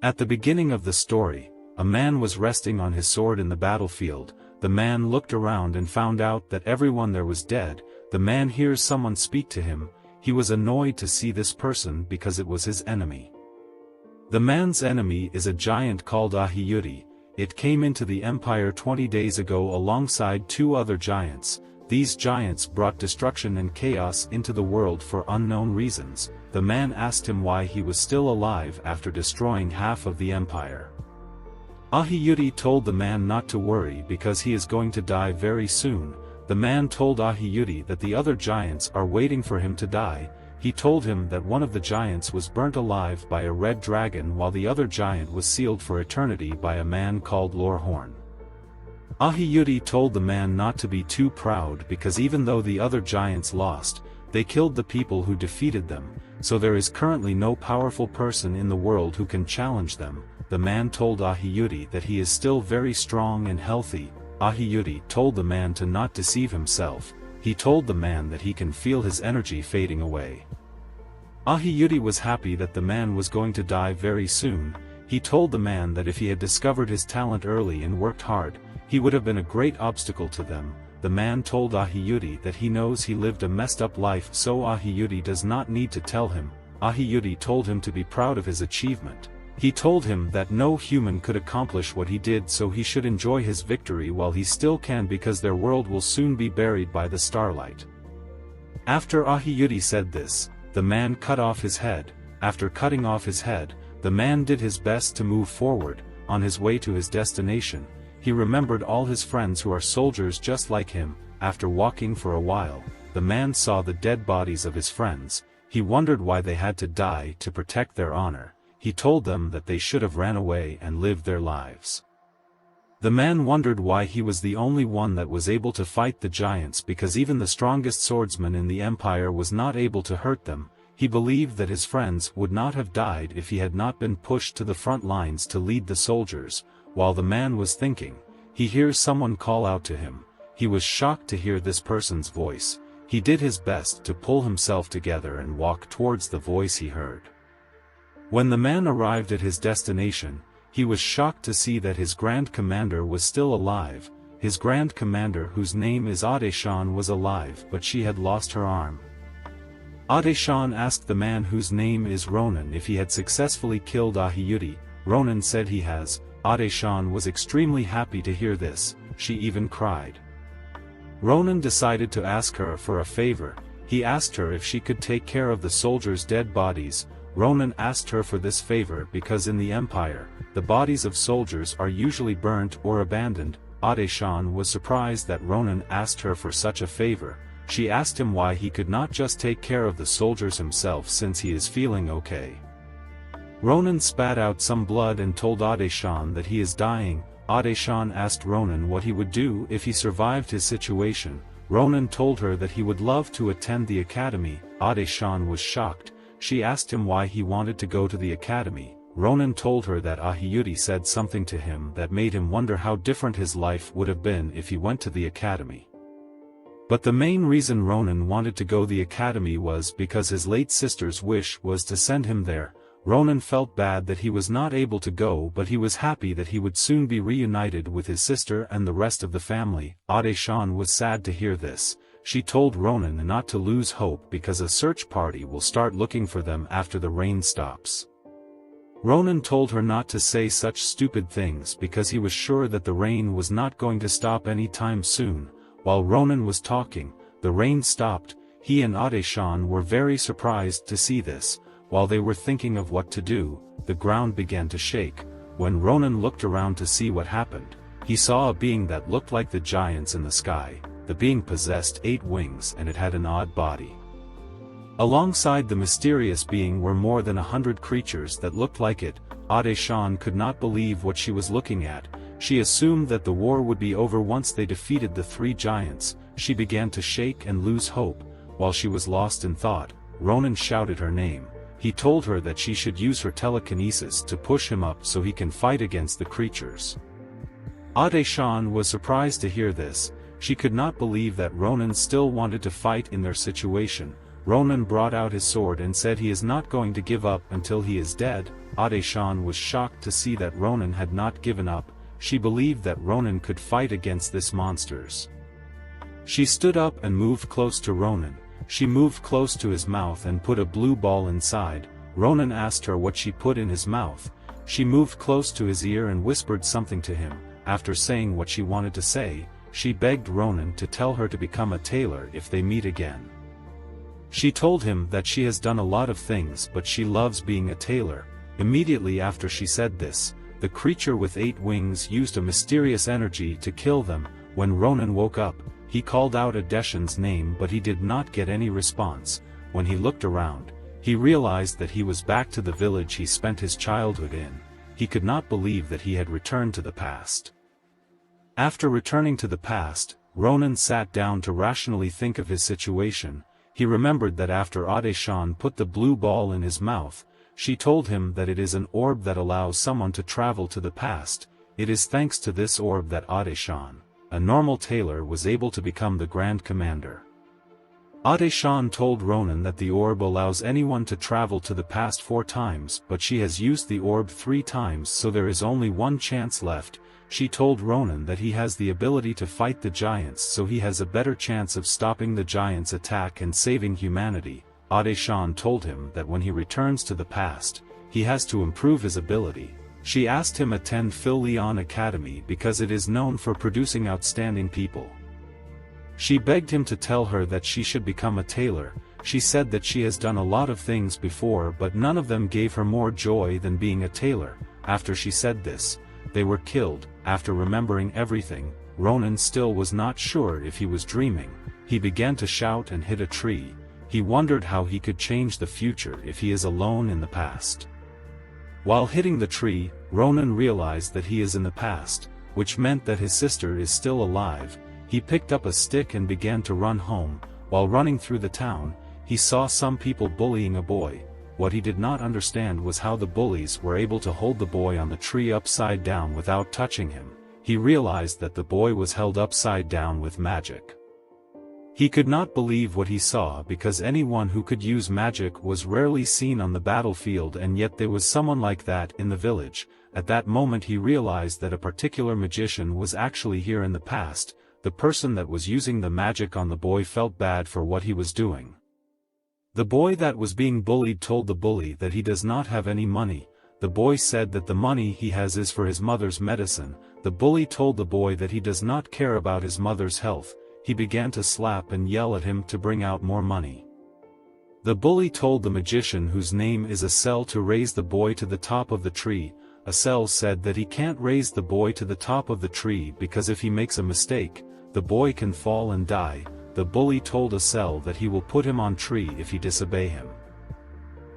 At the beginning of the story, a man was resting on his sword in the battlefield. The man looked around and found out that everyone there was dead. The man hears someone speak to him. He was annoyed to see this person because it was his enemy. The man's enemy is a giant called Aiudi. It came into the empire 20 days ago alongside 2 other giants. These giants brought destruction and chaos into the world for unknown reasons. The man asked him why he was still alive after destroying half of the empire. Aiudi told the man not to worry because he is going to die very soon. The man told Aiudi that the other giants are waiting for him to die. He told him that one of the giants was burnt alive by a red dragon while the other giant was sealed for eternity by a man called Lorehorn. Aiudi told the man not to be too proud because even though the other giants lost, they killed the people who defeated them, so there is currently no powerful person in the world who can challenge them. The man told Aiudi that he is still very strong and healthy. Aiudi told the man to not deceive himself. He told the man that he can feel his energy fading away. Aiudi was happy that the man was going to die very soon. He told the man that if he had discovered his talent early and worked hard, he would have been a great obstacle to them. The man told Aiudi that he knows he lived a messed up life, so Aiudi does not need to tell him. Aiudi told him to be proud of his achievement. He told him that no human could accomplish what he did, so he should enjoy his victory while he still can because their world will soon be buried by the starlight. After Aiudi said this, the man cut off his head. After cutting off his head, the man did his best to move forward. On his way to his destination, he remembered all his friends who are soldiers just like him. After walking for a while, the man saw the dead bodies of his friends. He wondered why they had to die to protect their honor. He told them that they should have ran away and lived their lives. The man wondered why he was the only one that was able to fight the giants because even the strongest swordsman in the empire was not able to hurt them. He believed that his friends would not have died if he had not been pushed to the front lines to lead the soldiers. While the man was thinking, he hears someone call out to him. He was shocked to hear this person's voice. He did his best to pull himself together and walk towards the voice he heard. When the man arrived at his destination, he was shocked to see that his Grand Commander was still alive. His Grand Commander, whose name is Aesan, was alive, but she had lost her arm. Aesan asked the man whose name is Ronan if he had successfully killed Aiudi. Ronan said he has. Aesan was extremely happy to hear this. She even cried. Ronan decided to ask her for a favor. He asked her if she could take care of the soldiers' dead bodies. Ronan asked her for this favor because in the empire, the bodies of soldiers are usually burnt or abandoned. Aesan was surprised that Ronan asked her for such a favor. She asked him why he could not just take care of the soldiers himself since he is feeling okay. Ronan spat out some blood and told Aesan that he is dying. Aesan asked Ronan what he would do if he survived his situation. Ronan told her that he would love to attend the academy. Aesan was shocked. She asked him why he wanted to go to the academy. Ronan told her that Aiudi said something to him that made him wonder how different his life would have been if he went to the academy. But the main reason Ronan wanted to go to the academy was because his late sister's wish was to send him there. Ronan felt bad that he was not able to go, but he was happy that he would soon be reunited with his sister and the rest of the family. Aesan was sad to hear this. She told Ronan not to lose hope because a search party will start looking for them after the rain stops. Ronan told her not to say such stupid things because he was sure that the rain was not going to stop any time soon. While Ronan was talking, the rain stopped. He and Aesan were very surprised to see this. While they were thinking of what to do, the ground began to shake. When Ronan looked around to see what happened, he saw a being that looked like the giants in the sky. The being possessed 8 wings and it had an odd body. Alongside the mysterious being were more than 100 creatures that looked like it. Aesan could not believe what she was looking at. She assumed that the war would be over once they defeated the 3 giants. She began to shake and lose hope. While she was lost in thought, Ronan shouted her name. He told her that she should use her telekinesis to push him up so he can fight against the creatures. Aesan was surprised to hear this. She could not believe that Ronan still wanted to fight in their situation. Ronan brought out his sword and said he is not going to give up until he is dead. Aesan was shocked to see that Ronan had not given up. She believed that Ronan could fight against this monsters. She stood up and moved close to Ronan. She moved close to his mouth and put a blue ball inside. Ronan asked her what she put in his mouth. She moved close to his ear and whispered something to him. After saying what she wanted to say, she begged Ronan to tell her to become a tailor if they meet again. She told him that she has done a lot of things but she loves being a tailor. Immediately after she said this, the creature with 8 wings used a mysterious energy to kill them. When Ronan woke up, he called out Aesan's name but he did not get any response. When he looked around, he realized that he was back to the village he spent his childhood in. He could not believe that he had returned to the past. After returning to the past, Ronan sat down to rationally think of his situation. He remembered that after Aesan put the blue ball in his mouth, she told him that it is an orb that allows someone to travel to the past. It is thanks to this orb that Aesan, a normal tailor, was able to become the Grand Commander. Aesan told Ronan that the orb allows anyone to travel to the past 4 times, but she has used the orb 3 times, so there is only 1 chance left. She told Ronan that he has the ability to fight the giants, so he has a better chance of stopping the giants' attack and saving humanity. Aesan told him that when he returns to the past, he has to improve his ability. She asked him to attend Phil Leon Academy because it is known for producing outstanding people. She begged him to tell her that she should become a tailor. She said that she has done a lot of things before but none of them gave her more joy than being a tailor. After she said this, they were killed. After remembering everything, Ronan still was not sure if he was dreaming. He began to shout and hit a tree. He wondered how he could change the future if he is alone in the past. While hitting the tree, Ronan realized that he is in the past, which meant that his sister is still alive. He picked up a stick and began to run home. While running through the town, he saw some people bullying a boy. What he did not understand was how the bullies were able to hold the boy on the tree upside down without touching him. He realized that the boy was held upside down with magic. He could not believe what he saw because anyone who could use magic was rarely seen on the battlefield, and yet there was someone like that in the village. At that moment he realized that a particular magician was actually here in the past. The person that was using the magic on the boy felt bad for what he was doing. The boy that was being bullied told the bully that he does not have any money. The boy said that the money he has is for his mother's medicine. The bully told the boy that he does not care about his mother's health. He began to slap and yell at him to bring out more money. The bully told the magician, whose name is Aesan, to raise the boy to the top of the tree. Aesan said that he can't raise the boy to the top of the tree because if he makes a mistake, the boy can fall and die. The bully told Aesan that he will put him on tree if he disobey him.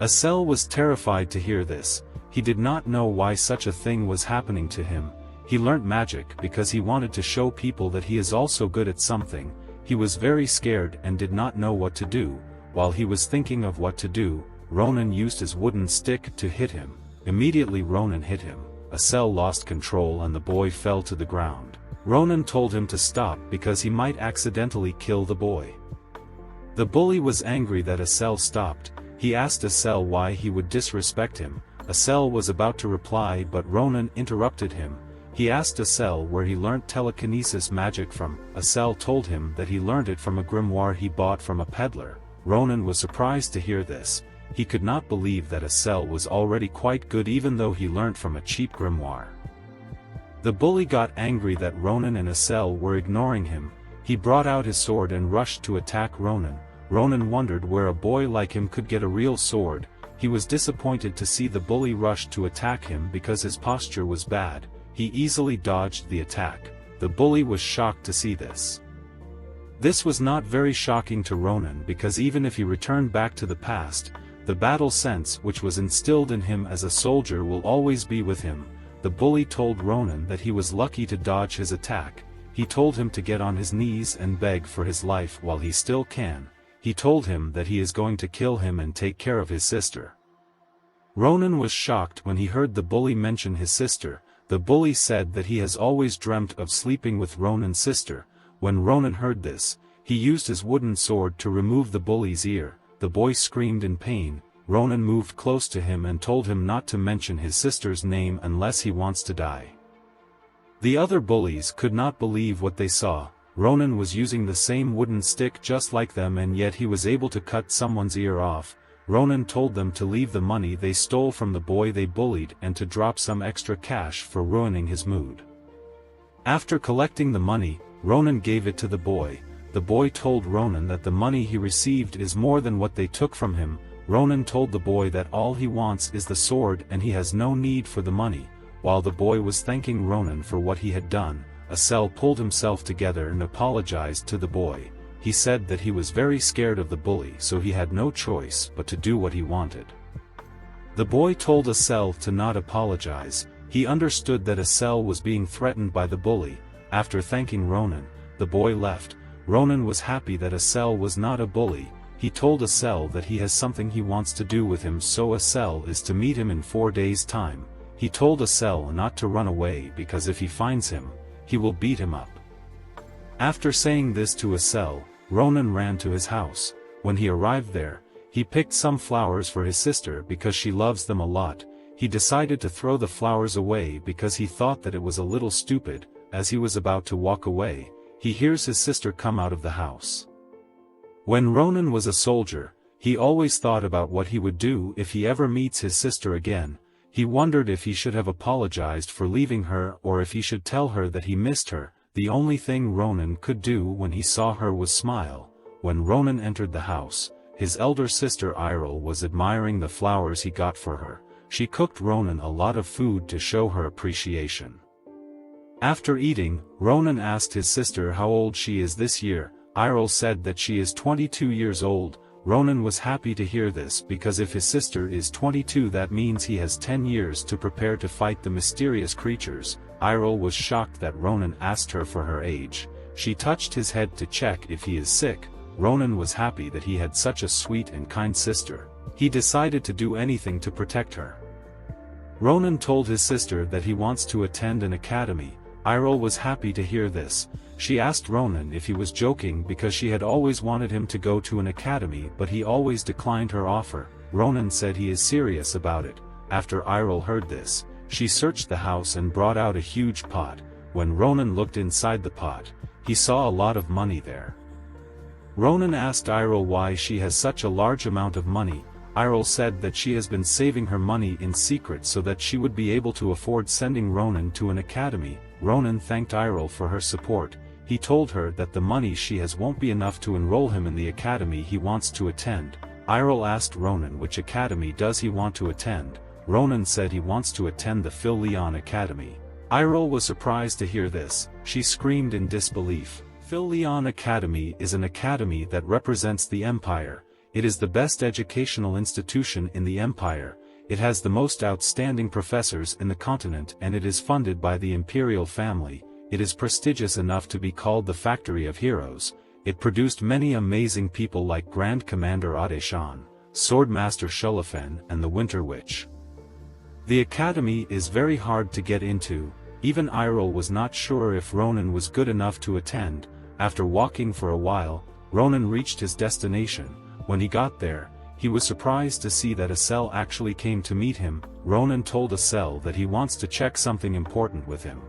Aesan was terrified to hear this. He did not know why such a thing was happening to him. He learnt magic because he wanted to show people that he is also good at something. He was very scared and did not know what to do. While he was thinking of what to do, Ronan used his wooden stick to hit him. Immediately Ronan hit him. Aesan lost control and the boy fell to the ground. Ronan told him to stop because he might accidentally kill the boy. The bully was angry that Aesan stopped. He asked Aesan why he would disrespect him. Aesan was about to reply but Ronan interrupted him. He asked Aesan where he learnt telekinesis magic from. Aesan told him that he learned it from a grimoire he bought from a peddler. Ronan was surprised to hear this. He could not believe that Aesan was already quite good even though he learnt from a cheap grimoire. The bully got angry that Ronan and Aesan were ignoring him. He brought out his sword and rushed to attack Ronan. Ronan wondered where a boy like him could get a real sword. He was disappointed to see the bully rush to attack him because his posture was bad. He easily dodged the attack. The bully was shocked to see this. This was not very shocking to Ronan because even if he returned back to the past, the battle sense which was instilled in him as a soldier will always be with him. The bully told Ronan that he was lucky to dodge his attack. He told him to get on his knees and beg for his life while he still can. He told him that he is going to kill him and take care of his sister. Ronan was shocked when he heard the bully mention his sister. The bully said that he has always dreamt of sleeping with Ronan's sister. When Ronan heard this, he used his wooden sword to remove the bully's ear. The boy screamed in pain. Ronan moved close to him and told him not to mention his sister's name unless he wants to die. The other bullies could not believe what they saw. Ronan was using the same wooden stick just like them, and yet he was able to cut someone's ear off. Ronan told them to leave the money they stole from the boy they bullied and to drop some extra cash for ruining his mood. After collecting the money, Ronan gave it to the boy. The boy told Ronan that the money he received is more than what they took from him. Ronan told the boy that all he wants is the sword and he has no need for the money. While the boy was thanking Ronan for what he had done, Aesan pulled himself together and apologized to the boy. He said that he was very scared of the bully, so he had no choice but to do what he wanted. The boy told Aesan to not apologize. He understood that Aesan was being threatened by the bully. After thanking Ronan, the boy left. Ronan was happy that Aesan was not a bully. He told Aesan that he has something he wants to do with him, so Aesan is to meet him in 4 days' time. He told Aesan not to run away because if he finds him, he will beat him up. After saying this to Aesan, Ronan ran to his house. When he arrived there, he picked some flowers for his sister because she loves them a lot. He decided to throw the flowers away because he thought that it was a little stupid. As he was about to walk away, he hears his sister come out of the house. When Ronan was a soldier, he always thought about what he would do if he ever meets his sister again. He wondered if he should have apologized for leaving her or if he should tell her that he missed her. The only thing Ronan could do when he saw her was smile. When Ronan entered the house, his elder sister Iril was admiring the flowers he got for her. She cooked Ronan a lot of food to show her appreciation. After eating, Ronan asked his sister how old she is this year. Iril said that she is 22 years old. Ronan was happy to hear this because if his sister is 22, that means he has 10 years to prepare to fight the mysterious creatures. Iril was shocked that Ronan asked her for her age. She touched his head to check if he is sick. Ronan was happy that he had such a sweet and kind sister. He decided to do anything to protect her. Ronan told his sister that he wants to attend an academy. Iril was happy to hear this. She asked Ronan if he was joking because she had always wanted him to go to an academy, but he always declined her offer. Ronan said he is serious about it. After Iril heard this, she searched the house and brought out a huge pot. When Ronan looked inside the pot, he saw a lot of money there. Ronan asked Iril why she has such a large amount of money. Iril said that she has been saving her money in secret so that she would be able to afford sending Ronan to an academy. Ronan thanked Iril for her support. He told her that the money she has won't be enough to enroll him in the academy he wants to attend. Iril asked Ronan which academy does he want to attend. Ronan said he wants to attend the Phil Leon Academy. Iril was surprised to hear this. She screamed in disbelief. Phil Leon Academy is an academy that represents the Empire. It is the best educational institution in the Empire. It has the most outstanding professors in the continent and it is funded by the imperial family. It is prestigious enough to be called the Factory of Heroes. It produced many amazing people like Grand Commander Aesan, Swordmaster Shulafen and the Winter Witch. The academy is very hard to get into. Even Iril was not sure if Ronan was good enough to attend. After walking for a while, Ronan reached his destination. When he got there, he was surprised to see that Aesan actually came to meet him. Ronan told Aesan that he wants to check something important with him.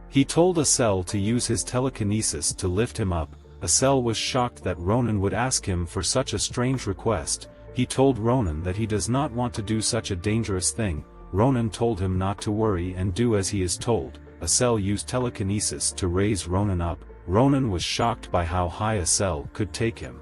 He told Aesan to use his telekinesis to lift him up. Aesan was shocked that Ronan would ask him for such a strange request. He told Ronan that he does not want to do such a dangerous thing. Ronan told him not to worry and do as he is told. Aesan used telekinesis to raise Ronan up. Ronan was shocked by how high Aesan could take him.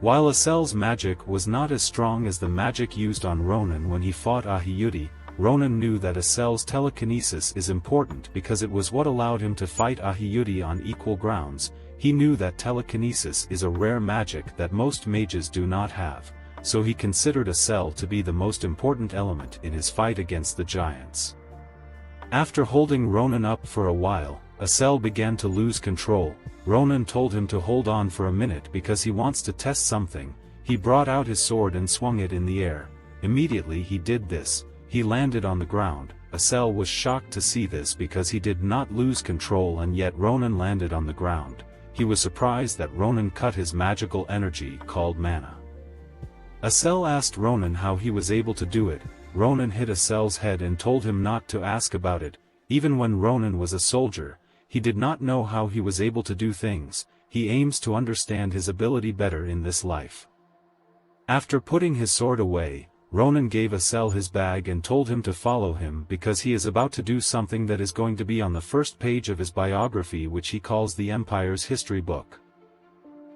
While Aesan's magic was not as strong as the magic used on Ronan when he fought Aiudi, Ronan knew that Aesan's telekinesis is important because it was what allowed him to fight Aiudi on equal grounds. He knew that telekinesis is a rare magic that most mages do not have, so he considered Aesan to be the most important element in his fight against the giants. After holding Ronan up for a while, Aesan began to lose control. Ronan told him to hold on for a minute because he wants to test something. He brought out his sword and swung it in the air. Immediately he did this. He landed on the ground. Aesan was shocked to see this because he did not lose control and yet Ronan landed on the ground. He was surprised that Ronan cut his magical energy called mana. Assel asked Ronan how he was able to do it. Ronan hit Assel's head and told him not to ask about it. Even when Ronan was a soldier, he did not know how he was able to do things. He aims to understand his ability better in this life. After putting his sword away, Ronan gave Assel his bag and told him to follow him because he is about to do something that is going to be on the first page of his biography, which he calls the Empire's history book.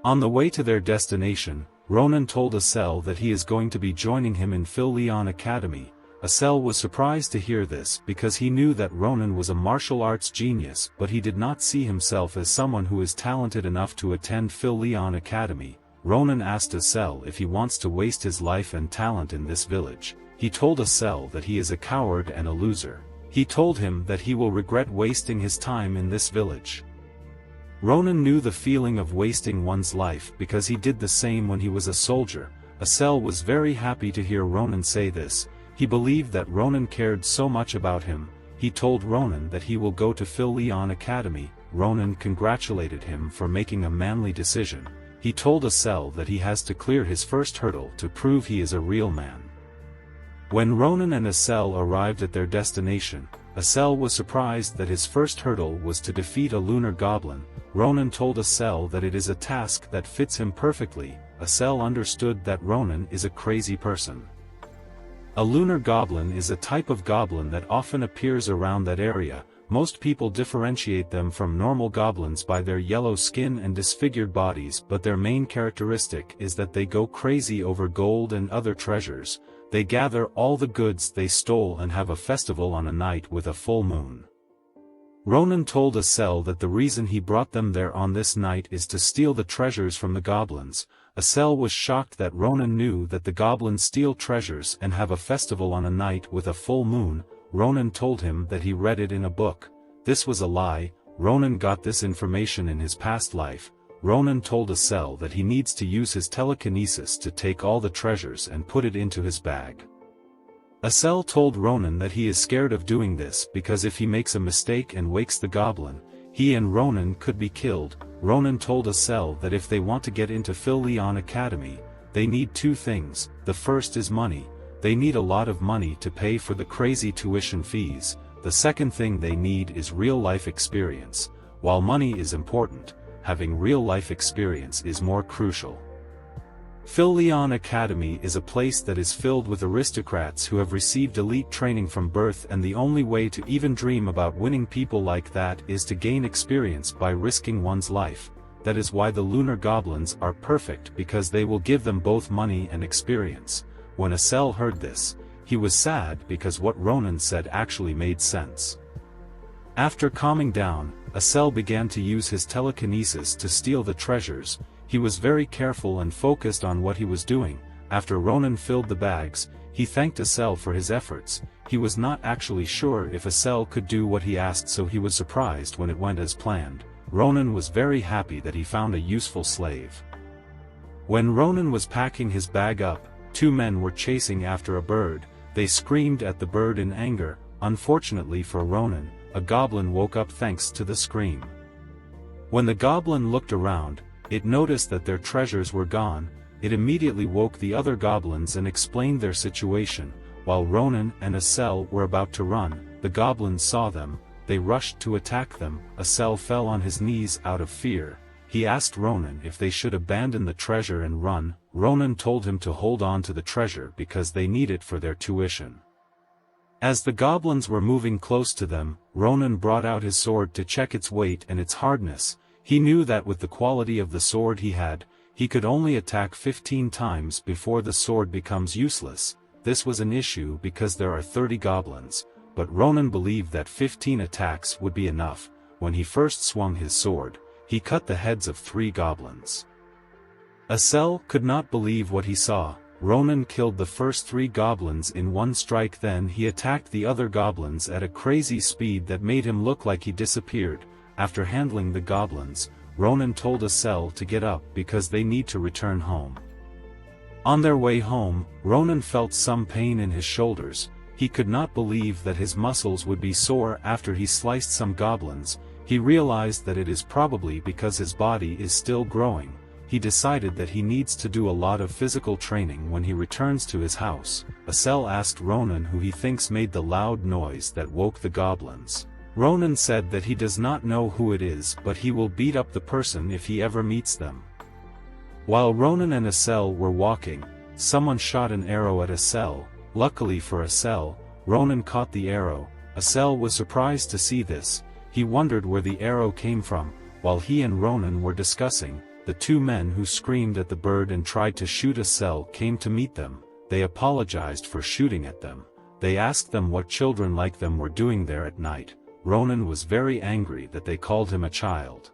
On the way to their destination, Ronan told Assel that he is going to be joining him in Phil Leon Academy. Assel was surprised to hear this because he knew that Ronan was a martial arts genius, but he did not see himself as someone who is talented enough to attend Phil Leon Academy. Ronan asked Assel if he wants to waste his life and talent in this village. He told Assel that he is a coward and a loser. He told him that he will regret wasting his time in this village. Ronan knew the feeling of wasting one's life because he did the same when he was a soldier. Assel was very happy to hear Ronan say this. He believed that Ronan cared so much about him. He told Ronan that he will go to Phil Leon Academy. Ronan congratulated him for making a manly decision. He told Assel that he has to clear his first hurdle to prove he is a real man. When Ronan and Assel arrived at their destination, Assel was surprised that his first hurdle was to defeat a lunar goblin. Ronan told Assel that it is a task that fits him perfectly. Assel understood that Ronan is a crazy person. A lunar goblin is a type of goblin that often appears around that area. Most people differentiate them from normal goblins by their yellow skin and disfigured bodies, but their main characteristic is that they go crazy over gold and other treasures. They gather all the goods they stole and have a festival on a night with a full moon. Ronan told Assel that the reason he brought them there on this night is to steal the treasures from the goblins. Assel was shocked that Ronan knew that the goblins steal treasures and have a festival on a night with a full moon. Ronan told him that he read it in a book. This was a lie. Ronan got this information in his past life. Ronan told Assel that he needs to use his telekinesis to take all the treasures and put it into his bag. Assel told Ronan that he is scared of doing this because if he makes a mistake and wakes the goblin, he and Ronan could be killed. Ronan told Assel that if they want to get into Phil Leon Academy, they need two things. The first is money. They need a lot of money to pay for the crazy tuition fees. The second thing they need is real-life experience. While money is important, having real-life experience is more crucial. Phil Leon Academy is a place that is filled with aristocrats who have received elite training from birth, and the only way to even dream about winning people like that is to gain experience by risking one's life. That is why the lunar goblins are perfect, because they will give them both money and experience. When Assel heard this, he was sad because what Ronan said actually made sense. After calming down, Assel began to use his telekinesis to steal the treasures. He was very careful and focused on what he was doing. After Ronan filled the bags, he thanked Assel for his efforts. He was not actually sure if Assel could do what he asked, so he was surprised when it went as planned. Ronan was very happy that he found a useful slave. When Ronan was packing his bag up, two men were chasing after a bird. They screamed at the bird in anger. Unfortunately for Ronan, a goblin woke up thanks to the scream. When the goblin looked around, it noticed that their treasures were gone. It immediately woke the other goblins and explained their situation. While Ronan and Assel were about to run, the goblins saw them. They rushed to attack them. Assel fell on his knees out of fear. He asked Ronan if they should abandon the treasure and run. Ronan told him to hold on to the treasure because they need it for their tuition. As the goblins were moving close to them, Ronan brought out his sword to check its weight and its hardness. He knew that with the quality of the sword he had, he could only attack 15 times before the sword becomes useless. This was an issue because there are 30 goblins, but Ronan believed that 15 attacks would be enough. When he first swung his sword, he cut the heads of 3 goblins. Assel could not believe what he saw. Ronan killed the first 3 goblins in one strike, then he attacked the other goblins at a crazy speed that made him look like he disappeared. After handling the goblins, Ronan told Assel to get up because they need to return home. On their way home, Ronan felt some pain in his shoulders. He could not believe that his muscles would be sore after he sliced some goblins. He realized that it is probably because his body is still growing. he decided that he needs to do a lot of physical training when he returns to his house. Aesan asked Ronan who he thinks made the loud noise that woke the goblins. Ronan said that he does not know who it is, but he will beat up the person if he ever meets them. While Ronan and Aesan were walking, someone shot an arrow at Aesan. Luckily for Aesan, Ronan caught the arrow. Aesan was surprised to see this. He wondered where the arrow came from. While he and Ronan were discussing, the two men who screamed at the bird and tried to shoot Aesan came to meet them. They apologized for shooting at them. They asked them what children like them were doing there at night. Ronan was very angry that they called him a child.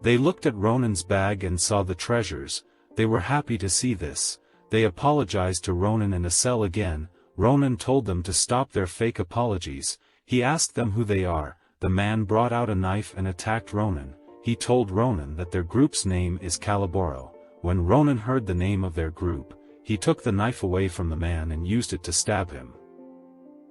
They looked at Ronan's bag and saw the treasures. They were happy to see this. They apologized to Ronan and Aesan again. Ronan told them to stop their fake apologies. He asked them who they are. The man brought out a knife and attacked Ronan. He told Ronan that their group's name is Calaboro. When Ronan heard the name of their group, he took the knife away from the man and used it to stab him.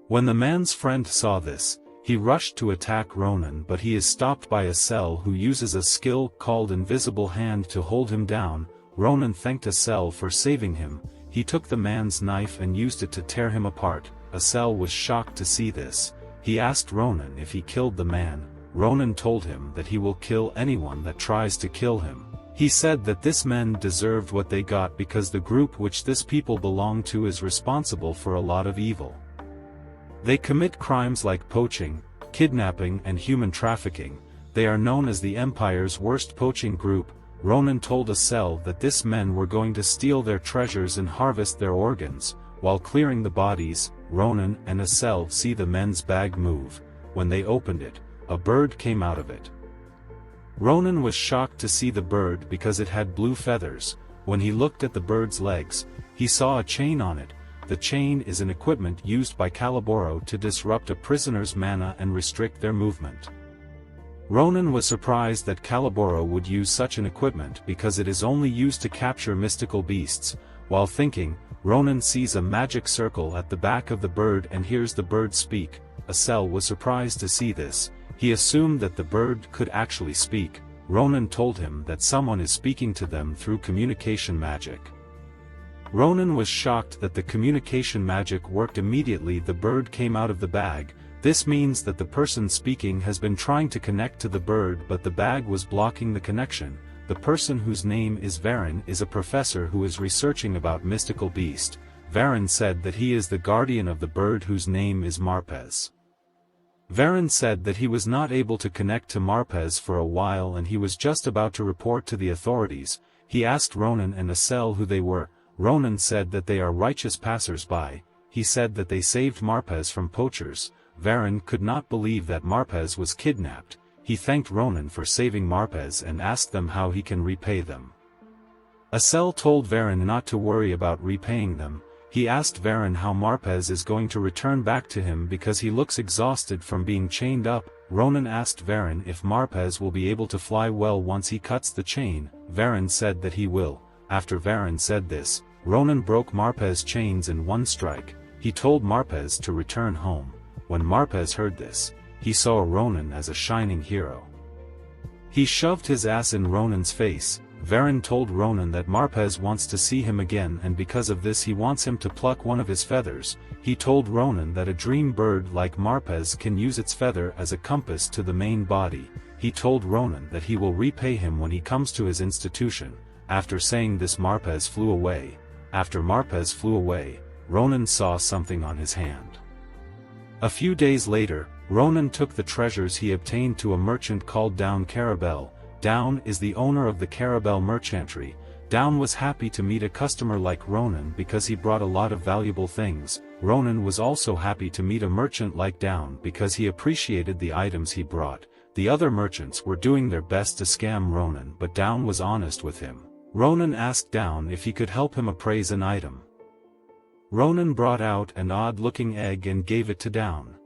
When the man's friend saw this, he rushed to attack Ronan, but he is stopped by Aesan, who uses a skill called Invisible Hand to hold him down. Ronan thanked Aesan for saving him. He took the man's knife and used it to tear him apart. Aesan was shocked to see this. He asked Ronan if he killed the man. Ronan told him that he will kill anyone that tries to kill him. He said that this men deserved what they got because the group which this people belong to is responsible for a lot of evil. They commit crimes like poaching, kidnapping and human trafficking. They are known as the Empire's worst poaching group. Ronan told Aesan that this men were going to steal their treasures and harvest their organs. While clearing the bodies, Ronan and Aesan see the men's bag move. When they opened it, a bird came out of it. Ronan was shocked to see the bird because it had blue feathers. When he looked at the bird's legs, he saw a chain on it. The chain is an equipment used by Calaboro to disrupt a prisoner's mana and restrict their movement. Ronan was surprised that Calaboro would use such an equipment because it is only used to capture mystical beasts. While thinking, Ronan sees a magic circle at the back of the bird and hears the bird speak. Aesan was surprised to see this. He assumed that the bird could actually speak. Ronan told him that someone is speaking to them through communication magic. Ronan was shocked that the communication magic worked immediately. The bird came out of the bag. This means that the person speaking has been trying to connect to the bird, but the bag was blocking the connection. The person whose name is Varan is a professor who is researching about mystical beast. Varan said that he is the guardian of the bird whose name is Marpez. Varan said that he was not able to connect to Marpez for a while and he was just about to report to the authorities. He asked Ronan and Aesan who they were. Ronan said that they are righteous passers-by. He said that they saved Marpez from poachers. Varan could not believe that Marpez was kidnapped. He thanked Ronan for saving Marpez and asked them how he can repay them. Aesan told Varan not to worry about repaying them. He asked Varan how Marpez is going to return back to him because he looks exhausted from being chained up. Ronan asked Varan if Marpez will be able to fly well once he cuts the chain. Varan said that he will. After Varan said this, Ronan broke Marpez's chains in one strike. He told Marpez to return home. When Marpez heard this, he saw Ronan as a shining hero. He shoved his ass in Ronan's face. Varan told Ronan that Marpez wants to see him again and because of this he wants him to pluck one of his feathers. He told Ronan that a dream bird like Marpez can use its feather as a compass to the main body. He told Ronan that he will repay him when he comes to his institution. After saying this, Marpez flew away. After Marpez flew away, Ronan saw something on his hand. A few days later, Ronan took the treasures he obtained to a merchant called Down Carabel. Down is the owner of the Carabel merchantry. Down was happy to meet a customer like Ronan because he brought a lot of valuable things. Ronan was also happy to meet a merchant like Down because he appreciated the items he brought. The other merchants were doing their best to scam Ronan, but Down was honest with him. Ronan asked Down if he could help him appraise an item. Ronan brought out an odd-looking egg and gave it to Down.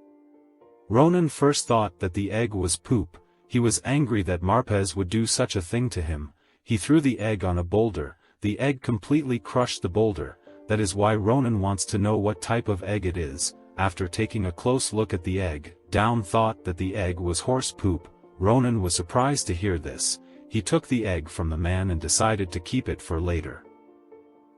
Ronan first thought that the egg was poop. He was angry that Marpez would do such a thing to him. He threw the egg on a boulder. The egg completely crushed the boulder. That is why Ronan wants to know what type of egg it is. After taking a close look at the egg, Down thought that the egg was horse poop. Ronan was surprised to hear this. he took the egg from the man and decided to keep it for later.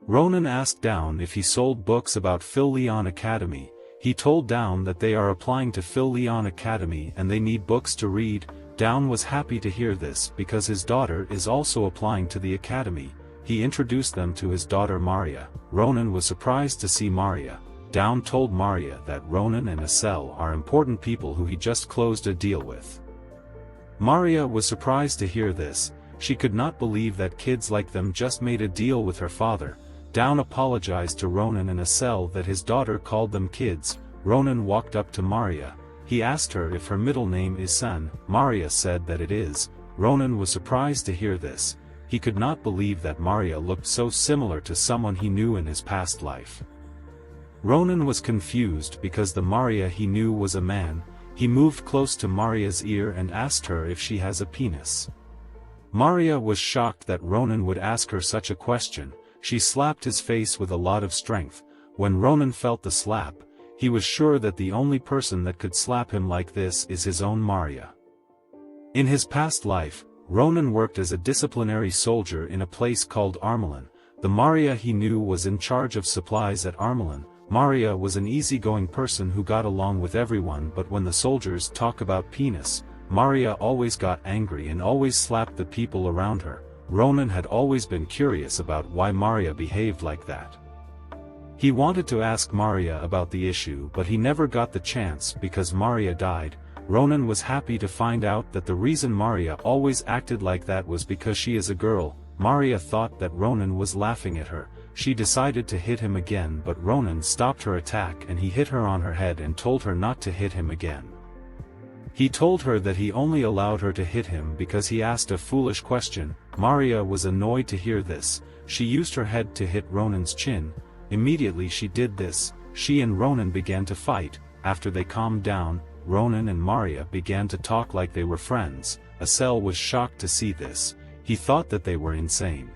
Ronan asked Down if he sold books about Phil Leon Academy. He told Down that they are applying to Phil Leon Academy and they need books to read. Down was happy to hear this because his daughter is also applying to the academy. He introduced them to his daughter Maria. Ronan was surprised to see Maria. Down told Maria that Ronan and Asel are important people who he just closed a deal with. Maria was surprised to hear this. She could not believe that kids like them just made a deal with her father. Down apologized to Ronan and Asel that his daughter called them kids. Ronan walked up to Maria. He asked her if her middle name is Aesan. Maria said that it is. Ronan was surprised to hear this. He could not believe that Maria looked so similar to someone he knew in his past life. Ronan was confused because the Maria he knew was a man. He moved close to Maria's ear and asked her if she has a penis. Maria was shocked that Ronan would ask her such a question. She slapped his face with a lot of strength. When Ronan felt the slap, he was sure that the only person that could slap him like this is his own Maria. In his past life, Ronan worked as a disciplinary soldier in a place called Armelin. The Maria he knew was in charge of supplies at Armelin. Maria was an easygoing person who got along with everyone, but when the soldiers talk about penis, Maria always got angry and always slapped the people around her. Ronan had always been curious about why Maria behaved like that. He wanted to ask Maria about the issue but he never got the chance because Maria died. Ronan was happy to find out that the reason Maria always acted like that was because she is a girl. Maria thought that Ronan was laughing at her. She decided to hit him again but Ronan stopped her attack and he hit her on her head and told her not to hit him again. He told her that he only allowed her to hit him because he asked a foolish question. Maria was annoyed to hear this. She used her head to hit Ronan's chin. Immediately she did this, she and Ronan began to fight. After they calmed down, Ronan and Maria began to talk like they were friends. Asel was shocked to see this. He thought that they were insane.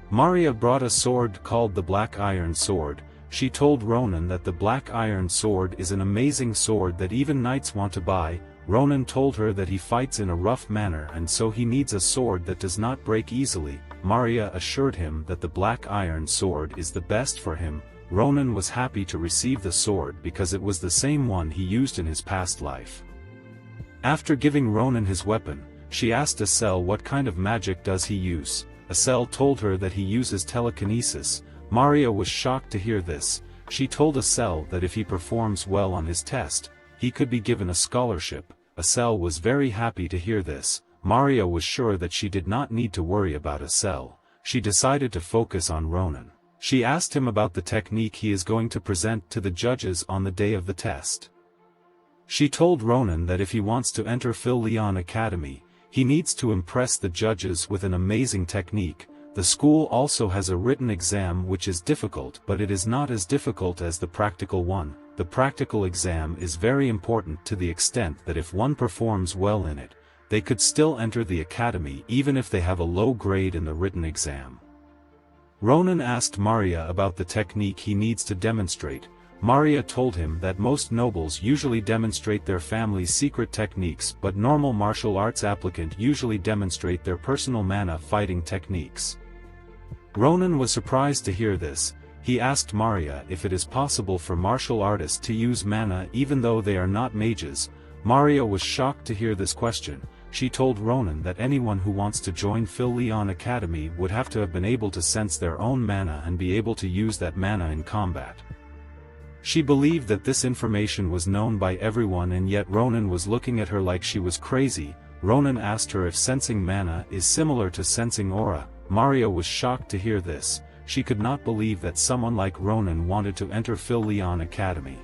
Maria brought a sword called the Black Iron Sword. She told Ronan that the Black Iron Sword is an amazing sword that even knights want to buy. Ronan told her that he fights in a rough manner and so he needs a sword that does not break easily. Maria assured him that the Black Iron Sword is the best for him. Ronan was happy to receive the sword because it was the same one he used in his past life. After giving Ronan his weapon, she asked Asel what kind of magic does he use. Asel told her that he uses telekinesis. Maria was shocked to hear this. She told Asel that if he performs well on his test, he could be given a scholarship. Asel was very happy to hear this. Maria was sure that she did not need to worry about Asel. She decided to focus on Ronan. She asked him about the technique he is going to present to the judges on the day of the test. She told Ronan that if he wants to enter Phil Leon Academy, he needs to impress the judges with an amazing technique. The school also has a written exam which is difficult but it is not as difficult as the practical one. The practical exam is very important to the extent that if one performs well in it, they could still enter the academy even if they have a low grade in the written exam. Ronan asked Maria about the technique he needs to demonstrate. Maria told him that most nobles usually demonstrate their family's secret techniques but normal martial arts applicant usually demonstrate their personal mana fighting techniques. Ronan was surprised to hear this. He asked Maria if it is possible for martial artists to use mana even though they are not mages. Maria was shocked to hear this question. She told Ronan that anyone who wants to join Phil Leon Academy would have to have been able to sense their own mana and be able to use that mana in combat. She believed that this information was known by everyone and yet Ronan was looking at her like she was crazy. Ronan asked her if sensing mana is similar to sensing aura. Maria was shocked to hear this. She could not believe that someone like Ronan wanted to enter Phil Leon Academy.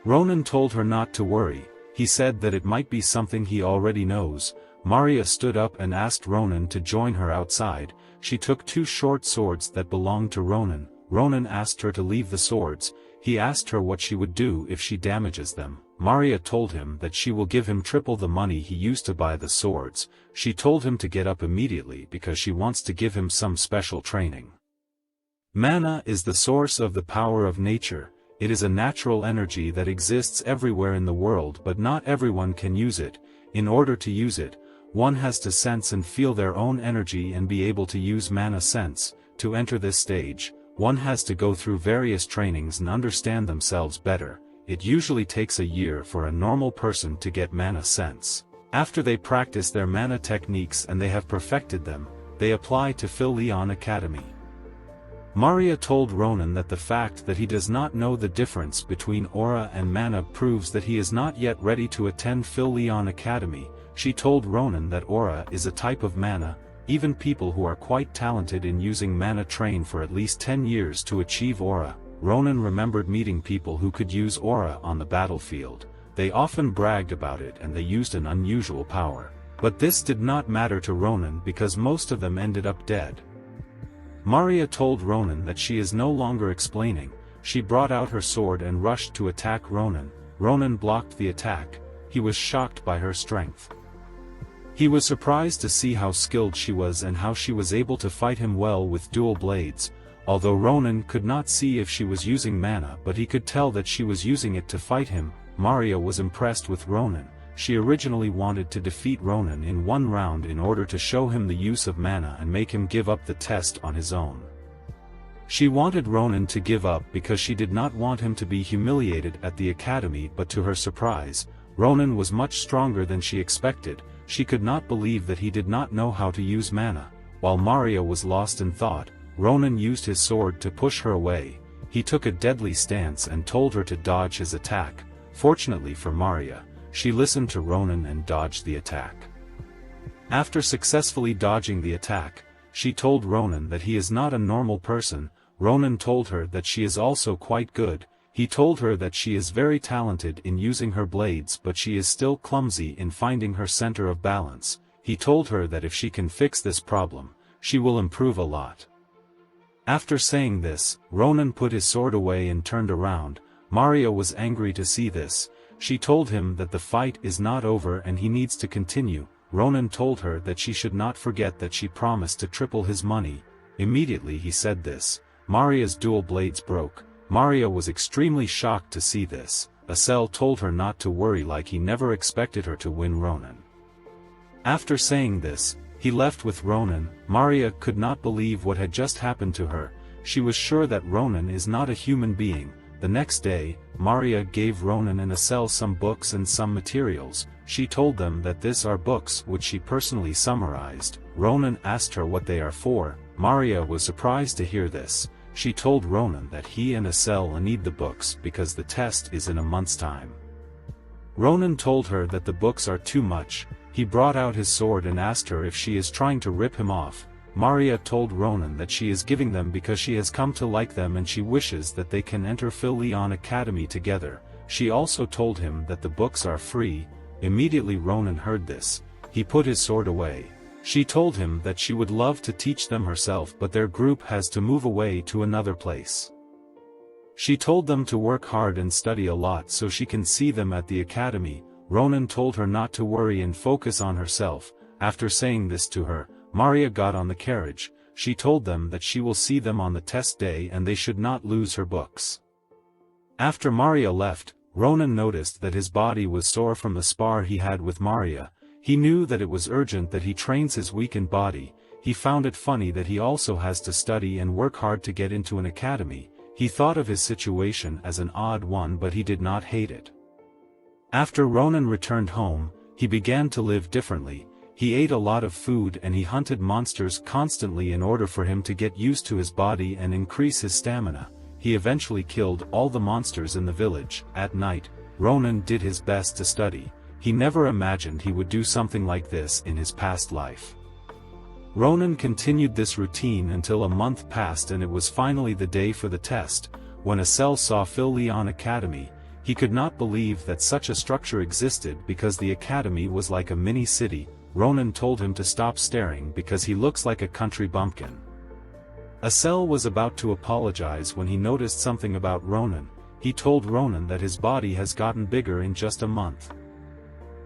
Ronan told her not to worry. He said that it might be something he already knows. Maria stood up and asked Ronan to join her outside. She took two short swords that belonged to Ronan. Ronan asked her to leave the swords. He asked her what she would do if she damages them. Maria told him that she will give him triple the money he used to buy the swords. She told him to get up immediately because she wants to give him some special training. Mana is the source of the power of nature. It is a natural energy that exists everywhere in the world but not everyone can use it. In order to use it, one has to sense and feel their own energy and be able to use mana sense. To enter this stage, one has to go through various trainings and understand themselves better. It usually takes a year for a normal person to get mana sense. After they practice their mana techniques and they have perfected them, they apply to Phil Leon Academy. Maria told Ronan that the fact that he does not know the difference between aura and mana proves that he is not yet ready to attend Phil Leon Academy. She told Ronan that aura is a type of mana. Even people who are quite talented in using mana train for at least 10 years to achieve aura. Ronan remembered meeting people who could use aura on the battlefield. They often bragged about it and they used an unusual power. But this did not matter to Ronan because most of them ended up dead. Maria told Ronan that she is no longer explaining. She brought out her sword and rushed to attack Ronan. Ronan blocked the attack. He was shocked by her strength. He was surprised to see how skilled she was and how she was able to fight him well with dual blades. Although Ronan could not see if she was using mana, but he could tell that she was using it to fight him. Maria was impressed with Ronan. She originally wanted to defeat Ronan in one round in order to show him the use of mana and make him give up the test on his own. She wanted Ronan to give up because she did not want him to be humiliated at the academy, but to her surprise, Ronan was much stronger than she expected. She could not believe that he did not know how to use mana. While Maria was lost in thought, Ronan used his sword to push her away. He took a deadly stance and told her to dodge his attack. Fortunately for Maria, she listened to Ronan and dodged the attack. After successfully dodging the attack, she told Ronan that he is not a normal person. Ronan told her that she is also quite good. He told her that she is very talented in using her blades, but she is still clumsy in finding her center of balance. He told her that if she can fix this problem, she will improve a lot. After saying this, Ronan put his sword away and turned around. Maria was angry to see this. She told him that the fight is not over and he needs to continue. Ronan told her that she should not forget that she promised to triple his money. Immediately he said this, Maria's dual blades broke. Maria was extremely shocked to see this. Aesan told her not to worry, like he never expected her to win Ronan. After saying this, he left with Ronan. Maria could not believe what had just happened to her. She was sure that Ronan is not a human being. The next day, Maria gave Ronan and Aesan some books and some materials. She told them that these are books which she personally summarized. Ronan asked her what they are for. Maria was surprised to hear this. She told Ronan that he and Aesan need the books because the test is in a month's time. Ronan told her that the books are too much. He brought out his sword and asked her if she is trying to rip him off. Maria told Ronan that she is giving them because she has come to like them and she wishes that they can enter Phil Leon Academy together. She also told him that the books are free. Immediately Ronan heard this. He put his sword away. She told him that she would love to teach them herself, but their group has to move away to another place. She told them to work hard and study a lot so she can see them at the academy. Ronan told her not to worry and focus on herself. After saying this to her, Maria got on the carriage. She told them that she will see them on the test day and they should not lose her books. After Maria left, Ronan noticed that his body was sore from the spar he had with Maria. He knew that it was urgent that he trains his weakened body. He found it funny that he also has to study and work hard to get into an academy. He thought of his situation as an odd one, but he did not hate it. After Ronan returned home, he began to live differently. He ate a lot of food and he hunted monsters constantly in order for him to get used to his body and increase his stamina. He eventually killed all the monsters in the village. At night, Ronan did his best to study. He never imagined he would do something like this in his past life. Ronan continued this routine until a month passed and it was finally the day for the test. When Aesan saw Phil Leon Academy, he could not believe that such a structure existed because the academy was like a mini city. Ronan told him to stop staring because he looks like a country bumpkin. Aesan was about to apologize when he noticed something about Ronan. He told Ronan that his body has gotten bigger in just a month.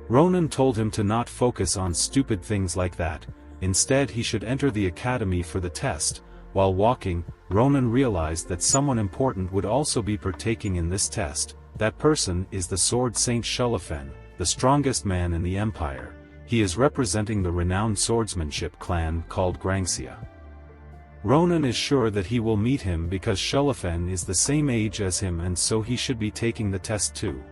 Ronan told him to not focus on stupid things like that. Instead, he should enter the academy for the test. While walking, Ronan realized that someone important would also be partaking in this test. That person is the Sword Saint Shulafen, the strongest man in the empire. he is representing the renowned swordsmanship clan called Grangxia. Ronan is sure that he will meet him because Shulafen is the same age as him and so he should be taking the test too.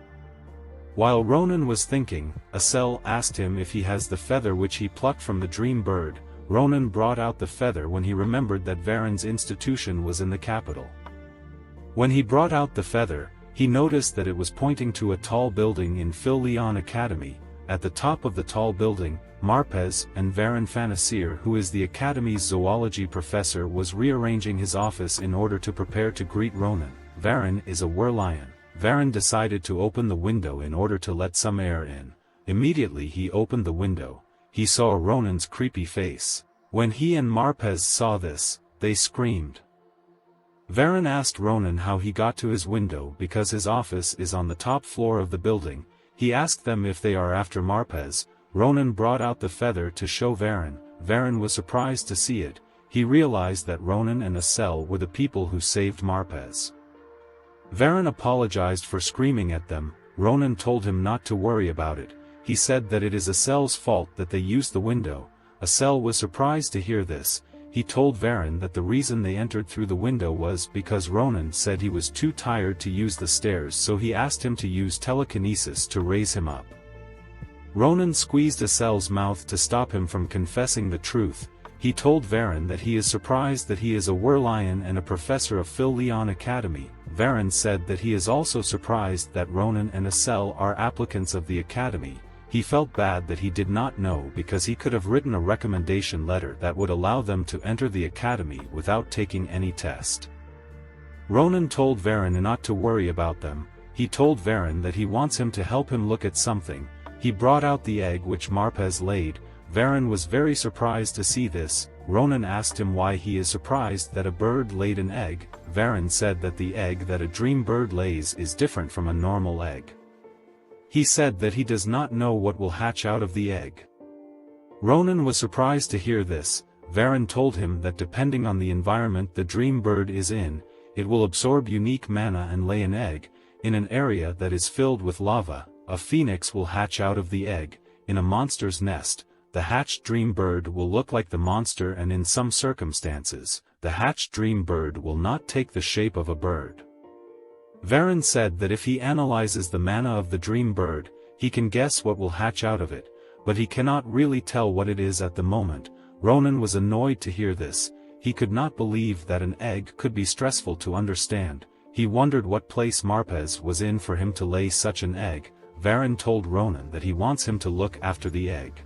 While Ronan was thinking, Asel asked him if he has the feather which he plucked from the dream bird. Ronan brought out the feather when he remembered that Varen's institution was in the capital. When he brought out the feather, he noticed that it was pointing to a tall building in Phil-Leon Academy. At the top of the tall building, Marpez and Varen Fanasir, who is the Academy's zoology professor, was rearranging his office in order to prepare to greet Ronan. Varen is a werlion. Varen decided to open the window in order to let some air in. Immediately he opened the window. He saw Ronan's creepy face. When he and Marpez saw this, they screamed. Varen asked Ronan how he got to his window because his office is on the top floor of the building. He asked them if they are after Marpez. Ronan brought out the feather to show Varen. Varen was surprised to see it. He realized that Ronan and Asel were the people who saved Marpez. Varen apologized for screaming at them. Ronan told him not to worry about it. He said that it is Asel's fault that they used the window. Asel was surprised to hear this. He told Varen that the reason they entered through the window was because Ronan said he was too tired to use the stairs, so he asked him to use telekinesis to raise him up. Ronan squeezed Asel's mouth to stop him from confessing the truth. He told Varen that he is surprised that he is a werlion and a professor of Phil-Leon Academy. Varen said that he is also surprised that Ronan and Asel are applicants of the Academy. He felt bad that he did not know because he could have written a recommendation letter that would allow them to enter the Academy without taking any test. Ronan told Varen not to worry about them. He told Varen that he wants him to help him look at something. He brought out the egg which Marpez laid. Varen was very surprised to see this. Ronan asked him why he is surprised that a bird laid an egg. Varen said that the egg that a dream bird lays is different from a normal egg. He said that he does not know what will hatch out of the egg. Ronan was surprised to hear this. Varen told him that depending on the environment the dream bird is in, it will absorb unique mana and lay an egg. In an area that is filled with lava, a phoenix will hatch out of the egg. In a monster's nest, the hatched dream bird will look like the monster, and in some circumstances, the hatched dream bird will not take the shape of a bird. Varen said that if he analyzes the mana of the dream bird, he can guess what will hatch out of it, but he cannot really tell what it is at the moment. Ronan was annoyed to hear this. He could not believe that an egg could be stressful to understand. He wondered what place Marpez was in for him to lay such an egg. Varen told Ronan that he wants him to look after the egg.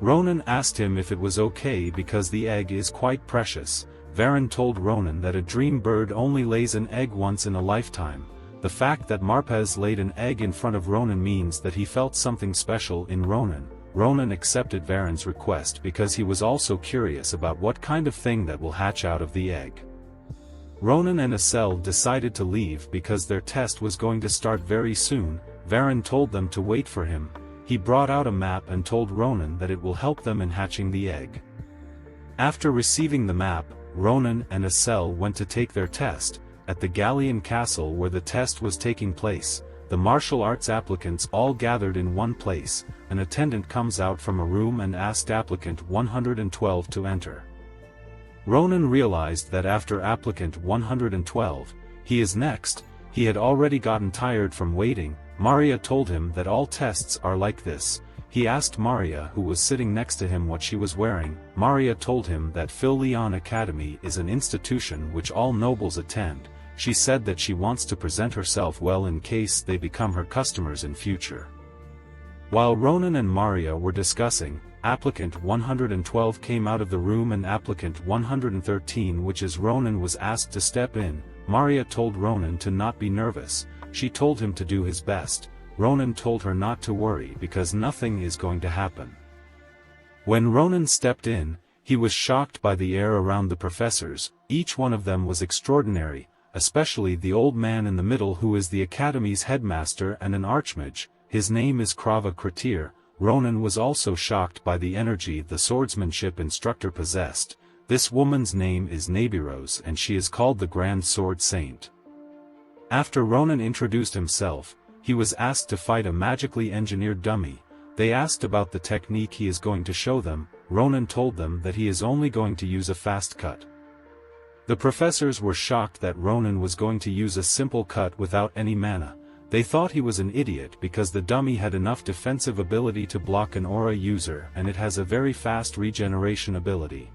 Ronan asked him if it was okay because the egg is quite precious. Varen told Ronan that a dream bird only lays an egg once in a lifetime. The fact that Marpez laid an egg in front of Ronan means that he felt something special in Ronan. Ronan accepted Varen's request because he was also curious about what kind of thing that will hatch out of the egg. Ronan and Asel decided to leave because their test was going to start very soon. Varen told them to wait for him. He brought out a map and told Ronan that it will help them in hatching the egg. After receiving the map, Ronan and Asel went to take their test. At the Galleon castle where the test was taking place, the martial arts applicants all gathered in one place. An attendant comes out from a room and asked applicant 112 to enter. Ronan realized that after applicant 112, he is next. He had already gotten tired from waiting. Maria told him that all tests are like this. He asked Maria, who was sitting next to him, what she was wearing. Maria told him that Phil-Leon Academy is an institution which all nobles attend. She said that she wants to present herself well in case they become her customers in future. While Ronan and Maria were discussing, applicant 112 came out of the room and applicant 113, which is Ronan, was asked to step in. Maria told Ronan to not be nervous. She told him to do his best. Ronan told her not to worry because nothing is going to happen. When Ronan stepped in, he was shocked by the air around the professors. Each one of them was extraordinary, especially the old man in the middle, who is the academy's headmaster and an archmage. His name is Krava Kratir. Ronan was also shocked by the energy the swordsmanship instructor possessed. This woman's name is Nabiros and she is called the Grand Sword Saint. After Ronan introduced himself, he was asked to fight a magically engineered dummy. They asked about the technique he is going to show them. Ronan told them that he is only going to use a fast cut. The professors were shocked that Ronan was going to use a simple cut without any mana. They thought he was an idiot because the dummy had enough defensive ability to block an aura user and it has a very fast regeneration ability.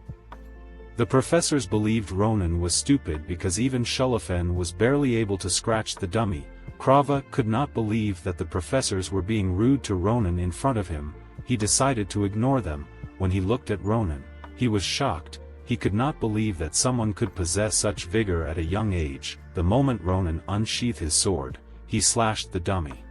The professors believed Ronan was stupid because even Shulafen was barely able to scratch the dummy. Krava could not believe that the professors were being rude to Ronan in front of him. He decided to ignore them. When he looked at Ronan, he was shocked. He could not believe that someone could possess such vigor at a young age. The moment Ronan unsheathed his sword, he slashed the dummy.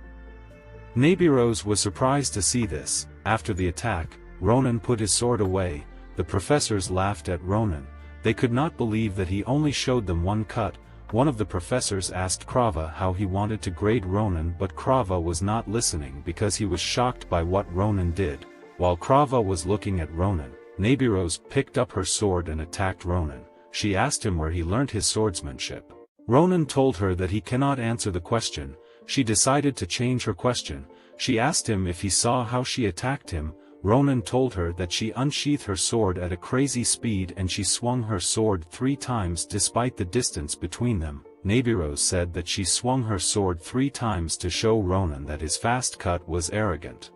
Nabiros was surprised to see this. After the attack, Ronan put his sword away. The professors laughed at Ronan. They could not believe that he only showed them one cut. One of the professors asked Krava how he wanted to grade Ronan, but Krava was not listening because he was shocked by what Ronan did. While Krava was looking at Ronan, Nabiros picked up her sword and attacked Ronan. She asked him where he learned his swordsmanship. Ronan told her that he cannot answer the question. She decided to change her question. She asked him if he saw how she attacked him. Ronan told her that she unsheathed her sword at a crazy speed and she swung her sword 3 times despite the distance between them. Nabiros said that she swung her sword 3 times to show Ronan that his fast cut was arrogant.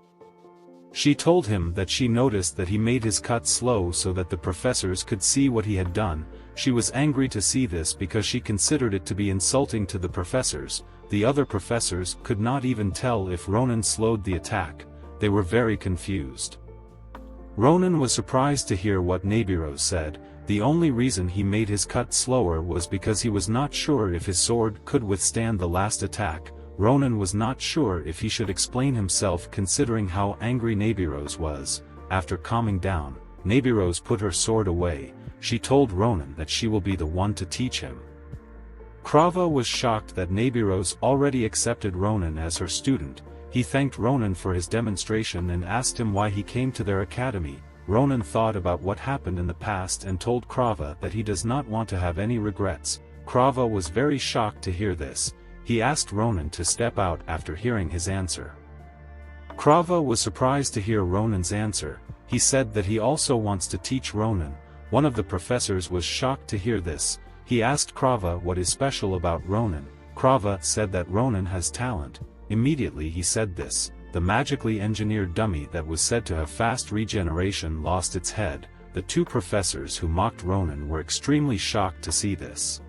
She told him that she noticed that he made his cut slow so that the professors could see what he had done. She was angry to see this because she considered it to be insulting to the professors. The other professors could not even tell if Ronan slowed the attack. They were very confused. Ronan was surprised to hear what Nabiros said. The only reason he made his cut slower was because he was not sure if his sword could withstand the last attack. Ronan was not sure if he should explain himself considering how angry Nabiros was. After calming down, Nabiros put her sword away. She told Ronan that she will be the one to teach him. Krava was shocked that Nabiros already accepted Ronan as her student. He thanked Ronan for his demonstration and asked him why he came to their academy. Ronan thought about what happened in the past and told Krava that he does not want to have any regrets. Krava was very shocked to hear this. He asked Ronan to step out after hearing his answer. Krava was surprised to hear Ronan's answer. He said that he also wants to teach Ronan. One of the professors was shocked to hear this. He asked Krava what is special about Ronan. Krava said that Ronan has talent. Immediately he said this. The magically engineered dummy that was said to have fast regeneration lost its head. The 2 professors who mocked Ronan were extremely shocked to see this.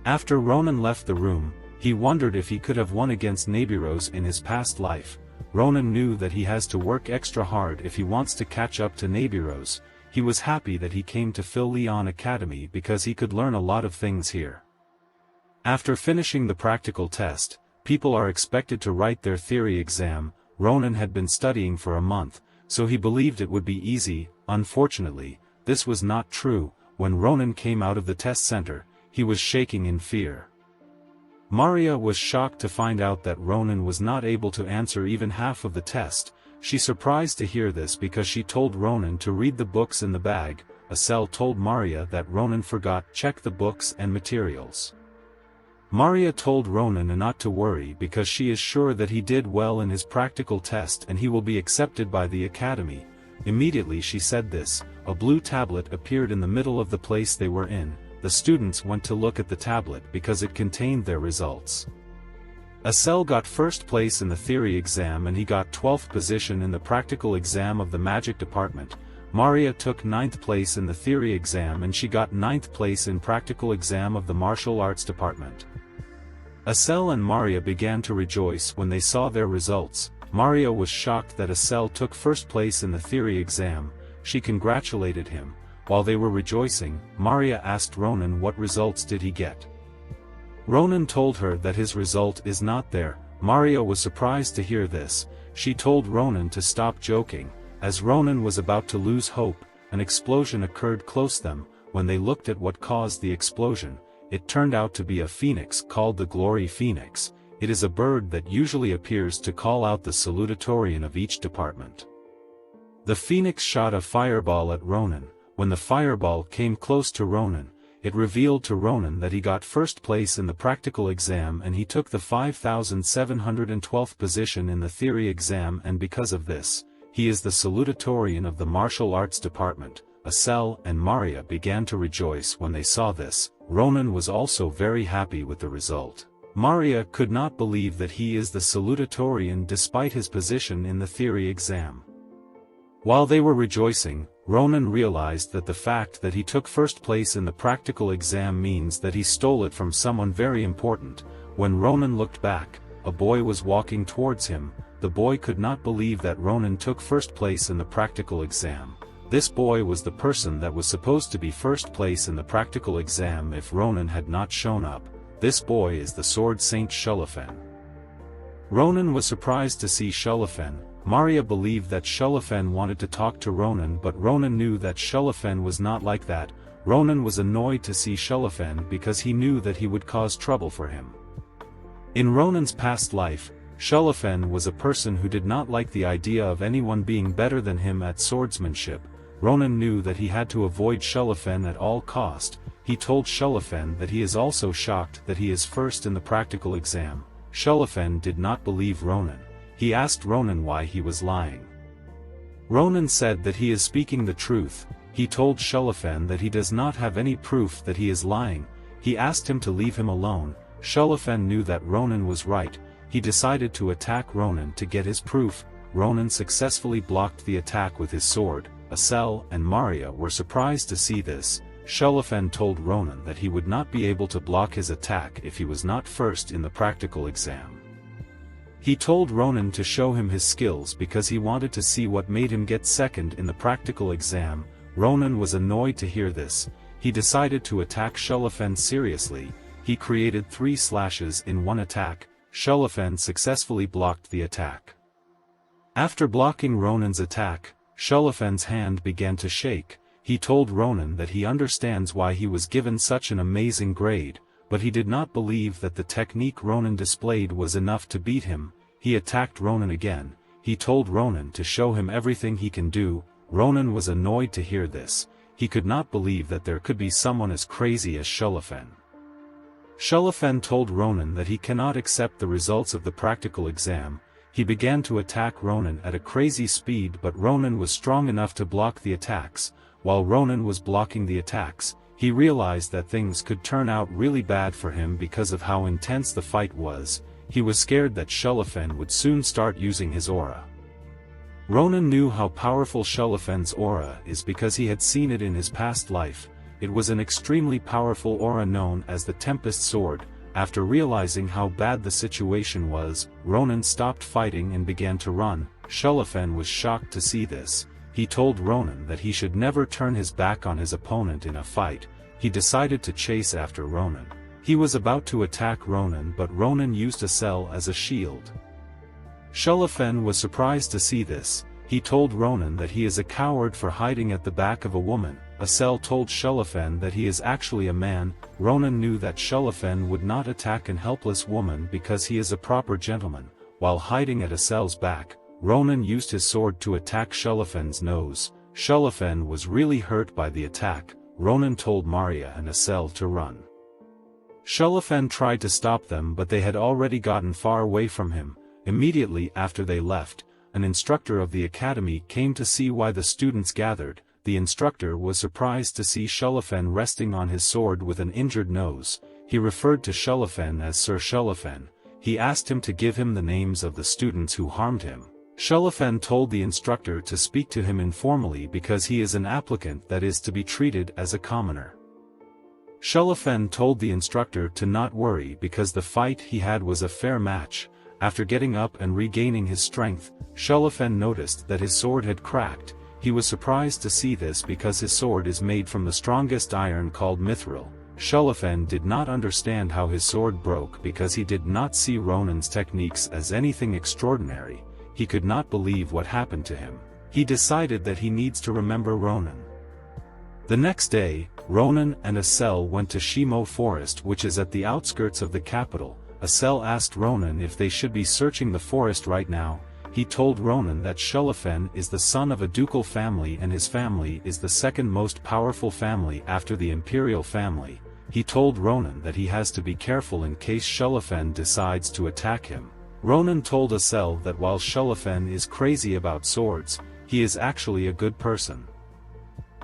After Ronan left the room, he wondered if he could have won against Nabiros in his past life. Ronan knew that he has to work extra hard if he wants to catch up to Nabiros. He was happy that he came to Phil Leon Academy because he could learn a lot of things here. After finishing the practical test, people are expected to write their theory exam. Ronan had been studying for a month, so he believed it would be easy. Unfortunately, this was not true. When Ronan came out of the test center, he was shaking in fear. Maria was shocked to find out that Ronan was not able to answer even half of the test. She surprised to hear this because she told Ronan to read the books in the bag. Asel told Maria that Ronan forgot to check the books and materials. Maria told Ronan not to worry because she is sure that he did well in his practical test and he will be accepted by the academy. Immediately she said this, a blue tablet appeared in the middle of the place they were in. The students went to look at the tablet because it contained their results. Asel got first place in the theory exam and he got 12th position in the practical exam of the magic department. Maria took 9th place in the theory exam and she got 9th place in practical exam of the martial arts department. Asel and Maria began to rejoice when they saw their results. Maria was shocked that Asel took first place in the theory exam. She congratulated him. While they were rejoicing, Maria asked Ronan what results did he get. Ronan told her that his result is not there. Maria was surprised to hear this. She told Ronan to stop joking. As Ronan was about to lose hope, an explosion occurred close to them. When they looked at what caused the explosion, it turned out to be a phoenix called the Glory Phoenix. It is a bird that usually appears to call out the salutatorian of each department. The phoenix shot a fireball at Ronan. When the fireball came close to Ronan, it revealed to Ronan that he got first place in the practical exam and he took the 5,712th position in the theory exam, and because of this, he is the salutatorian of the martial arts department. Aesan and Maria began to rejoice when they saw this. Ronan was also very happy with the result. Maria could not believe that he is the salutatorian despite his position in the theory exam. While they were rejoicing, Ronan realized that the fact that he took first place in the practical exam means that he stole it from someone very important. When Ronan looked back, a boy was walking towards him. The boy could not believe that Ronan took first place in the practical exam. This boy was the person that was supposed to be first place in the practical exam if Ronan had not shown up. This boy is the sword saint Shulafen. Ronan was surprised to see Shulafen. Maria believed that Shulafen wanted to talk to Ronan, but Ronan knew that Shulafen was not like that. Ronan was annoyed to see Shulafen because he knew that he would cause trouble for him. In Ronan's past life, Shulafen was a person who did not like the idea of anyone being better than him at swordsmanship. Ronan knew that he had to avoid Shulafen at all cost. He told Shulafen that he is also shocked that he is first in the practical exam. Shulafen did not believe Ronan. He asked Ronan why he was lying. Ronan said that he is speaking the truth. He told Shulafen that he does not have any proof that he is lying. He asked him to leave him alone. Shulafen knew that Ronan was right. He decided to attack Ronan to get his proof. Ronan successfully blocked the attack with his sword. Aesan and Maria were surprised to see this. Shulafen told Ronan that he would not be able to block his attack if he was not first in the practical exam. He told Ronan to show him his skills because he wanted to see what made him get second in the practical exam. Ronan was annoyed to hear this. He decided to attack Shulafen seriously. He created 3 slashes in one attack. Shulafen successfully blocked the attack. After blocking Ronan's attack, Shulafen's hand began to shake. He told Ronan that he understands why he was given such an amazing grade, but he did not believe that the technique Ronan displayed was enough to beat him. He attacked Ronan again. He told Ronan to show him everything he can do. Ronan was annoyed to hear this. He could not believe that there could be someone as crazy as Shulafen. Shulafen told Ronan that he cannot accept the results of the practical exam. He began to attack Ronan at a crazy speed, but Ronan was strong enough to block the attacks. While Ronan was blocking the attacks, he realized that things could turn out really bad for him because of how intense the fight was. He was scared that Shulafen would soon start using his aura. Ronan knew how powerful Shulafen's aura is because he had seen it in his past life. It was an extremely powerful aura known as the Tempest Sword. After realizing how bad the situation was, Ronan stopped fighting and began to run. Shulafen was shocked to see this. He told Ronan that he should never turn his back on his opponent in a fight. He decided to chase after Ronan. He was about to attack Ronan, but Ronan used Aesan as a shield. Shulafen was surprised to see this. He told Ronan that he is a coward for hiding at the back of a woman. Aesan told Shulafen that he is actually a man. Ronan knew that Shulafen would not attack an helpless woman because he is a proper gentleman. While hiding at Aesan's back, Ronan used his sword to attack Shulafen's nose. Shulafen was really hurt by the attack. Ronan told Maria and Aesan to run. Shulafen tried to stop them, but they had already gotten far away from him. Immediately after they left, an instructor of the academy came to see why the students gathered. The instructor was surprised to see Shulafen resting on his sword with an injured nose. He referred to Shulafen as Sir Shulafen. He asked him to give him the names of the students who harmed him. Shulafen told the instructor to speak to him informally because he is an applicant that is to be treated as a commoner. Shulafen told the instructor to not worry because the fight he had was a fair match. After getting up and regaining his strength, Shulafen noticed that his sword had cracked. He was surprised to see this because his sword is made from the strongest iron called mithril. Shulafen did not understand how his sword broke because he did not see Ronan's techniques as anything extraordinary. He could not believe what happened to him. He decided that he needs to remember Ronan. The next day, Ronan and Aesan went to Shimo Forest, which is at the outskirts of the capital. Aesan asked Ronan if they should be searching the forest right now. he told Ronan that Shulafen is the son of a ducal family and his family is the second most powerful family after the imperial family. He told Ronan that he has to be careful in case Shulafen decides to attack him. Ronan told Asel that while Shulafen is crazy about swords, he is actually a good person.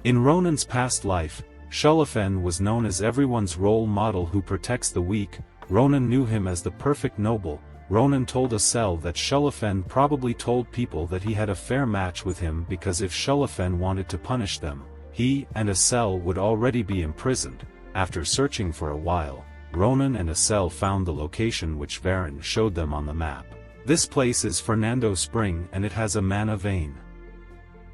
In Ronan's past life, Shulafen was known as everyone's role model who protects the weak. Ronan knew him as the perfect noble. Ronan told Asel that Shulafen probably told people that he had a fair match with him because if Shulafen wanted to punish them, he and Asel would already be imprisoned. After searching for a while, Ronan and Asel found the location which Varen showed them on the map. This place is Fernando Spring and it has a mana vein.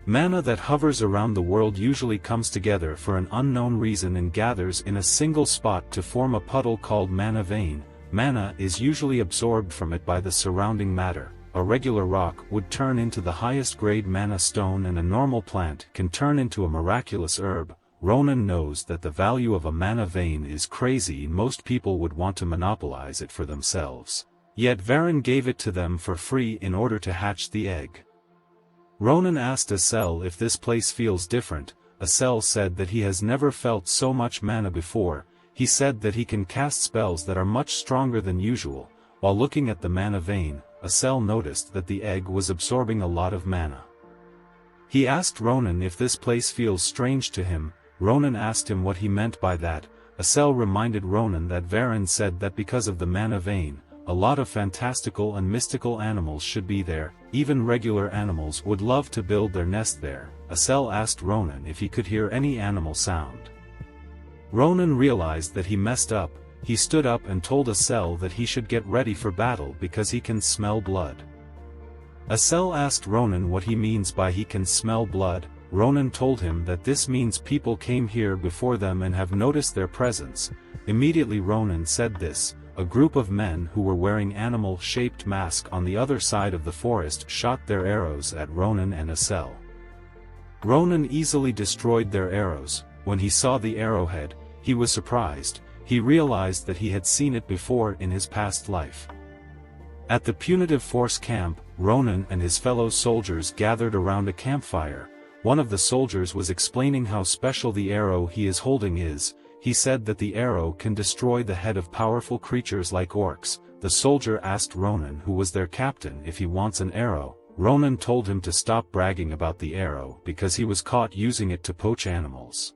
Mana that hovers around the world usually comes together for an unknown reason and gathers in a single spot to form a puddle called mana vein. Mana is usually absorbed from it by the surrounding matter. A regular rock would turn into the highest grade mana stone and a normal plant can turn into a miraculous herb. Ronan knows that the value of a mana vein is crazy. Most people would want to monopolize it for themselves. Yet Varen gave it to them for free in order to hatch the egg. Ronan asked Asel if this place feels different. Asel said that he has never felt so much mana before. He said that he can cast spells that are much stronger than usual. While looking at the mana vein, Asel noticed that the egg was absorbing a lot of mana. He asked Ronan if this place feels strange to him. Ronan asked him what he meant by that. Asel reminded Ronan that Varen said that because of the mana vein, a lot of fantastical and mystical animals should be there. Even regular animals would love to build their nest there. Asel asked Ronan if he could hear any animal sound. Ronan realized that he messed up. He stood up and told Asel that he should get ready for battle because he can smell blood. Asel asked Ronan what he means by he can smell blood. Ronan told him that this means people came here before them and have noticed their presence. Immediately Ronan said this. A group of men who were wearing animal-shaped masks on the other side of the forest shot their arrows at Ronan and Asel. Ronan easily destroyed their arrows. When he saw the arrowhead, he was surprised. He realized that he had seen it before in his past life. At the punitive force camp, Ronan and his fellow soldiers gathered around a campfire. One of the soldiers was explaining how special the arrow he is holding is. He said that the arrow can destroy the head of powerful creatures like orcs. The soldier asked Ronan, who was their captain, if he wants an arrow. Ronan told him to stop bragging about the arrow because he was caught using it to poach animals.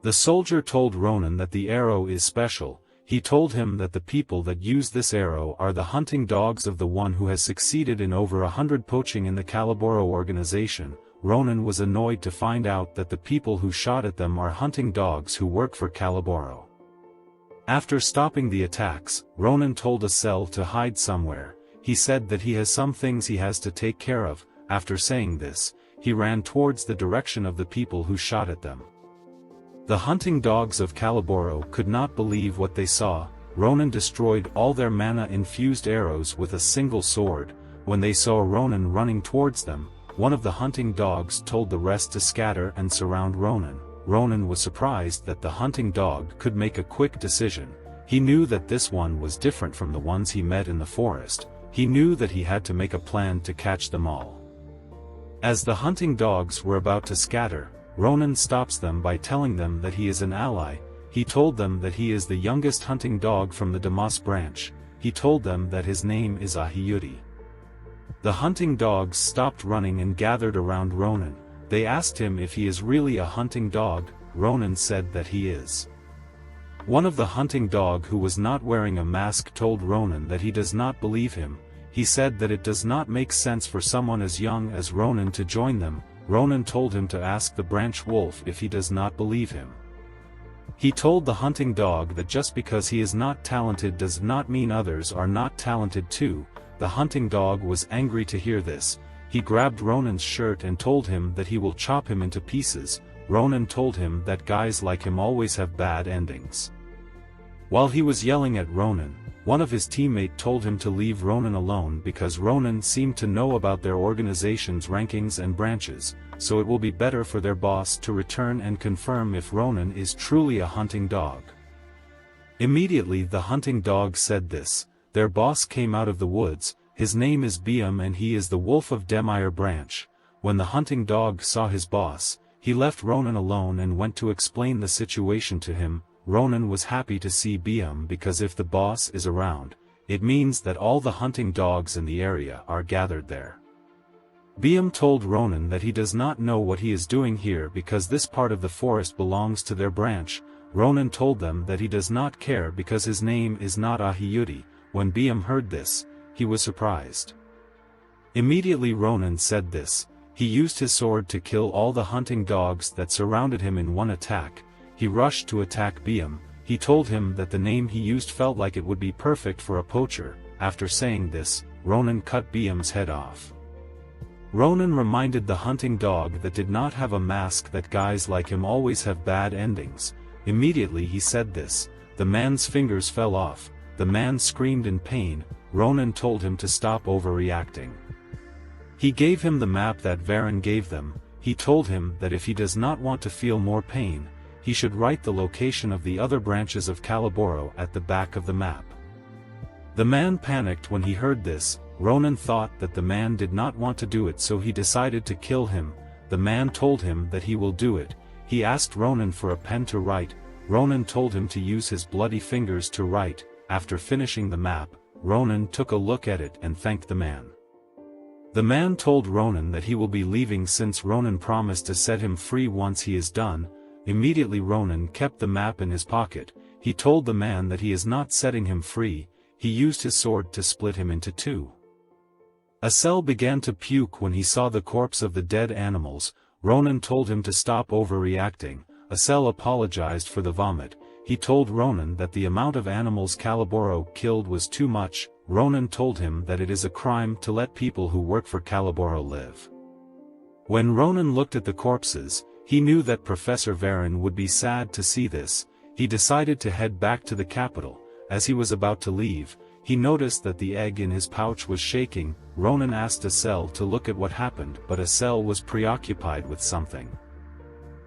The soldier told Ronan that the arrow is special. He told him that the people that use this arrow are the hunting dogs of the one who has succeeded in over 100 poaching in the Calaboro organization. Ronan was annoyed to find out that the people who shot at them are hunting dogs who work for Calaboro. After stopping the attacks, Ronan told Asel to hide somewhere. He said that he has some things he has to take care of. After saying this, he ran towards the direction of the people who shot at them. The hunting dogs of Calaboro could not believe what they saw. Ronan destroyed all their mana-infused arrows with a single sword. When they saw Ronan running towards them, one of the hunting dogs told the rest to scatter and surround Ronan. Ronan was surprised that the hunting dog could make a quick decision. He knew that this one was different from the ones he met in the forest. He knew that he had to make a plan to catch them all. As the hunting dogs were about to scatter, Ronan stops them by telling them that he is an ally. He told them that he is the youngest hunting dog from the Damas branch. He told them that his name is Aiudi. The hunting dogs stopped running and gathered around Ronan. They asked him if he is really a hunting dog. Ronan said that he is. One of the hunting dog who was not wearing a mask told Ronan that he does not believe him. He said that it does not make sense for someone as young as Ronan to join them. Ronan told him to ask the branch wolf if he does not believe him. He told the hunting dog that just because he is not talented does not mean others are not talented too. The hunting dog was angry to hear this. He grabbed Ronan's shirt and told him that he will chop him into pieces. Ronan told him that guys like him always have bad endings. While he was yelling at Ronan, one of his teammates told him to leave Ronan alone because Ronan seemed to know about their organization's rankings and branches, so it will be better for their boss to return and confirm if Ronan is truly a hunting dog. Immediately the hunting dog said this. Their boss came out of the woods. his name is Biam and he is the wolf of Demire branch. When the hunting dog saw his boss, he left Ronan alone and went to explain the situation to him. Ronan was happy to see Biam because if the boss is around, it means that all the hunting dogs in the area are gathered there. Biam told Ronan that he does not know what he is doing here because this part of the forest belongs to their branch. Ronan told them that he does not care because his name is not Aiudi. When Biam heard this, he was surprised. Immediately Ronan said this. He used his sword to kill all the hunting dogs that surrounded him in one attack. He rushed to attack Biam. He told him that the name he used felt like it would be perfect for a poacher. After saying this, Ronan cut Biam's head off. Ronan reminded the hunting dog that did not have a mask that guys like him always have bad endings. Immediately he said this. The man's fingers fell off. The man screamed in pain. Ronan told him to stop overreacting. He gave him the map that Varan gave them. He told him that if he does not want to feel more pain, he should write the location of the other branches of Calaboro at the back of the map. The man panicked when he heard this. Ronan thought that the man did not want to do it, so he decided to kill him. The man told him that he will do it. He asked Ronan for a pen to write. Ronan told him to use his bloody fingers to write. After finishing the map, Ronan took a look at it and thanked the man. The man told Ronan that he will be leaving since Ronan promised to set him free once he is done. Immediately Ronan kept the map in his pocket. He told the man that he is not setting him free. He used his sword to split him into two. Aesan began to puke when he saw the corpse of the dead animals. Ronan told him to stop overreacting. Aesan apologized for the vomit. He told Ronan that the amount of animals Calaboro killed was too much. Ronan told him that it is a crime to let people who work for Calaboro live. When Ronan looked at the corpses, he knew that Professor Varan would be sad to see this. He decided to head back to the capital. As he was about to leave, he noticed that the egg in his pouch was shaking. Ronan asked Aesan to look at what happened, but Aesan was preoccupied with something.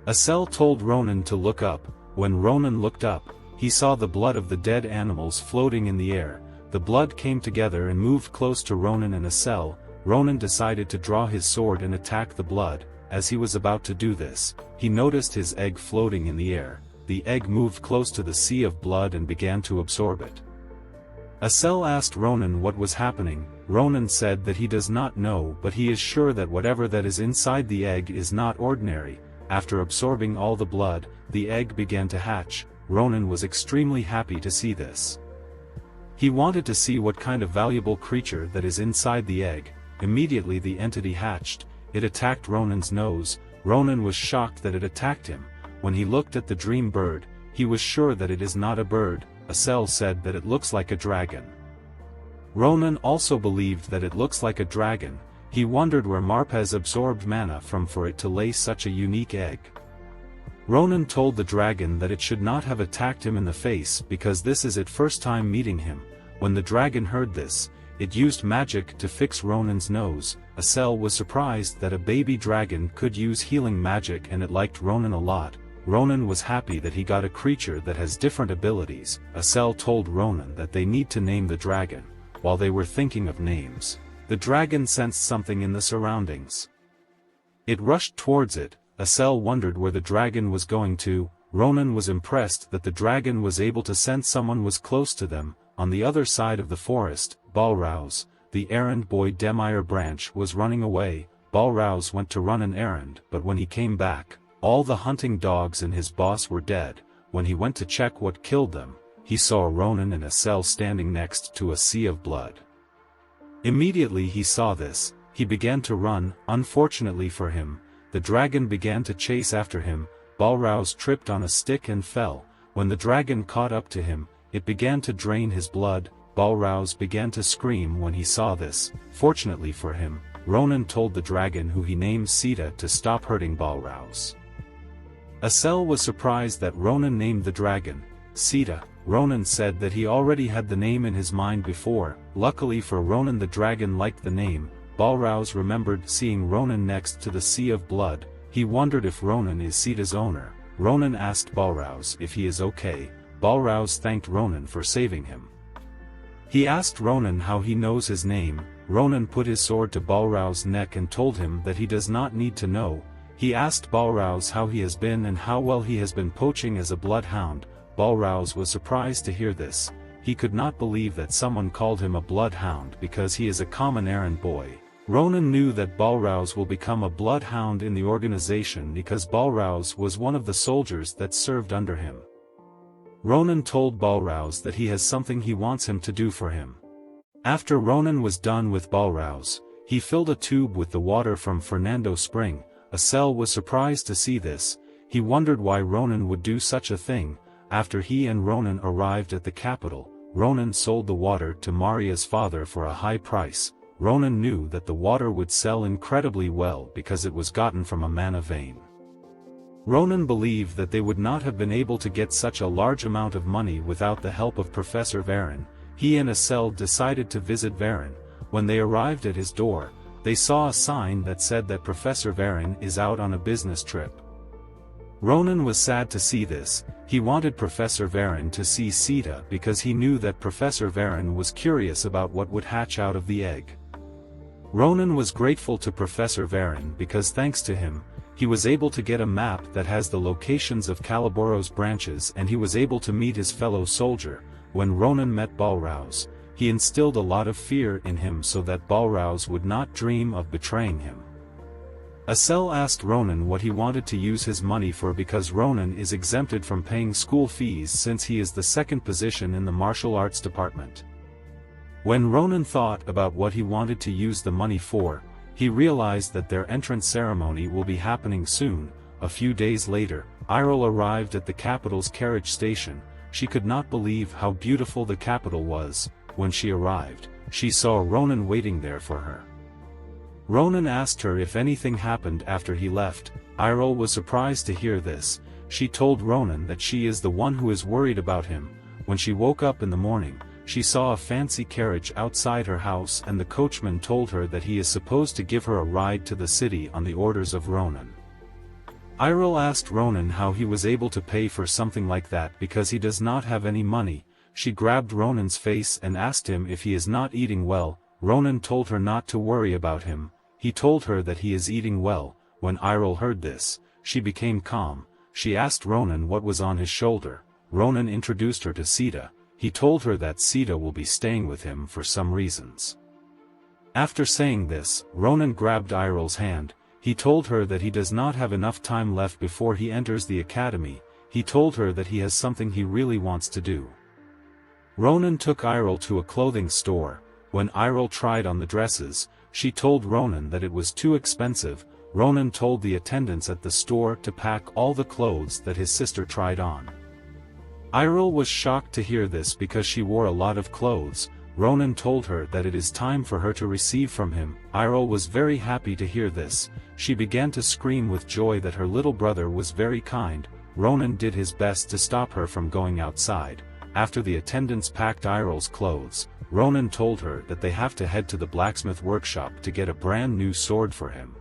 Aesan told Ronan to look up. When Ronan looked up, he saw the blood of the dead animals floating in the air. The blood came together and moved close to Ronan and Aesan. Ronan decided to draw his sword and attack the blood. As he was about to do this, he noticed his egg floating in the air. The egg moved close to the sea of blood and began to absorb it. Aesan asked Ronan what was happening. Ronan said that he does not know, but he is sure that whatever that is inside the egg is not ordinary. After absorbing all the blood, the egg began to hatch. Ronan was extremely happy to see this. He wanted to see what kind of valuable creature that is inside the egg. Immediately the entity hatched. It attacked Ronan's nose. Ronan was shocked that it attacked him. When he looked at the dream bird, he was sure that it is not a bird. Aesan said that it looks like a dragon. Ronan also believed that it looks like a dragon. He wondered where Marpez absorbed mana from for it to lay such a unique egg. Ronan told the dragon that it should not have attacked him in the face because this is its first time meeting him. When the dragon heard this, it used magic to fix Ronan's nose. Aesan was surprised that a baby dragon could use healing magic and it liked Ronan a lot. Ronan was happy that he got a creature that has different abilities. Aesan told Ronan that they need to name the dragon. While they were thinking of names, the dragon sensed something in the surroundings. It rushed towards it. Aesan wondered where the dragon was going to. Ronan was impressed that the dragon was able to sense someone was close to them. On the other side of the forest, Balrouse, the errand boy Demire branch, was running away. Balrouse went to run an errand, but when he came back, all the hunting dogs and his boss were dead. When he went to check what killed them, he saw Ronan and Aesan standing next to a sea of blood. Immediately he saw this, he began to run. Unfortunately for him, the dragon began to chase after him. Balrouse tripped on a stick and fell. When the dragon caught up to him, it began to drain his blood. Balrouse began to scream when he saw this. Fortunately for him, Ronan told the dragon, who he named Cilla, to stop hurting Balrouse. Aesan was surprised that Ronan named the dragon Cilla. Ronan said that he already had the name in his mind before. Luckily for Ronan, the dragon liked the name. Balrouse remembered seeing Ronan next to the sea of blood. He wondered if Ronan is Cilla's owner. Ronan asked Balrouse if he is okay. Balrouse thanked Ronan for saving him. He asked Ronan how he knows his name. Ronan put his sword to Balrog's neck and told him that he does not need to know. He asked Balrog how he has been and how well he has been poaching as a bloodhound. Balrog was surprised to hear this. He could not believe that someone called him a bloodhound because he is a common errand boy. Ronan knew that Balrog will become a bloodhound in the organization because Balrog was one of the soldiers that served under him. Ronan told Balrog that he has something he wants him to do for him. After Ronan was done with Balrog, he filled a tube with the water from Fernando Spring. Assel was surprised to see this. He wondered why Ronan would do such a thing. After he and Ronan arrived at the capital, Ronan sold the water to Maria's father for a high price. Ronan knew that the water would sell incredibly well because it was gotten from a mana vein. Ronan believed that they would not have been able to get such a large amount of money without the help of Professor Varin. He and Assel decided to visit Varin. When they arrived at his door, they saw a sign that said that Professor Varin is out on a business trip. Ronan was sad to see this. He wanted Professor Varin to see Sita because he knew that Professor Varin was curious about what would hatch out of the egg. Ronan was grateful to Professor Varin because thanks to him, he was able to get a map that has the locations of Calaboros branches and he was able to meet his fellow soldier. When Ronan met Balrog, he instilled a lot of fear in him so that Balrog would not dream of betraying him. Assel asked Ronan what he wanted to use his money for because Ronan is exempted from paying school fees since he is the second position in the martial arts department. When Ronan thought about what he wanted to use the money for, he realized that their entrance ceremony will be happening soon. A few days later, Iril arrived at the capital's carriage station. She could not believe how beautiful the capital was. When she arrived, she saw Ronan waiting there for her. Ronan asked her if anything happened after he left. Iril was surprised to hear this. She told Ronan that she is the one who is worried about him. When she woke up in the morning, she saw a fancy carriage outside her house and the coachman told her that he is supposed to give her a ride to the city on the orders of Ronan. Iril asked Ronan how he was able to pay for something like that because he does not have any money. She grabbed Ronan's face and asked him if he is not eating well. Ronan told her not to worry about him. He told her that he is eating well. When Iril heard this, she became calm. She asked Ronan what was on his shoulder. Ronan introduced her to Sita. He told her that Sita will be staying with him for some reasons. After saying this, Ronan grabbed Iril's hand. He told her that he does not have enough time left before he enters the academy. He told her that he has something he really wants to do. Ronan took Iril to a clothing store. When Iril tried on the dresses, she told Ronan that it was too expensive. Ronan told the attendants at the store to pack all the clothes that his sister tried on. Iril was shocked to hear this because she wore a lot of clothes. Ronan told her that it is time for her to receive from him. Iril was very happy to hear this. She began to scream with joy that her little brother was very kind. Ronan did his best to stop her from going outside. After the attendants packed Iril's clothes, Ronan told her that they have to head to the blacksmith workshop to get a brand new sword for him.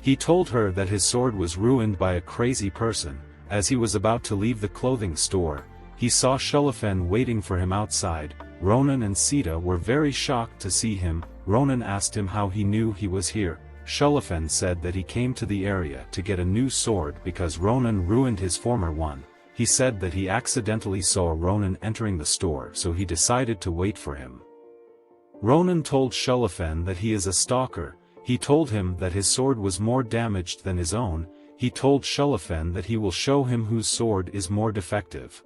He told her that his sword was ruined by a crazy person. As he was about to leave the clothing store, he saw Shulafen waiting for him outside. Ronan and Sita were very shocked to see him. Ronan asked him how he knew he was here. Shulafen said that he came to the area to get a new sword because Ronan ruined his former one. He said that he accidentally saw Ronan entering the store, so he decided to wait for him. Ronan told Shulafen that he is a stalker. He told him that his sword was more damaged than his own. He told Shulafen that he will show him whose sword is more defective.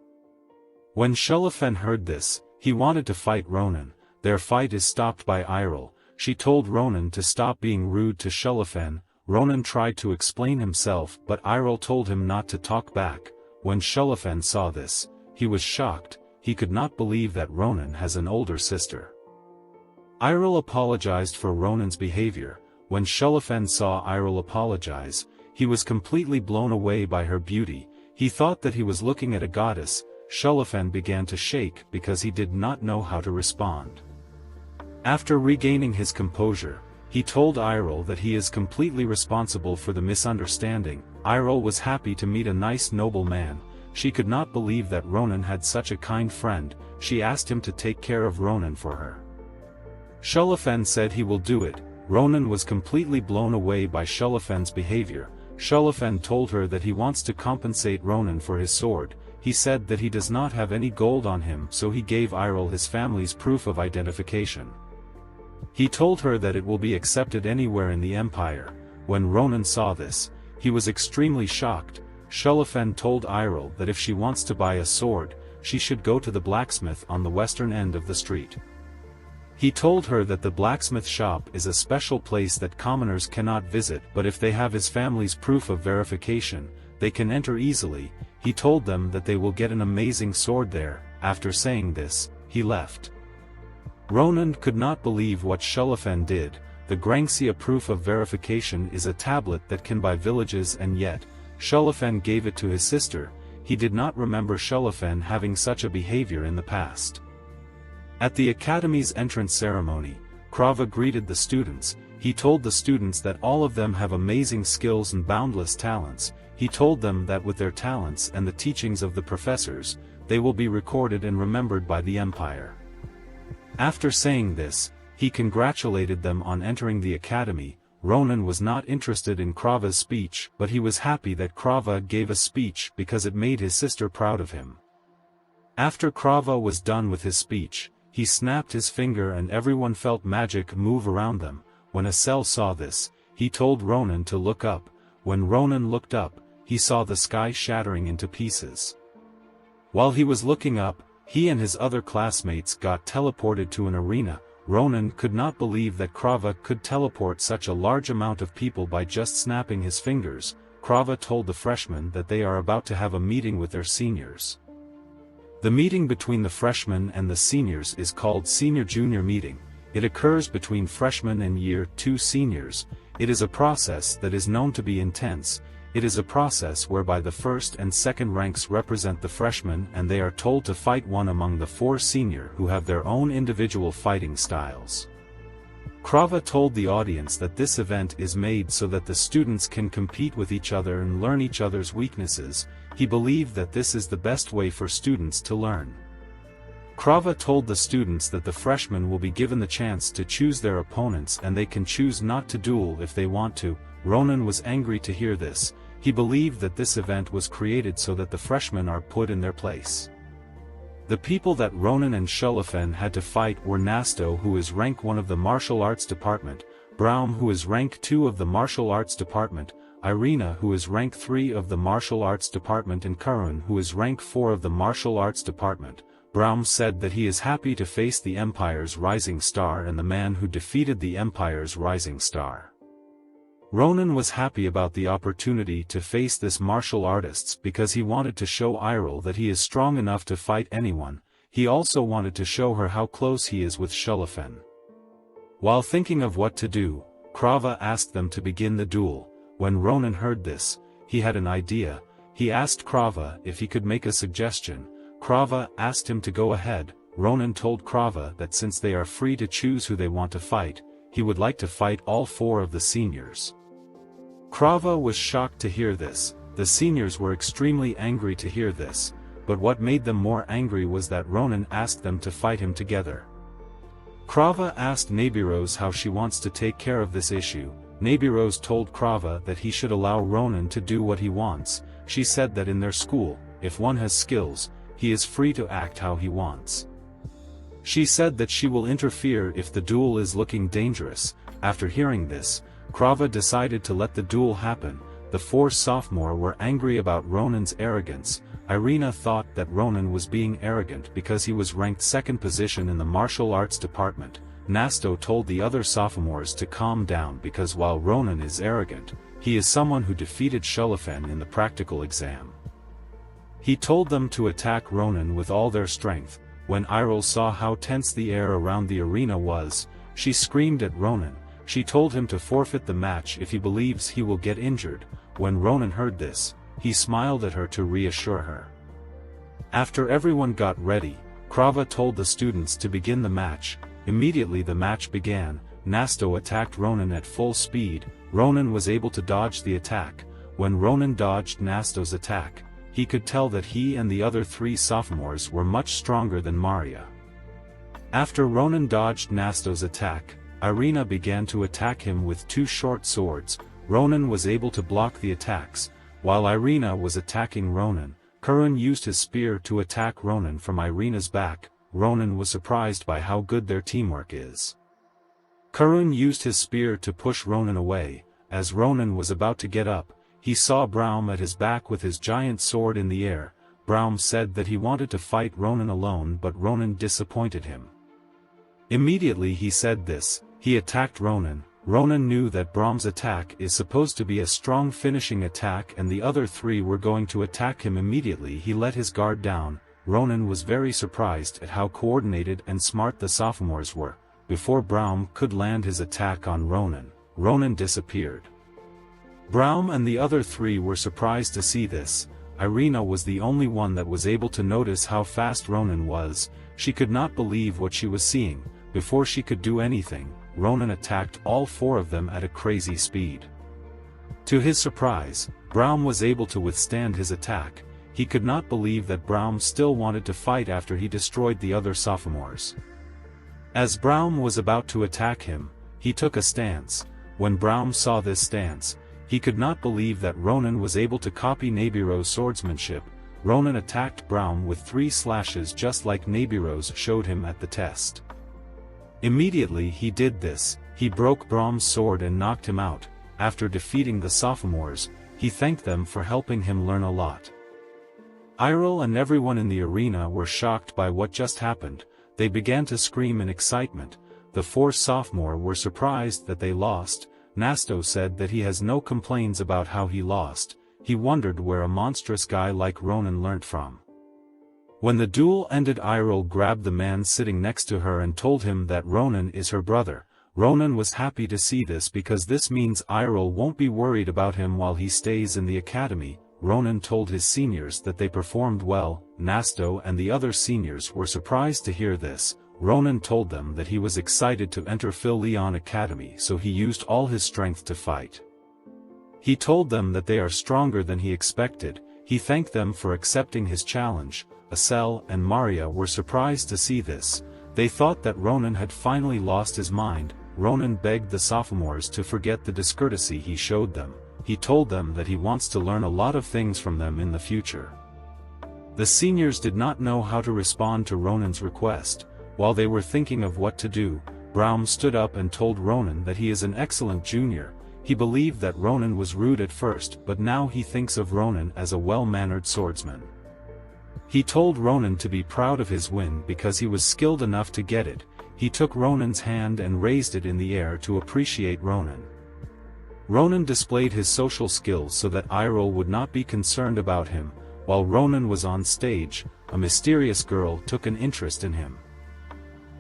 When Shulafen heard this, he wanted to fight Ronan. Their fight is stopped by Iril. She told Ronan to stop being rude to Shulafen. Ronan tried to explain himself, but Iril told him not to talk back. When Shulafen saw this, he was shocked. He could not believe that Ronan has an older sister. Iril apologized for Ronan's behavior. When Shulafen saw Iril apologize, he was completely blown away by her beauty. He thought that he was looking at a goddess. Shulafen began to shake because he did not know how to respond. After regaining his composure, he told Iril that he is completely responsible for the misunderstanding. Iril was happy to meet a nice noble man. She could not believe that Ronan had such a kind friend. She asked him to take care of Ronan for her. Shullafen said he will do it. Ronan was completely blown away by Shullafen's behavior. Shullafen told her that he wants to compensate Ronan for his sword. He said that he does not have any gold on him, so he gave Iril his family's proof of identification. He told her that it will be accepted anywhere in the empire. When Ronan saw this, he was extremely shocked. Shullafen told Iril that if she wants to buy a sword, she should go to the blacksmith on the western end of the street. He told her that the blacksmith shop is a special place that commoners cannot visit, but if they have his family's proof of verification, they can enter easily. He told them that they will get an amazing sword there. After saying this, he left. Ronan could not believe what Shullafen did. The Grangxia proof of verification is a tablet that can buy villages, and yet, Shullafen gave it to his sister. He did not remember Shullafen having such a behavior in the past. At the academy's entrance ceremony, Krava greeted the students. He told the students that all of them have amazing skills and boundless talents. He told them that with their talents and the teachings of the professors, they will be recorded and remembered by the empire. After saying this, he congratulated them on entering the academy. Ronan was not interested in Krava's speech, but he was happy that Krava gave a speech because it made his sister proud of him. After Krava was done with his speech, he snapped his finger and everyone felt magic move around them. When Assel saw this, he told Ronan to look up. When Ronan looked up, he saw the sky shattering into pieces. While he was looking up, he and his other classmates got teleported to an arena. Ronan could not believe that Krava could teleport such a large amount of people by just snapping his fingers. Krava told the freshmen that they are about to have a meeting with their seniors. The meeting between the freshmen and the seniors is called senior-junior meeting. It occurs between freshmen and year 2 seniors. It is a process that is known to be intense. It is a process whereby the first and second ranks represent the freshmen and they are told to fight one among the 4 senior who have their own individual fighting styles. Krava told the audience that this event is made so that the students can compete with each other and learn each other's weaknesses. He believed that this is the best way for students to learn. Krava told the students that the freshmen will be given the chance to choose their opponents and they can choose not to duel if they want to. Ronan was angry to hear this. He believed that this event was created so that the freshmen are put in their place. The people that Ronan and Shullafen had to fight were Nasto, who is rank 1 of the martial arts department, Braum, who is rank 2 of the martial arts department, Irina, who is rank 3 of the martial arts department, and Karun, who is rank 4 of the martial arts department. Braum said that he is happy to face the Empire's rising star and the man who defeated the Empire's rising star. Ronan was happy about the opportunity to face this martial artist because he wanted to show Iril that he is strong enough to fight anyone. He also wanted to show her how close he is with Shullafen. While thinking of what to do, Krava asked them to begin the duel. When Ronan heard this, he had an idea. He asked Krava if he could make a suggestion. Krava asked him to go ahead. Ronan told Krava that since they are free to choose who they want to fight, he would like to fight all 4 of the seniors. Krava was shocked to hear this. The seniors were extremely angry to hear this, but what made them more angry was that Ronan asked them to fight him together. Krava asked Nabirose how she wants to take care of this issue. Nabirose told Krava that he should allow Ronan to do what he wants. She said that in their school, if one has skills, he is free to act how he wants. She said that she will interfere if the duel is looking dangerous. After hearing this, Krava decided to let the duel happen. The 4 sophomores were angry about Ronan's arrogance. Irina thought that Ronan was being arrogant because he was ranked 2nd position in the martial arts department. Nasto told the other sophomores to calm down because while Ronan is arrogant, he is someone who defeated Shullafen in the practical exam. He told them to attack Ronan with all their strength. When Iril saw how tense the air around the arena was, she screamed at Ronan. She told him to forfeit the match if he believes he will get injured. When Ronan heard this, he smiled at her to reassure her. After everyone got ready, Krava told the students to begin the match. Immediately the match began. Nasto attacked Ronan at full speed. Ronan was able to dodge the attack. When Ronan dodged Nasto's attack, he could tell that he and the other 3 sophomores were much stronger than Maria. After Ronan dodged Nasto's attack, Irina began to attack him with two short swords. Ronan was able to block the attacks. While Irina was attacking Ronan, Curran used his spear to attack Ronan from Irina's back. Ronan was surprised by how good their teamwork is. Curran used his spear to push Ronan away. As Ronan was about to get up, he saw Braum at his back with his giant sword in the air. Braum said that he wanted to fight Ronan alone, but Ronan disappointed him. Immediately he said this, he attacked Ronan. Ronan knew that Braum's attack is supposed to be a strong finishing attack and the other three were going to attack him immediately. He let his guard down. Ronan was very surprised at how coordinated and smart the sophomores were. Before Braum could land his attack on Ronan, Ronan disappeared. Braum and the other three were surprised to see this. Irina was the only one that was able to notice how fast Ronan was. She could not believe what she was seeing. Before she could do anything, Ronan attacked all four of them at a crazy speed. To his surprise, Braum was able to withstand his attack. He could not believe that Braum still wanted to fight after he destroyed the other sophomores. As Braum was about to attack him, he took a stance. When Braum saw this stance, he could not believe that Ronan was able to copy Nebiro's swordsmanship. Ronan attacked Braum with 3 slashes just like Nebiro's showed him at the test. Immediately he did this, he broke Braum's sword and knocked him out. After defeating the sophomores, he thanked them for helping him learn a lot. Iril and everyone in the arena were shocked by what just happened. They began to scream in excitement. The 4 sophomores were surprised that they lost. Nasto said that he has no complaints about how he lost. He wondered where a monstrous guy like Ronan learnt from. When the duel ended, Iril grabbed the man sitting next to her and told him that Ronan is her brother. Ronan was happy to see this because this means Iril won't be worried about him while he stays in the academy. Ronan told his seniors that they performed well. Nasto and the other seniors were surprised to hear this. Ronan told them that he was excited to enter Phil Leon Academy, so he used all his strength to fight. He told them that they are stronger than he expected. He thanked them for accepting his challenge. Asel and Maria were surprised to see this. They thought that Ronan had finally lost his mind. Ronan begged the sophomores to forget the discourtesy he showed them. He told them that he wants to learn a lot of things from them in the future. The seniors did not know how to respond to Ronan's request. While they were thinking of what to do, Braum stood up and told Ronan that he is an excellent junior. He believed that Ronan was rude at first, but now he thinks of Ronan as a well-mannered swordsman. He told Ronan to be proud of his win because he was skilled enough to get it. He took Ronan's hand and raised it in the air to appreciate Ronan. Ronan displayed his social skills so that Iril would not be concerned about him. While Ronan was on stage, a mysterious girl took an interest in him.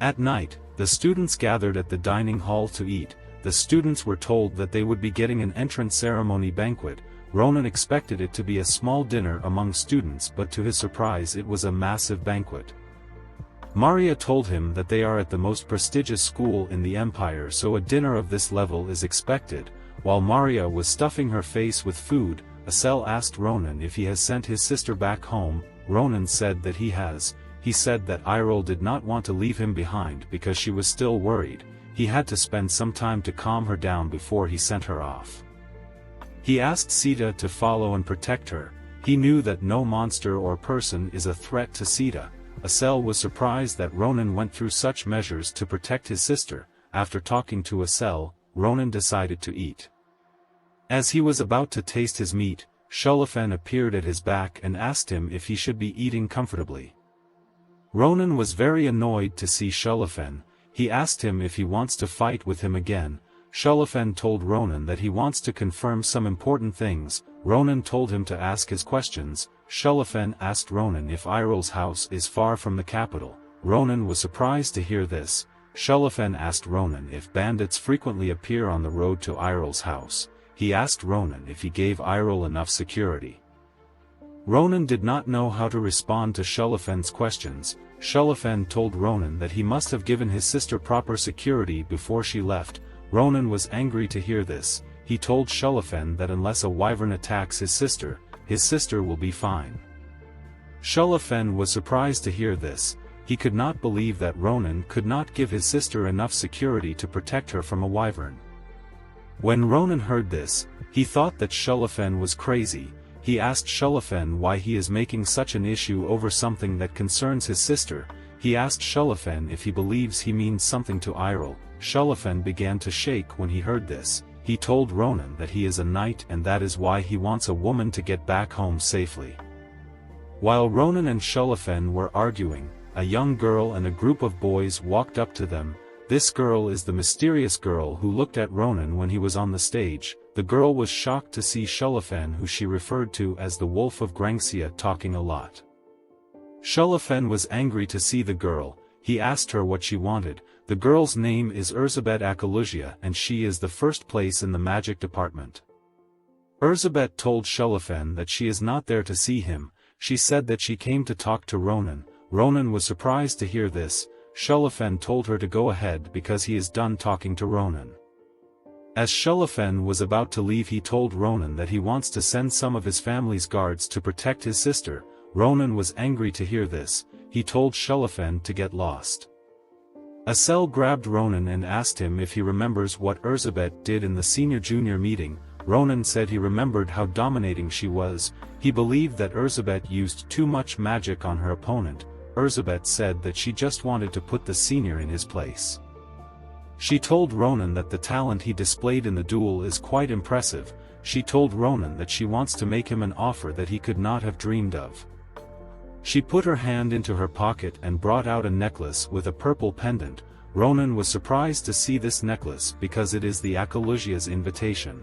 At night, the students gathered at the dining hall to eat. The students were told that they would be getting an entrance ceremony banquet. Ronan expected it to be a small dinner among students, but to his surprise it was a massive banquet. Maria told him that they are at the most prestigious school in the empire, so a dinner of this level is expected. While Maria was stuffing her face with food, Asel asked Ronan if he has sent his sister back home. Ronan said that he has. He said that Iril did not want to leave him behind because she was still worried. He had to spend some time to calm her down before he sent her off. He asked Sita to follow and protect her. He knew that no monster or person is a threat to Sita. Asel was surprised that Ronan went through such measures to protect his sister. After talking to Asel, Ronan decided to eat. As he was about to taste his meat, Shulafen appeared at his back and asked him if he should be eating comfortably. Ronan was very annoyed to see Shulafen. He asked him if he wants to fight with him again. Shulafen told Ronan that he wants to confirm some important things. Ronan told him to ask his questions. Shulafen asked Ronan if Iril's house is far from the capital. Ronan was surprised to hear this. Shulafen asked Ronan if bandits frequently appear on the road to Iril's house. He asked Ronan if he gave Iril enough security. Ronan did not know how to respond to Shulafen's questions. Shulafen told Ronan that he must have given his sister proper security before she left. Ronan was angry to hear this. He told Shulafen that unless a wyvern attacks his sister will be fine. Shulafen was surprised to hear this. he could not believe that Ronan could not give his sister enough security to protect her from a wyvern. When Ronan heard this, he thought that Shulafen was crazy. He asked Shulafen why he is making such an issue over something that concerns his sister. He asked Shulafen if he believes he means something to Iral. Shulafen began to shake when he heard this. He told Ronan that he is a knight and that is why he wants a woman to get back home safely. While Ronan and Shulafen were arguing, a young girl and a group of boys walked up to them. This girl is the mysterious girl who looked at Ronan when he was on the stage. The girl was shocked to see Shulafen, who she referred to as the Wolf of Grangsia, talking a lot. Shulafen was angry to see the girl. He asked her what she wanted. The girl's name is Erzabet Akalusia and she is the first place in the magic department. Erzabet told Shulafen that she is not there to see him. She said that she came to talk to Ronan. Ronan was surprised to hear this. Shulafen told her to go ahead because he is done talking to Ronan. As Shulafen was about to leave, he told Ronan that he wants to send some of his family's guards to protect his sister. Ronan was angry to hear this. He told Shulafen to get lost. Asel grabbed Ronan and asked him if he remembers what Erzabet did in the senior-junior meeting. Ronan said he remembered how dominating she was. He believed that Erzabet used too much magic on her opponent. Erzabet said that she just wanted to put the senior in his place. She told Ronan that the talent he displayed in the duel is quite impressive. She told Ronan that she wants to make him an offer that he could not have dreamed of. She put her hand into her pocket and brought out a necklace with a purple pendant. Ronan was surprised to see this necklace because it is the Akalusia's invitation.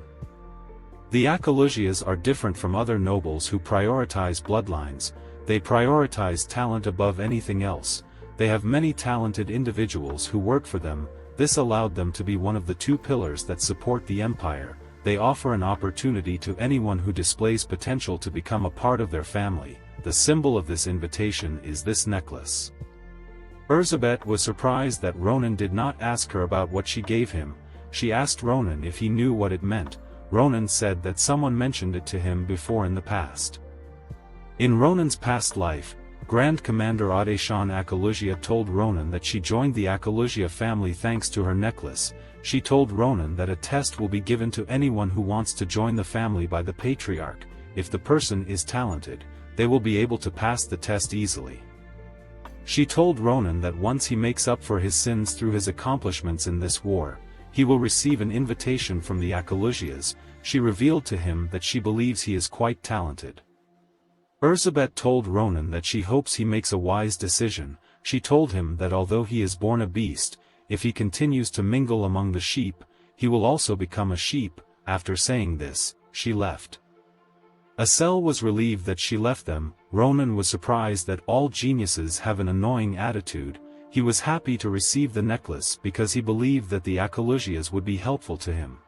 The Akalusias are different from other nobles who prioritize bloodlines. They prioritize talent above anything else. They have many talented individuals who work for them. This allowed them to be one of the two pillars that support the empire. They offer an opportunity to anyone who displays potential to become a part of their family. The symbol of this invitation is this necklace. Erzabet was surprised that Ronan did not ask her about what she gave him. She asked Ronan if he knew what it meant. Ronan said that someone mentioned it to him before in the past. In Ronan's past life, Grand Commander Aesan Akalusia told Ronan that she joined the Akalusia family thanks to her necklace. She told Ronan that a test will be given to anyone who wants to join the family by the Patriarch. If the person is talented, they will be able to pass the test easily. She told Ronan that once he makes up for his sins through his accomplishments in this war, he will receive an invitation from the Akalusias. She revealed to him that she believes he is quite talented. Erzabet told Ronan that she hopes he makes a wise decision. She told him that although he is born a beast, if he continues to mingle among the sheep, he will also become a sheep. After saying this, she left. Asel was relieved that she left them. Ronan was surprised that all geniuses have an annoying attitude. He was happy to receive the necklace because he believed that the Akalusias would be helpful to him.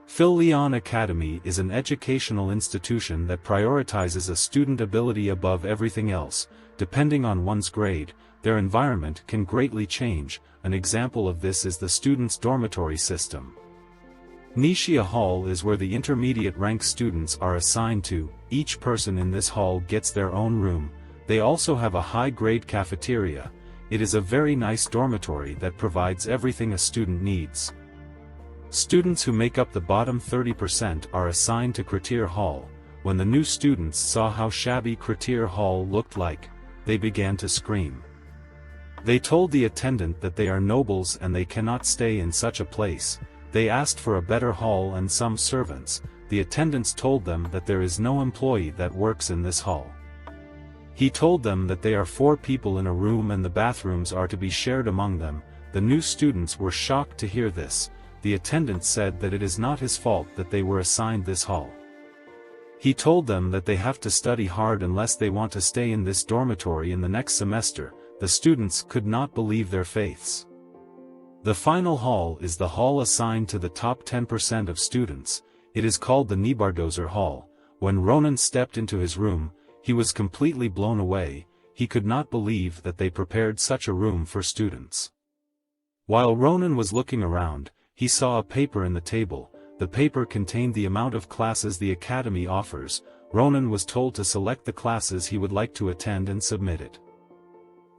Phil-Leon Academy is an educational institution that prioritizes a student ability above everything else. Depending on one's grade, their environment can greatly change. An example of this is the students' dormitory system. Nishia Hall is where the intermediate rank students are assigned to. Each person in this hall gets their own room. They also have a high-grade cafeteria. It is a very nice dormitory that provides everything a student needs. Students who make up the bottom 30% are assigned to Kratir Hall. When the new students saw how shabby Kratir Hall looked like, they began to scream. They told the attendant that they are nobles and they cannot stay in such a place. They asked for a better hall and some servants. The attendants told them that there is no employee that works in this hall. He told them that they are 4 people in a room and the bathrooms are to be shared among them. The new students were shocked to hear this. The attendant said that it is not his fault that they were assigned this hall. He told them that they have to study hard unless they want to stay in this dormitory in the next semester. The students could not believe their fates. The final hall is the hall assigned to the top 10% of students. It is called the Nibardozer Hall. When Ronan stepped into his room, he was completely blown away. He could not believe that they prepared such a room for students. While Ronan was looking around, he saw a paper in the table. The paper contained the amount of classes the academy offers. Ronan was told to select the classes he would like to attend and submit it.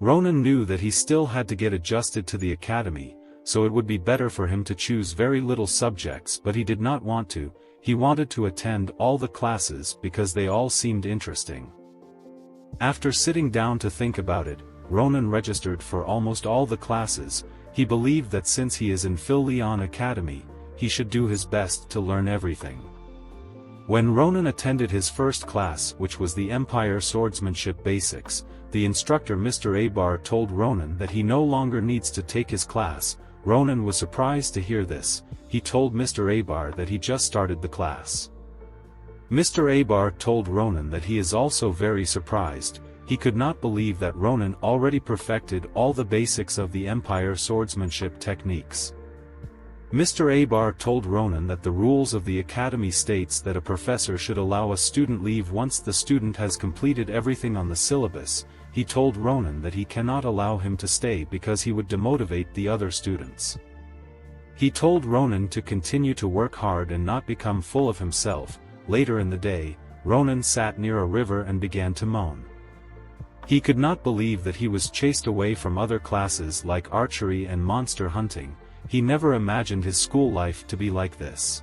Ronan knew that he still had to get adjusted to the academy, so it would be better for him to choose very little subjects, but he did not want to. He wanted to attend all the classes because they all seemed interesting. After sitting down to think about it, Ronan registered for almost all the classes. He believed that since he is in Phil Leon Academy, he should do his best to learn everything. When Ronan attended his first class, which was the Empire Swordsmanship Basics, the instructor Mr. Abar told Ronan that he no longer needs to take his class. Ronan was surprised to hear this. He told Mr. Abar that he just started the class. Mr. Abar told Ronan that he is also very surprised. He could not believe that Ronan already perfected all the basics of the Empire swordsmanship techniques. Mr. Abar told Ronan that the rules of the academy states that a professor should allow a student leave once the student has completed everything on the syllabus. He told Ronan that he cannot allow him to stay because he would demotivate the other students. He told Ronan to continue to work hard and not become full of himself. Later in the day, Ronan sat near a river and began to moan. He could not believe that he was chased away from other classes like archery and monster hunting. He never imagined his school life to be like this.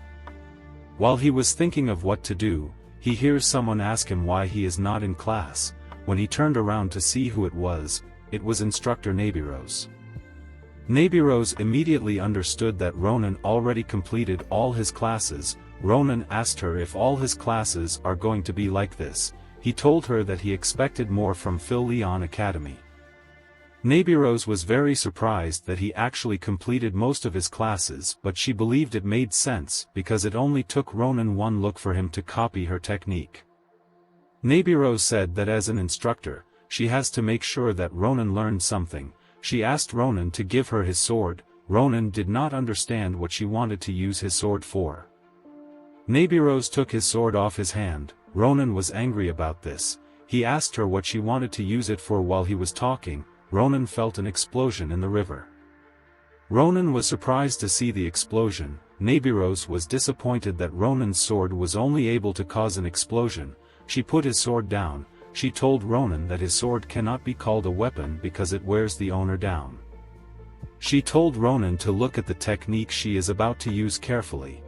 While he was thinking of what to do, he hears someone ask him why he is not in class. When he turned around to see who it was instructor Nabiros. Nabiros immediately understood that Ronan already completed all his classes. Ronan asked her if all his classes are going to be like this. He told her that he expected more from Phil Leon Academy. Nabiros was very surprised that he actually completed most of his classes, but she believed it made sense because it only took Ronan one look for him to copy her technique. Nabiros said that as an instructor, she has to make sure that Ronan learned something. She asked Ronan to give her his sword. Ronan did not understand what she wanted to use his sword for. Nabiros took his sword off his hand. Ronan was angry about this. He asked her what she wanted to use it for. While he was talking, Ronan felt an explosion in the river. Ronan was surprised to see the explosion. Nabiros was disappointed that Ronan's sword was only able to cause an explosion. She put his sword down. She told Ronan that his sword cannot be called a weapon because it wears the owner down. She told Ronan to look at the technique she is about to use carefully.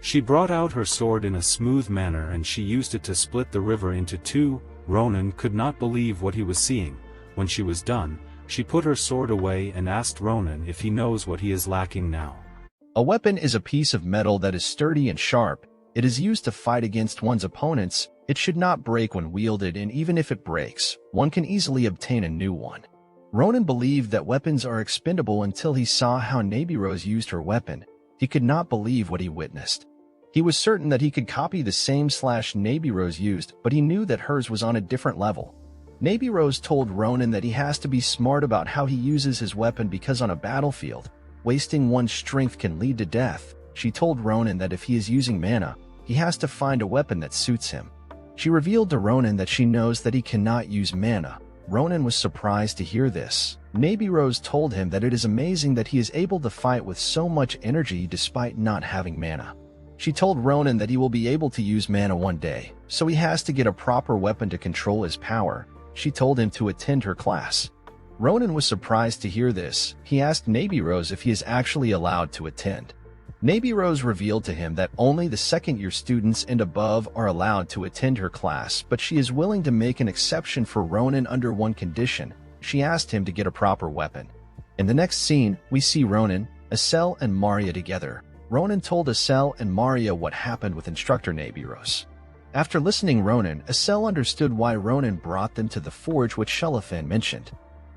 She brought out her sword in a smooth manner and she used it to split the river into two. Ronan could not believe what he was seeing. When she was done, she put her sword away and asked Ronan if he knows what he is lacking now. A weapon is a piece of metal that is sturdy and sharp. It is used to fight against one's opponents. It should not break when wielded, and even if it breaks, one can easily obtain a new one. Ronan believed that weapons are expendable until he saw how Nabiros used her weapon. He could not believe what he witnessed. He was certain that he could copy the same slash Nabiros used, but he knew that hers was on a different level. Nabiros told Ronan that he has to be smart about how he uses his weapon because on a battlefield, wasting one's strength can lead to death. She told Ronan that if he is using mana, he has to find a weapon that suits him. She revealed to Ronan that she knows that he cannot use mana. Ronan was surprised to hear this. Nabiros told him that it is amazing that he is able to fight with so much energy despite not having mana. She told Ronan that he will be able to use mana one day, so he has to get a proper weapon to control his power. She told him to attend her class. Ronan was surprised to hear this. He asked Nabiros if he is actually allowed to attend. Nabiros revealed to him that only the second-year students and above are allowed to attend her class, but she is willing to make an exception for Ronan under one condition. She asked him to get a proper weapon. In the next scene, we see Ronan, Asel, and Maria together. Ronan told Asel and Maria what happened with instructor Nabiros. After listening Ronan, Asel understood why Ronan brought them to the forge which Shelafin mentioned.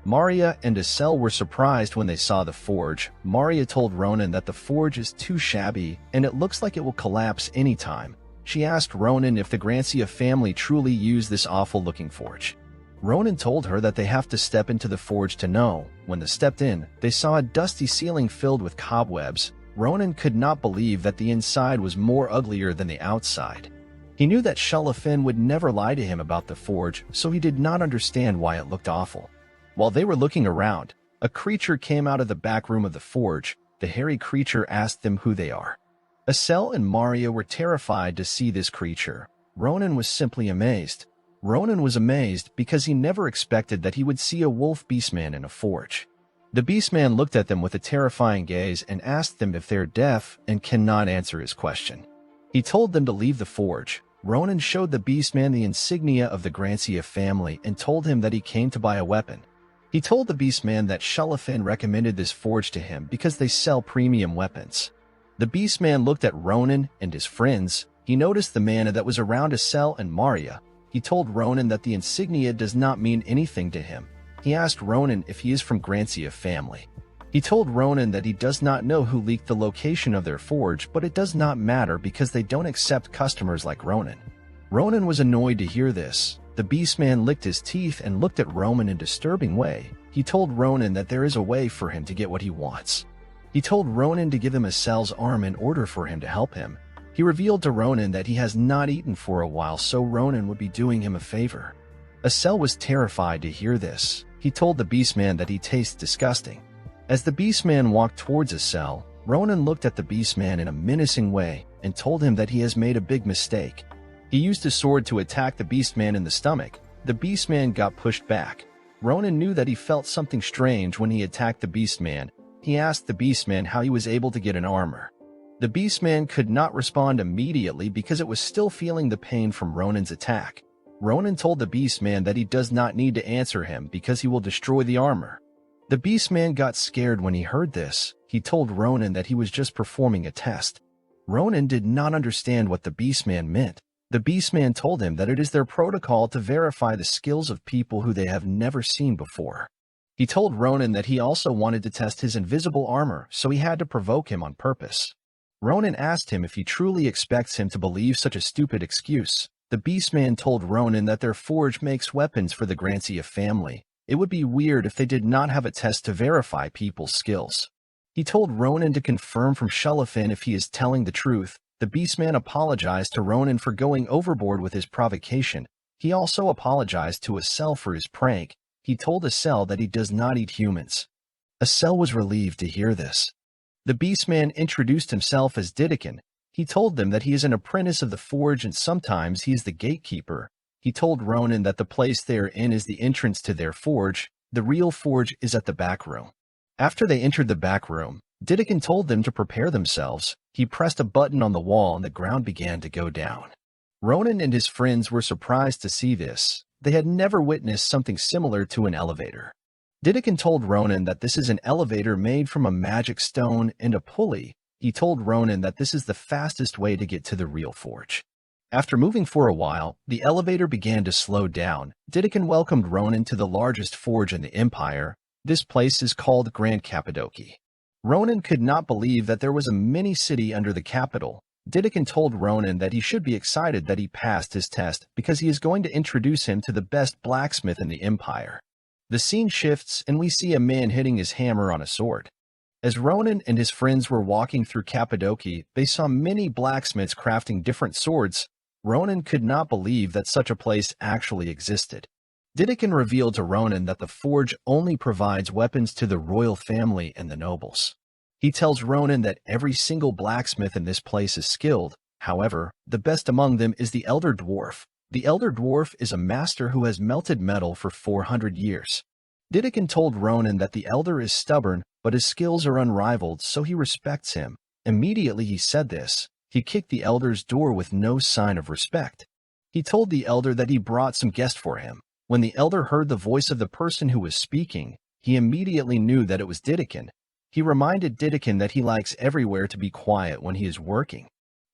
Maria and Asel were surprised when they saw the forge. Maria told Ronan that the forge is too shabby and it looks like it will collapse anytime. She asked Ronan if the Grancia family truly used this awful-looking forge. Ronan told her that they have to step into the forge to know. When they stepped in, they saw a dusty ceiling filled with cobwebs. Ronan could not believe that the inside was more uglier than the outside. He knew that Shelafin would never lie to him about the forge, so he did not understand why it looked awful. While they were looking around, a creature came out of the back room of the forge. The hairy creature asked them who they are. Asel and Maria were terrified to see this creature. Ronan was simply amazed. Ronan was amazed because he never expected that he would see a wolf beastman in a forge. The beastman looked at them with a terrifying gaze and asked them if they're deaf and cannot answer his question. He told them to leave the forge. Ronan showed the beastman the insignia of the Grancia family and told him that he came to buy a weapon. He told the beastman that Shullafin recommended this forge to him because they sell premium weapons. The beastman looked at Ronan and his friends. He noticed the mana that was around Aesan and Maria. He told Ronan that the insignia does not mean anything to him. He asked Ronan if he is from Grancia family. He told Ronan that he does not know who leaked the location of their forge, but it does not matter because they don't accept customers like Ronan. Ronan was annoyed to hear this. The beastman licked his teeth and looked at Ronan in a disturbing way. He told Ronan that there is a way for him to get what he wants. He told Ronan to give him Aesan's arm in order for him to help him. He revealed to Ronan that he has not eaten for a while, so Ronan would be doing him a favor. Aesan was terrified to hear this. He told the beastman that he tastes disgusting. As the beastman walked towards Aesan, Ronan looked at the beastman in a menacing way and told him that he has made a big mistake. He used his sword to attack the beastman in the stomach. The beastman got pushed back. Ronan knew that he felt something strange when he attacked the beastman. He asked the beastman how he was able to get an armor. The beastman could not respond immediately because it was still feeling the pain from Ronan's attack. Ronan told the beastman that he does not need to answer him because he will destroy the armor. The beastman got scared when he heard this. He told Ronan that he was just performing a test. Ronan did not understand what the beastman meant. The beastman told him that it is their protocol to verify the skills of people who they have never seen before. He told Ronan that he also wanted to test his invisible armor, so he had to provoke him on purpose. Ronan asked him if he truly expects him to believe such a stupid excuse. The beastman told Ronan that their forge makes weapons for the Grancia family. It would be weird if they did not have a test to verify people's skills. He told Ronan to confirm from Shullafin if he is telling the truth. The beastman apologized to Ronan for going overboard with his provocation. He also apologized to Aesan for his prank. He told Aesan that he does not eat humans. Aesan was relieved to hear this. The beastman introduced himself as Didikin. He told them that he is an apprentice of the forge and sometimes he is the gatekeeper. He told Ronan that the place they are in is the entrance to their forge. The real forge is at the back room. After they entered the back room, Didikin told them to prepare themselves. He pressed a button on the wall and the ground began to go down. Ronan and his friends were surprised to see this. They had never witnessed something similar to an elevator. Didikin told Ronan that this is an elevator made from a magic stone and a pulley. He told Ronan that this is the fastest way to get to the real forge. After moving for a while, the elevator began to slow down. Didikin welcomed Ronan to the largest forge in the empire. This place is called Grand Cappadocia. Ronan could not believe that there was a mini-city under the capital. Didikin told Ronan that he should be excited that he passed his test because he is going to introduce him to the best blacksmith in the empire. The scene shifts and we see a man hitting his hammer on a sword. As Ronan and his friends were walking through Cappadocia, they saw many blacksmiths crafting different swords. Ronan could not believe that such a place actually existed. Didikin revealed to Ronan that the forge only provides weapons to the royal family and the nobles. He tells Ronan that every single blacksmith in this place is skilled. However, the best among them is the Elder Dwarf. The Elder Dwarf is a master who has melted metal for 400 years. Didikin told Ronan that the Elder is stubborn, but his skills are unrivaled, so he respects him. Immediately he said this, he kicked the Elder's door with no sign of respect. He told the Elder that he brought some guest for him. When the Elder heard the voice of the person who was speaking, he immediately knew that it was Didikin. He reminded Didikin that he likes everywhere to be quiet when he is working.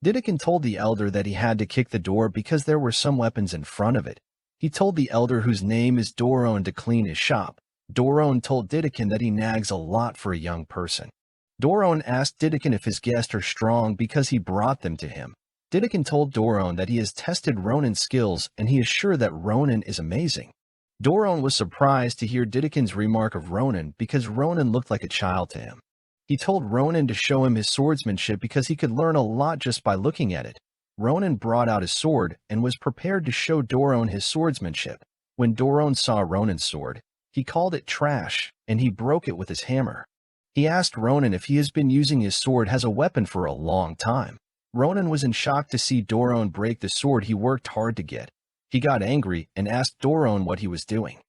Didikin told the Elder that he had to kick the door because there were some weapons in front of it. He told the Elder, whose name is Doron, to clean his shop. Doron told Didikin that he nags a lot for a young person. Doron asked Didikin if his guests are strong because he brought them to him. Didikin told Doron that he has tested Ronan's skills and he is sure that Ronan is amazing. Doron was surprised to hear Didikin's remark of Ronan because Ronan looked like a child to him. He told Ronan to show him his swordsmanship because he could learn a lot just by looking at it. Ronan brought out his sword and was prepared to show Doron his swordsmanship. When Doron saw Ronan's sword, he called it trash, and he broke it with his hammer. He asked Ronan if he has been using his sword as a weapon for a long time. Ronan was in shock to see Doron break the sword he worked hard to get. He got angry and asked Doron what he was doing.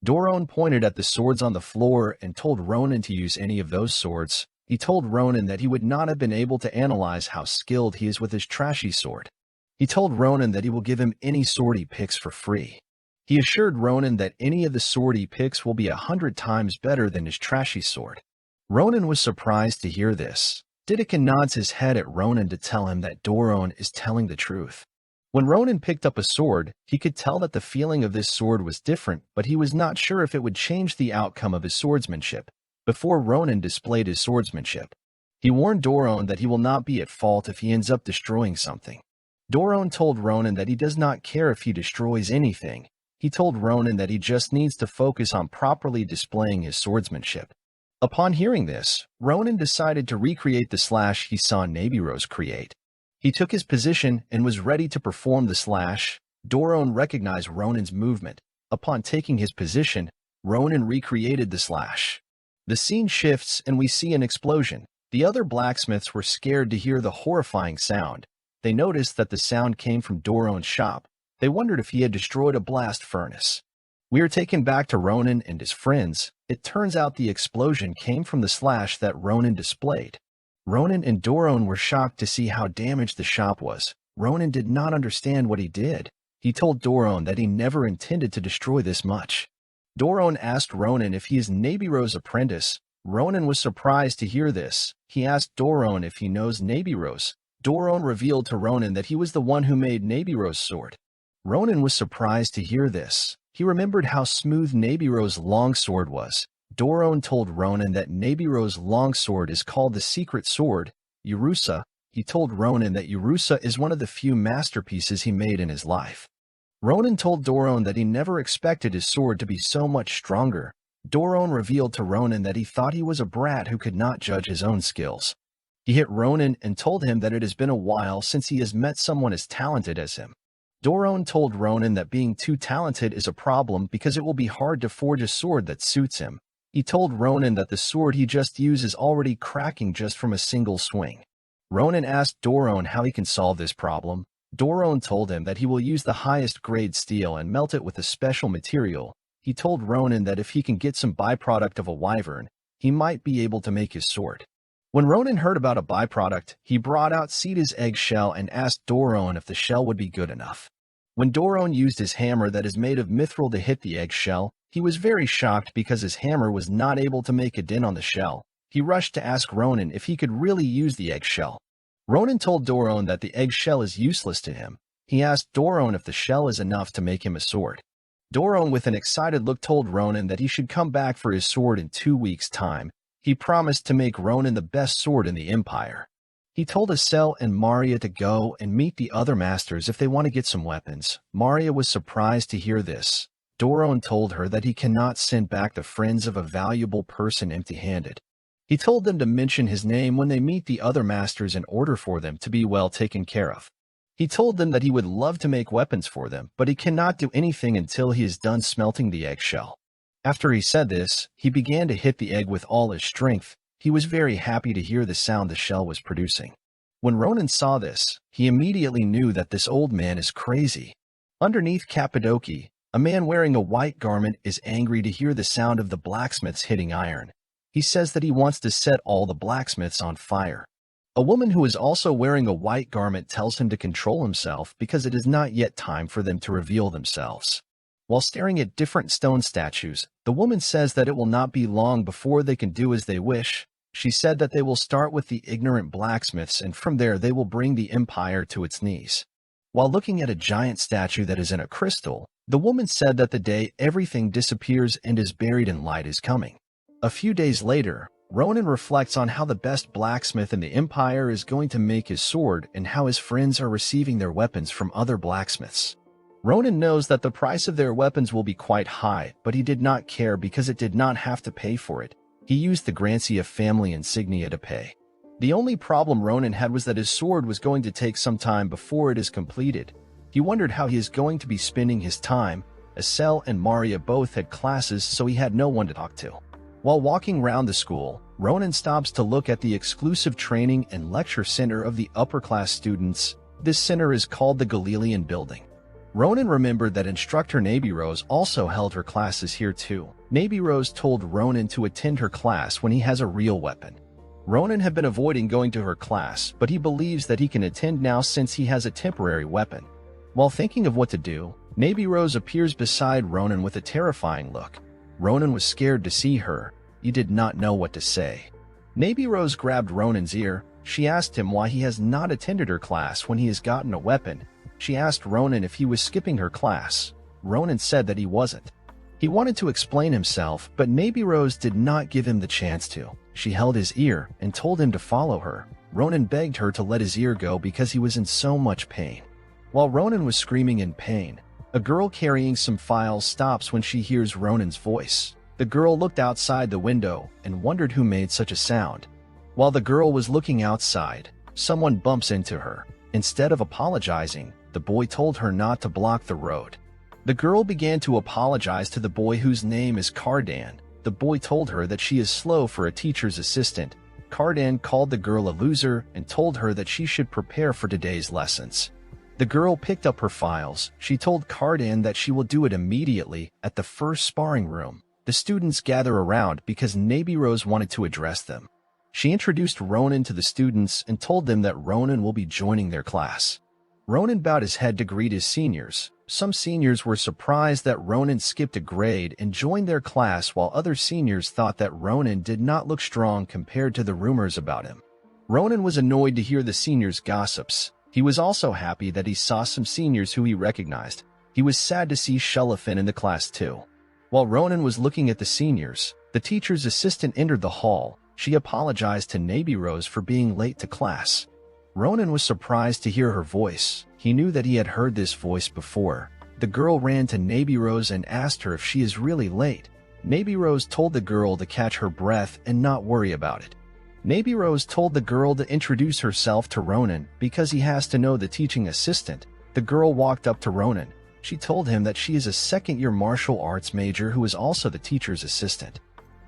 Doron pointed at the swords on the floor and told Ronan to use any of those swords. He told Ronan that he would not have been able to analyze how skilled he is with his trashy sword. He told Ronan that he will give him any sword he picks for free. He assured Ronan that any of the sword he picks will be 100 times better than his trashy sword. Ronan was surprised to hear this. Didakan nods his head at Ronan to tell him that Doron is telling the truth. When Ronan picked up a sword, he could tell that the feeling of this sword was different, but he was not sure if it would change the outcome of his swordsmanship. Before Ronan displayed his swordsmanship, he warned Doron that he will not be at fault if he ends up destroying something. Doron told Ronan that he does not care if he destroys anything. He told Ronan that he just needs to focus on properly displaying his swordsmanship. Upon hearing this, Ronan decided to recreate the slash he saw Nabirose create. He took his position and was ready to perform the slash. Doron recognized Ronan's movement. Upon taking his position, Ronan recreated the slash. The scene shifts and we see an explosion. The other blacksmiths were scared to hear the horrifying sound. They noticed that the sound came from Doron's shop. They wondered if he had destroyed a blast furnace. We are taken back to Ronan and his friends. It turns out the explosion came from the slash that Ronan displayed. Ronan and Doron were shocked to see how damaged the shop was. Ronan did not understand what he did. He told Doron that he never intended to destroy this much. Doron asked Ronan if he is Nabirose's apprentice. Ronan was surprised to hear this. He asked Doron if he knows Nabirose. Doron revealed to Ronan that he was the one who made Nabirose's sword. Ronan was surprised to hear this. He remembered how smooth Nabirose's longsword was. Doron told Ronan that Nabirose's longsword is called the secret sword, Urusa. He told Ronan that Urusa is one of the few masterpieces he made in his life. Ronan told Doron that he never expected his sword to be so much stronger. Doron revealed to Ronan that he thought he was a brat who could not judge his own skills. He hit Ronan and told him that it has been a while since he has met someone as talented as him. Doron told Ronan that being too talented is a problem because it will be hard to forge a sword that suits him. He told Ronan that the sword he just used is already cracking just from a single swing. Ronan asked Doron how he can solve this problem. Doron told him that he will use the highest grade steel and melt it with a special material. He told Ronan that if he can get some byproduct of a wyvern, he might be able to make his sword. When Ronan heard about a byproduct, he brought out Sita's eggshell and asked Doron if the shell would be good enough. When Doron used his hammer that is made of mithril to hit the eggshell, he was very shocked because his hammer was not able to make a dent on the shell. He rushed to ask Ronan if he could really use the eggshell. Ronan told Doron that the eggshell is useless to him. He asked Doron if the shell is enough to make him a sword. Doron, with an excited look, told Ronan that he should come back for his sword in 2 weeks' time. He promised to make Ronan the best sword in the Empire. He told Aesan and Maria to go and meet the other masters if they want to get some weapons. Maria was surprised to hear this. Doron told her that he cannot send back the friends of a valuable person empty-handed. He told them to mention his name when they meet the other masters in order for them to be well taken care of. He told them that he would love to make weapons for them, but he cannot do anything until he is done smelting the eggshell. After he said this, he began to hit the egg with all his strength. He was very happy to hear the sound the shell was producing. When Ronan saw this, he immediately knew that this old man is crazy. Underneath Cappadocia, a man wearing a white garment is angry to hear the sound of the blacksmiths hitting iron. He says that he wants to set all the blacksmiths on fire. A woman who is also wearing a white garment tells him to control himself because it is not yet time for them to reveal themselves. While staring at different stone statues, the woman says that it will not be long before they can do as they wish. She said that they will start with the ignorant blacksmiths and from there they will bring the empire to its knees. While looking at a giant statue that is in a crystal, the woman said that the day everything disappears and is buried in light is coming. A few days later, Ronan reflects on how the best blacksmith in the empire is going to make his sword and how his friends are receiving their weapons from other blacksmiths. Ronan knows that the price of their weapons will be quite high, but he did not care because it did not have to pay for it. He used the Grancia family insignia to pay. The only problem Ronan had was that his sword was going to take some time before it is completed. He wondered how he is going to be spending his time. Aesan and Maria both had classes, so he had no one to talk to. While walking around the school, Ronan stops to look at the exclusive training and lecture center of the upper-class students. This center is called the Galilean Building. Ronan remembered that instructor Navy Rose also held her classes here too. Navy Rose told Ronan to attend her class when he has a real weapon. Ronan had been avoiding going to her class, but he believes that he can attend now since he has a temporary weapon. While thinking of what to do, Navy Rose appears beside Ronan with a terrifying look. Ronan was scared to see her. He did not know what to say. Navy Rose grabbed Ronan's ear. She asked him why he has not attended her class when he has gotten a weapon. She asked Ronan if he was skipping her class. Ronan said that he wasn't. He wanted to explain himself, but Navy Rose did not give him the chance to. She held his ear and told him to follow her. Ronan begged her to let his ear go because he was in so much pain. While Ronan was screaming in pain, a girl carrying some files stops when she hears Ronan's voice. The girl looked outside the window and wondered who made such a sound. While the girl was looking outside, someone bumps into her. Instead of apologizing, the boy told her not to block the road. The girl began to apologize to the boy whose name is Cardan. The boy told her that she is slow for a teacher's assistant. Cardan called the girl a loser and told her that she should prepare for today's lessons. The girl picked up her files. She told Cardan that she will do it immediately at the first sparring room. The students gather around because Navy Rose wanted to address them. She introduced Ronan to the students and told them that Ronan will be joining their class. Ronan bowed his head to greet his seniors. Some seniors were surprised that Ronan skipped a grade and joined their class, while other seniors thought that Ronan did not look strong compared to the rumors about him. Ronan was annoyed to hear the seniors' gossips. He was also happy that he saw some seniors who he recognized. He was sad to see Shelifin in the class too. While Ronan was looking at the seniors, the teacher's assistant entered the hall. She apologized to Navy Rose for being late to class. Ronan was surprised to hear her voice. He knew that he had heard this voice before. The girl ran to Navy Rose and asked her if she is really late. Navy Rose told the girl to catch her breath and not worry about it. Navy Rose told the girl to introduce herself to Ronan because he has to know the teaching assistant. The girl walked up to Ronan. She told him that she is a second-year martial arts major who is also the teacher's assistant.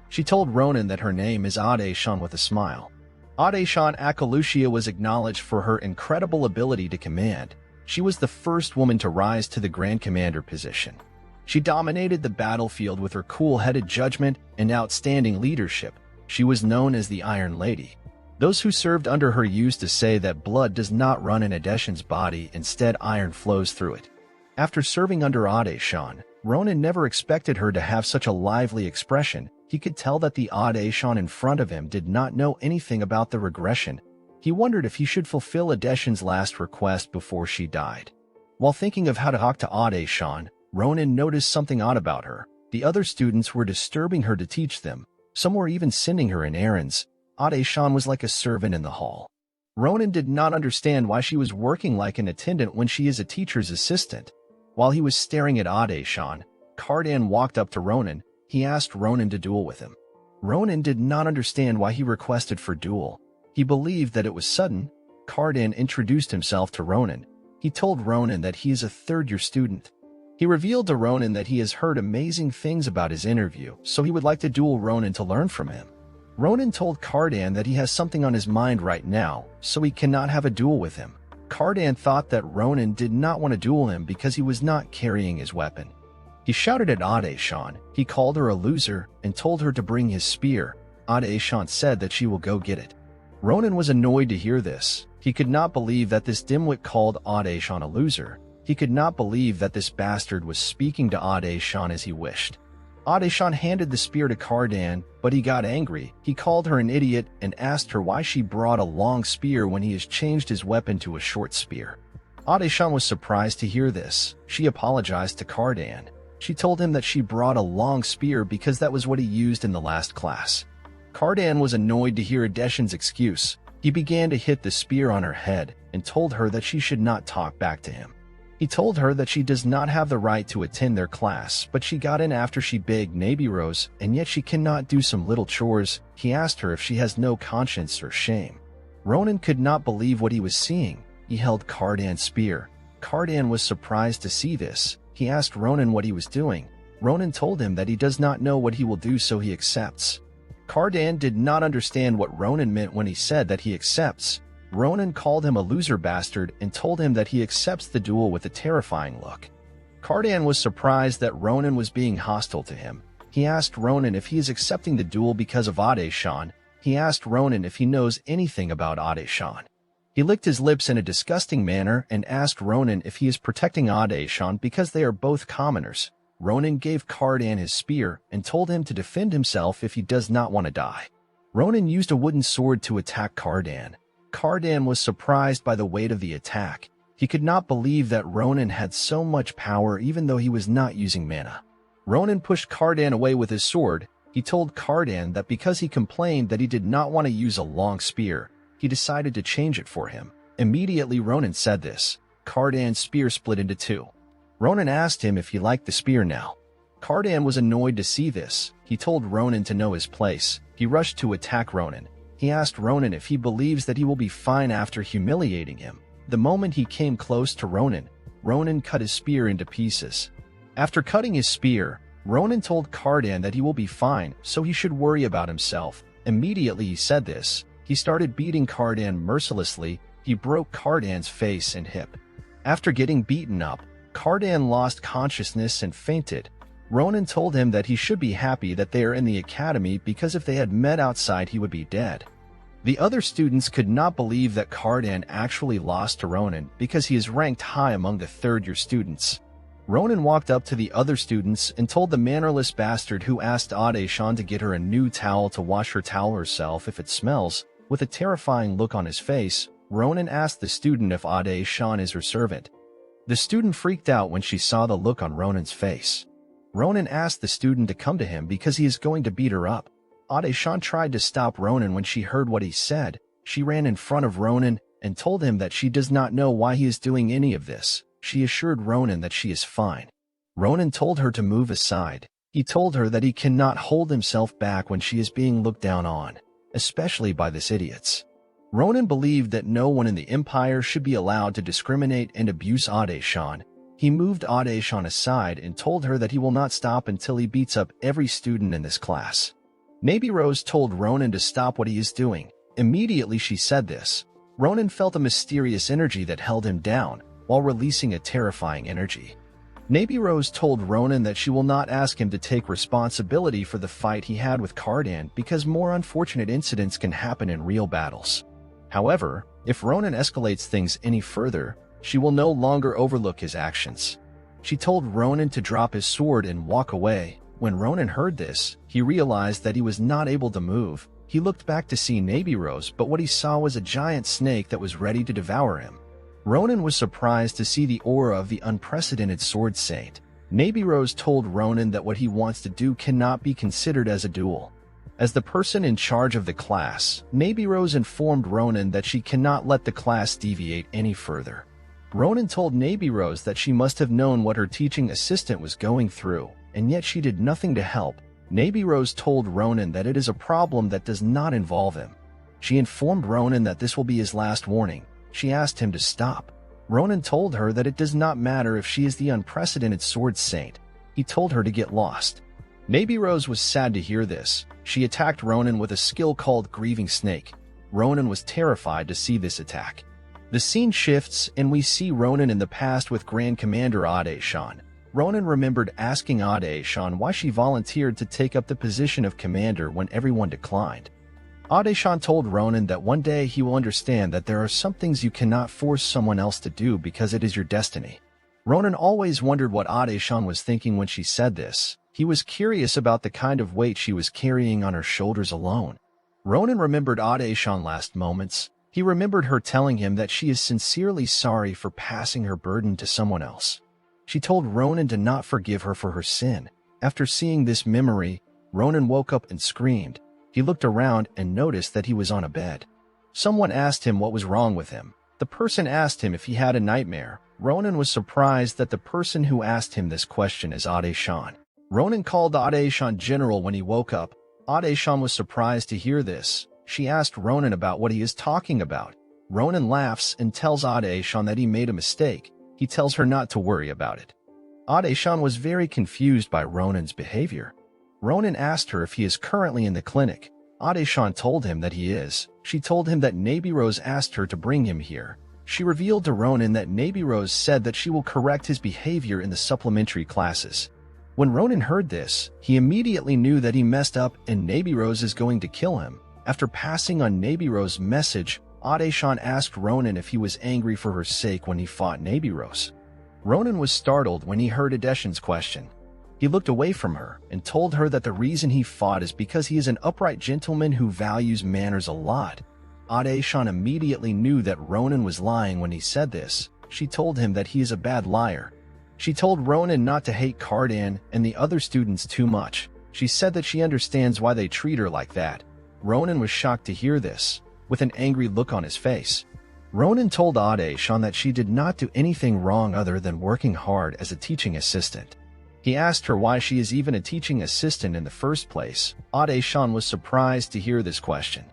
She told Ronan that her name is Aesan with a smile. Aesan Akalucia was acknowledged for her incredible ability to command. She was the first woman to rise to the Grand Commander position. She dominated the battlefield with her cool-headed judgment and outstanding leadership. She was known as the Iron Lady. Those who served under her used to say that blood does not run in Aesan's body, instead iron flows through it. After serving under Aesan, Ronan never expected her to have such a lively expression. He could tell that the Aesan in front of him did not know anything about the regression. He wondered if he should fulfill Aesan's last request before she died. While thinking of how to talk to Aesan, Ronan noticed something odd about her. The other students were disturbing her to teach them. Some were even sending her in errands. Aesan was like a servant in the hall. Ronan did not understand why she was working like an attendant when she is a teacher's assistant. While he was staring at Aesan, Cardan walked up to Ronan. He asked Ronan to duel with him. Ronan did not understand why he requested for duel. He believed that it was sudden. Cardan introduced himself to Ronan. He told Ronan that he is a third-year student. He revealed to Ronan that he has heard amazing things about his interview, so he would like to duel Ronan to learn from him. Ronan told Cardan that he has something on his mind right now, so he cannot have a duel with him. Cardan thought that Ronan did not want to duel him because he was not carrying his weapon. He shouted at Aesan. He called her a loser and told her to bring his spear. Aesan said that she will go get it. Ronan was annoyed to hear this. He could not believe that this dimwit called Aesan a loser. He could not believe that this bastard was speaking to Aesan as he wished. Aesan handed the spear to Cardan, but he got angry. He called her an idiot and asked her why she brought a long spear when he has changed his weapon to a short spear. Aesan was surprised to hear this. She apologized to Cardan. She told him that she brought a long spear because that was what he used in the last class. Cardan was annoyed to hear Aesan's excuse. He began to hit the spear on her head and told her that she should not talk back to him. He told her that she does not have the right to attend their class, but she got in after she begged Navy Rose, and yet she cannot do some little chores. He asked her if she has no conscience or shame. Ronan could not believe what he was seeing. He held Cardan's spear. Cardan was surprised to see this. He asked Ronan what he was doing. Ronan told him that he does not know what he will do, so he accepts. Cardan did not understand what Ronan meant when he said that he accepts. Ronan called him a loser bastard and told him that he accepts the duel with a terrifying look. Cardan was surprised that Ronan was being hostile to him. He asked Ronan if he is accepting the duel because of Aesan. He asked Ronan if he knows anything about Aesan. He licked his lips in a disgusting manner and asked Ronan if he is protecting Aesan because they are both commoners. Ronan gave Cardan his spear and told him to defend himself if he does not want to die. Ronan used a wooden sword to attack Cardan. Cardan was surprised by the weight of the attack. He could not believe that Ronan had so much power even though he was not using mana. Ronan pushed Cardan away with his sword. He told Cardan that because he complained that he did not want to use a long spear, he decided to change it for him. Immediately Ronan said this. Cardan's spear split into two. Ronan asked him if he liked the spear now. Cardan was annoyed to see this. He told Ronan to know his place. He rushed to attack Ronan. He asked Ronan if he believes that he will be fine after humiliating him. The moment he came close to Ronan, Ronan cut his spear into pieces. After cutting his spear, Ronan told Cardan that he will be fine, so he should worry about himself. Immediately he said this. He started beating Cardan mercilessly. He broke Cardan's face and hip. After getting beaten up, Cardan lost consciousness and fainted. Ronan told him that he should be happy that they are in the academy because if they had met outside he would be dead. The other students could not believe that Cardan actually lost to Ronan because he is ranked high among the third-year students. Ronan walked up to the other students and told the mannerless bastard who asked Aesan to get her a new towel to wash her towel herself if it smells. With a terrifying look on his face, Ronan asked the student if Aesan is her servant. The student freaked out when she saw the look on Ronan's face. Ronan asked the student to come to him because he is going to beat her up. Aesan tried to stop Ronan when she heard what he said. She ran in front of Ronan and told him that she does not know why he is doing any of this. She assured Ronan that she is fine. Ronan told her to move aside. He told her that he cannot hold himself back when she is being looked down on, especially by these idiots. Ronan believed that no one in the Empire should be allowed to discriminate and abuse Aesan. He moved Aesan aside and told her that he will not stop until he beats up every student in this class. Navy Rose told Ronan to stop what he is doing. Immediately she said this. Ronan felt a mysterious energy that held him down, while releasing a terrifying energy. Navy Rose told Ronan that she will not ask him to take responsibility for the fight he had with Cardan because more unfortunate incidents can happen in real battles. However, if Ronan escalates things any further, she will no longer overlook his actions. She told Ronan to drop his sword and walk away. When Ronan heard this, he realized that he was not able to move. He looked back to see Navy Rose, but what he saw was a giant snake that was ready to devour him. Ronan was surprised to see the aura of the unprecedented Sword Saint. Navy Rose told Ronan that what he wants to do cannot be considered as a duel. As the person in charge of the class, Navy Rose informed Ronan that she cannot let the class deviate any further. Ronan told Navy Rose that she must have known what her teaching assistant was going through, and yet she did nothing to help. Navy Rose told Ronan that it is a problem that does not involve him. She informed Ronan that this will be his last warning. She asked him to stop. Ronan told her that it does not matter if she is the unprecedented Sword Saint. He told her to get lost. Navy Rose was sad to hear this. She attacked Ronan with a skill called Grieving Snake. Ronan was terrified to see this attack. The scene shifts and we see Ronan in the past with Grand Commander Aesan. Ronan remembered asking Aesan why she volunteered to take up the position of commander when everyone declined. Aesan told Ronan that one day he will understand that there are some things you cannot force someone else to do because it is your destiny. Ronan always wondered what Aesan was thinking when she said this. He was curious about the kind of weight she was carrying on her shoulders alone. Ronan remembered Aesan's last moments. He remembered her telling him that she is sincerely sorry for passing her burden to someone else. She told Ronan to not forgive her for her sin. After seeing this memory, Ronan woke up and screamed. He looked around and noticed that he was on a bed. Someone asked him what was wrong with him. The person asked him if he had a nightmare. Ronan was surprised that the person who asked him this question is Aesan. Ronan called Aesan General when he woke up. Aesan was surprised to hear this. She asked Ronan about what he is talking about. Ronan laughs and tells Aesan that he made a mistake. He tells her not to worry about it. Aesan was very confused by Ronan's behavior. Ronan asked her if he is currently in the clinic. Aesan told him that he is. She told him that Navy Rose asked her to bring him here. She revealed to Ronan that Nabirose said that she will correct his behavior in the supplementary classes. When Ronan heard this, he immediately knew that he messed up and Nabirose is going to kill him. After passing on Nabirose's message, Aesan asked Ronan if he was angry for her sake when he fought Nabirose. Ronan was startled when he heard Aesan's question. He looked away from her and told her that the reason he fought is because he is an upright gentleman who values manners a lot. Aesan immediately knew that Ronan was lying when he said this. She told him that he is a bad liar. She told Ronan not to hate Cardan and the other students too much. She said that she understands why they treat her like that. Ronan was shocked to hear this, with an angry look on his face. Ronan told Aesan that she did not do anything wrong other than working hard as a teaching assistant. He asked her why she is even a teaching assistant in the first place. Aesan was surprised to hear this question.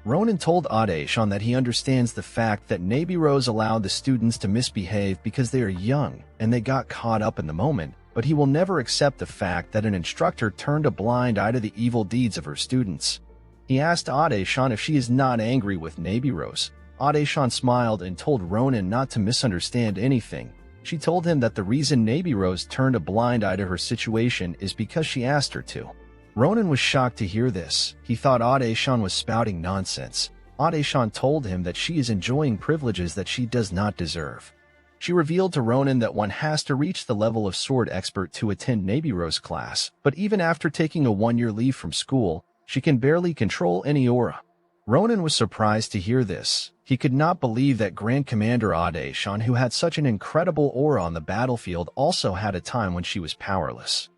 Ronan told Aesan that he understands the fact that Nabirose allowed the students to misbehave because they are young and they got caught up in the moment, but he will never accept the fact that an instructor turned a blind eye to the evil deeds of her students. He asked Aesan if she is not angry with Nabirose. Aesan smiled and told Ronan not to misunderstand anything. She told him that the reason Nabirose turned a blind eye to her situation is because she asked her to. Ronan was shocked to hear this. He thought Aesan was spouting nonsense. Aesan told him that she is enjoying privileges that she does not deserve. She revealed to Ronan that one has to reach the level of sword expert to attend Nabirose's class, but even after taking a 1-year leave from school, she can barely control any aura. Ronan was surprised to hear this. He could not believe that Grand Commander Aesan, who had such an incredible aura on the battlefield, also had a time when she was powerless.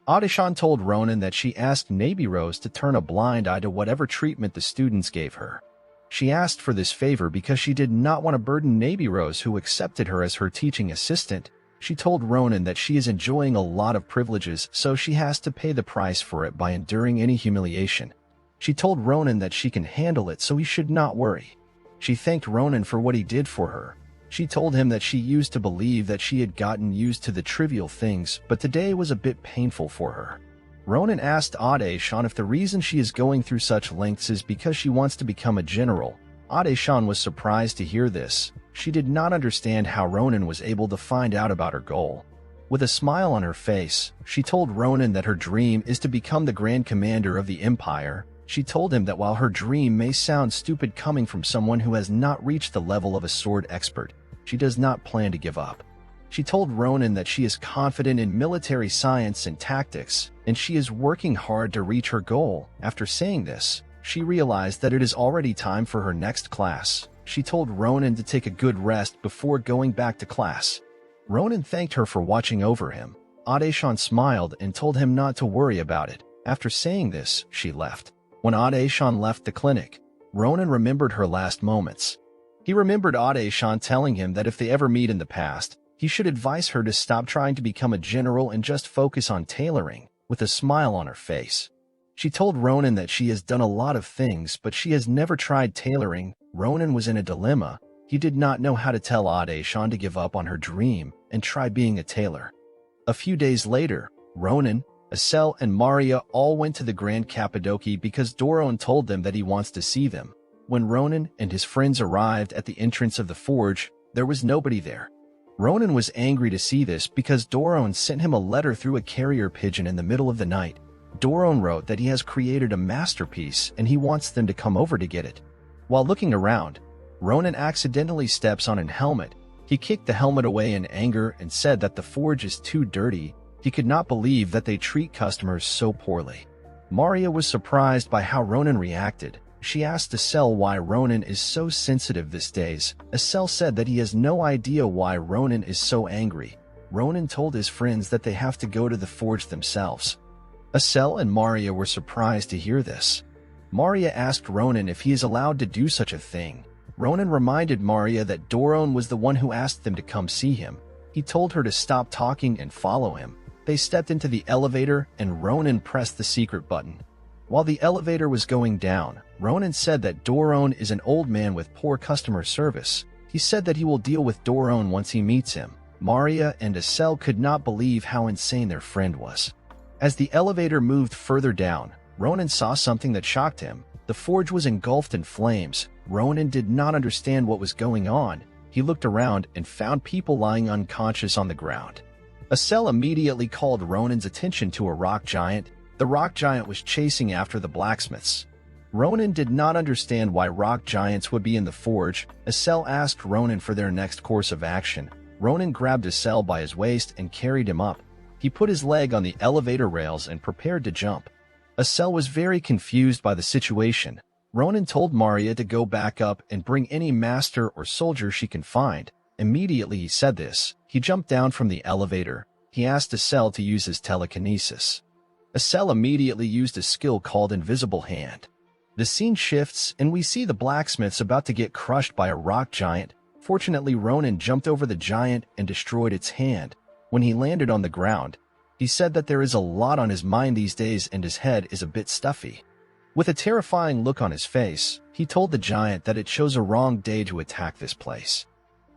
Aesan told Ronan that she asked Nabirose to turn a blind eye to whatever treatment the students gave her. She asked for this favor because she did not want to burden Nabirose, who accepted her as her teaching assistant. She told Ronan that she is enjoying a lot of privileges, so she has to pay the price for it by enduring any humiliation. She told Ronan that she can handle it, so he should not worry. She thanked Ronan for what he did for her. She told him that she used to believe that she had gotten used to the trivial things, but today was a bit painful for her. Ronan asked Aesan if the reason she is going through such lengths is because she wants to become a general. Aesan was surprised to hear this. She did not understand how Ronan was able to find out about her goal. With a smile on her face, she told Ronan that her dream is to become the Grand Commander of the Empire. She told him that while her dream may sound stupid coming from someone who has not reached the level of a sword expert, she does not plan to give up. She told Ronan that she is confident in military science and tactics, and she is working hard to reach her goal. After saying this, she realized that it is already time for her next class. She told Ronan to take a good rest before going back to class. Ronan thanked her for watching over him. Aesan smiled and told him not to worry about it. After saying this, she left. When Aesan left the clinic, Ronan remembered her last moments. He remembered Aesan telling him that if they ever meet in the past, he should advise her to stop trying to become a general and just focus on tailoring, with a smile on her face. She told Ronan that she has done a lot of things, but she has never tried tailoring. Ronan was in a dilemma. He did not know how to tell Aesan to give up on her dream and try being a tailor. A few days later, Ronan, Asel, and Maria all went to the Grand Cappadocia because Doron told them that he wants to see them. When Ronan and his friends arrived at the entrance of the forge, there was nobody there. Ronan was angry to see this because Doron sent him a letter through a carrier pigeon in the middle of the night. Doron wrote that he has created a masterpiece and he wants them to come over to get it. While looking around, Ronan accidentally steps on a helmet. He kicked the helmet away in anger and said that the forge is too dirty. He could not believe that they treat customers so poorly. Maria was surprised by how Ronan reacted. She asked Asel why Ronan is so sensitive these days. Asel said that he has no idea why Ronan is so angry. Ronan told his friends that they have to go to the forge themselves. Asel and Maria were surprised to hear this. Maria asked Ronan if he is allowed to do such a thing. Ronan reminded Maria that Doron was the one who asked them to come see him. He told her to stop talking and follow him. They stepped into the elevator and Ronan pressed the secret button. While the elevator was going down, Ronan said that Doron is an old man with poor customer service. He said that he will deal with Doron once he meets him. Maria and Asel could not believe how insane their friend was. As the elevator moved further down, Ronan saw something that shocked him. The forge was engulfed in flames. Ronan did not understand what was going on. he looked around and found people lying unconscious on the ground. Aesan immediately called Ronan's attention to a rock giant. The rock giant was chasing after the blacksmiths. Ronan did not understand why rock giants would be in the forge. Aesan asked Ronan for their next course of action. Ronan grabbed Aesan by his waist and carried him up. He put his leg on the elevator rails and prepared to jump. Aesan was very confused by the situation. Ronan told Maria to go back up and bring any master or soldier she can find. Immediately he said this, he jumped down from the elevator. He asked Aesan to use his telekinesis. Aesan immediately used a skill called Invisible Hand. The scene shifts and we see the blacksmiths about to get crushed by a rock giant. Fortunately, Ronan jumped over the giant and destroyed its hand. When he landed on the ground, he said that there is a lot on his mind these days and his head is a bit stuffy. With a terrifying look on his face, he told the giant that it chose a wrong day to attack this place.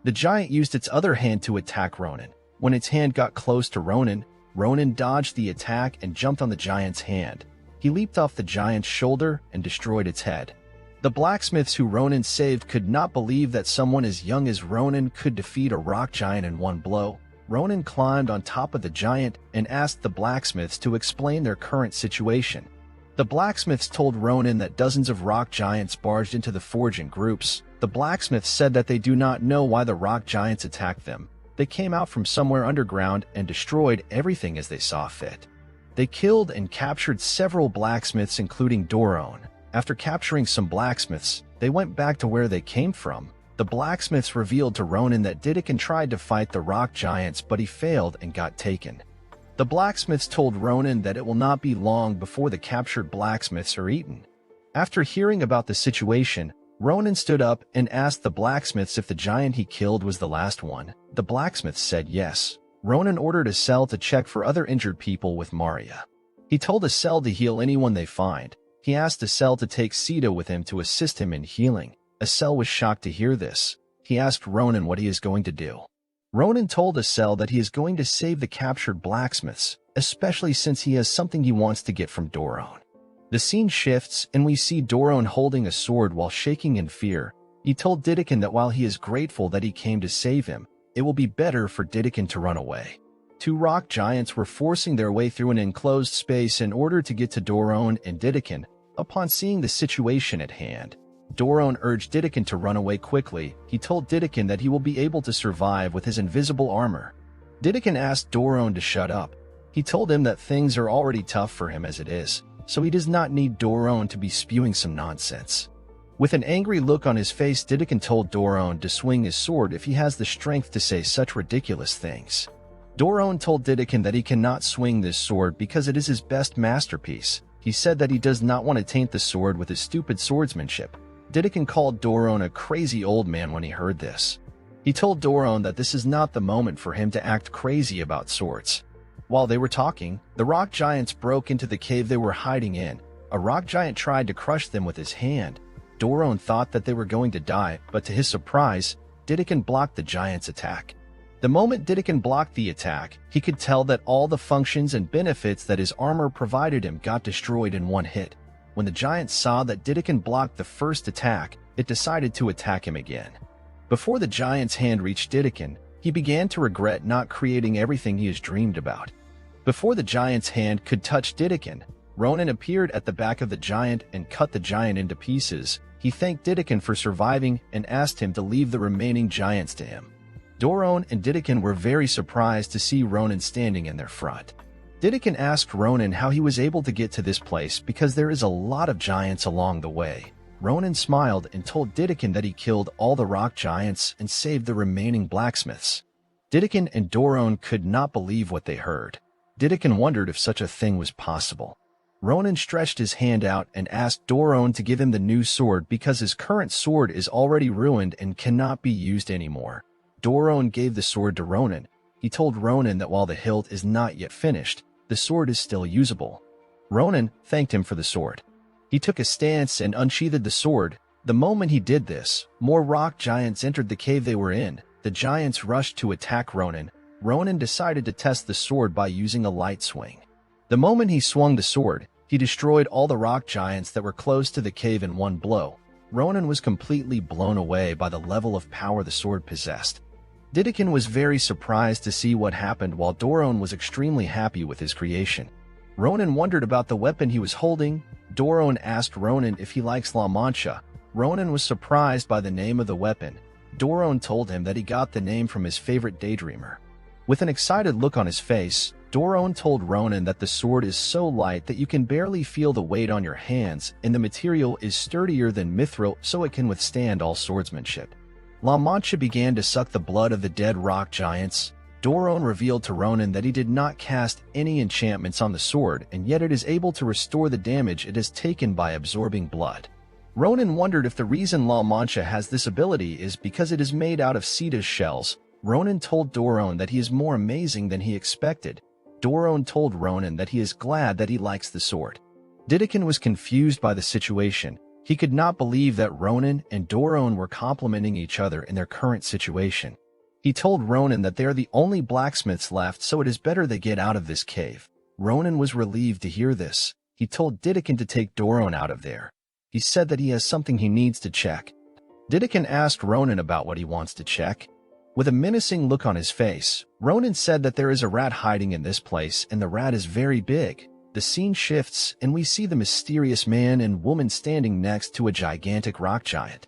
The giant used its other hand to attack Ronan. When its hand got close to Ronan, Ronan dodged the attack and jumped on the giant's hand. He leaped off the giant's shoulder and destroyed its head. The blacksmiths who Ronan saved could not believe that someone as young as Ronan could defeat a rock giant in one blow. Ronan climbed on top of the giant and asked the blacksmiths to explain their current situation. The blacksmiths told Ronan that dozens of rock giants barged into the forge in groups. The blacksmiths said that they do not know why the rock giants attacked them. They came out from somewhere underground and destroyed everything as they saw fit. They killed and captured several blacksmiths including Doron. After capturing some blacksmiths, they went back to where they came from. The blacksmiths revealed to Ronan that Didikan tried to fight the rock giants but he failed and got taken. The blacksmiths told Ronan that it will not be long before the captured blacksmiths are eaten. After hearing about the situation, Ronan stood up and asked the blacksmiths if the giant he killed was the last one. The blacksmiths said yes. Ronan ordered Aesan to check for other injured people with Maria. He told Aesan to heal anyone they find. He asked Aesan to take Cilla with him to assist him in healing. Aesan was shocked to hear this. He asked Ronan what he is going to do. Ronan told Aesan that he is going to save the captured blacksmiths, especially since he has something he wants to get from Doron. The scene shifts and we see Doron holding a sword while shaking in fear. He told Didikan that while he is grateful that he came to save him, it will be better for Didikan to run away. Two rock giants were forcing their way through an enclosed space in order to get to Doron and Didikan. Upon seeing the situation at hand, Doron urged Didikan to run away quickly. He told Didikan that he will be able to survive with his invisible armor. Didikan asked Doron to shut up. He told him that things are already tough for him as it is, so he does not need Doron to be spewing some nonsense. With an angry look on his face, Didikan told Doron to swing his sword if he has the strength to say such ridiculous things. Doron told Didikan that he cannot swing this sword because it is his best masterpiece. He said that he does not want to taint the sword with his stupid swordsmanship. Didikan called Doron a crazy old man when he heard this. He told Doron that this is not the moment for him to act crazy about swords. While they were talking, the rock giants broke into the cave they were hiding in. A rock giant tried to crush them with his hand. Doron thought that they were going to die, but to his surprise, Didikan blocked the giant's attack. The moment Didikan blocked the attack, he could tell that all the functions and benefits that his armor provided him got destroyed in one hit. When the giant saw that Didikan blocked the first attack, it decided to attack him again. Before the giant's hand reached Didikan, he began to regret not creating everything he has dreamed about. Before the giant's hand could touch Didikan, Ronan appeared at the back of the giant and cut the giant into pieces. He thanked Didikan for surviving and asked him to leave the remaining giants to him. Doron and Didikan were very surprised to see Ronan standing in their front. Didikan asked Ronan how he was able to get to this place because there is a lot of giants along the way. Ronan smiled and told Didikan that he killed all the rock giants and saved the remaining blacksmiths. Didikan and Doron could not believe what they heard. Didikan wondered if such a thing was possible. Ronan stretched his hand out and asked Doron to give him the new sword because his current sword is already ruined and cannot be used anymore. Doron gave the sword to Ronan. He told Ronan that while the hilt is not yet finished, the sword is still usable. Ronan thanked him for the sword. He took a stance and unsheathed the sword. The moment he did this, more rock giants entered the cave they were in. The giants rushed to attack Ronan. Ronan decided to test the sword by using a light swing. The moment he swung the sword, he destroyed all the rock giants that were close to the cave in one blow. Ronan was completely blown away by the level of power the sword possessed. Didikin was very surprised to see what happened, while Doron was extremely happy with his creation. Ronan wondered about the weapon he was holding. Doron asked Ronan if he likes lancha. Ronan was surprised by the name of the weapon. Doron told him that he got the name from his favorite daydreamer. With an excited look on his face, Doron told Ronan that the sword is so light that you can barely feel the weight on your hands, and the material is sturdier than mithril, so it can withstand all swordsmanship. Lancha began to suck the blood of the dead rock giants. Doron revealed to Ronan that he did not cast any enchantments on the sword, and yet it is able to restore the damage it has taken by absorbing blood. Ronan wondered if the reason lancha has this ability is because it is made out of Sita's shells. Ronan told Doron that he is more amazing than he expected. Doron told Ronan that he is glad that he likes the sword. Didikin was confused by the situation. He could not believe that Ronan and Doron were complimenting each other in their current situation. He told Ronan that they are the only blacksmiths left, so it is better they get out of this cave. Ronan was relieved to hear this. He told Didikin to take Doron out of there. He said that he has something he needs to check. Didikin asked Ronan about what he wants to check. With a menacing look on his face, Ronan said that there is a rat hiding in this place, and the rat is very big. The scene shifts, and we see the mysterious man and woman standing next to a gigantic rock giant.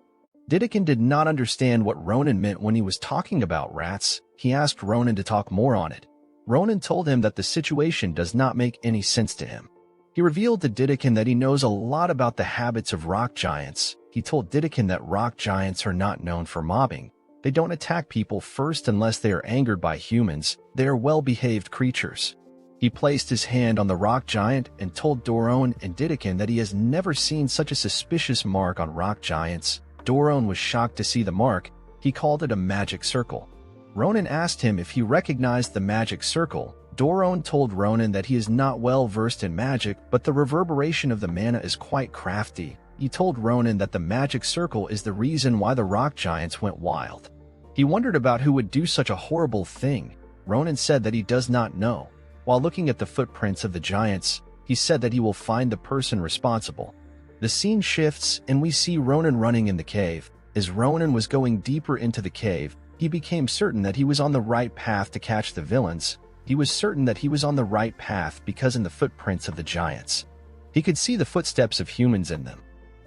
Didikin did not understand what Ronan meant when he was talking about rats. He asked Ronan to talk more on it. Ronan told him that the situation does not make any sense to him. He revealed to Didikin that he knows a lot about the habits of rock giants. He told Didikin that rock giants are not known for mobbing. They don't attack people first unless they are angered by humans. They are well-behaved creatures. He placed his hand on the rock giant and told Doron and Didikin that he has never seen such a suspicious mark on rock giants. Doron was shocked to see the mark. He called it a magic circle. Ronan asked him if he recognized the magic circle. Doron told Ronan that he is not well versed in magic, but the reverberation of the mana is quite crafty. He told Ronan that the magic circle is the reason why the rock giants went wild. He wondered about who would do such a horrible thing. Ronan said that he does not know. While looking at the footprints of the giants, he said that he will find the person responsible. The scene shifts, and we see Ronan running in the cave. As Ronan was going deeper into the cave, he became certain that he was on the right path to catch the villains. He was certain that he was on the right path because in the footprints of the giants, he could see the footsteps of humans in them.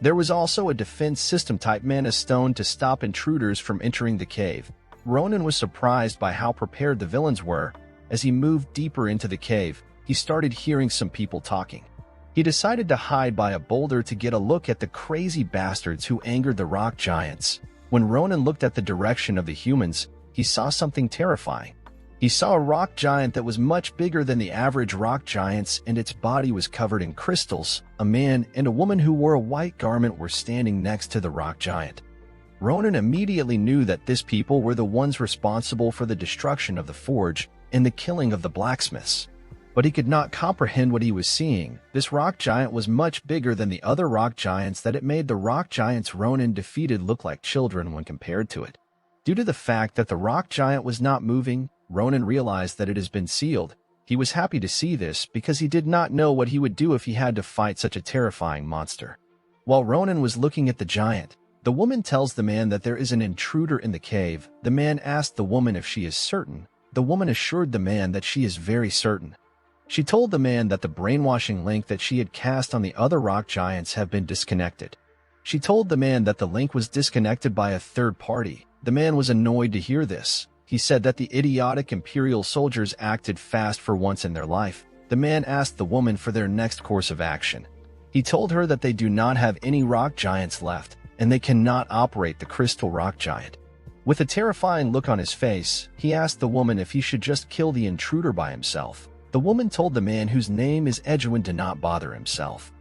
There was also a defense system type mana stone to stop intruders from entering the cave. Ronan was surprised by how prepared the villains were. As he moved deeper into the cave, he started hearing some people talking. He decided to hide by a boulder to get a look at the crazy bastards who angered the rock giants. When Ronan looked at the direction of the humans, he saw something terrifying. He saw a rock giant that was much bigger than the average rock giants, and its body was covered in crystals. A man and a woman who wore a white garment were standing next to the rock giant. Ronan immediately knew that these people were the ones responsible for the destruction of the forge and the killing of the blacksmiths. But he could not comprehend what he was seeing. This rock giant was much bigger than the other rock giants that it made the rock giants Ronan defeated look like children when compared to it. Due to the fact that the rock giant was not moving, Ronan realized that it has been sealed. He was happy to see this because he did not know what he would do if he had to fight such a terrifying monster. While Ronan was looking at the giant, the woman tells the man that there is an intruder in the cave. The man asked the woman if she is certain. The woman assured the man that she is very certain. She told the man that the brainwashing link that she had cast on the other rock giants have been disconnected. She told the man that the link was disconnected by a third party. The man was annoyed to hear this. He said that the idiotic Imperial soldiers acted fast for once in their life. The man asked the woman for their next course of action. He told her that they do not have any rock giants left, and they cannot operate the crystal rock giant. With a terrifying look on his face, he asked the woman if he should just kill the intruder by himself. The woman told the man whose name is Edwin to not bother himself.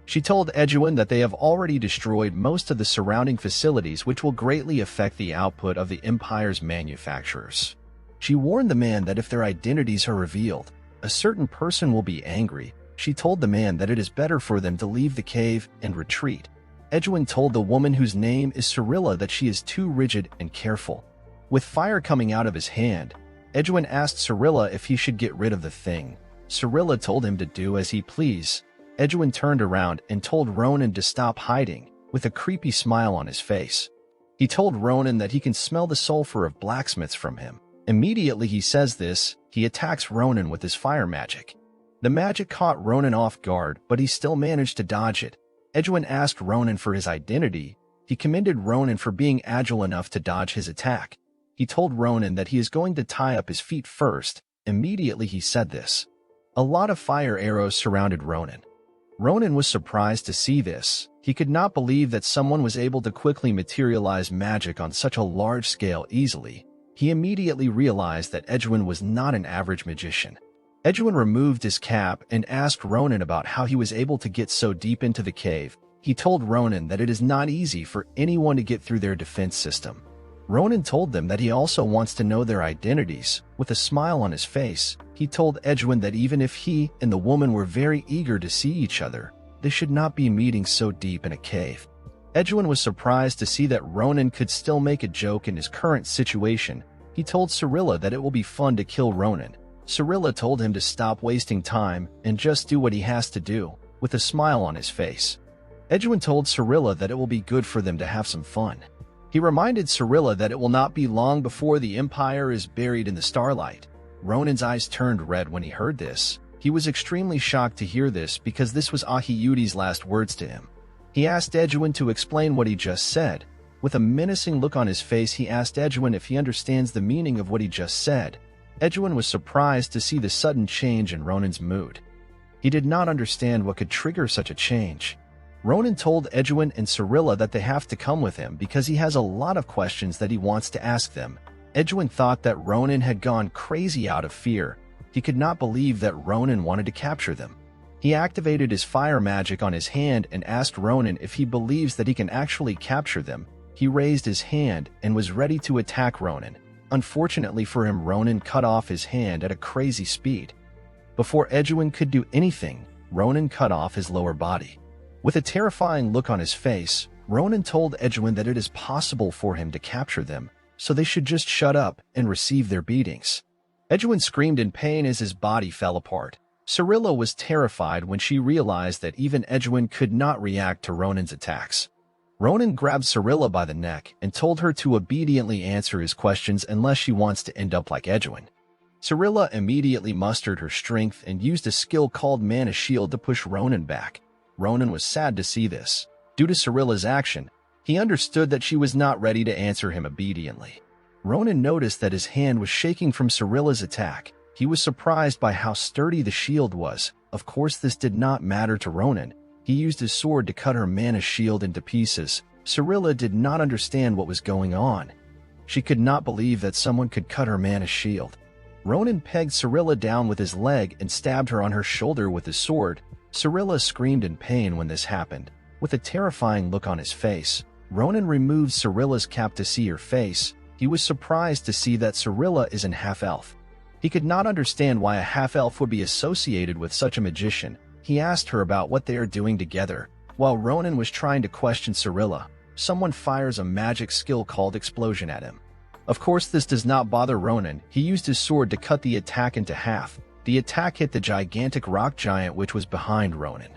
She told Edwin that they have already destroyed most of the surrounding facilities, which will greatly affect the output of the Empire's manufacturers. She warned the man that if their identities are revealed, a certain person will be angry. She told the man that it is better for them to leave the cave and retreat. Edwin told the woman whose name is Cilla that she is too rigid and careful. With fire coming out of his hand, Edwin asked Cilla if he should get rid of the thing. Cilla told him to do as he pleased. Edwin turned around and told Ronan to stop hiding. with a creepy smile on his face. He told Ronan that he can smell the sulfur of blacksmiths from him. Immediately he says this, he attacks Ronan with his fire magic. The magic caught Ronan off guard, but he still managed to dodge it. Edwin asked Ronan for his identity. He commended Ronan for being agile enough to dodge his attack. He told Ronan that he is going to tie up his feet first. Immediately he said this. A lot of fire arrows surrounded Ronan. Ronan was surprised to see this. He could not believe that someone was able to quickly materialize magic on such a large scale easily. He immediately realized that Edwin was not an average magician. Edwin removed his cap and asked Ronan about how he was able to get so deep into the cave. He told Ronan that it is not easy for anyone to get through their defense system. Ronan told them that he also wants to know their identities. With a smile on his face, he told Edwin that even if he and the woman were very eager to see each other, they should not be meeting so deep in a cave. Edwin was surprised to see that Ronan could still make a joke in his current situation. He told Cilla that it will be fun to kill Ronan. Cilla told him to stop wasting time and just do what he has to do, with a smile on his face. Edwin told Cilla that it will be good for them to have some fun. He reminded Cilla that it will not be long before the Empire is buried in the starlight. Ronan's eyes turned red when he heard this. He was extremely shocked to hear this because this was Aiudi's last words to him. He asked Edwin to explain what he just said. With a menacing look on his face, he asked Edwin if he understands the meaning of what he just said. Edwin was surprised to see the sudden change in Ronan's mood. He did not understand what could trigger such a change. Ronan told Edwin and Cilla that they have to come with him because he has a lot of questions that he wants to ask them. Edwin thought that Ronan had gone crazy out of fear. He could not believe that Ronan wanted to capture them. He activated his fire magic on his hand and asked Ronan if he believes that he can actually capture them. He raised his hand and was ready to attack Ronan. Unfortunately for him, Ronan cut off his hand at a crazy speed. Before Edwin could do anything, Ronan cut off his lower body. With a terrifying look on his face, Ronan told Edwin that it is possible for him to capture them, so they should just shut up and receive their beatings. Edwin screamed in pain as his body fell apart. Cilla was terrified when she realized that even Edwin could not react to Ronan's attacks. Ronan grabbed Cilla by the neck and told her to obediently answer his questions unless she wants to end up like Edwin. Cilla immediately mustered her strength and used a skill called Mana Shield to push Ronan back. Ronan was sad to see this. Due to Cilla's action, he understood that she was not ready to answer him obediently. Ronan noticed that his hand was shaking from Cilla's attack. He was surprised by how sturdy the shield was. Of course, this did not matter to Ronan. He used his sword to cut her mana shield into pieces. Cilla did not understand what was going on. She could not believe that someone could cut her mana shield. Ronan pegged Cilla down with his leg and stabbed her on her shoulder with his sword. Cilla screamed in pain when this happened. With a terrifying look on his face, Ronan removed Cilla's cap to see her face. He was surprised to see that Cilla is an half-elf. He could not understand why a half-elf would be associated with such a magician. He asked her about what they are doing together. While Ronan was trying to question Cilla, someone fires a magic skill called Explosion at him. Of course, this does not bother Ronan. He used his sword to cut the attack into half. The attack hit the gigantic rock giant which was behind Ronan.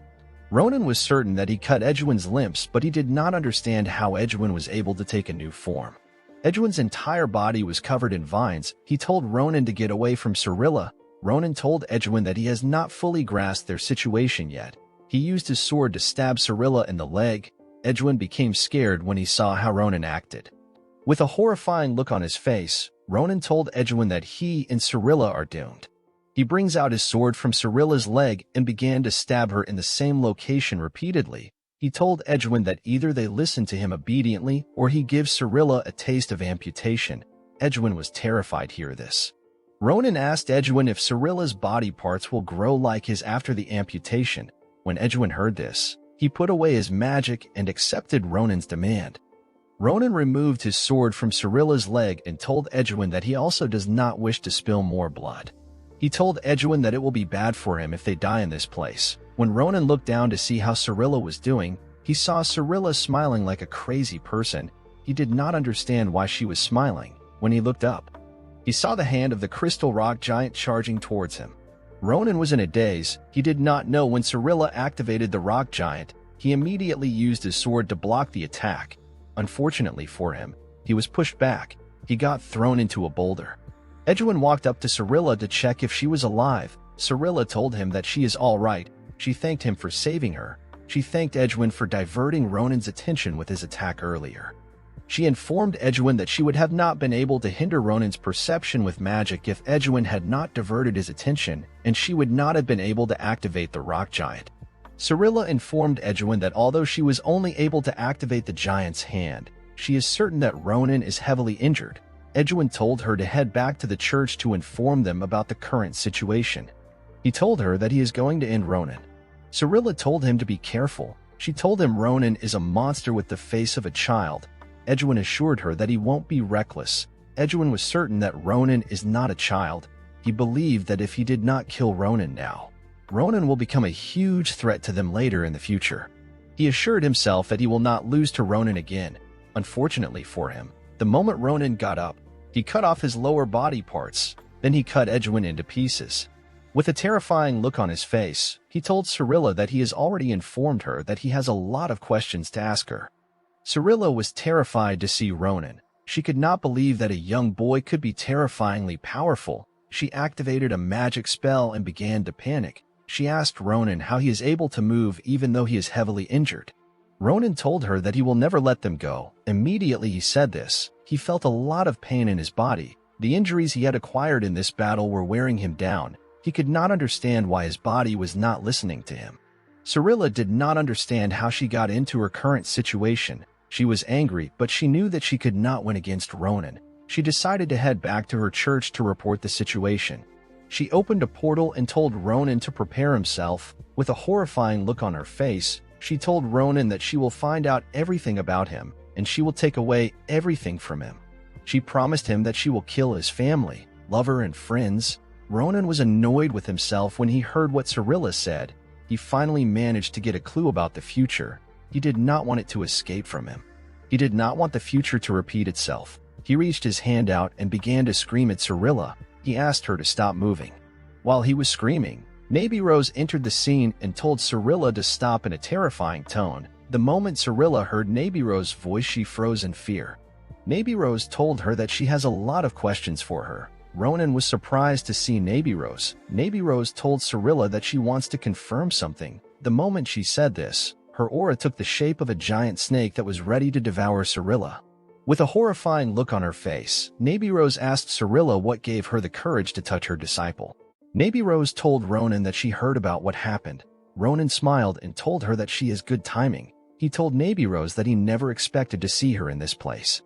Ronan was certain that he cut Edwin's limbs, but he did not understand how Edwin was able to take a new form. Edwin's entire body was covered in vines. He told Ronan to get away from Cilla. Ronan told Edwin that he has not fully grasped their situation yet. He used his sword to stab Cilla in the leg. Edwin became scared when he saw how Ronan acted. With a horrifying look on his face, Ronan told Edwin that he and Cilla are doomed. He brings out his sword from Cilla's leg and began to stab her in the same location repeatedly. He told Edwin that either they listen to him obediently or he gives Cilla a taste of amputation. Edwin was terrified to hear this. Ronan asked Edwin if Cilla's body parts will grow like his after the amputation. When Edwin heard this, he put away his magic and accepted Ronan's demand. Ronan removed his sword from Cilla's leg and told Edwin that he also does not wish to spill more blood. He told Edwin that it will be bad for him if they die in this place. When Ronan looked down to see how Cilla was doing, he saw Cilla smiling like a crazy person. He did not understand why she was smiling. When he looked up, he saw the hand of the crystal rock giant charging towards him. Ronan was in a daze. He did not know when Cilla activated the rock giant. He immediately used his sword to block the attack. Unfortunately for him, he was pushed back. He got thrown into a boulder. Edwin walked up to Cilla to check if she was alive. Cilla told him that she is all right. She thanked him for saving her. She thanked Edwin for diverting Ronan's attention with his attack earlier. She informed Edwin that she would have not been able to hinder Ronan's perception with magic if Edwin had not diverted his attention, and she would not have been able to activate the rock giant. Cilla informed Edwin that although she was only able to activate the giant's hand, she is certain that Ronan is heavily injured. Edwin told her to head back to the church to inform them about the current situation. He told her that he is going to end Ronan. Cilla told him to be careful. She told him Ronan is a monster with the face of a child. Edwin assured her that he won't be reckless. Edwin was certain that Ronan is not a child. He believed that if he did not kill Ronan now, Ronan will become a huge threat to them later in the future. He assured himself that he will not lose to Ronan again. Unfortunately for him, the moment Ronan got up, he cut off his lower body parts. Then he cut Edwin into pieces. With a terrifying look on his face, he told Cilla that he has already informed her that he has a lot of questions to ask her. Cilla was terrified to see Ronan. She could not believe that a young boy could be terrifyingly powerful. She activated a magic spell and began to panic. She asked Ronan how he is able to move even though he is heavily injured. Ronan told her that he will never let them go. Immediately he said this, he felt a lot of pain in his body. The injuries he had acquired in this battle were wearing him down. He could not understand why his body was not listening to him. Cilla did not understand how she got into her current situation. She was angry, but she knew that she could not win against Ronan. She decided to head back to her church to report the situation. She opened a portal and told Ronan to prepare himself. With a horrifying look on her face, she told Ronan that she will find out everything about him, and she will take away everything from him. She promised him that she will kill his family, lover, and friends. Ronan was annoyed with himself when he heard what Cilla said. He finally managed to get a clue about the future. He did not want it to escape from him. He did not want the future to repeat itself. He reached his hand out and began to scream at Cilla. He asked her to stop moving. While he was screaming, Naby Rose entered the scene and told Cilla to stop in a terrifying tone. The moment Cilla heard Naby Rose's voice, she froze in fear. Naby Rose told her that she has a lot of questions for her. Ronan was surprised to see Naby Rose. Naby Rose told Cilla that she wants to confirm something. The moment she said this, her aura took the shape of a giant snake that was ready to devour Cilla. With a horrifying look on her face, Naby Rose asked Cilla what gave her the courage to touch her disciple. Naby Rose told Ronan that she heard about what happened. Ronan smiled and told her that she is good timing. He told Naby Rose that he never expected to see her in this place.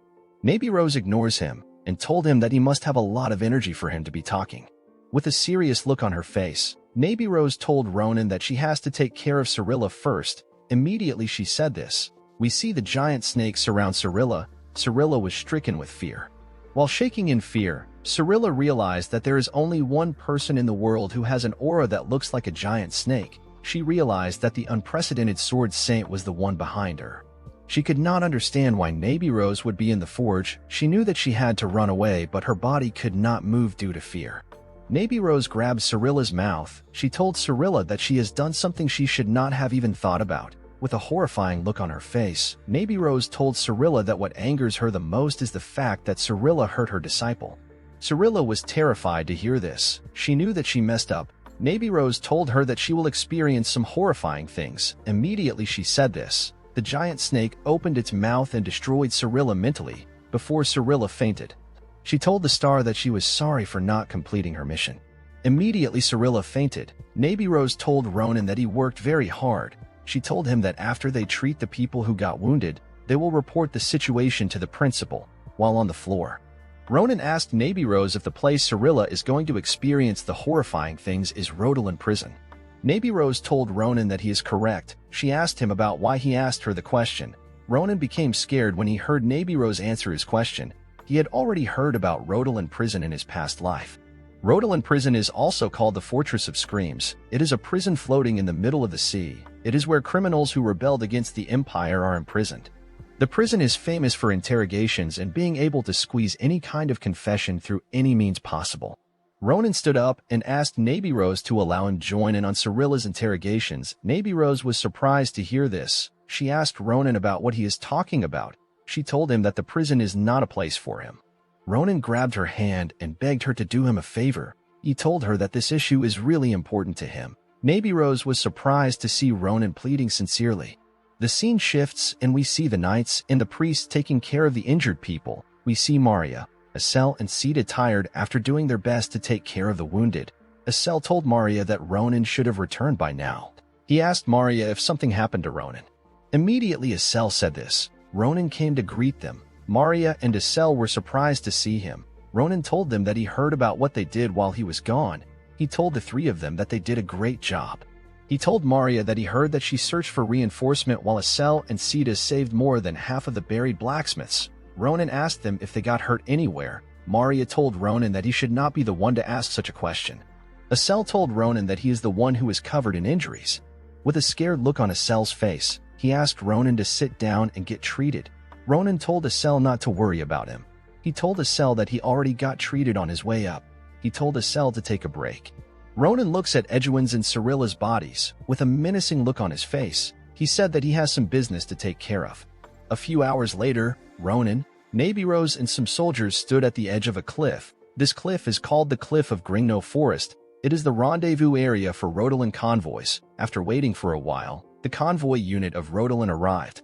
Naby Rose ignores him and told him that he must have a lot of energy for him to be talking. With a serious look on her face, Naby Rose told Ronan that she has to take care of Cilla first. Immediately she said this, we see the giant snake surround Cilla. Cilla was stricken with fear. While shaking in fear, Cilla realized that there is only one person in the world who has an aura that looks like a giant snake. She realized that the unprecedented sword saint was the one behind her. She could not understand why Naby Rose would be in the forge. She knew that she had to run away, but her body could not move due to fear. Naby Rose grabbed Cilla's mouth. She told Cilla that she has done something she should not have even thought about. With a horrifying look on her face, Naby Rose told Cilla that what angers her the most is the fact that Cilla hurt her disciple. Cilla was terrified to hear this. She knew that she messed up. Naby Rose told her that she will experience some horrifying things. Immediately she said this, the giant snake opened its mouth and destroyed Cilla mentally, before Cilla fainted. She told the star that she was sorry for not completing her mission. Immediately Cilla fainted. Naby Rose told Ronan that he worked very hard. She told him that after they treat the people who got wounded, they will report the situation to the principal. While on the floor, Ronan asked Naby Rose if the place Cilla is going to experience the horrifying things is Ronan prison. Naby Rose told Ronan that he is correct. She asked him about why he asked her the question. Ronan became scared when he heard Naby Rose answer his question. He had already heard about Ronan prison in his past life. Ronan prison is also called the Fortress of Screams. It is a prison floating in the middle of the sea. It is where criminals who rebelled against the Empire are imprisoned. The prison is famous for interrogations and being able to squeeze any kind of confession through any means possible. Ronan stood up and asked Navy Rose to allow him join in on Cilla's interrogations. Navy Rose was surprised to hear this. She asked Ronan about what he is talking about. She told him that the prison is not a place for him. Ronan grabbed her hand and begged her to do him a favor. He told her that this issue is really important to him. Navy Rose was surprised to see Ronan pleading sincerely. The scene shifts and we see the knights and the priests taking care of the injured people. We see Maria, Aesan and Cilla tired after doing their best to take care of the wounded. Aesan told Maria that Ronan should have returned by now. He asked Maria if something happened to Ronan. Immediately Aesan said this. Ronan came to greet them. Maria and Aesan were surprised to see him. Ronan told them that he heard about what they did while he was gone. He told the three of them that they did a great job. He told Maria that he heard that she searched for reinforcement while Aesan and Cilla saved more than half of the buried blacksmiths. Ronan asked them if they got hurt anywhere. Maria told Ronan that he should not be the one to ask such a question. Aesan told Ronan that he is the one who is covered in injuries. With a scared look on Aesan's face, he asked Ronan to sit down and get treated. Ronan told Aesan not to worry about him. He told Aesan that he already got treated on his way up. He told Aesan to take a break. Ronan looks at Aeduan's and Cilla's bodies. With a menacing look on his face, he said that he has some business to take care of. A few hours later, Ronan, Navy Rose and some soldiers stood at the edge of a cliff. This cliff is called the Cliff of Gringno Forest. It is the rendezvous area for Rodolan convoys. After waiting for a while, the convoy unit of Rodolan arrived.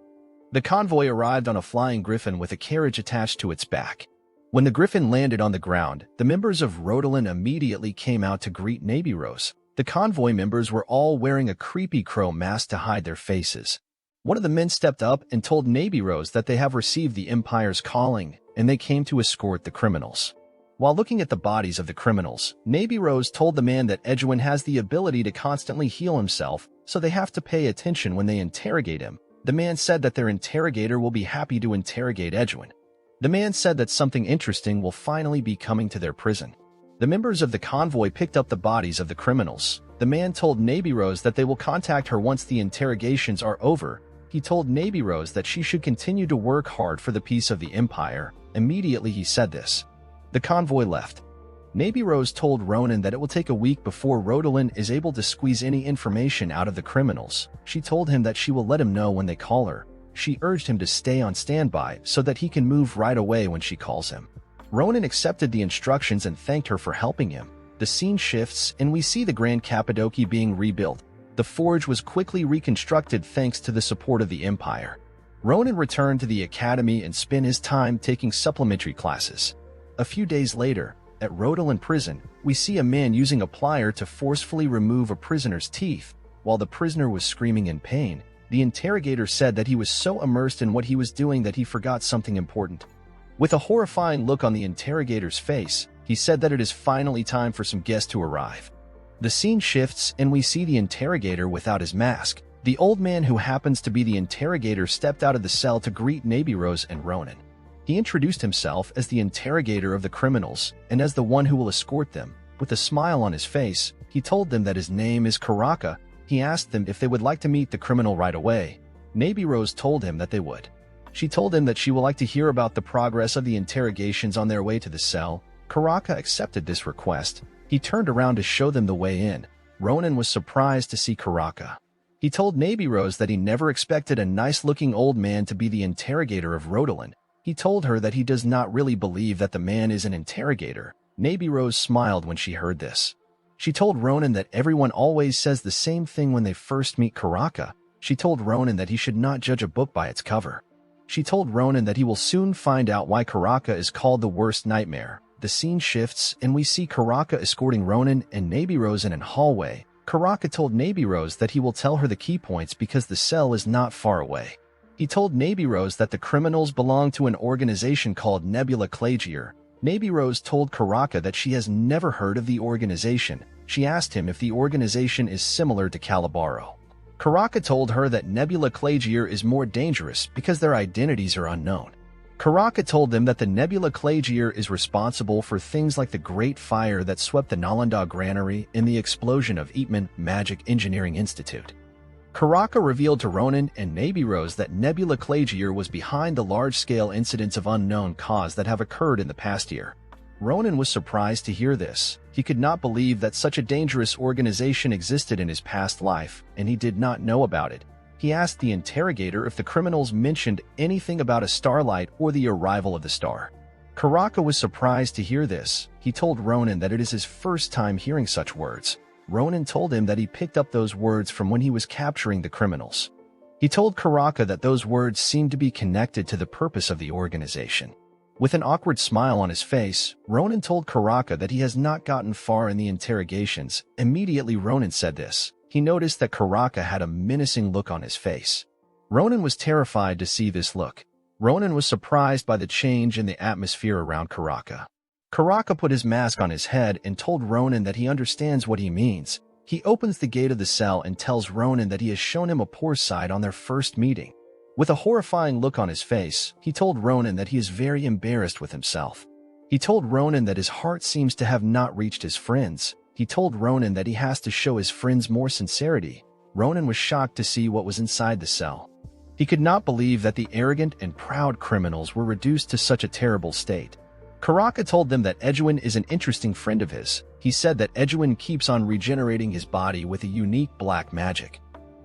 The convoy arrived on a flying griffin with a carriage attached to its back. When the griffin landed on the ground, the members of Rodolan immediately came out to greet Navy Rose. The convoy members were all wearing a creepy crow mask to hide their faces. One of the men stepped up and told Navy Rose that they have received the Empire's calling, and they came to escort the criminals. While looking at the bodies of the criminals, Navy Rose told the man that Aeduan has the ability to constantly heal himself, so they have to pay attention when they interrogate him. The man said that their interrogator will be happy to interrogate Aeduan. The man said that something interesting will finally be coming to their prison. The members of the convoy picked up the bodies of the criminals. The man told Navy Rose that they will contact her once the interrogations are over. He told Navy Rose that she should continue to work hard for the peace of the Empire. Immediately he said this. The convoy left. Navy Rose told Ronan that it will take a week before Rodolan is able to squeeze any information out of the criminals. She told him that she will let him know when they call her. She urged him to stay on standby so that he can move right away when she calls him. Ronan accepted the instructions and thanked her for helping him. The scene shifts and we see the Grand Cappadocia being rebuilt. The forge was quickly reconstructed thanks to the support of the Empire. Ronan returned to the academy and spent his time taking supplementary classes. A few days later, at Rodolan prison, we see a man using a plier to forcefully remove a prisoner's teeth. While the prisoner was screaming in pain, the interrogator said that he was so immersed in what he was doing that he forgot something important. With a horrifying look on the interrogator's face, he said that it is finally time for some guests to arrive. The scene shifts and we see the interrogator without his mask. The old man who happens to be the interrogator stepped out of the cell to greet Navy Rose and Ronan. He introduced himself as the interrogator of the criminals and as the one who will escort them. With a smile on his face, he told them that his name is Karaka. He asked them if they would like to meet the criminal right away. Navy Rose told him that they would. She told him that she would like to hear about the progress of the interrogations on their way to the cell. Karaka accepted this request. He turned around to show them the way in. Ronan was surprised to see Karaka. He told Navy Rose that he never expected a nice-looking old man to be the interrogator of Rodolan. He told her that he does not really believe that the man is an interrogator. Navy Rose smiled when she heard this. She told Ronan that everyone always says the same thing when they first meet Karaka. She told Ronan that he should not judge a book by its cover. She told Ronan that he will soon find out why Karaka is called the worst nightmare. The scene shifts and we see Karaka escorting Ronan and Navy Rose in a hallway. Karaka told Navy Rose that he will tell her the key points because the cell is not far away. He told Navy Rose that the criminals belong to an organization called Nebula Clagier. Navy Rose told Karaka that she has never heard of the organization. She asked him if the organization is similar to Calibaro. Karaka told her that Nebula Clagier is more dangerous because their identities are unknown. Karaka told them that the Nebula Clagier is responsible for things like the Great Fire that swept the Nalanda Granary and the explosion of Eatman Magic Engineering Institute. Karaka revealed to Ronan and Navy Rose that Nebula Clagier was behind the large-scale incidents of unknown cause that have occurred in the past year. Ronan was surprised to hear this. He could not believe that such a dangerous organization existed in his past life, and he did not know about it. He asked the interrogator if the criminals mentioned anything about a starlight or the arrival of the star. Karaka was surprised to hear this. He told Ronan that it is his first time hearing such words. Ronan told him that he picked up those words from when he was capturing the criminals. He told Karaka that those words seemed to be connected to the purpose of the organization. With an awkward smile on his face, Ronan told Karaka that he has not gotten far in the interrogations. Immediately Ronan said this. He noticed that Karaka had a menacing look on his face. Ronan was terrified to see this look. Ronan was surprised by the change in the atmosphere around Karaka. Karaka put his mask on his head and told Ronan that he understands what he means. He opens the gate of the cell and tells Ronan that he has shown him a poor side on their first meeting. With a horrifying look on his face, he told Ronan that he is very embarrassed with himself. He told Ronan that his heart seems to have not reached his friends. He told Ronan that he has to show his friends more sincerity. Ronan was shocked to see what was inside the cell. He could not believe that the arrogant and proud criminals were reduced to such a terrible state. Karaka told them that Aesan is an interesting friend of his. He said that Aesan keeps on regenerating his body with a unique black magic.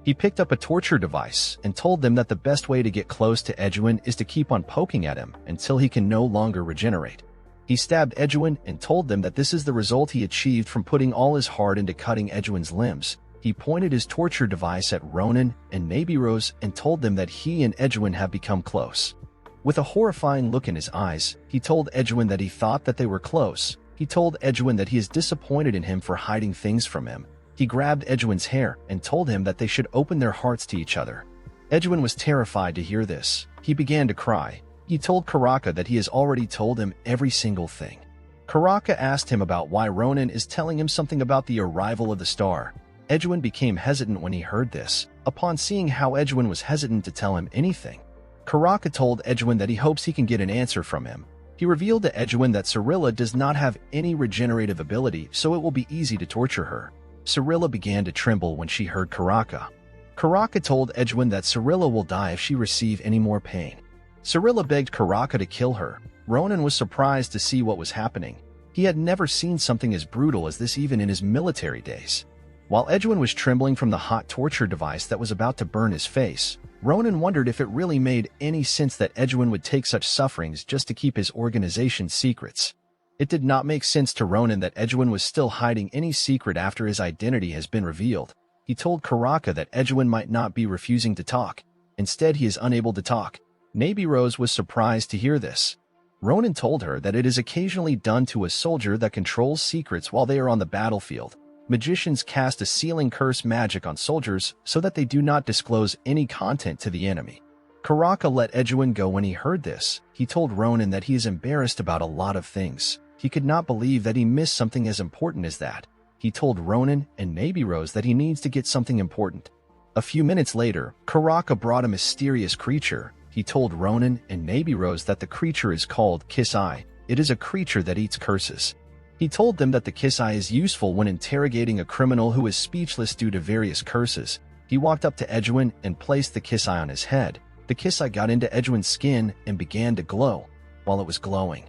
He picked up a torture device and told them that the best way to get close to Aesan is to keep on poking at him until he can no longer regenerate. He stabbed Aesan and told them that this is the result he achieved from putting all his heart into cutting Aesan's limbs. He pointed his torture device at Ronan and Nabirose and told them that he and Aesan have become close. With a horrifying look in his eyes, he told Aesan that he thought that they were close. He told Aesan that he is disappointed in him for hiding things from him. He grabbed Aesan's hair and told him that they should open their hearts to each other. Aesan was terrified to hear this. He began to cry. He told Karaka that he has already told him every single thing. Karaka asked him about why Ronan is telling him something about the arrival of the star. Aesan became hesitant when he heard this. Upon seeing how Aesan was hesitant to tell him anything, Karaka told Aesan that he hopes he can get an answer from him. He revealed to Aesan that Cilla does not have any regenerative ability, so it will be easy to torture her. Cilla began to tremble when she heard Karaka. Karaka told Aesan that Cilla will die if she receives any more pain. Cilla begged Karaka to kill her. Ronan was surprised to see what was happening. He had never seen something as brutal as this even in his military days. While Aesan was trembling from the hot torture device that was about to burn his face, Ronan wondered if it really made any sense that Aesan would take such sufferings just to keep his organization's secrets. It did not make sense to Ronan that Aesan was still hiding any secret after his identity has been revealed. He told Karaka that Aesan might not be refusing to talk. Instead, he is unable to talk. Nabirose was surprised to hear this. Ronan told her that it is occasionally done to a soldier that controls secrets while they are on the battlefield. Magicians cast a sealing curse magic on soldiers so that they do not disclose any content to the enemy. Karaka let Aesan go when he heard this. He told Ronan that he is embarrassed about a lot of things. He could not believe that he missed something as important as that. He told Ronan and Nabirose that he needs to get something important. A few minutes later, Karaka brought a mysterious creature. He told Ronan and Nabirose that the creature is called Kiss-Eye. It is a creature that eats curses. He told them that the Kiss-Eye is useful when interrogating a criminal who is speechless due to various curses. He walked up to Aesan and placed the Kiss-Eye on his head. The Kiss-Eye got into Aesan's skin and began to glow. While it was glowing,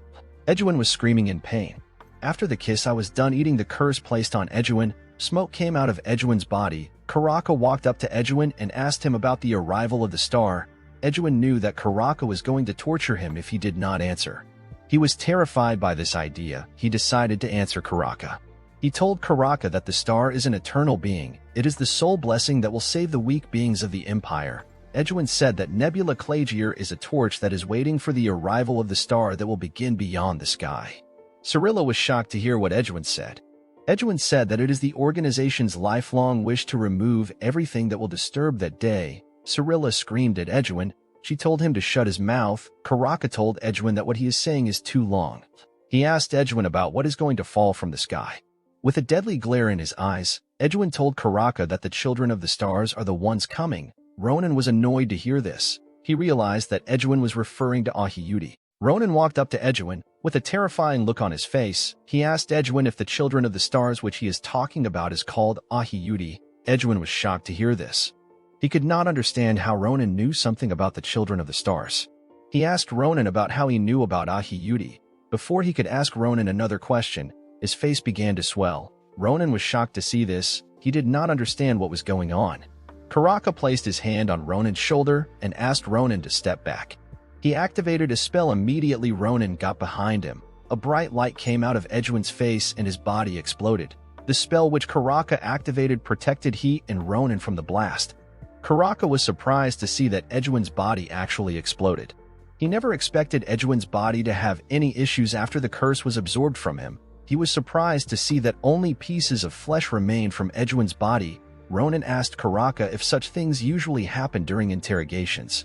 Aesan was screaming in pain. After the Kiss-Eye was done eating the curse placed on Aesan, smoke came out of Aesan's body. Karaka walked up to Aesan and asked him about the arrival of the star. Aesan knew that Karaka was going to torture him if he did not answer. He was terrified by this idea. He decided to answer Karaka. He told Karaka that the star is an eternal being. It is the sole blessing that will save the weak beings of the Empire. Aesan said that Nebula Clagier is a torch that is waiting for the arrival of the star that will begin beyond the sky. Cilla was shocked to hear what Aesan said. Aesan said that it is the organization's lifelong wish to remove everything that will disturb that day. Cilla screamed at Aesan. She told him to shut his mouth. Karaka told Aesan that what he is saying is too long. He asked Aesan about what is going to fall from the sky. With a deadly glare in his eyes, Aesan told Karaka that the children of the stars are the ones coming. Ronan was annoyed to hear this. He realized that Aesan was referring to aiudi. Ronan walked up to Aesan. With a terrifying look on his face, he asked Aesan if the children of the stars which he is talking about is called aiudi. Aesan was shocked to hear this. He could not understand how Ronan knew something about the children of the stars. He asked Ronan about how he knew about aiudi. Before he could ask Ronan another question, his face began to swell. Ronan was shocked to see this. He did not understand what was going on. Karaka placed his hand on Ronan's shoulder and asked Ronan to step back. He activated a spell. Immediately Ronan got behind him. A bright light came out of Edwin's face and his body exploded. The spell which Karaka activated protected he and Ronan from the blast. Karaka was surprised to see that Edwin's body actually exploded. He never expected Edwin's body to have any issues after the curse was absorbed from him. He was surprised to see that only pieces of flesh remained from Edwin's body. Ronan asked Karaka if such things usually happen during interrogations.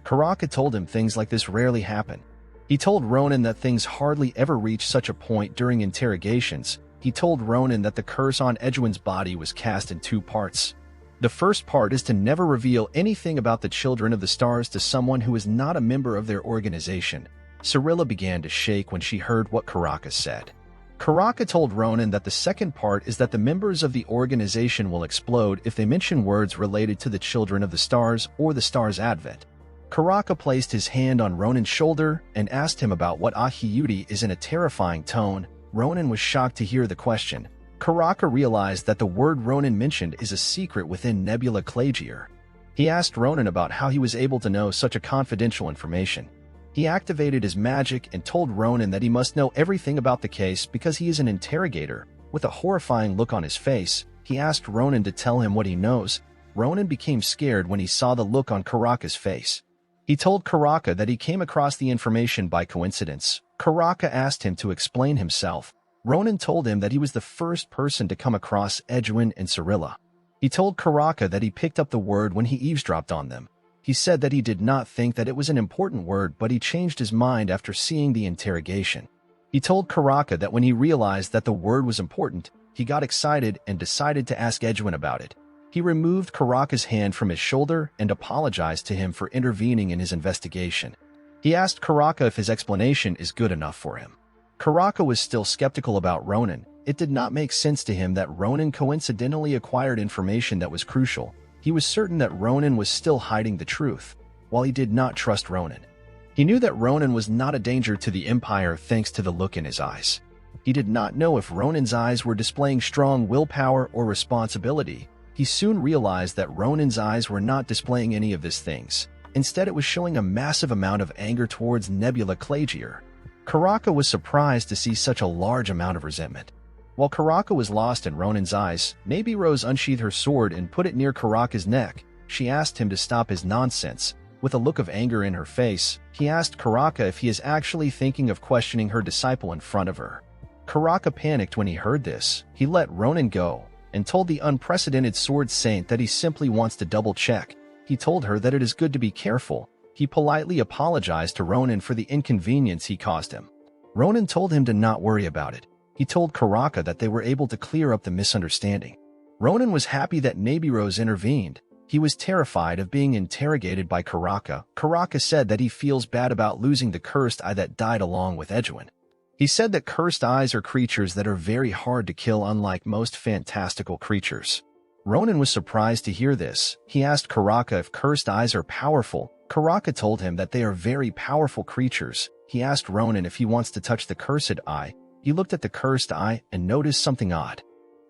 Karaka told him things like this rarely happen. He told Ronan that things hardly ever reach such a point during interrogations. He told Ronan that the curse on Edwin's body was cast in 2 parts. The first part is to never reveal anything about the Children of the Stars to someone who is not a member of their organization. Cilla began to shake when she heard what Karaka said. Karaka told Ronan that the second part is that the members of the organization will explode if they mention words related to the Children of the Stars or the Star's advent. Karaka placed his hand on Ronan's shoulder and asked him about what aiudi is in a terrifying tone. Ronan was shocked to hear the question. Karaka realized that the word Ronan mentioned is a secret within Nebula Clagier. He asked Ronan about how he was able to know such a confidential information. He activated his magic and told Ronan that he must know everything about the case because he is an interrogator. With a horrifying look on his face, he asked Ronan to tell him what he knows. Ronan became scared when he saw the look on Karaka's face. He told Karaka that he came across the information by coincidence. Karaka asked him to explain himself. Ronan told him that he was the first person to come across Edwin and Cilla. He told Karaka that he picked up the word when he eavesdropped on them. He said that he did not think that it was an important word, but he changed his mind after seeing the interrogation. He told Karaka that when he realized that the word was important, he got excited and decided to ask Edwin about it. He removed Karaka's hand from his shoulder and apologized to him for intervening in his investigation. He asked Karaka if his explanation is good enough for him. Karaka was still skeptical about Ronan. It did not make sense to him that Ronan coincidentally acquired information that was crucial. He was certain that Ronan was still hiding the truth, while he did not trust Ronan. He knew that Ronan was not a danger to the Empire thanks to the look in his eyes. He did not know if Ronan's eyes were displaying strong willpower or responsibility. He soon realized that Ronan's eyes were not displaying any of these things. Instead, it was showing a massive amount of anger towards Nebula Clagier. Karaka was surprised to see such a large amount of resentment. While Karaka was lost in Ronan's eyes, Nabi Rose unsheathed her sword and put it near Karaka's neck. She asked him to stop his nonsense. With a look of anger in her face, he asked Karaka if he is actually thinking of questioning her disciple in front of her. Karaka panicked when he heard this. He let Ronan go and told the unprecedented sword saint that he simply wants to double-check. He told her that it is good to be careful. He politely apologized to Ronan for the inconvenience he caused him. Ronan told him to not worry about it. He told Karaka that they were able to clear up the misunderstanding. Ronan was happy that Nabirose intervened. He was terrified of being interrogated by Karaka. Karaka said that he feels bad about losing the cursed eye that died along with Edwin. He said that cursed eyes are creatures that are very hard to kill, unlike most fantastical creatures. Ronan was surprised to hear this. He asked Karaka if cursed eyes are powerful. Karaka told him that they are very powerful creatures. He asked Ronan if he wants to touch the cursed eye. He looked at the cursed eye and noticed something odd.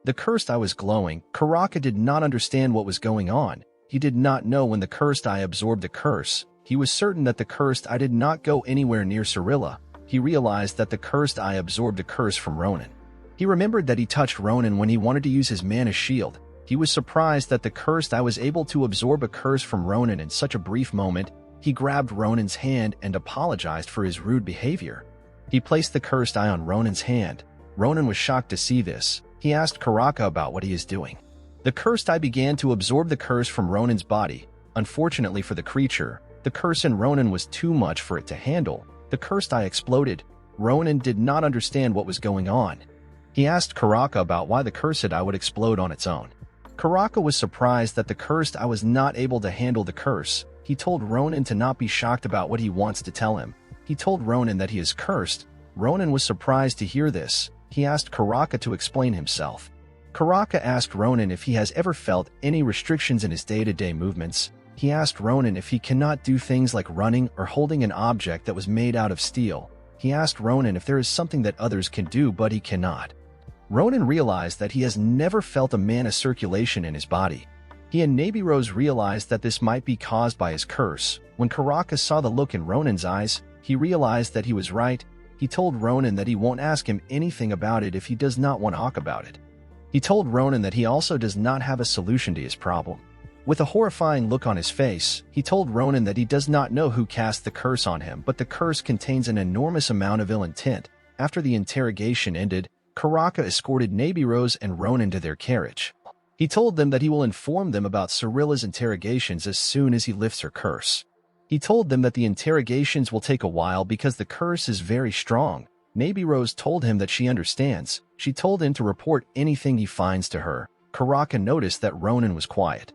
The cursed eye was glowing. Karaka did not understand what was going on. He did not know when the cursed eye absorbed the curse. He was certain that the cursed eye did not go anywhere near Cilla. He realized that the cursed eye absorbed the curse from Ronan. He remembered that he touched Ronan when he wanted to use his mana shield. He was surprised that the cursed eye was able to absorb a curse from Ronan in such a brief moment. He grabbed Ronan's hand and apologized for his rude behavior. He placed the cursed eye on Ronan's hand. Ronan was shocked to see this. He asked Karaka about what he is doing. The cursed eye began to absorb the curse from Ronan's body. Unfortunately for the creature, the curse in Ronan was too much for it to handle. The cursed eye exploded. Ronan did not understand what was going on. He asked Karaka about why the cursed eye would explode on its own. Karaka was surprised that the cursed eye was not able to handle the curse. He told Ronan to not be shocked about what he wants to tell him. He told Ronan that he is cursed. Ronan was surprised to hear this. He asked Karaka to explain himself. Karaka asked Ronan if he has ever felt any restrictions in his day-to-day movements. He asked Ronan if he cannot do things like running or holding an object that was made out of steel. He asked Ronan if there is something that others can do but he cannot. Ronan realized that he has never felt a mana circulation in his body. He and Nabirose realized that this might be caused by his curse. When Karaka saw the look in Ronan's eyes, he realized that he was right. He told Ronan that he won't ask him anything about it if he does not want to talk about it. He told Ronan that he also does not have a solution to his problem. With a horrifying look on his face, he told Ronan that he does not know who cast the curse on him, but the curse contains an enormous amount of ill intent. After the interrogation ended, Karaka escorted Nabirose and Ronan to their carriage. He told them that he will inform them about Cilla's interrogations as soon as he lifts her curse. He told them that the interrogations will take a while because the curse is very strong. Nabirose told him that she understands. She told him to report anything he finds to her. Karaka noticed that Ronan was quiet.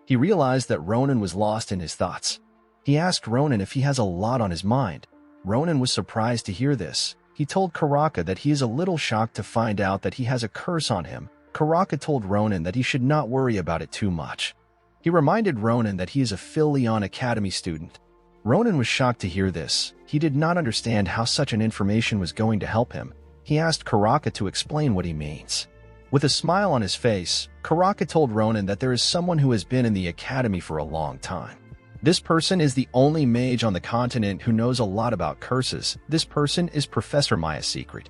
He realized that Ronan was lost in his thoughts. He asked Ronan if he has a lot on his mind. Ronan was surprised to hear this. He told Karaka that he is a little shocked to find out that he has a curse on him. Karaka told Ronan that he should not worry about it too much. He reminded Ronan that he is a Filion Academy student. Ronan was shocked to hear this. He did not understand how such an information was going to help him. He asked Karaka to explain what he means. With a smile on his face, Karaka told Ronan that there is someone who has been in the academy for a long time. This person is the only mage on the continent who knows a lot about curses. This person is Professor Maya's secret.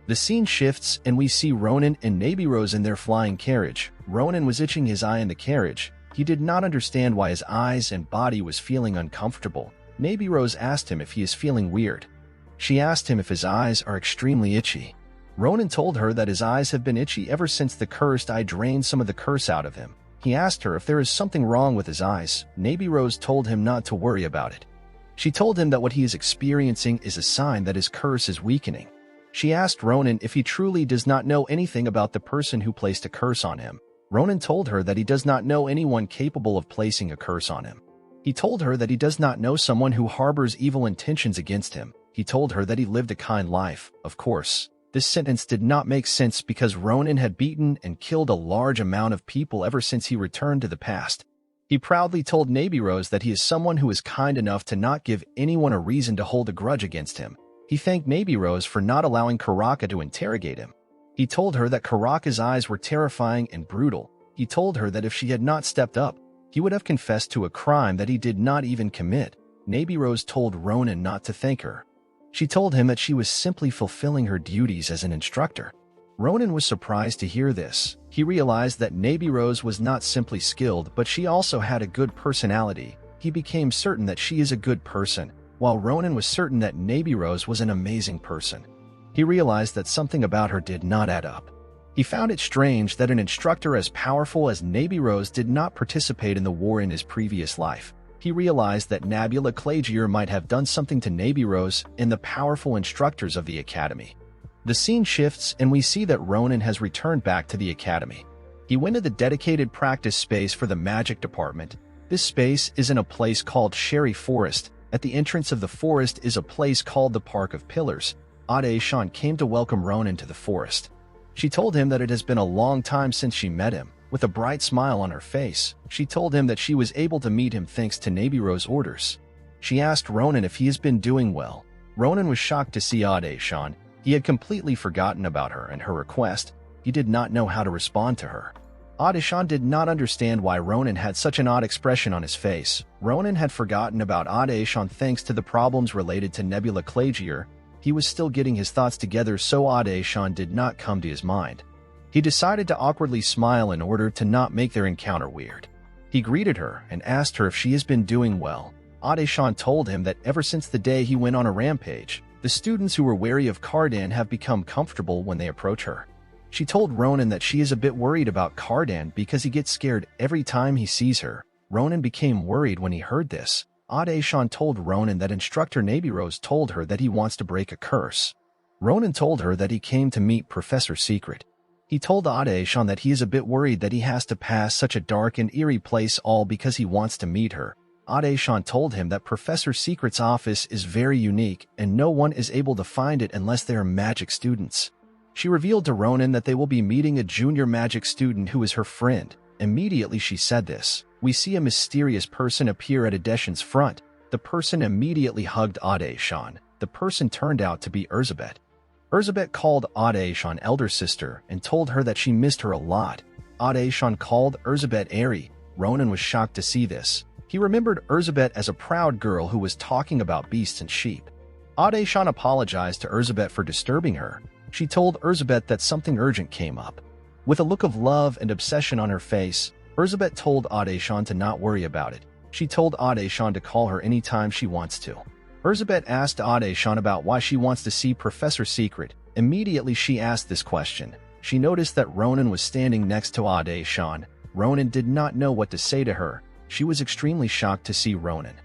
The scene shifts and we see Ronan and Nabirose in their flying carriage. Ronan was itching his eye in the carriage. He did not understand why his eyes and body was feeling uncomfortable. Nabirose asked him if he is feeling weird. She asked him if his eyes are extremely itchy. Ronan told her that his eyes have been itchy ever since the cursed eye drained some of the curse out of him. He asked her if there is something wrong with his eyes. Nabirose told him not to worry about it. She told him that what he is experiencing is a sign that his curse is weakening. She asked Ronan if he truly does not know anything about the person who placed a curse on him. Ronan told her that he does not know anyone capable of placing a curse on him. He told her that he does not know someone who harbors evil intentions against him. He told her that he lived a kind life. Of course, this sentence did not make sense because Ronan had beaten and killed a large amount of people ever since he returned to the past. He proudly told Nabirose that he is someone who is kind enough to not give anyone a reason to hold a grudge against him. He thanked Nabirose for not allowing Karaka to interrogate him. He told her that Karaka's eyes were terrifying and brutal. He told her that if she had not stepped up, he would have confessed to a crime that he did not even commit. Nabirose told Ronan not to thank her. She told him that she was simply fulfilling her duties as an instructor. Ronan was surprised to hear this. He realized that Nabirose was not simply skilled, but she also had a good personality. He became certain that she is a good person, while Ronan was certain that Nabirose was an amazing person. He realized that something about her did not add up. He found it strange that an instructor as powerful as Nabirose did not participate in the war in his previous life. He realized that Nabula Clagier might have done something to Nabirose and the powerful instructors of the academy. The scene shifts and we see that Ronan has returned back to the academy. He went to the dedicated practice space for the magic department. This space is in a place called Sherry Forest. At the entrance of the forest is a place called the Park of Pillars. Aesan came to welcome Ronan to the forest. She told him that it has been a long time since she met him. With a bright smile on her face, she told him that she was able to meet him thanks to Nabirose's orders. She asked Ronan if he has been doing well. Ronan was shocked to see Aesan. He had completely forgotten about her and her request. He did not know how to respond to her. Aesan did not understand why Ronan had such an odd expression on his face. Ronan had forgotten about Aesan thanks to the problems related to Nebula Clagier. He was still getting his thoughts together, so Aesan did not come to his mind. He decided to awkwardly smile in order to not make their encounter weird. He greeted her and asked her if she has been doing well. Aesan told him that ever since the day he went on a rampage, the students who were wary of Cardan have become comfortable when they approach her. She told Ronan that she is a bit worried about Cardan because he gets scared every time he sees her. Ronan became worried when he heard this. Aesan told Ronan that instructor Nabirose told her that he wants to break a curse. Ronan told her that he came to meet Professor Secret. He told Aesan that he is a bit worried that he has to pass such a dark and eerie place all because he wants to meet her. Aesan told him that Professor Secret's office is very unique and no one is able to find it unless they are magic students. She revealed to Ronan that they will be meeting a junior magic student who is her friend. Immediately she said this, we see a mysterious person appear at Adeshan's front. The person immediately hugged Aesan. the person turned out to be Erzsébet. Erzsébet called Aesan elder sister and told her that she missed her a lot. Aesan called Erzsébet Airy. Ronan was shocked to see this. He remembered Erzsébet as a proud girl who was talking about beasts and sheep. Aesan apologized to Erzsébet for disturbing her. She told Erzsébet that something urgent came up. With a look of love and obsession on her face, Erzsébet told Aesan to not worry about it. She told Aesan to call her anytime she wants to. Erzsébet asked Aesan about why she wants to see Professor Secret. Immediately she asked this question. She noticed that Ronan was standing next to Aesan. Ronan did not know what to say to her. She was extremely shocked to see Ronan.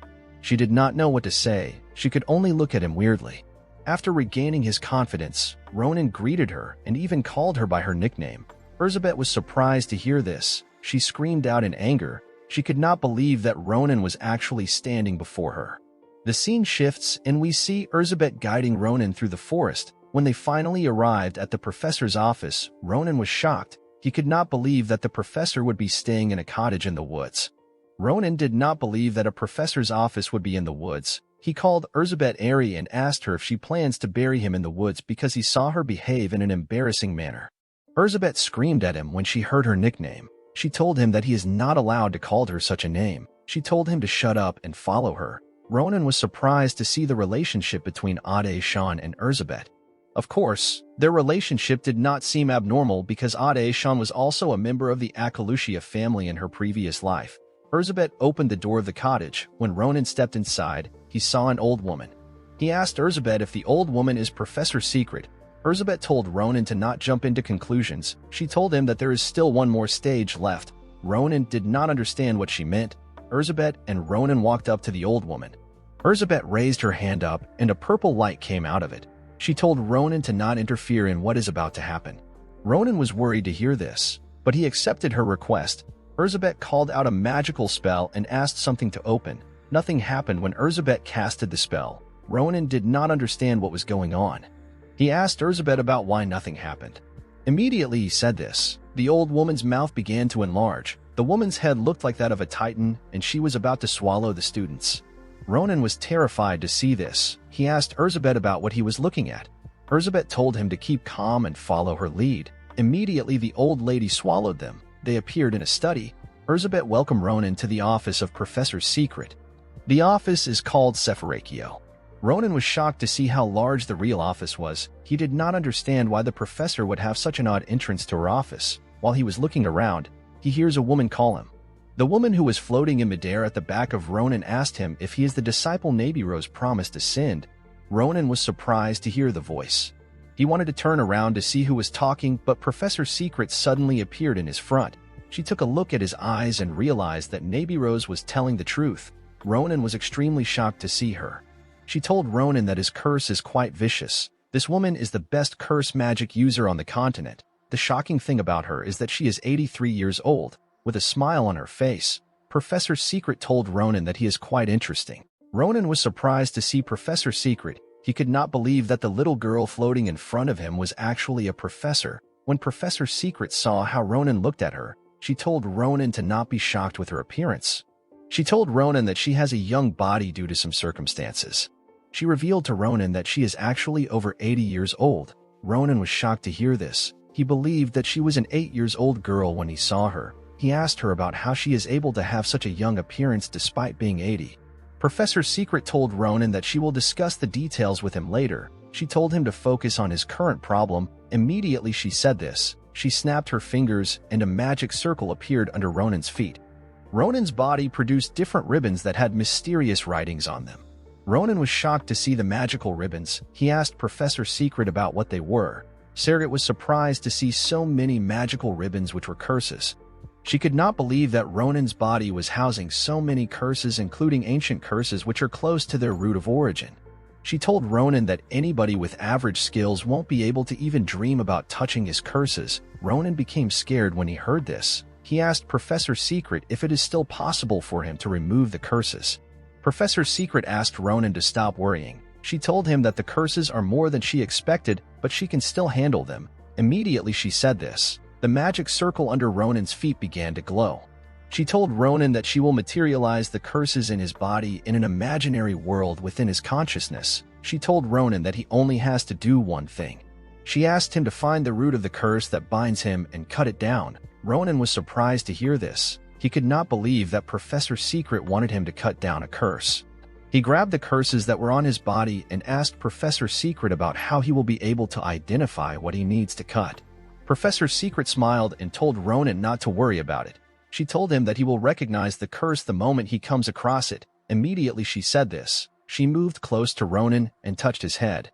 She did not know what to say. She could only look at him weirdly. After regaining his confidence, Ronan greeted her and even called her by her nickname. Erzsébet was surprised to hear this. She screamed out in anger. She could not believe that Ronan was actually standing before her. The scene shifts and we see Erzsébet guiding Ronan through the forest. When they finally arrived at the professor's office, Ronan was shocked. He could not believe that the professor would be staying in a cottage in the woods. Ronan did not believe that a professor's office would be in the woods. He called Erzsébet Airy and asked her if she plans to bury him in the woods because he saw her behave in an embarrassing manner. Erzsébet screamed at him when she heard her nickname. She told him that he is not allowed to call her such a name. She told him to shut up and follow her. Ronan was surprised to see the relationship between Aesan and Erzsébet. Of course, their relationship did not seem abnormal because Aesan was also a member of the Akalushia family in her previous life. Erzsébet opened the door of the cottage. When Ronan stepped inside, he saw an old woman. He asked Erzsébet if the old woman is Professor Secret. Erzsébet told Ronan to not jump into conclusions. She told him that there is still one more stage left. Ronan did not understand what she meant. Erzsébet and Ronan walked up to the old woman. Erzsébet raised her hand up and a purple light came out of it. She told Ronan to not interfere in what is about to happen. Ronan was worried to hear this, but he accepted her request. Erzsébet called out a magical spell and asked something to open. Nothing happened when Erzsébet casted the spell. Ronan did not understand what was going on. He asked Erzsébet about why nothing happened. Immediately he said this. The old woman's mouth began to enlarge. The woman's head looked like that of a titan, and she was about to swallow the students. Ronan was terrified to see this. He asked Erzsébet about what he was looking at. Erzsébet told him to keep calm and follow her lead. Immediately the old lady swallowed them. They appeared in a study. Erzsébet welcomed Ronan to the office of Professor Secret. The office is called Sephirakio. Ronan was shocked to see how large the real office was. He did not understand why the professor would have such an odd entrance to her office. While he was looking around, he hears a woman call him. The woman who was floating in midair at the back of Ronan asked him if he is the disciple Nebirose promised to send. Ronan was surprised to hear the voice. He wanted to turn around to see who was talking, but Professor Secret suddenly appeared in his front. She took a look at his eyes and realized that Nebirose was telling the truth. Ronan was extremely shocked to see her. She told Ronan that his curse is quite vicious. This woman is the best curse magic user on the continent. The shocking thing about her is that she is 83 years old. With a smile on her face, Professor Secret told Ronan that he is quite interesting. Ronan was surprised to see Professor Secret. He could not believe that the little girl floating in front of him was actually a professor. When Professor Secret saw how Ronan looked at her, she told Ronan to not be shocked with her appearance. She told Ronan that she has a young body due to some circumstances. She revealed to Ronan that she is actually over 80 years old. Ronan was shocked to hear this. He believed that she was an 8-year-old girl when he saw her. He asked her about how she is able to have such a young appearance despite being 80. Professor Secret told Ronan that she will discuss the details with him later. She told him to focus on his current problem. Immediately she said this. She snapped her fingers and a magic circle appeared under Ronan's feet. Ronan's body produced different ribbons that had mysterious writings on them. Ronan was shocked to see the magical ribbons. He asked Professor Secret about what they were. Secret was surprised to see so many magical ribbons which were curses. She could not believe that Ronan's body was housing so many curses, including ancient curses which are close to their root of origin. She told Ronan that anybody with average skills won't be able to even dream about touching his curses. Ronan became scared when he heard this. He asked Professor Secret if it is still possible for him to remove the curses. Professor Secret asked Ronan to stop worrying. She told him that the curses are more than she expected, but she can still handle them. Immediately she said this. The magic circle under Ronan's feet began to glow. She told Ronan that she will materialize the curses in his body in an imaginary world within his consciousness. She told Ronan that he only has to do one thing. She asked him to find the root of the curse that binds him and cut it down. Ronan was surprised to hear this. He could not believe that Professor Secret wanted him to cut down a curse. He grabbed the curses that were on his body and asked Professor Secret about how he will be able to identify what he needs to cut. Professor Secret smiled and told Ronan not to worry about it. She told him that he will recognize the curse the moment he comes across it. Immediately she said this. She moved close to Ronan and touched his head.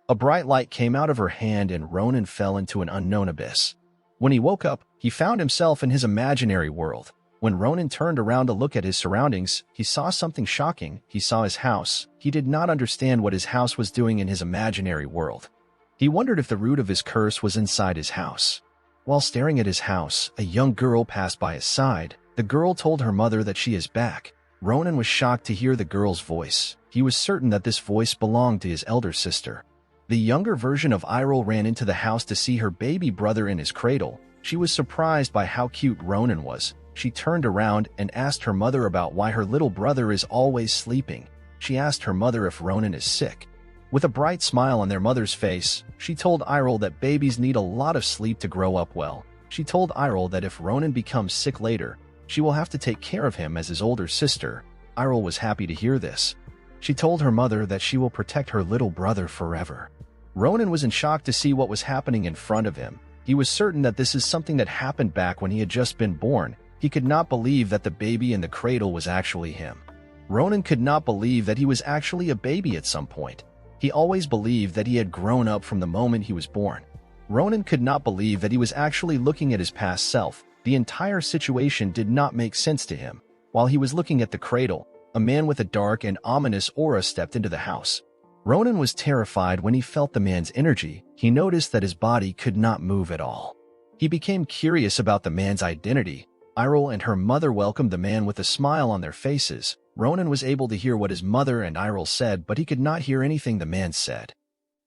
A bright light came out of her hand and Ronan fell into an unknown abyss. When he woke up, he found himself in his imaginary world. When Ronan turned around to look at his surroundings, he saw something shocking. He saw his house. He did not understand what his house was doing in his imaginary world. He wondered if the root of his curse was inside his house. While staring at his house, a young girl passed by his side. The girl told her mother that she is back. Ronan was shocked to hear the girl's voice. He was certain that this voice belonged to his elder sister. The younger version of Iroh ran into the house to see her baby brother in his cradle. She was surprised by how cute Ronan was. She turned around and asked her mother about why her little brother is always sleeping. She asked her mother if Ronan is sick. With a bright smile on their mother's face, she told Iroh that babies need a lot of sleep to grow up well. She told Iroh that if Ronan becomes sick later, she will have to take care of him as his older sister. Iroh was happy to hear this. She told her mother that she will protect her little brother forever. Ronan was in shock to see what was happening in front of him. He was certain that this is something that happened back when he had just been born. He could not believe that the baby in the cradle was actually him. Ronan could not believe that he was actually a baby at some point. He always believed that he had grown up from the moment he was born. Ronan could not believe that he was actually looking at his past self. The entire situation did not make sense to him. While he was looking at the cradle, a man with a dark and ominous aura stepped into the house. Ronan was terrified when he felt the man's energy. He noticed that his body could not move at all. He became curious about the man's identity. Iroh and her mother welcomed the man with a smile on their faces. Ronan was able to hear what his mother and Iroh said, but he could not hear anything the man said.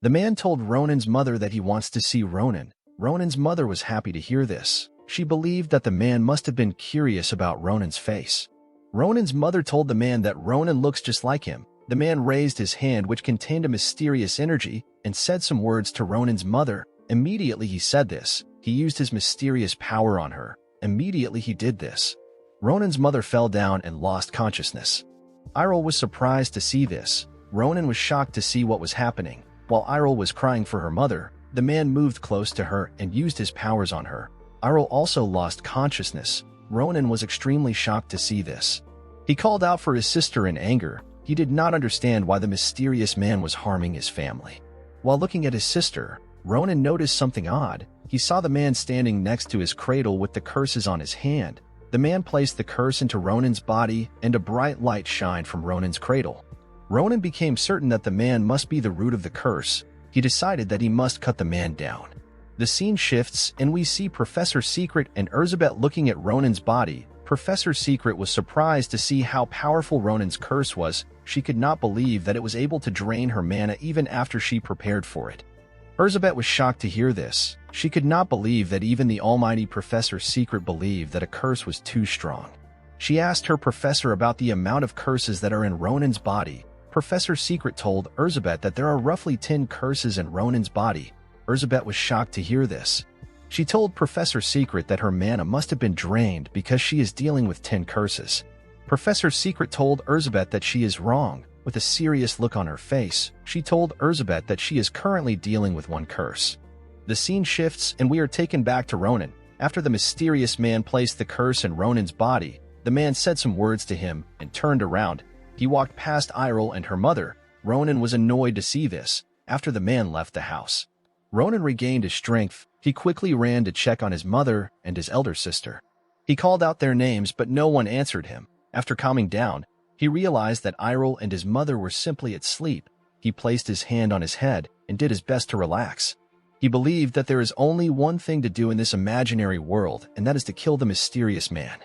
The man told Ronan's mother that he wants to see Ronan. Ronan's mother was happy to hear this. She believed that the man must have been curious about Ronan's face. Ronan's mother told the man that Ronan looks just like him. The man raised his hand, which contained a mysterious energy, and said some words to Ronan's mother. Immediately he said this. He used his mysterious power on her. Immediately he did this. Ronan's mother fell down and lost consciousness. Iroh was surprised to see this. Ronan was shocked to see what was happening. While Iroh was crying for her mother, the man moved close to her and used his powers on her. Iroh also lost consciousness. Ronan was extremely shocked to see this. He called out for his sister in anger. He did not understand why the mysterious man was harming his family. While looking at his sister, Ronan noticed something odd. He saw the man standing next to his cradle with the curses on his hand. The man placed the curse into Ronan's body, and a bright light shined from Ronan's cradle. Ronan became certain that the man must be the root of the curse. He decided that he must cut the man down. The scene shifts, and we see Professor Secret and Elizabeth looking at Ronan's body. Professor Secret was surprised to see how powerful Ronan's curse was. She could not believe that it was able to drain her mana even after she prepared for it. Elizabeth was shocked to hear this. She could not believe that even the almighty Professor Secret believed that a curse was too strong. She asked her professor about the amount of curses that are in Ronan's body. Professor Secret told Elizabeth that there are roughly 10 curses in Ronan's body. Elizabeth was shocked to hear this. She told Professor Secret that her mana must have been drained because she is dealing with 10 curses. Professor Secret told Elizabeth that she is wrong. With a serious look on her face, she told Elizabeth that she is currently dealing with one curse. The scene shifts and we are taken back to Ronan. After the mysterious man placed the curse in Ronan's body, the man said some words to him and turned around. He walked past Iroh and her mother. Ronan was annoyed to see this. After the man left the house, Ronan regained his strength. He quickly ran to check on his mother and his elder sister. He called out their names, but no one answered him. After calming down, he realized that Iroh and his mother were simply asleep. He placed his hand on his head and did his best to relax. He believed that there is only one thing to do in this imaginary world, and that is to kill the mysterious man.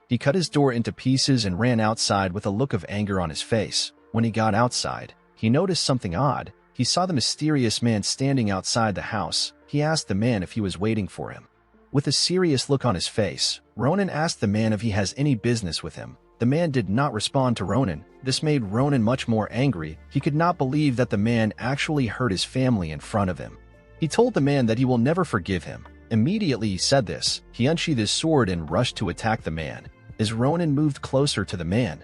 He cut his door into pieces and ran outside with a look of anger on his face. When he got outside, he noticed something odd. He saw the mysterious man standing outside the house. He asked the man if he was waiting for him. With a serious look on his face, Ronan asked the man if he has any business with him. The man did not respond to Ronan. This made Ronan much more angry. He could not believe that the man actually hurt his family in front of him. He told the man that he will never forgive him. Immediately he said this, he unsheathed his sword and rushed to attack the man. As Ronan moved closer to the man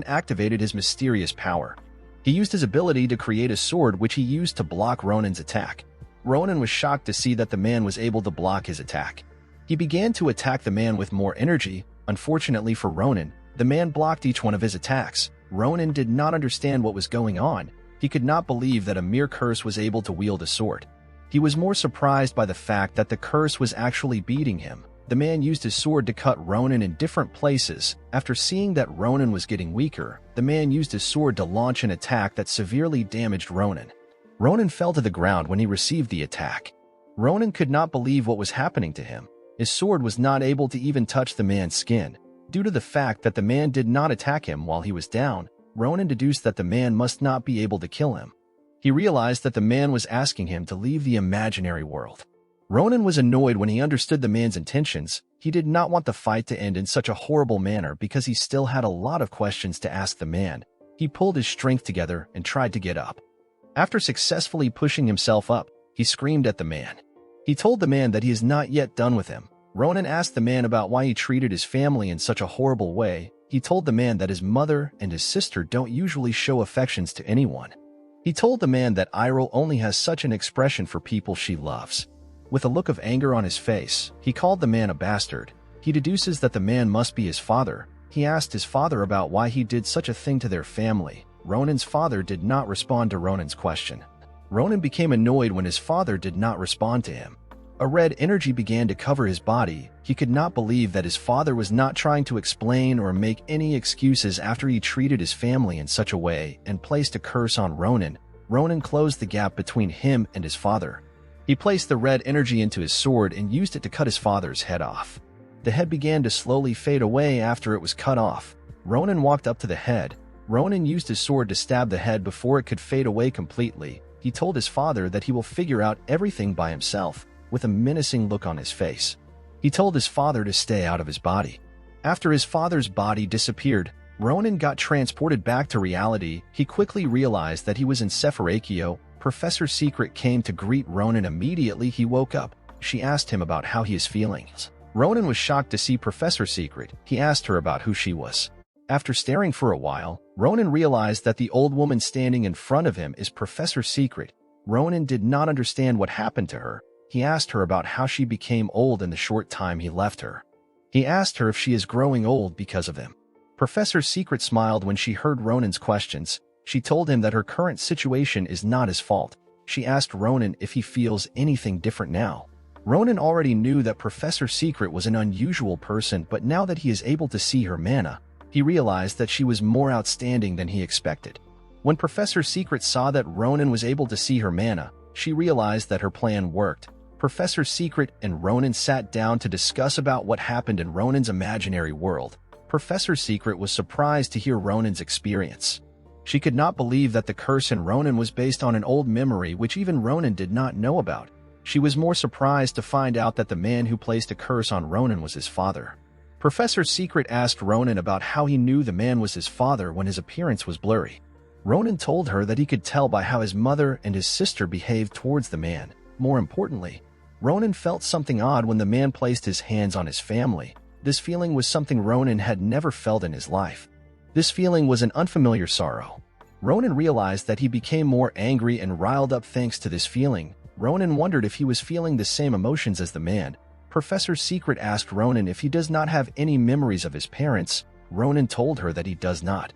activated his mysterious power. He used his ability to create a sword which he used to block Ronan's attack. Ronan was shocked to see that the man was able to block his attack. He began to attack the man with more energy. Unfortunately for Ronan, the man blocked each one of his attacks. Ronan did not understand what was going on. He could not believe that a mere curse was able to wield a sword. He was more surprised by the fact that the curse was actually beating him. The man used his sword to cut Ronan in different places. After seeing that Ronan was getting weaker, the man used his sword to launch an attack that severely damaged Ronan. Ronan fell to the ground when he received the attack. Ronan could not believe what was happening to him. His sword was not able to even touch the man's skin. Due to the fact that the man did not attack him while he was down, Ronan deduced that the man must not be able to kill him. He realized that the man was asking him to leave the imaginary world. Ronan was annoyed when he understood the man's intentions. He did not want the fight to end in such a horrible manner because he still had a lot of questions to ask the man. He pulled his strength together and tried to get up. After successfully pushing himself up, he screamed at the man. He told the man that he is not yet done with him. Ronan asked the man about why he treated his family in such a horrible way. He told the man that his mother and his sister don't usually show affections to anyone. He told the man that Iroh only has such an expression for people she loves. With a look of anger on his face, he called the man a bastard. He deduces that the man must be his father. He asked his father about why he did such a thing to their family. Ronan's father did not respond to Ronan's question. Ronan became annoyed when his father did not respond to him. A red energy began to cover his body. He could not believe that his father was not trying to explain or make any excuses after he treated his family in such a way and placed a curse on Ronan. Ronan closed the gap between him and his father. He placed the red energy into his sword and used it to cut his father's head off. The head began to slowly fade away after it was cut off. Ronan walked up to the head. Ronan used his sword to stab the head before it could fade away completely. He told his father that he will figure out everything by himself, with a menacing look on his face. He told his father to stay out of his body. After his father's body disappeared, Ronan got transported back to reality. He quickly realized that he was in Sephirakio. Professor Secret came to greet Ronan immediately he woke up. She asked him about how he is feeling. Ronan was shocked to see Professor Secret. He asked her about who she was. After staring for a while, Ronan realized that the old woman standing in front of him is Professor Secret. Ronan did not understand what happened to her. He asked her about how she became old in the short time he left her. He asked her if she is growing old because of him. Professor Secret smiled when she heard Ronan's questions. She told him that her current situation is not his fault. She asked Ronan if he feels anything different now. Ronan already knew that Professor Secret was an unusual person, but now that he is able to see her mana, he realized that she was more outstanding than he expected. When Professor Secret saw that Ronan was able to see her mana, she realized that her plan worked. Professor Secret and Ronan sat down to discuss about what happened in Ronan's imaginary world. Professor Secret was surprised to hear Ronan's experience. She could not believe that the curse in Ronan was based on an old memory which even Ronan did not know about. She was more surprised to find out that the man who placed a curse on Ronan was his father. Professor Secret asked Ronan about how he knew the man was his father when his appearance was blurry. Ronan told her that he could tell by how his mother and his sister behaved towards the man. More importantly, Ronan felt something odd when the man placed his hands on his family. This feeling was something Ronan had never felt in his life. This feeling was an unfamiliar sorrow. Ronan realized that he became more angry and riled up thanks to this feeling. Ronan wondered if he was feeling the same emotions as the man. Professor Secret asked Ronan if he does not have any memories of his parents. Ronan told her that he does not.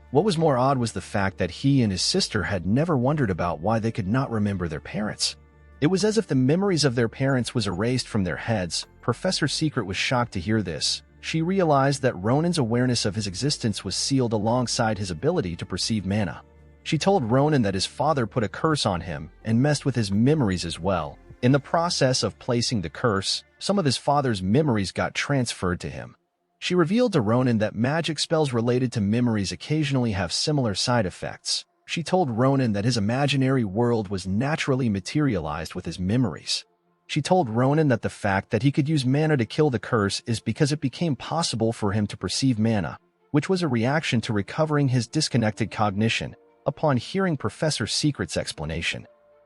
What was more odd was the fact that he and his sister had never wondered about why they could not remember their parents. It was as if the memories of their parents was erased from their heads. Professor Secret was shocked to hear this. She realized that Ronan's awareness of his existence was sealed alongside his ability to perceive mana. She told Ronan that his father put a curse on him and messed with his memories as well. In the process of placing the curse, some of his father's memories got transferred to him. She revealed to Ronan that magic spells related to memories occasionally have similar side effects. She told Ronan that his imaginary world was naturally materialized with his memories. She told Ronan that the fact that he could use mana to kill the curse is because it became possible for him to perceive mana. which was a reaction to recovering his disconnected cognition upon hearing Professor Secret's explanation.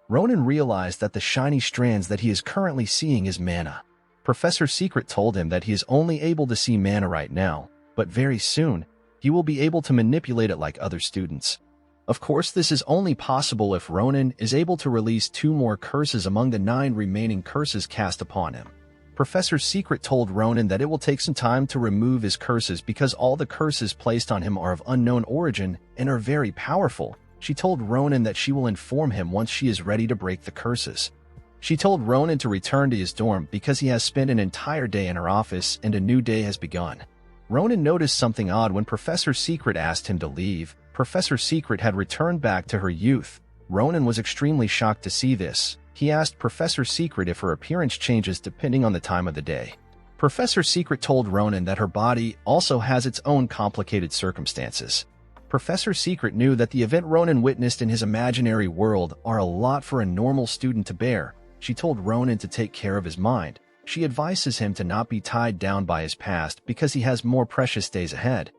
Ronan realized that the shiny strands that he is currently seeing is mana. Professor Secret told him that he is only able to see mana right now, but very soon, he will be able to manipulate it like other students. Of course, this is only possible if Ronan is able to release 2 more curses among the 9 remaining curses cast upon him. Professor Secret told Ronan that it will take some time to remove his curses because all the curses placed on him are of unknown origin and are very powerful. She told Ronan that she will inform him once she is ready to break the curses. She told Ronan to return to his dorm because he has spent an entire day in her office and a new day has begun. Ronan noticed something odd when Professor Secret asked him to leave. Professor Secret had returned back to her youth. Ronan was extremely shocked to see this. He asked Professor Secret if her appearance changes depending on the time of the day. Professor Secret told Ronan that her body also has its own complicated circumstances. Professor Secret knew that the event Ronan witnessed in his imaginary world are a lot for a normal student to bear. She told Ronan to take care of his mind. She advises him to not be tied down by his past because he has more precious days ahead.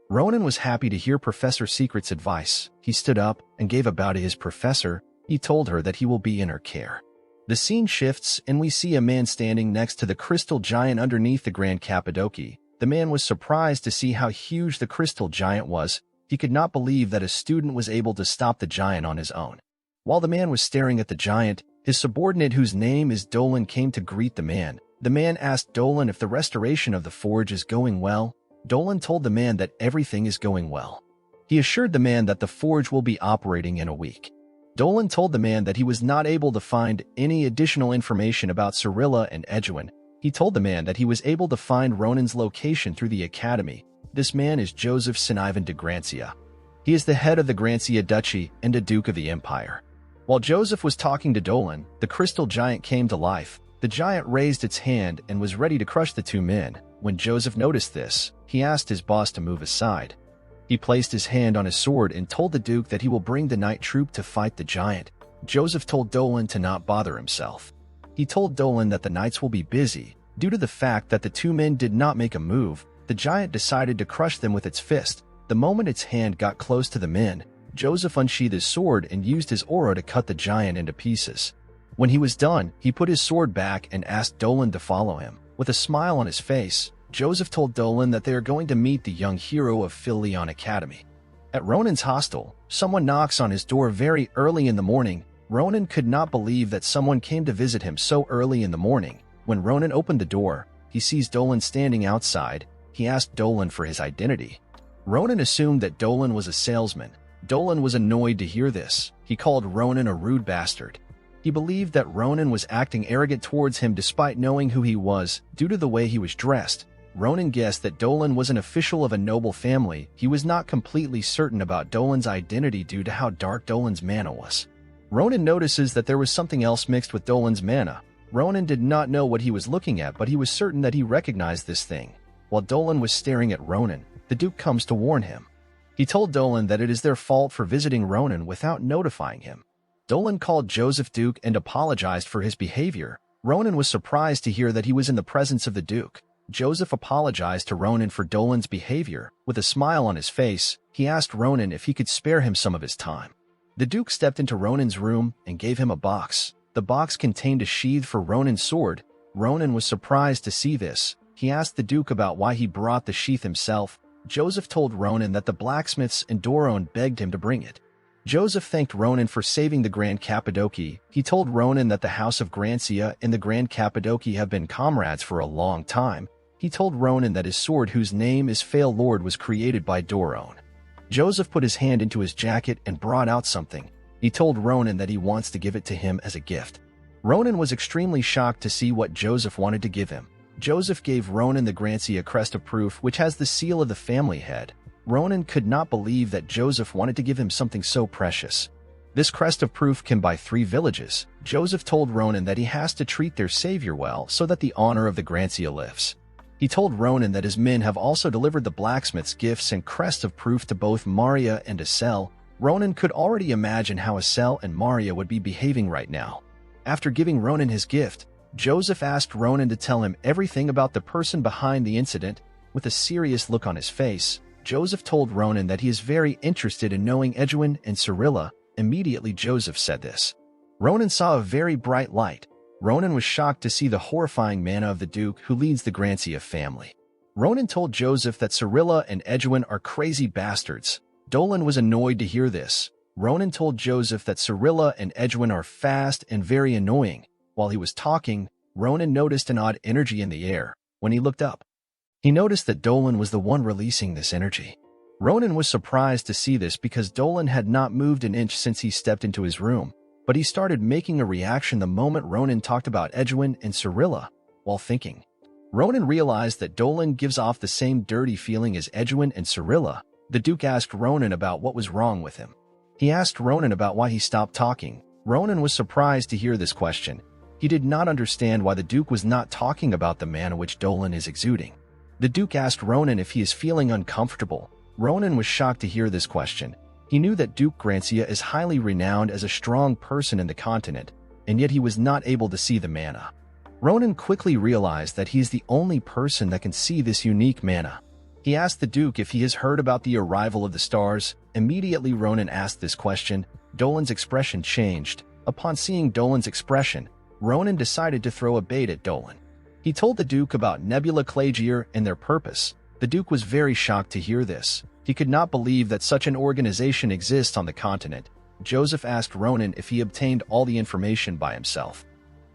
Ronan was happy to hear Professor Secret's advice. He stood up and gave a bow to his professor. He told her that he will be in her care. The scene shifts and we see a man standing next to the crystal giant underneath the Grand Cappadocia. The man was surprised to see how huge the crystal giant was. He could not believe that a student was able to stop the giant on his own. While the man was staring at the giant, his subordinate, whose name is Dolan, came to greet the man. The man asked Dolan if the restoration of the forge is going well. Dolan told the man that everything is going well. He assured the man that the forge will be operating in a week. Dolan told the man that he was not able to find any additional information about Cilla and Edwin. He told the man that he was able to find Ronan's location through the academy. This man is Joseph Ivan de Grancia. He is the head of the Grancia Duchy and a Duke of the Empire. While Joseph was talking to Dolan, the crystal giant came to life. The giant raised its hand and was ready to crush the 2 men. When Joseph noticed this, he asked his boss to move aside. He placed his hand on his sword and told the Duke that he will bring the night troop to fight the giant. Joseph told Dolan to not bother himself. He told Dolan that the knights will be busy. Due to the fact that the 2 men did not make a move, the giant decided to crush them with its fist. The moment its hand got close to the men, Joseph unsheathed his sword and used his aura to cut the giant into pieces. When he was done, he put his sword back and asked Dolan to follow him. With a smile on his face, Joseph told Dolan that they are going to meet the young hero of Philion Academy. At Ronan's hostel, someone knocks on his door very early in the morning. Ronan could not believe that someone came to visit him so early in the morning. When Ronan opened the door, he sees Dolan standing outside. He asked Dolan for his identity. Ronan assumed that Dolan was a salesman. Dolan was annoyed to hear this. He called Ronan a rude bastard. He believed that Ronan was acting arrogant towards him despite knowing who he was due to the way he was dressed. Ronan guessed that Dolan was an official of a noble family. He was not completely certain about Dolan's identity due to how dark Dolan's mana was. Ronan notices that there was something else mixed with Dolan's mana. Ronan did not know what he was looking at, but he was certain that he recognized this thing. While Dolan was staring at Ronan, the Duke comes to warn him. He told Dolan that it is their fault for visiting Ronan without notifying him. Dolan called Joseph Duke and apologized for his behavior. Ronan was surprised to hear that he was in the presence of the Duke. Joseph apologized to Ronan for Dolan's behavior. With a smile on his face, he asked Ronan if he could spare him some of his time. The Duke stepped into Ronan's room and gave him a box. The box contained a sheath for Ronan's sword. Ronan was surprised to see this. He asked the Duke about why he brought the sheath himself. Joseph told Ronan that the blacksmiths in Doron begged him to bring it. Joseph thanked Ronan for saving the Grand Cappadocia. He told Ronan that the House of Grancia and the Grand Cappadocia have been comrades for a long time. He told Ronan that his sword, whose name is Fail Lord, was created by Doron. Joseph put his hand into his jacket and brought out something. He told Ronan that he wants to give it to him as a gift. Ronan was extremely shocked to see what Joseph wanted to give him. Joseph gave Ronan the Grancia Crest of Proof, which has the seal of the family head. Ronan could not believe that Joseph wanted to give him something so precious. This Crest of Proof can buy 3 villages. Joseph told Ronan that he has to treat their savior well so that the honor of the Grancia lives. He told Ronan that his men have also delivered the blacksmith's gifts and Crest of Proof to both Maria and Asel. Ronan could already imagine how Asel and Maria would be behaving right now. After giving Ronan his gift, Joseph asked Ronan to tell him everything about the person behind the incident. With a serious look on his face, Joseph told Ronan that he is very interested in knowing Aesan and Cilla. Immediately Joseph said this. Ronan saw a very bright light. Ronan was shocked to see the horrifying manhwa of the Duke who leads the Grancia family. Ronan told Joseph that Cilla and Aesan are crazy bastards. Dolan was annoyed to hear this. Ronan told Joseph that Cilla and Aesan are fast and very annoying. While he was talking, Ronan noticed an odd energy in the air. When he looked up, he noticed that Dolan was the one releasing this energy. Ronan was surprised to see this because Dolan had not moved an inch since he stepped into his room, but he started making a reaction the moment Ronan talked about Aesan and Cilla. While thinking, Ronan realized that Dolan gives off the same dirty feeling as Aesan and Cilla. The Duke asked Ronan about what was wrong with him. He asked Ronan about why he stopped talking. Ronan was surprised to hear this question. He did not understand why the Duke was not talking about the manner which Dolan is exuding. The Duke asked Ronan if he is feeling uncomfortable. Ronan was shocked to hear this question. He knew that Duke Grancia is highly renowned as a strong person in the continent, and yet he was not able to see the manhwa. Ronan quickly realized that he is the only person that can see this unique manhwa. He asked the Duke if he has heard about the arrival of the stars. Immediately Ronan asked this question. Dolan's expression changed. Upon seeing Dolan's expression, Ronan decided to throw a bait at Dolan. He told the Duke about Nebula Clagier and their purpose. The Duke was very shocked to hear this. He could not believe that such an organization exists on the continent. Joseph asked Ronan if he obtained all the information by himself.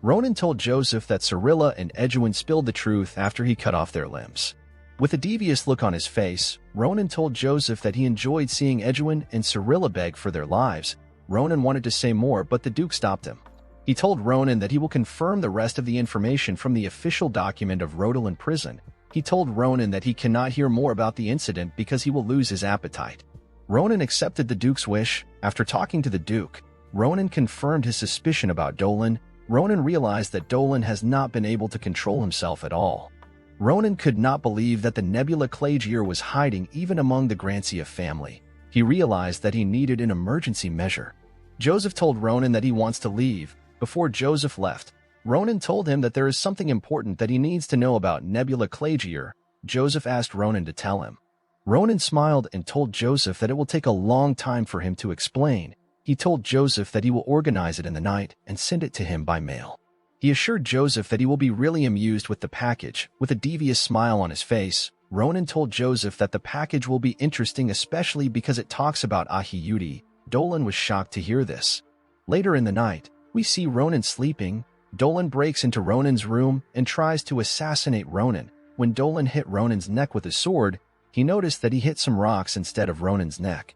Ronan told Joseph that Cilla and Aesan spilled the truth after he cut off their limbs. With a devious look on his face, Ronan told Joseph that he enjoyed seeing Aesan and Cilla beg for their lives. Ronan wanted to say more, but the Duke stopped him. He told Ronan that he will confirm the rest of the information from the official document of Rodel in prison. He told Ronan that he cannot hear more about the incident because he will lose his appetite. Ronan accepted the Duke's wish. After talking to the Duke, Ronan confirmed his suspicion about Dolan. Ronan realized that Dolan has not been able to control himself at all. Ronan could not believe that the Nebula Clagier was hiding even among the Grancia family. He realized that he needed an emergency measure. Joseph told Ronan that he wants to leave. Before Joseph left, Ronan told him that there is something important that he needs to know about Nebula Clagier. Joseph asked Ronan to tell him. Ronan smiled and told Joseph that it will take a long time for him to explain. He told Joseph that he will organize it in the night and send it to him by mail. He assured Joseph that he will be really amused with the package. With a devious smile on his face, Ronan told Joseph that the package will be interesting, especially because it talks about aiudi. Dolan was shocked to hear this. Later in the night, we see Ronan sleeping. Dolan breaks into Ronan's room and tries to assassinate Ronan. When Dolan hit Ronan's neck with his sword, he noticed that he hit some rocks instead of Ronan's neck.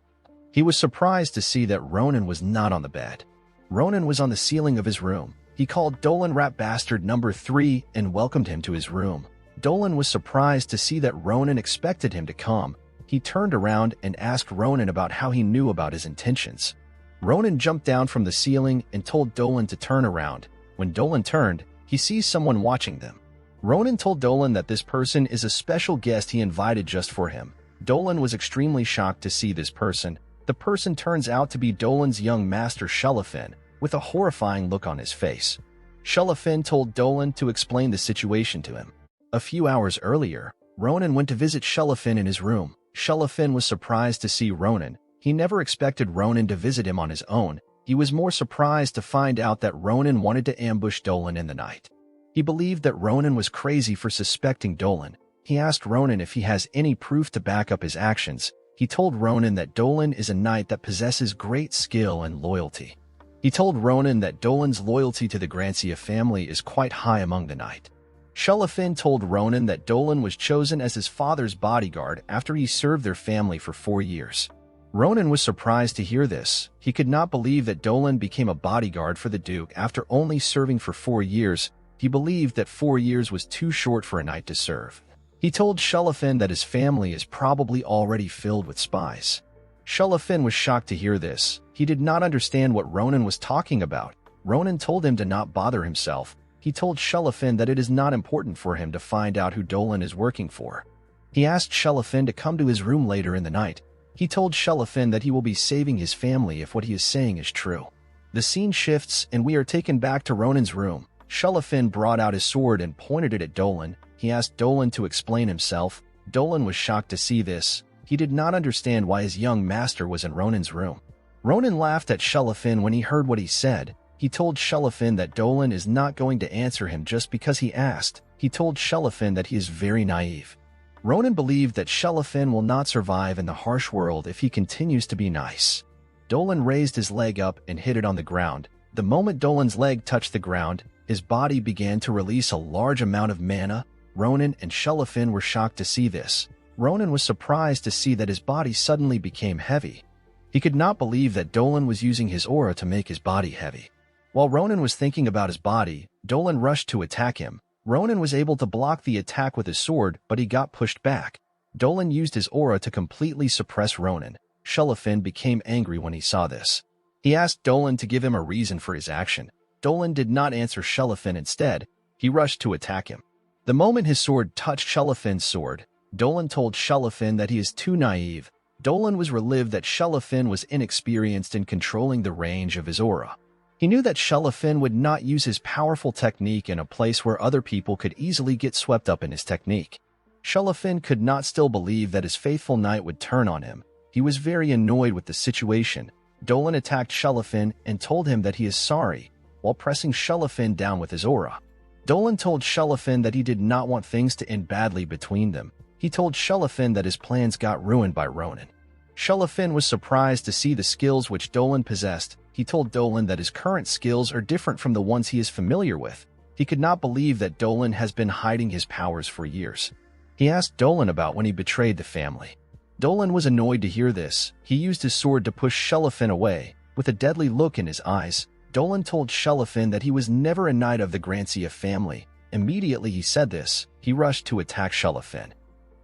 He was surprised to see that Ronan was not on the bed. Ronan was on the ceiling of his room. He called Dolan Rat Bastard number 3 and welcomed him to his room. Dolan was surprised to see that Ronan expected him to come. He turned around and asked Ronan about how he knew about his intentions. Ronan jumped down from the ceiling and told Dolan to turn around. When Dolan turned, he sees someone watching them. Ronan told Dolan that this person is a special guest he invited just for him. Dolan was extremely shocked to see this person. The person turns out to be Dolan's young master Shelafin, with a horrifying look on his face. Shelafin told Dolan to explain the situation to him. A few hours earlier, Ronan went to visit Shelafin in his room. Shelafin was surprised to see Ronan. He never expected Ronan to visit him on his own. He was more surprised to find out that Ronan wanted to ambush Dolan in the night. He believed that Ronan was crazy for suspecting Dolan. He asked Ronan if he has any proof to back up his actions. He told Ronan that Dolan is a knight that possesses great skill and loyalty. He told Ronan that Dolan's loyalty to the Grancia family is quite high among the knight. Shelafin told Ronan that Dolan was chosen as his father's bodyguard after he served their family for 4 years. Ronan was surprised to hear this. He could not believe that Dolan became a bodyguard for the Duke after only serving for 4 years. He believed that 4 years was too short for a knight to serve. He told Shelafin that his family is probably already filled with spies. Shelafin was shocked to hear this. He did not understand what Ronan was talking about. Ronan told him to not bother himself. He told Shelafin that it is not important for him to find out who Dolan is working for. He asked Shelafin to come to his room later in the night. He told Shelafin that he will be saving his family if what he is saying is true. The scene shifts and we are taken back to Ronan's room. Shelafin brought out his sword and pointed it at Dolan. He asked Dolan to explain himself. Dolan was shocked to see this. He did not understand why his young master was in Ronan's room. Ronan laughed at Shelafin when he heard what he said. He told Shelafin that Dolan is not going to answer him just because he asked. He told Shelafin that he is very naive. Ronan believed that Shelafin will not survive in the harsh world if he continues to be nice. Dolan raised his leg up and hit it on the ground. The moment Dolan's leg touched the ground, his body began to release a large amount of mana. Ronan and Shelafin were shocked to see this. Ronan was surprised to see that his body suddenly became heavy. He could not believe that Dolan was using his aura to make his body heavy. While Ronan was thinking about his body, Dolan rushed to attack him. Ronan was able to block the attack with his sword, but he got pushed back. Dolan used his aura to completely suppress Ronan. Shelafin became angry when he saw this. He asked Dolan to give him a reason for his action. Dolan did not answer Shelafin. Instead, he rushed to attack him. The moment his sword touched Shelafin's sword, Dolan told Shelafin that he is too naive. Dolan was relieved that Shelafin was inexperienced in controlling the range of his aura. He knew that Shelafin would not use his powerful technique in a place where other people could easily get swept up in his technique. Shelafin could not still believe that his faithful knight would turn on him. He was very annoyed with the situation. Dolan attacked Shelafin and told him that he is sorry, while pressing Shelafin down with his aura. Dolan told Shelafin that he did not want things to end badly between them. He told Shelafin that his plans got ruined by Ronan. Shelafin was surprised to see the skills which Dolan possessed. He told Dolan that his current skills are different from the ones he is familiar with. He could not believe that Dolan has been hiding his powers for years. He asked Dolan about when he betrayed the family. Dolan was annoyed to hear this. He used his sword to push Shelafin away. With a deadly look in his eyes, Dolan told Shelafin that he was never a knight of the Grancia family. Immediately he said this, he rushed to attack Shelafin.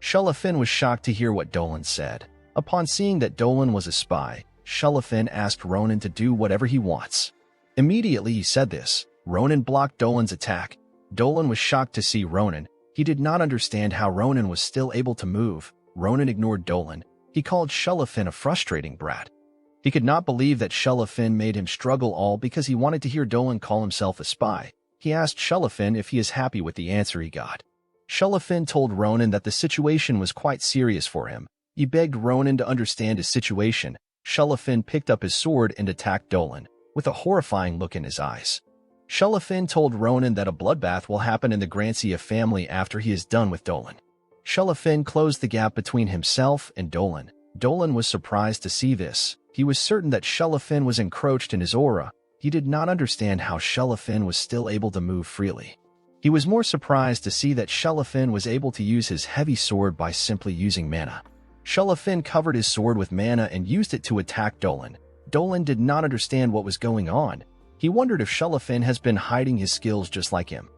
Shelafin was shocked to hear what Dolan said. Upon seeing that Dolan was a spy, Shelafin asked Ronan to do whatever he wants. Immediately he said this. Ronan blocked Dolan's attack. Dolan was shocked to see Ronan. He did not understand how Ronan was still able to move. Ronan ignored Dolan. He called Shelafin a frustrating brat. He could not believe that Shelafin made him struggle all because he wanted to hear Dolan call himself a spy. He asked Shelafin if he is happy with the answer he got. Shelafin told Ronan that the situation was quite serious for him. He begged Ronan to understand his situation. Shelafin picked up his sword and attacked Dolan, with a horrifying look in his eyes. Shelafin told Ronan that a bloodbath will happen in the Grancia family after he is done with Dolan. Shelafin closed the gap between himself and Dolan. Dolan was surprised to see this. He was certain that Shelafin was encroached in his aura. He did not understand how Shelafin was still able to move freely. He was more surprised to see that Shelafin was able to use his heavy sword by simply using mana. Shelafin covered his sword with mana and used it to attack Dolan. Dolan did not understand what was going on. He wondered if Shelafin has been hiding his skills just like him.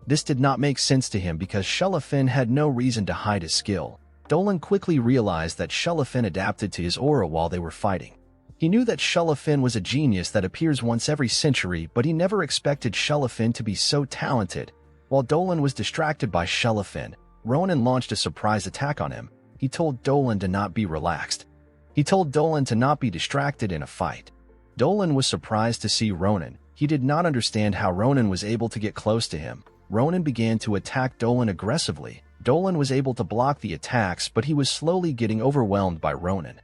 This did not make sense to him because Shelafin had no reason to hide his skill. Dolan quickly realized that Shelafin adapted to his aura while they were fighting. He knew that Shelafin was a genius that appears once every century, but he never expected Shelafin to be so talented. While Dolan was distracted by Shelafin, Ronan launched a surprise attack on him. He told Dolan to not be relaxed. He told Dolan to not be distracted in a fight. Dolan was surprised to see Ronan. He did not understand how Ronan was able to get close to him. Ronan began to attack Dolan aggressively. Dolan was able to block the attacks, but he was slowly getting overwhelmed by Ronan.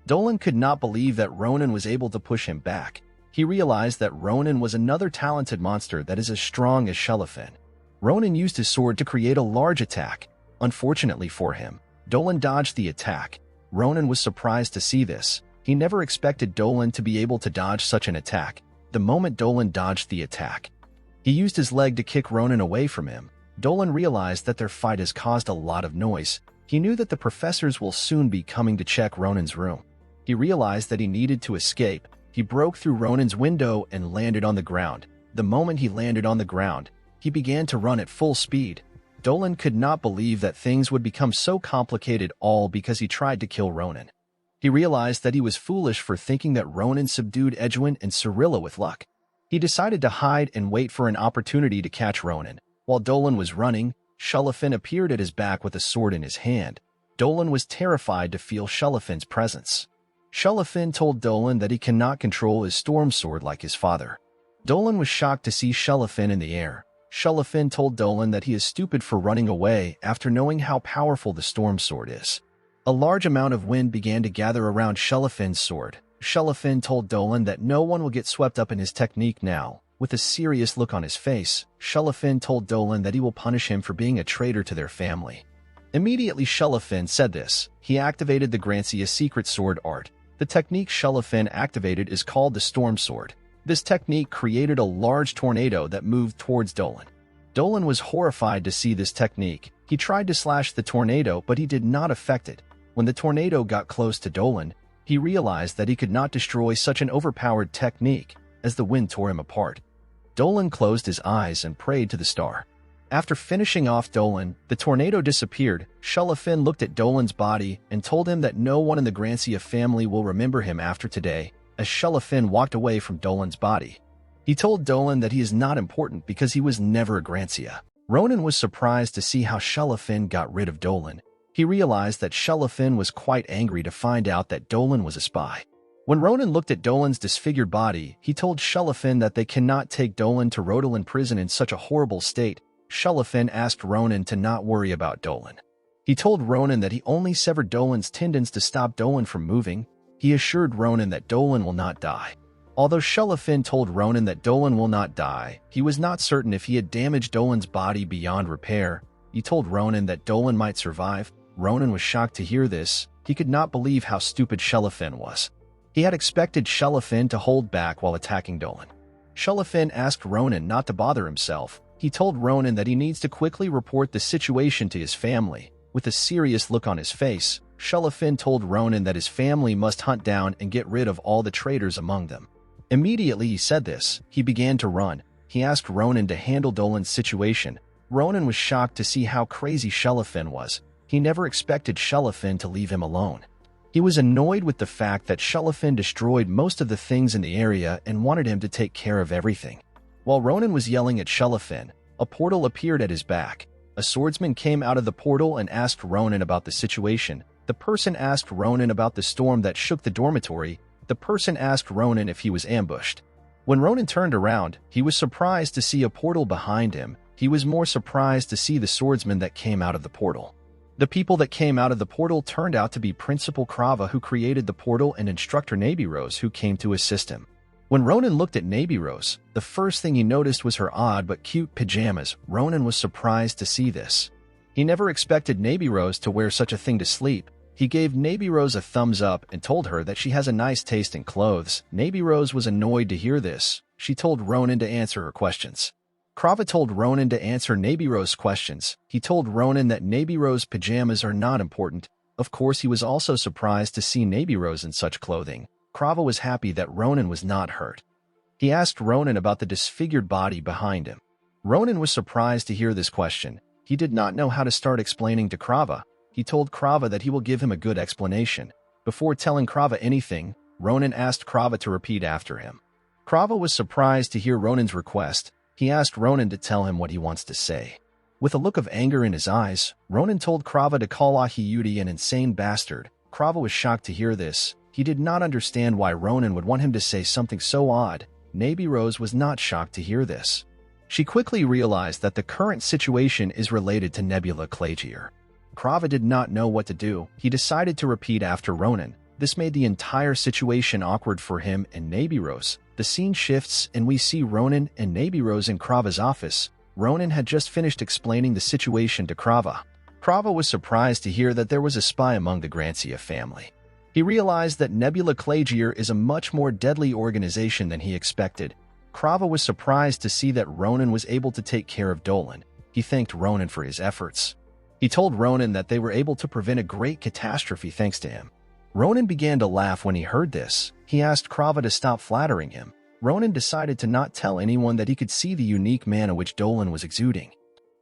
Dolan could not believe that Ronan was able to push him back. He realized that Ronan was another talented monster that is as strong as Shelafin. Ronan used his sword to create a large attack. Unfortunately for him, Dolan dodged the attack. Ronan was surprised to see this. He never expected Dolan to be able to dodge such an attack. The moment Dolan dodged the attack, he used his leg to kick Ronan away from him. Dolan realized that their fight has caused a lot of noise. He knew that the professors will soon be coming to check Ronan's room. He realized that he needed to escape. He broke through Ronan's window and landed on the ground. The moment he landed on the ground, he began to run at full speed. Dolan could not believe that things would become so complicated all because he tried to kill Ronan. He realized that he was foolish for thinking that Ronan subdued Edwin and Cilla with luck. He decided to hide and wait for an opportunity to catch Ronan. While Dolan was running, Shelafin appeared at his back with a sword in his hand. Dolan was terrified to feel Shelafin's presence. Shelafin told Dolan that he cannot control his storm sword like his father. Dolan was shocked to see Shelafin in the air. Shelafin told Dolan that he is stupid for running away after knowing how powerful the storm sword is. A large amount of wind began to gather around Shelafin's sword. Shelafin told Dolan that no one will get swept up in his technique now. With a serious look on his face, Shelafin told Dolan that he will punish him for being a traitor to their family. Immediately Shelafin said this, he activated the Grancia secret sword art. The technique Shelafin activated is called the Storm Sword. This technique created a large tornado that moved towards Dolan. Dolan was horrified to see this technique. He tried to slash the tornado, but he did not affect it. When the tornado got close to Dolan, he realized that he could not destroy such an overpowered technique, as the wind tore him apart. Dolan closed his eyes and prayed to the star. After finishing off Dolan, the tornado disappeared. Shelafin looked at Dolan's body and told him that no one in the Grancia family will remember him after today, as Shelafin walked away from Dolan's body. He told Dolan that he is not important because he was never a Grancia. Ronan was surprised to see how Shelafin got rid of Dolan. He realized that Shelafin was quite angry to find out that Dolan was a spy. When Ronan looked at Dolan's disfigured body, he told Shelafin that they cannot take Dolan to Rodolan prison in such a horrible state. Shelafin asked Ronan to not worry about Dolan. He told Ronan that he only severed Dolan's tendons to stop Dolan from moving. He assured Ronan that Dolan will not die. Although Shelafin told Ronan that Dolan will not die, he was not certain if he had damaged Dolan's body beyond repair. He told Ronan that Dolan might survive. Ronan was shocked to hear this. He could not believe how stupid Shelafin was. He had expected Shelafin to hold back while attacking Dolan. Shelafin asked Ronan not to bother himself. He told Ronan that he needs to quickly report the situation to his family. With a serious look on his face, Shelafin told Ronan that his family must hunt down and get rid of all the traitors among them. Immediately he said this, he began to run. He asked Ronan to handle Dolan's situation. Ronan was shocked to see how crazy Shelafin was. He never expected Shelafin to leave him alone. He was annoyed with the fact that Shelafin destroyed most of the things in the area and wanted him to take care of everything. While Ronan was yelling at Shelafin, a portal appeared at his back. A swordsman came out of the portal and asked Ronan about the situation. The person asked Ronan about the storm that shook the dormitory. The person asked Ronan if he was ambushed. When Ronan turned around, he was surprised to see a portal behind him. He was more surprised to see the swordsman that came out of the portal. The people that came out of the portal turned out to be Principal Krava, who created the portal, and Instructor Nabirose, who came to assist him. When Ronan looked at Nabirose, the first thing he noticed was her odd but cute pajamas. Ronan was surprised to see this. He never expected Nabirose to wear such a thing to sleep. He gave Nabirose a thumbs up and told her that she has a nice taste in clothes. Nabirose was annoyed to hear this. She told Ronan to answer her questions. Krava told Ronan to answer Nabirose's questions. He told Ronan that Nabirose's pajamas are not important. Of course, he was also surprised to see Nabirose in such clothing. Krava was happy that Ronan was not hurt. He asked Ronan about the disfigured body behind him. Ronan was surprised to hear this question. He did not know how to start explaining to Krava. He told Krava that he will give him a good explanation. Before telling Krava anything, Ronan asked Krava to repeat after him. Krava was surprised to hear Ronan's request. He asked Ronan to tell him what he wants to say. With a look of anger in his eyes, Ronan told Krava to call Aiudi an insane bastard. Krava was shocked to hear this. He did not understand why Ronan would want him to say something so odd. Nabirose was not shocked to hear this. She quickly realized that the current situation is related to Nebula Clagier. Krava did not know what to do. He decided to repeat after Ronan. This made the entire situation awkward for him and Nabirose. The scene shifts and we see Ronan and Nabirose in Krava's office. Ronan had just finished explaining the situation to Krava. Krava was surprised to hear that there was a spy among the Grancia family. He realized that Nebula Clagier is a much more deadly organization than he expected. Krava was surprised to see that Ronan was able to take care of Dolan. He thanked Ronan for his efforts. He told Ronan that they were able to prevent a great catastrophe thanks to him. Ronan began to laugh when he heard this. He asked Krava to stop flattering him. Ronan decided to not tell anyone that he could see the unique mana which Dolan was exuding.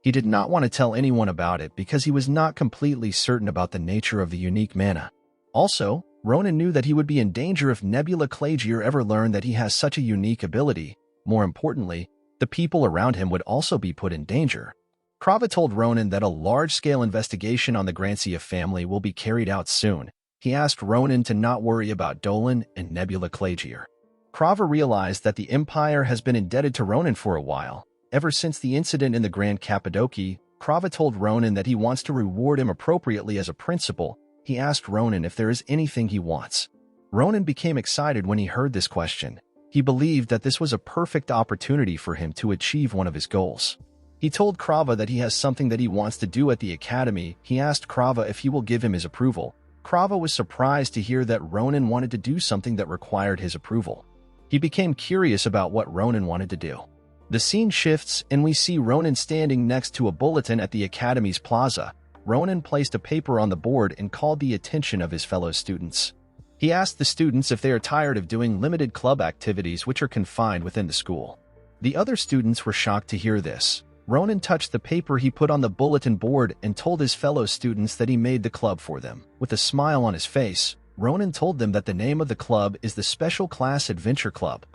He did not want to tell anyone about it because he was not completely certain about the nature of the unique mana. Also, Ronan knew that he would be in danger if Nebula Clagier ever learned that he has such a unique ability. More importantly, the people around him would also be put in danger. Krava told Ronan that a large-scale investigation on the Grancia family will be carried out soon. He asked Ronan to not worry about Dolan and Nebula Clagier. Krava realized that the Empire has been indebted to Ronan for a while. Ever since the incident in the Grand Cappadocia, Krava told Ronan that he wants to reward him appropriately as a principal. He asked Ronan if there is anything he wants. Ronan became excited when he heard this question. He believed that this was a perfect opportunity for him to achieve one of his goals. He told Krava that he has something that he wants to do at the academy. He asked Krava if he will give him his approval. Krava was surprised to hear that Ronan wanted to do something that required his approval. He became curious about what Ronan wanted to do. The scene shifts and we see Ronan standing next to a bulletin at the academy's plaza. Ronan placed a paper on the board and called the attention of his fellow students. He asked the students if they are tired of doing limited club activities which are confined within the school. The other students were shocked to hear this. Ronan touched the paper he put on the bulletin board and told his fellow students that he made the club for them. With a smile on his face, Ronan told them that the name of the club is the Special Class Adventure Club.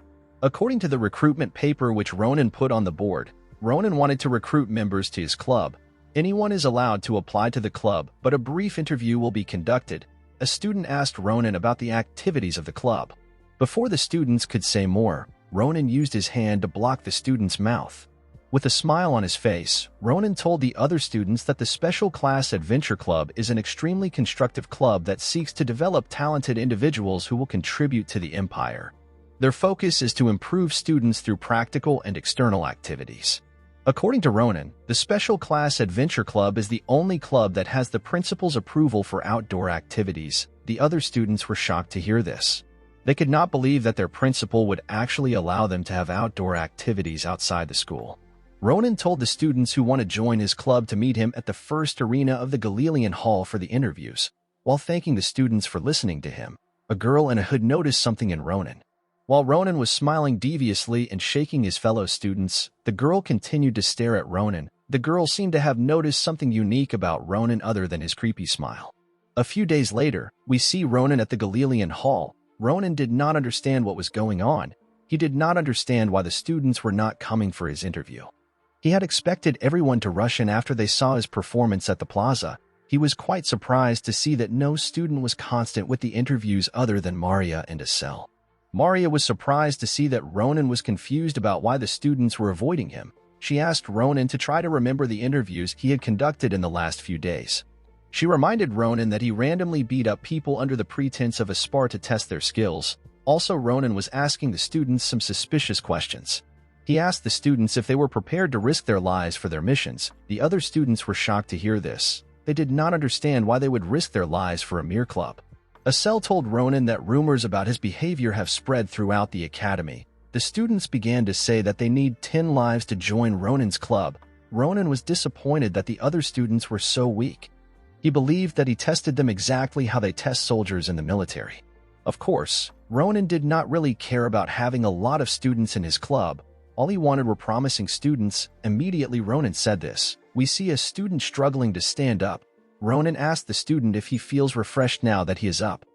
According to the recruitment paper which Ronan put on the board, Ronan wanted to recruit members to his club. Anyone is allowed to apply to the club, but a brief interview will be conducted. A student asked Ronan about the activities of the club. Before the students could say more, Ronan used his hand to block the student's mouth. With a smile on his face, Ronan told the other students that the Special Class Adventure Club is an extremely constructive club that seeks to develop talented individuals who will contribute to the empire. Their focus is to improve students through practical and external activities. According to Ronan, the Special Class Adventure Club is the only club that has the principal's approval for outdoor activities. The other students were shocked to hear this. They could not believe that their principal would actually allow them to have outdoor activities outside the school. Ronan told the students who want to join his club to meet him at the first arena of the Galilean Hall for the interviews. While thanking the students for listening to him, a girl in a hood noticed something in Ronan. While Ronan was smiling deviously and shaking his fellow students, the girl continued to stare at Ronan. The girl seemed to have noticed something unique about Ronan other than his creepy smile. A few days later, we see Ronan at the Galilean Hall. Ronan did not understand what was going on. He did not understand why the students were not coming for his interview. He had expected everyone to rush in after they saw his performance at the plaza. He was quite surprised to see that no student was constant with the interviews other than Maria and Asel. Maria was surprised to see that Ronan was confused about why the students were avoiding him. She asked Ronan to try to remember the interviews he had conducted in the last few days. She reminded Ronan that he randomly beat up people under the pretense of a spar to test their skills. Also, Ronan was asking the students some suspicious questions. He asked the students if they were prepared to risk their lives for their missions. The other students were shocked to hear this. They did not understand why they would risk their lives for a mere club. Asel told Ronan that rumors about his behavior have spread throughout the academy. The students began to say that they need 10 lives to join Ronan's club. Ronan was disappointed that the other students were so weak. He believed that he tested them exactly how they test soldiers in the military. Of course, Ronan did not really care about having a lot of students in his club. All he wanted were promising students. Immediately Ronan said this. We see a student struggling to stand up. Ronan asked the student if he feels refreshed now that he is up.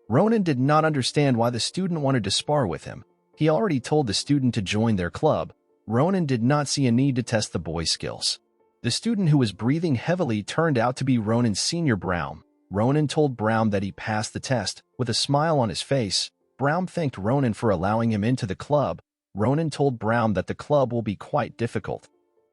Ronan did not understand why the student wanted to spar with him. He already told the student to join their club. Ronan did not see a need to test the boy's skills. The student who was breathing heavily turned out to be Ronan's senior Brown. Ronan told Brown that he passed the test. With a smile on his face, Brown thanked Ronan for allowing him into the club. Ronan told Brown that the club will be quite difficult.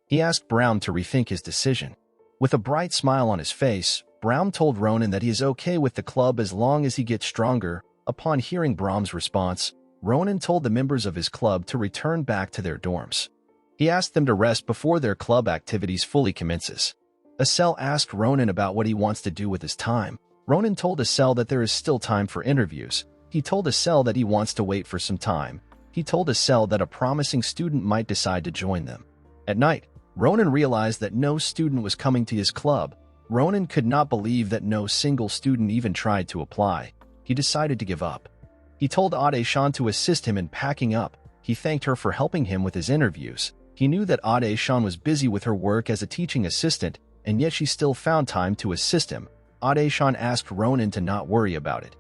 He asked Brown to rethink his decision. With a bright smile on his face, Brown told Ronan that he is okay with the club as long as he gets stronger. Upon hearing Brown's response, Ronan told the members of his club to return back to their dorms. He asked them to rest before their club activities fully commences. Asel asked Ronan about what he wants to do with his time. Ronan told Asel that there is still time for interviews. He told Asel that he wants to wait for some time. He told Asel that a promising student might decide to join them. At night, Ronan realized that no student was coming to his club. Ronan could not believe that no single student even tried to apply. He decided to give up. He told Aesan to assist him in packing up. He thanked her for helping him with his interviews. He knew that Aesan was busy with her work as a teaching assistant, and yet she still found time to assist him. Aesan asked Ronan to not worry about it.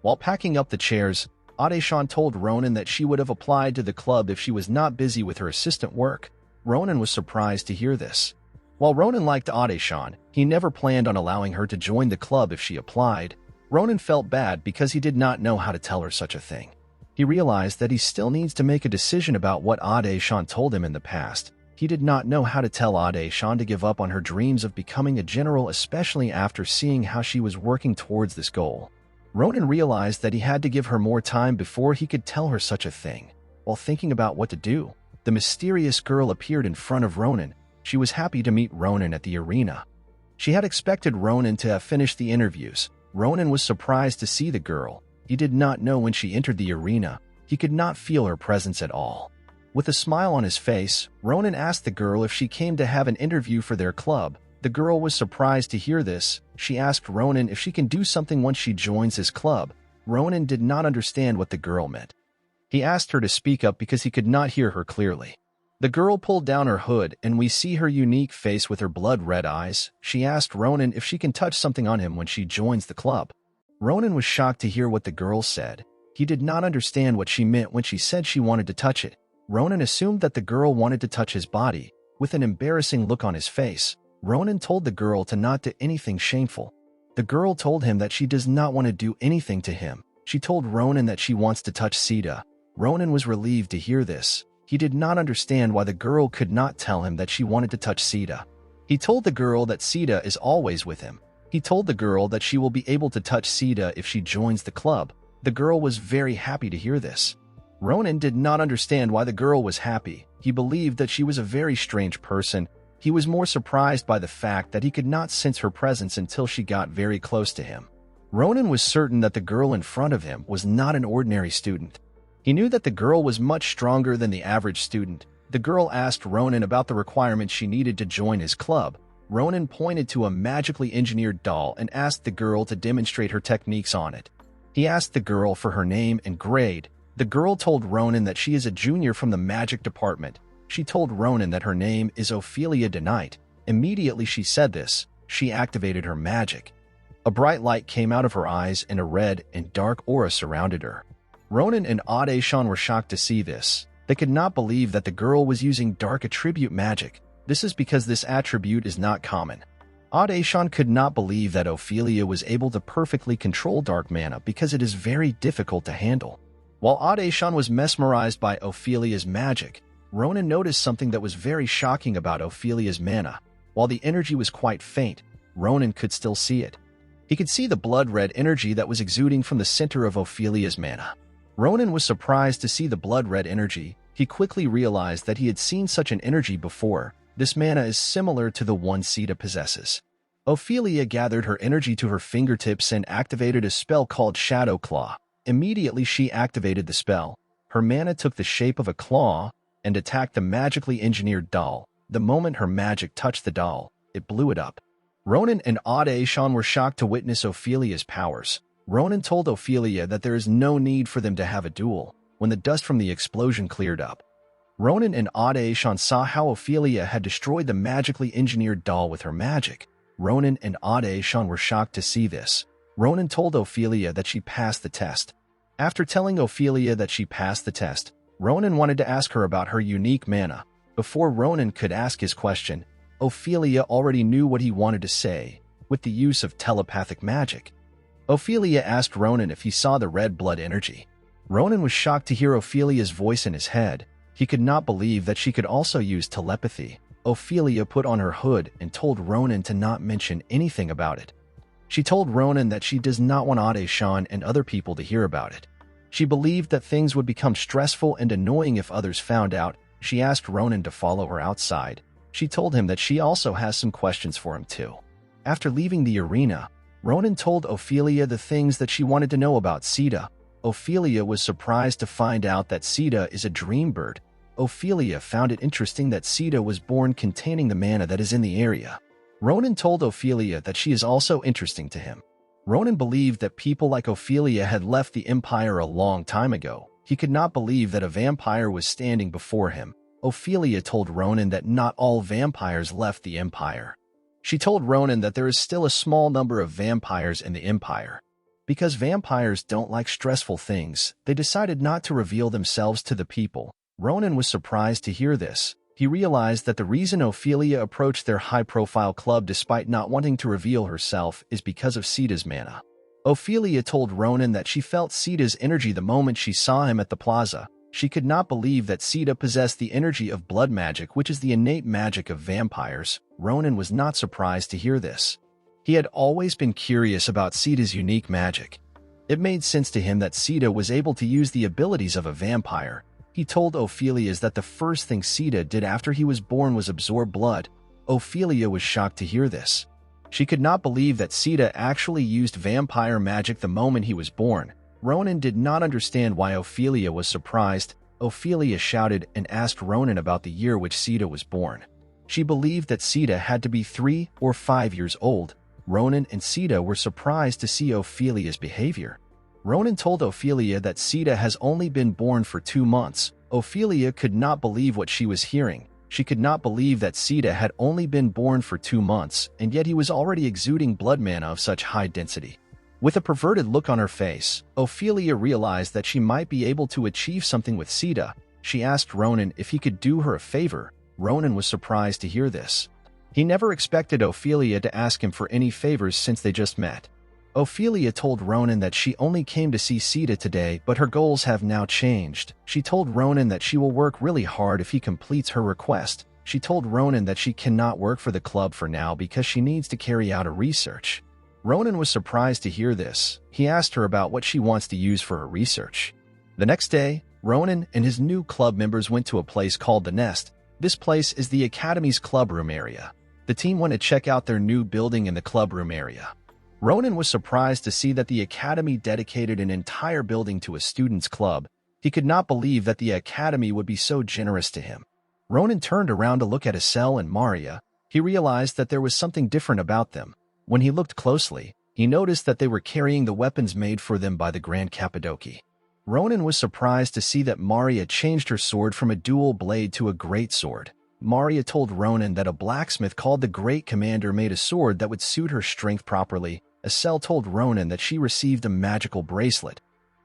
While packing up the chairs, Aesan told Ronan that she would have applied to the club if she was not busy with her assistant work. Ronan was surprised to hear this. While Ronan liked Aesan, he never planned on allowing her to join the club if she applied. Ronan felt bad because he did not know how to tell her such a thing. He realized that he still needs to make a decision about what Aesan told him in the past. He did not know how to tell Aesan to give up on her dreams of becoming a general, especially after seeing how she was working towards this goal. Ronan realized that he had to give her more time before he could tell her such a thing. While thinking about what to do, the mysterious girl appeared in front of Ronan. She was happy to meet Ronan at the arena. She had expected Ronan to have finished the interviews. Ronan was surprised to see the girl. He did not know when she entered the arena. He could not feel her presence at all. With a smile on his face, Ronan asked the girl if she came to have an interview for their club. The girl was surprised to hear this. She asked Ronan if she can do something once she joins his club. Ronan did not understand what the girl meant. He asked her to speak up because he could not hear her clearly. The girl pulled down her hood, and we see her unique face with her blood-red eyes. She asked Ronan if she can touch something on him when she joins the club. Ronan was shocked to hear what the girl said. He did not understand what she meant when she said she wanted to touch it. Ronan assumed that the girl wanted to touch his body. With an embarrassing look on his face, Ronan told the girl to not do anything shameful. The girl told him that she does not want to do anything to him. She told Ronan that she wants to touch Cilla. Ronan was relieved to hear this. He did not understand why the girl could not tell him that she wanted to touch Cilla. He told the girl that Cilla is always with him. He told the girl that she will be able to touch Cilla if she joins the club. The girl was very happy to hear this. Ronan did not understand why the girl was happy. He believed that she was a very strange person. He was more surprised by the fact that he could not sense her presence until she got very close to him. Ronan was certain that the girl in front of him was not an ordinary student. He knew that the girl was much stronger than the average student. The girl asked Ronan about the requirements she needed to join his club. Ronan pointed to a magically engineered doll and asked the girl to demonstrate her techniques on it. He asked the girl for her name and grade. The girl told Ronan that she is a junior from the magic department. She told Ronan that her name is Ophelia DeKnight. Immediately she said this, she activated her magic. A bright light came out of her eyes and a red and dark aura surrounded her. Ronan and Aesan were shocked to see this. They could not believe that the girl was using dark attribute magic. This is because this attribute is not common. Aesan could not believe that Ophelia was able to perfectly control dark mana because it is very difficult to handle. While Aesan was mesmerized by Ophelia's magic, Ronan noticed something that was very shocking about Ophelia's mana. While the energy was quite faint, Ronan could still see it. He could see the blood-red energy that was exuding from the center of Ophelia's mana. Ronan was surprised to see the blood-red energy. He quickly realized that he had seen such an energy before. This mana is similar to the one Cilla possesses. Ophelia gathered her energy to her fingertips and activated a spell called Shadow Claw. Immediately she activated the spell. Her mana took the shape of a claw and attacked the magically engineered doll. The moment her magic touched the doll, it blew it up. Ronan and Aesan were shocked to witness Ophelia's powers. Ronan told Ophelia that there is no need for them to have a duel. When the dust from the explosion cleared up, Ronan and Aesan saw how Ophelia had destroyed the magically engineered doll with her magic. Ronan and Aesan were shocked to see this. Ronan told Ophelia that she passed the test. After telling Ophelia that she passed the test, Ronan wanted to ask her about her unique mana. Before Ronan could ask his question, Ophelia already knew what he wanted to say, with the use of telepathic magic. Ophelia asked Ronan if he saw the red blood energy. Ronan was shocked to hear Ophelia's voice in his head. He could not believe that she could also use telepathy. Ophelia put on her hood and told Ronan to not mention anything about it. She told Ronan that she does not want Aesan and other people to hear about it. She believed that things would become stressful and annoying if others found out. She asked Ronan to follow her outside. She told him that she also has some questions for him too. After leaving the arena, Ronan told Ophelia the things that she wanted to know about Cilla. Ophelia was surprised to find out that Cilla is a dream bird. Ophelia found it interesting that Cilla was born containing the mana that is in the area. Ronan told Ophelia that she is also interesting to him. Ronan believed that people like Ophelia had left the Empire a long time ago. He could not believe that a vampire was standing before him. Ophelia told Ronan that not all vampires left the Empire. She told Ronan that there is still a small number of vampires in the Empire. Because vampires don't like stressful things, they decided not to reveal themselves to the people. Ronan was surprised to hear this. He realized that the reason Ophelia approached their high-profile club despite not wanting to reveal herself is because of Cilla's mana. Ophelia told Ronan that she felt Cilla's energy the moment she saw him at the plaza. She could not believe that Cilla possessed the energy of blood magic, which is the innate magic of vampires. Ronan was not surprised to hear this. He had always been curious about Cilla's unique magic. It made sense to him that Cilla was able to use the abilities of a vampire. He told Ophelia that the first thing Cilla did after he was born was absorb blood. Ophelia was shocked to hear this. She could not believe that Cilla actually used vampire magic the moment he was born. Ronan did not understand why Ophelia was surprised. Ophelia shouted and asked Ronan about the year which Cilla was born. She believed that Cilla had to be 3 or 5 years old. Ronan and Cilla were surprised to see Ophelia's behavior. Ronan told Ophelia that Cilla has only been born for 2 months. Ophelia could not believe what she was hearing. She could not believe that Cilla had only been born for 2 months, and yet he was already exuding blood mana of such high density. With a perverted look on her face, Ophelia realized that she might be able to achieve something with Cilla. She asked Ronan if he could do her a favor. Ronan was surprised to hear this. He never expected Ophelia to ask him for any favors since they just met. Ophelia told Ronan that she only came to see Cilla today, but her goals have now changed. She told Ronan that she will work really hard if he completes her request. She told Ronan that she cannot work for the club for now because she needs to carry out a research. Ronan was surprised to hear this. He asked her about what she wants to use for her research. The next day, Ronan and his new club members went to a place called The Nest. This place is the Academy's clubroom area. The team went to check out their new building in the clubroom area. Ronan was surprised to see that the Academy dedicated an entire building to a student's club. He could not believe that the Academy would be so generous to him. Ronan turned around to look at Aesan and Maria. He realized that there was something different about them. When he looked closely, he noticed that they were carrying the weapons made for them by the Grand Cappadoci. Ronan was surprised to see that Maria changed her sword from a dual blade to a great sword. Maria told Ronan that a blacksmith called the Great Commander made a sword that would suit her strength properly. Aesan told Ronan that she received a magical bracelet.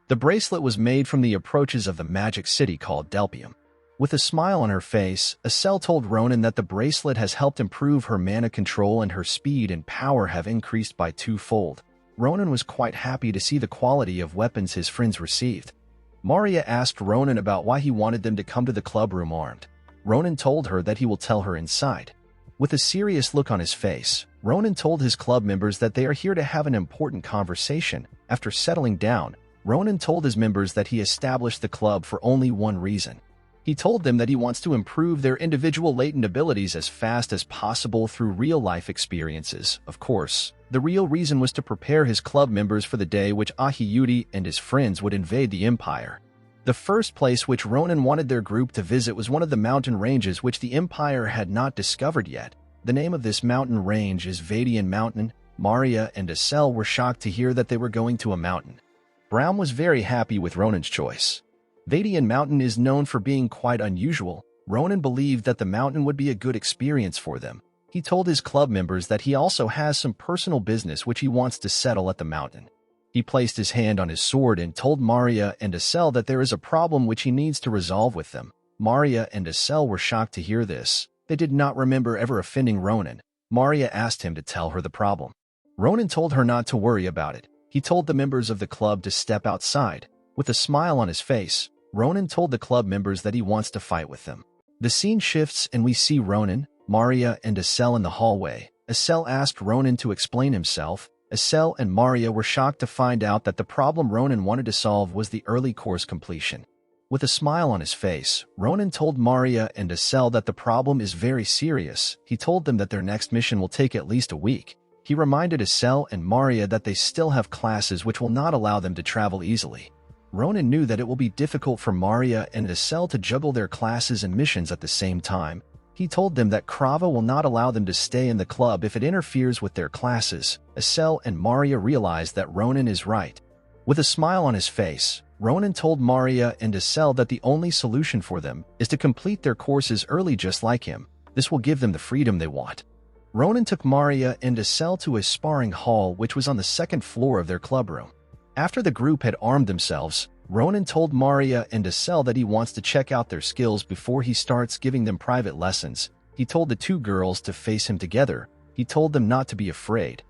The bracelet was made from the approaches of the magic city called Delpium. With a smile on her face, Aesan told Ronan that the bracelet has helped improve her mana control and her speed and power have increased by 2-fold. Ronan was quite happy to see the quality of weapons his friends received. Maria asked Ronan about why he wanted them to come to the clubroom armed. Ronan told her that he will tell her inside. With a serious look on his face, Ronan told his club members that they are here to have an important conversation. After settling down, Ronan told his members that he established the club for only one reason. He told them that he wants to improve their individual latent abilities as fast as possible through real-life experiences. Of course, the real reason was to prepare his club members for the day which Aiudi and his friends would invade the Empire. The first place which Ronan wanted their group to visit was one of the mountain ranges which the Empire had not discovered yet. The name of this mountain range is Vadian Mountain. Maria and Aesan were shocked to hear that they were going to a mountain. Brown was very happy with Ronan's choice. Vadian Mountain is known for being quite unusual. Ronan believed that the mountain would be a good experience for them. He told his club members that he also has some personal business which he wants to settle at the mountain. He placed his hand on his sword and told Maria and Aesan that there is a problem which he needs to resolve with them. Maria and Aesan were shocked to hear this. They did not remember ever offending Ronan. Maria asked him to tell her the problem. Ronan told her not to worry about it. He told the members of the club to step outside. With a smile on his face, Ronan told the club members that he wants to fight with them. The scene shifts and we see Ronan, Maria, and Aesan in the hallway. Aesan asked Ronan to explain himself. Aesan and Maria were shocked to find out that the problem Ronan wanted to solve was the early course completion. With a smile on his face, Ronan told Maria and Aesan that the problem is very serious. He told them that their next mission will take at least a week. He reminded Aesan and Maria that they still have classes which will not allow them to travel easily. Ronan knew that it will be difficult for Maria and Aesan to juggle their classes and missions at the same time. He told them that Krava will not allow them to stay in the club if it interferes with their classes. Aesan and Maria realized that Ronan is right. With a smile on his face, Ronan told Maria and Aesan that the only solution for them is to complete their courses early just like him. This will give them the freedom they want. Ronan took Maria and Aesan to a sparring hall which was on the second floor of their clubroom. After the group had armed themselves, Ronan told Maria and Aesan that he wants to check out their skills before he starts giving them private lessons. He told the two girls to face him together. He told them not to be afraid.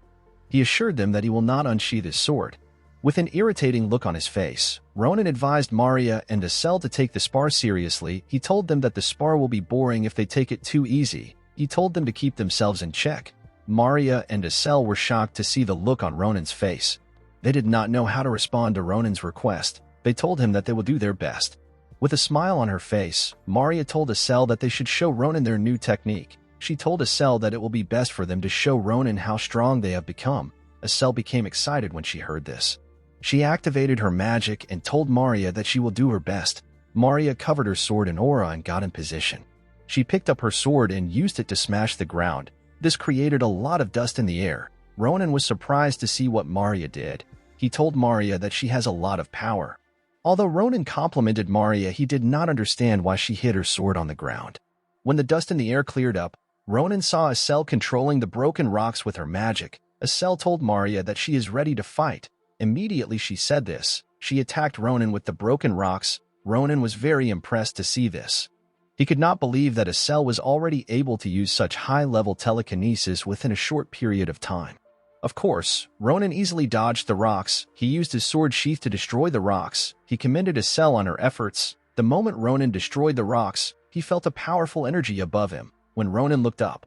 He assured them that he will not unsheath his sword. With an irritating look on his face, Ronan advised Maria and Aesan to take the spar seriously. He told them that the spar will be boring if they take it too easy. He told them to keep themselves in check. Maria and Aesan were shocked to see the look on Ronan's face. They did not know how to respond to Ronan's request. They told him that they will do their best. With a smile on her face, Maria told Aesan that they should show Ronan their new technique. She told Aesan that it will be best for them to show Ronan how strong they have become. Aesan became excited when she heard this. She activated her magic and told Maria that she will do her best. Maria covered her sword in aura and got in position. She picked up her sword and used it to smash the ground. This created a lot of dust in the air. Ronan was surprised to see what Maria did. He told Maria that she has a lot of power. Although Ronan complimented Maria, he did not understand why she hit her sword on the ground. When the dust in the air cleared up, Ronan saw Aesan controlling the broken rocks with her magic. Aesan told Maria that she is ready to fight. Immediately she said this, she attacked Ronan with the broken rocks. Ronan was very impressed to see this. He could not believe that Aesan was already able to use such high-level telekinesis within a short period of time. Of course, Ronan easily dodged the rocks. He used his sword sheath to destroy the rocks. He commended Aesan on her efforts. The moment Ronan destroyed the rocks, he felt a powerful energy above him. When Ronan looked up,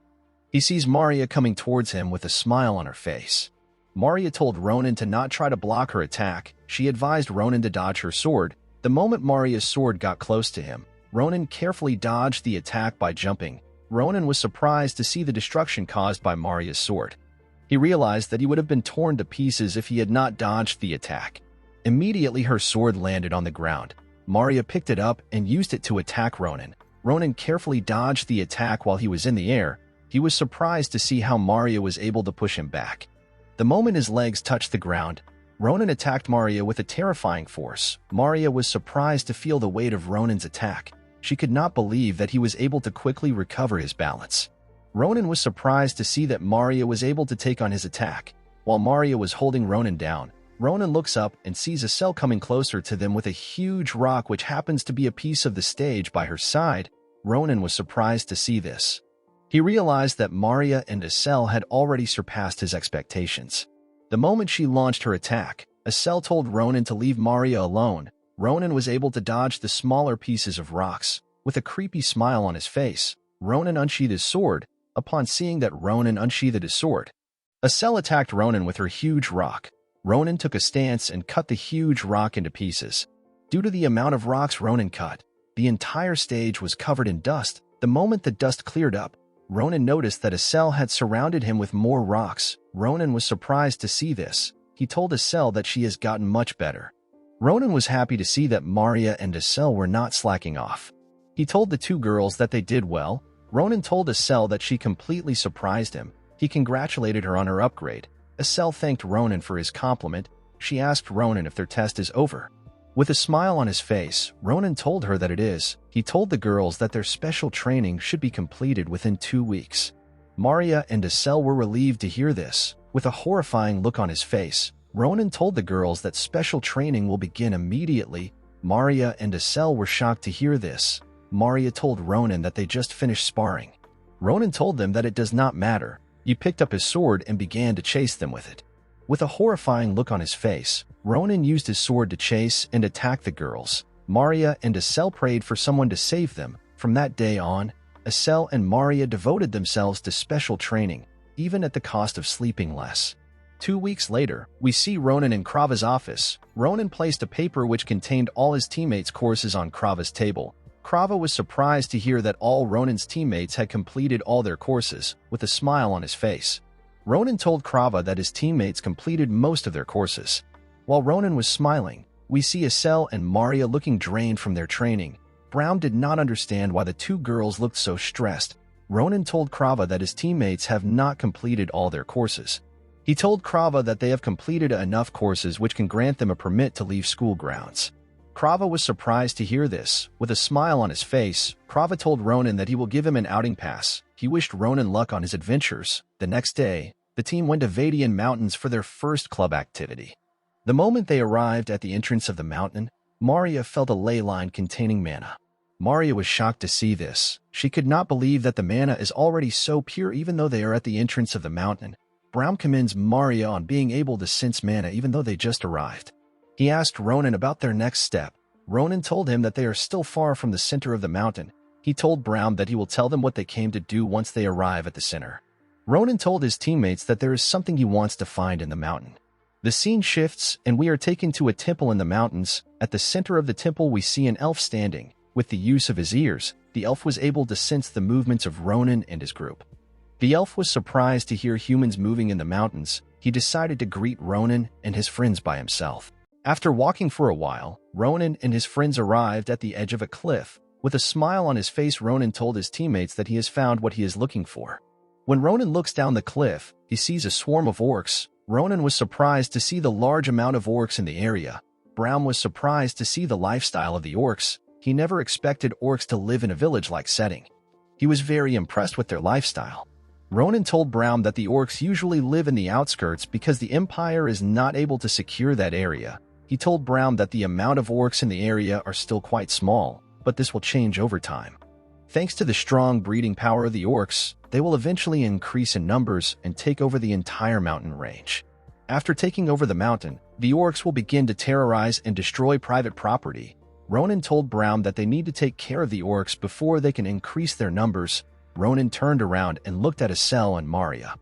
he sees Maria coming towards him with a smile on her face. Maria told Ronan to not try to block her attack. She advised Ronan to dodge her sword. The moment Maria's sword got close to him, Ronan carefully dodged the attack by jumping. Ronan was surprised to see the destruction caused by Maria's sword. He realized that he would have been torn to pieces if he had not dodged the attack. Immediately her sword landed on the ground. Maria picked it up and used it to attack Ronan. Ronan carefully dodged the attack while he was in the air. He was surprised to see how Maria was able to push him back. The moment his legs touched the ground, Ronan attacked Maria with a terrifying force. Maria was surprised to feel the weight of Ronan's attack. She could not believe that he was able to quickly recover his balance. Ronan was surprised to see that Maria was able to take on his attack. While Maria was holding Ronan down, Ronan looks up and sees Aesan coming closer to them with a huge rock which happens to be a piece of the stage by her side. Ronan was surprised to see this. He realized that Maria and Aesan had already surpassed his expectations. The moment she launched her attack, Aesan told Ronan to leave Maria alone. Ronan was able to dodge the smaller pieces of rocks. With a creepy smile on his face, Ronan unsheathed his sword. Upon seeing that Ronan unsheathed his sword, Aesan attacked Ronan with her huge rock. Ronan took a stance and cut the huge rock into pieces. Due to the amount of rocks Ronan cut, the entire stage was covered in dust. The moment the dust cleared up, Ronan noticed that Aesan had surrounded him with more rocks. Ronan was surprised to see this. He told Aesan that she has gotten much better. Ronan was happy to see that Maria and Aesan were not slacking off. He told the two girls that they did well. Ronan told Aesan that she completely surprised him. He congratulated her on her upgrade. Aesan thanked Ronan for his compliment. She asked Ronan if their test is over. With a smile on his face, Ronan told her that it is. He told the girls that their special training should be completed within 2 weeks. Maria and Aesan were relieved to hear this. With a horrifying look on his face, Ronan told the girls that special training will begin immediately. Maria and Aesan were shocked to hear this. Maria told Ronan that they just finished sparring. Ronan told them that it does not matter. He picked up his sword and began to chase them with it. With a horrifying look on his face, Ronan used his sword to chase and attack the girls. Maria and Aesan prayed for someone to save them. From that day on, Aesan and Maria devoted themselves to special training, even at the cost of sleeping less. 2 weeks later, we see Ronan in Krava's office. Ronan placed a paper which contained all his teammates' courses on Krava's table. Krava was surprised to hear that all Ronan's teammates had completed all their courses, with a smile on his face. Ronan told Krava that his teammates completed most of their courses. While Ronan was smiling, we see Aesan and Maria looking drained from their training. Brown did not understand why the two girls looked so stressed. Ronan told Krava that his teammates have not completed all their courses. He told Krava that they have completed enough courses which can grant them a permit to leave school grounds. Krava was surprised to hear this. With a smile on his face, Krava told Ronan that he will give him an outing pass. He wished Ronan luck on his adventures. The next day, the team went to Vadian Mountains for their first club activity. The moment they arrived at the entrance of the mountain, Maria felt a ley line containing mana. Maria was shocked to see this. She could not believe that the mana is already so pure even though they are at the entrance of the mountain. Brown commends Maria on being able to sense mana even though they just arrived. He asked Ronan about their next step. Ronan told him that they are still far from the center of the mountain. He told Brown that he will tell them what they came to do once they arrive at the center. Ronan told his teammates that there is something he wants to find in the mountain. The scene shifts, and we are taken to a temple in the mountains. At the center of the temple, we see an elf standing. With the use of his ears, the elf was able to sense the movements of Ronan and his group. The elf was surprised to hear humans moving in the mountains. He decided to greet Ronan and his friends by himself. After walking for a while, Ronan and his friends arrived at the edge of a cliff. With a smile on his face, Ronan told his teammates that he has found what he is looking for. When Ronan looks down the cliff, he sees a swarm of orcs. Ronan was surprised to see the large amount of orcs in the area. Brown was surprised to see the lifestyle of the orcs. He never expected orcs to live in a village-like setting. He was very impressed with their lifestyle. Ronan told Brown that the orcs usually live in the outskirts because the Empire is not able to secure that area. He told Brown that the amount of orcs in the area are still quite small, but this will change over time. Thanks to the strong breeding power of the orcs, they will eventually increase in numbers and take over the entire mountain range. After taking over the mountain, the orcs will begin to terrorize and destroy private property. Ronan told Brown that they need to take care of the orcs before they can increase their numbers. Ronan turned around and looked at Cilla and Maria.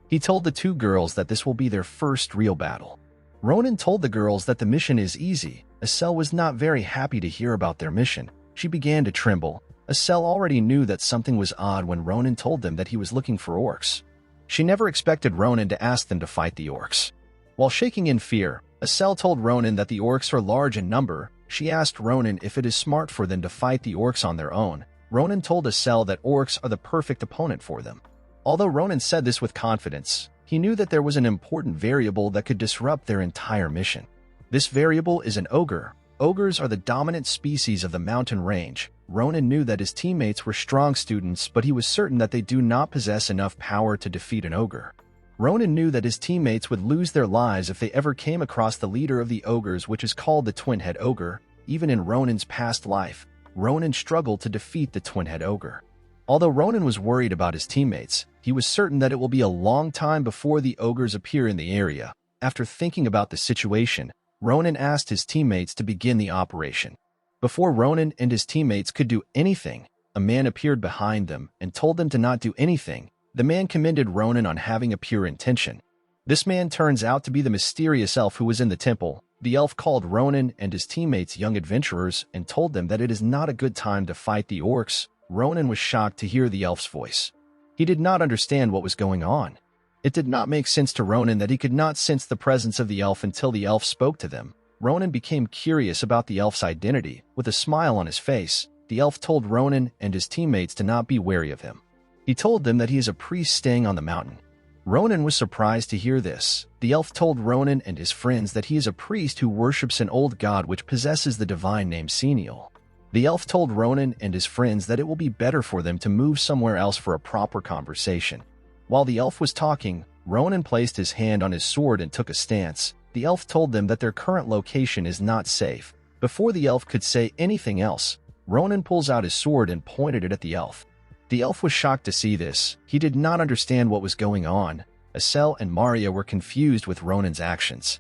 He told the two girls that this will be their first real battle. Ronan told the girls that the mission is easy. Cilla was not very happy to hear about their mission. She began to tremble. Cilla already knew that something was odd when Ronan told them that he was looking for orcs. She never expected Ronan to ask them to fight the orcs. While shaking in fear, Cilla told Ronan that the orcs are large in number. She asked Ronan if it is smart for them to fight the orcs on their own. Ronan told Cilla that orcs are the perfect opponent for them. Although Ronan said this with confidence, he knew that there was an important variable that could disrupt their entire mission. This variable is an ogre. Ogres are the dominant species of the mountain range. Ronan knew that his teammates were strong students, but he was certain that they do not possess enough power to defeat an ogre. Ronan knew that his teammates would lose their lives if they ever came across the leader of the ogres, which is called the twin-head ogre. Even in Ronan's past life, Ronan struggled to defeat the twin-head ogre. Although Ronan was worried about his teammates, he was certain that it will be a long time before the ogres appear in the area. After thinking about the situation, Ronan asked his teammates to begin the operation. Before Ronan and his teammates could do anything, a man appeared behind them and told them to not do anything. The man commended Ronan on having a pure intention. This man turns out to be the mysterious elf who was in the temple. The elf called Ronan and his teammates young adventurers and told them that it is not a good time to fight the orcs. Ronan was shocked to hear the elf's voice. He did not understand what was going on. It did not make sense to Ronan that he could not sense the presence of the elf until the elf spoke to them. Ronan became curious about the elf's identity. With a smile on his face, the elf told Ronan and his teammates to not be wary of him. He told them that he is a priest staying on the mountain. Ronan was surprised to hear this. The elf told Ronan and his friends that he is a priest who worships an old god which possesses the divine name Senial. The elf told Ronan and his friends that it will be better for them to move somewhere else for a proper conversation. While the elf was talking, Ronan placed his hand on his sword and took a stance. The elf told them that their current location is not safe. Before the elf could say anything else, Ronan pulls out his sword and pointed it at the elf. The elf was shocked to see this. He did not understand what was going on. Cilla and Maria were confused with Ronan's actions.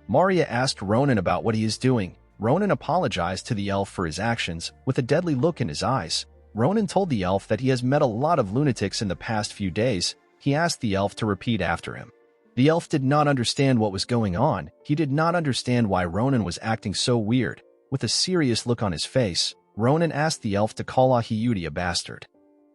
Maria asked Ronan about what he is doing. Ronan apologized to the elf for his actions. With a deadly look in his eyes, Ronan told the elf that he has met a lot of lunatics in the past few days. He asked the elf to repeat after him. The elf did not understand what was going on. He did not understand why Ronan was acting so weird. With a serious look on his face, Ronan asked the elf to call Aiudi a bastard.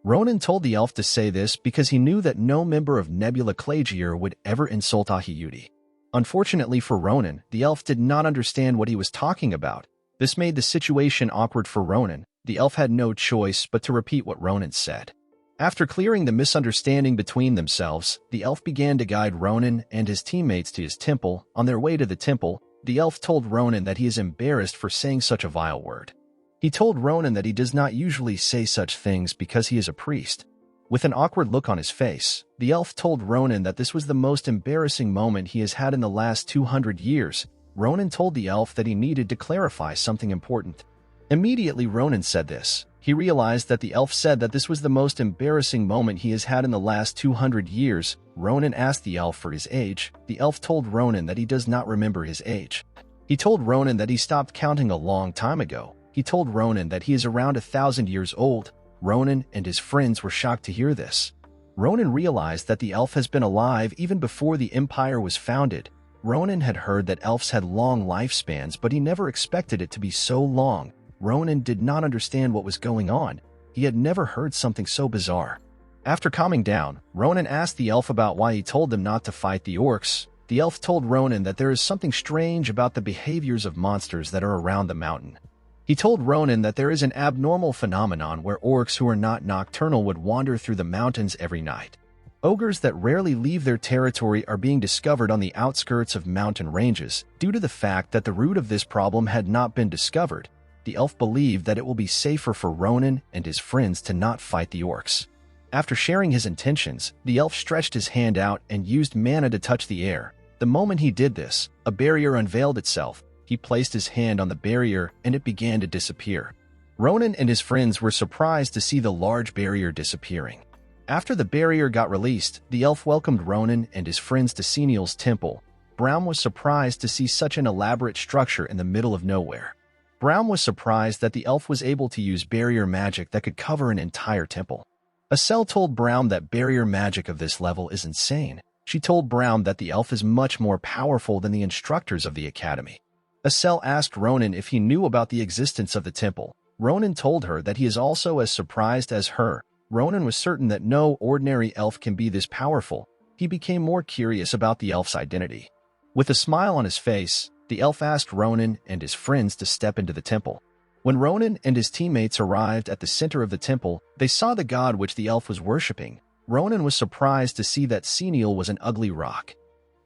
Ronan told the elf to say this because he knew that no member of Nebula Clagier would ever insult Aiudi. Unfortunately for Ronan, the elf did not understand what he was talking about. This made the situation awkward for Ronan. The elf had no choice but to repeat what Ronan said. After clearing the misunderstanding between themselves, the elf began to guide Ronan and his teammates to his temple. On their way to the temple, the elf told Ronan that he is embarrassed for saying such a vile word. He told Ronan that he does not usually say such things because he is a priest. With an awkward look on his face, the elf told Ronan that this was the most embarrassing moment he has had in the last 200 years. Ronan told the elf that he needed to clarify something important. Immediately Ronan said this. He He realized that the elf said that this was the most embarrassing moment he has had in the last 200 years. Ronan asked the elf for his age. The elf told Ronan that he does not remember his age. He told Ronan that he stopped counting a long time ago. He told Ronan that he is around 1,000 years old. Ronan and his friends were shocked to hear this. Ronan realized that the elf has been alive even before the empire was founded. Ronan had heard that elves had long lifespans, but he never expected it to be so long. Ronan did not understand what was going on. He had never heard something so bizarre. After calming down, Ronan asked the elf about why he told them not to fight the orcs. The elf told Ronan that there is something strange about the behaviors of monsters that are around the mountain. He told Ronan that there is an abnormal phenomenon where orcs who are not nocturnal would wander through the mountains every night. Ogres that rarely leave their territory are being discovered on the outskirts of mountain ranges. Due to the fact that the root of this problem had not been discovered, the elf believed that it will be safer for Ronan and his friends to not fight the orcs. After sharing his intentions, the elf stretched his hand out and used mana to touch the air. The moment he did this, a barrier unveiled itself. He placed his hand on the barrier and it began to disappear. Ronan and his friends were surprised to see the large barrier disappearing. After the barrier got released, the elf welcomed Ronan and his friends to Seniel's temple. Brown was surprised to see such an elaborate structure in the middle of nowhere. Brown was surprised that the elf was able to use barrier magic that could cover an entire temple. Assel told Brown that barrier magic of this level is insane. She told Brown that the elf is much more powerful than the instructors of the academy. Assel asked Ronan if he knew about the existence of the temple. Ronan told her that he is also as surprised as her. Ronan was certain that no ordinary elf can be this powerful. He became more curious about the elf's identity. With a smile on his face, the elf asked Ronan and his friends to step into the temple. When Ronan and his teammates arrived at the center of the temple, they saw the god which the elf was worshipping. Ronan was surprised to see that Seniel was an ugly rock.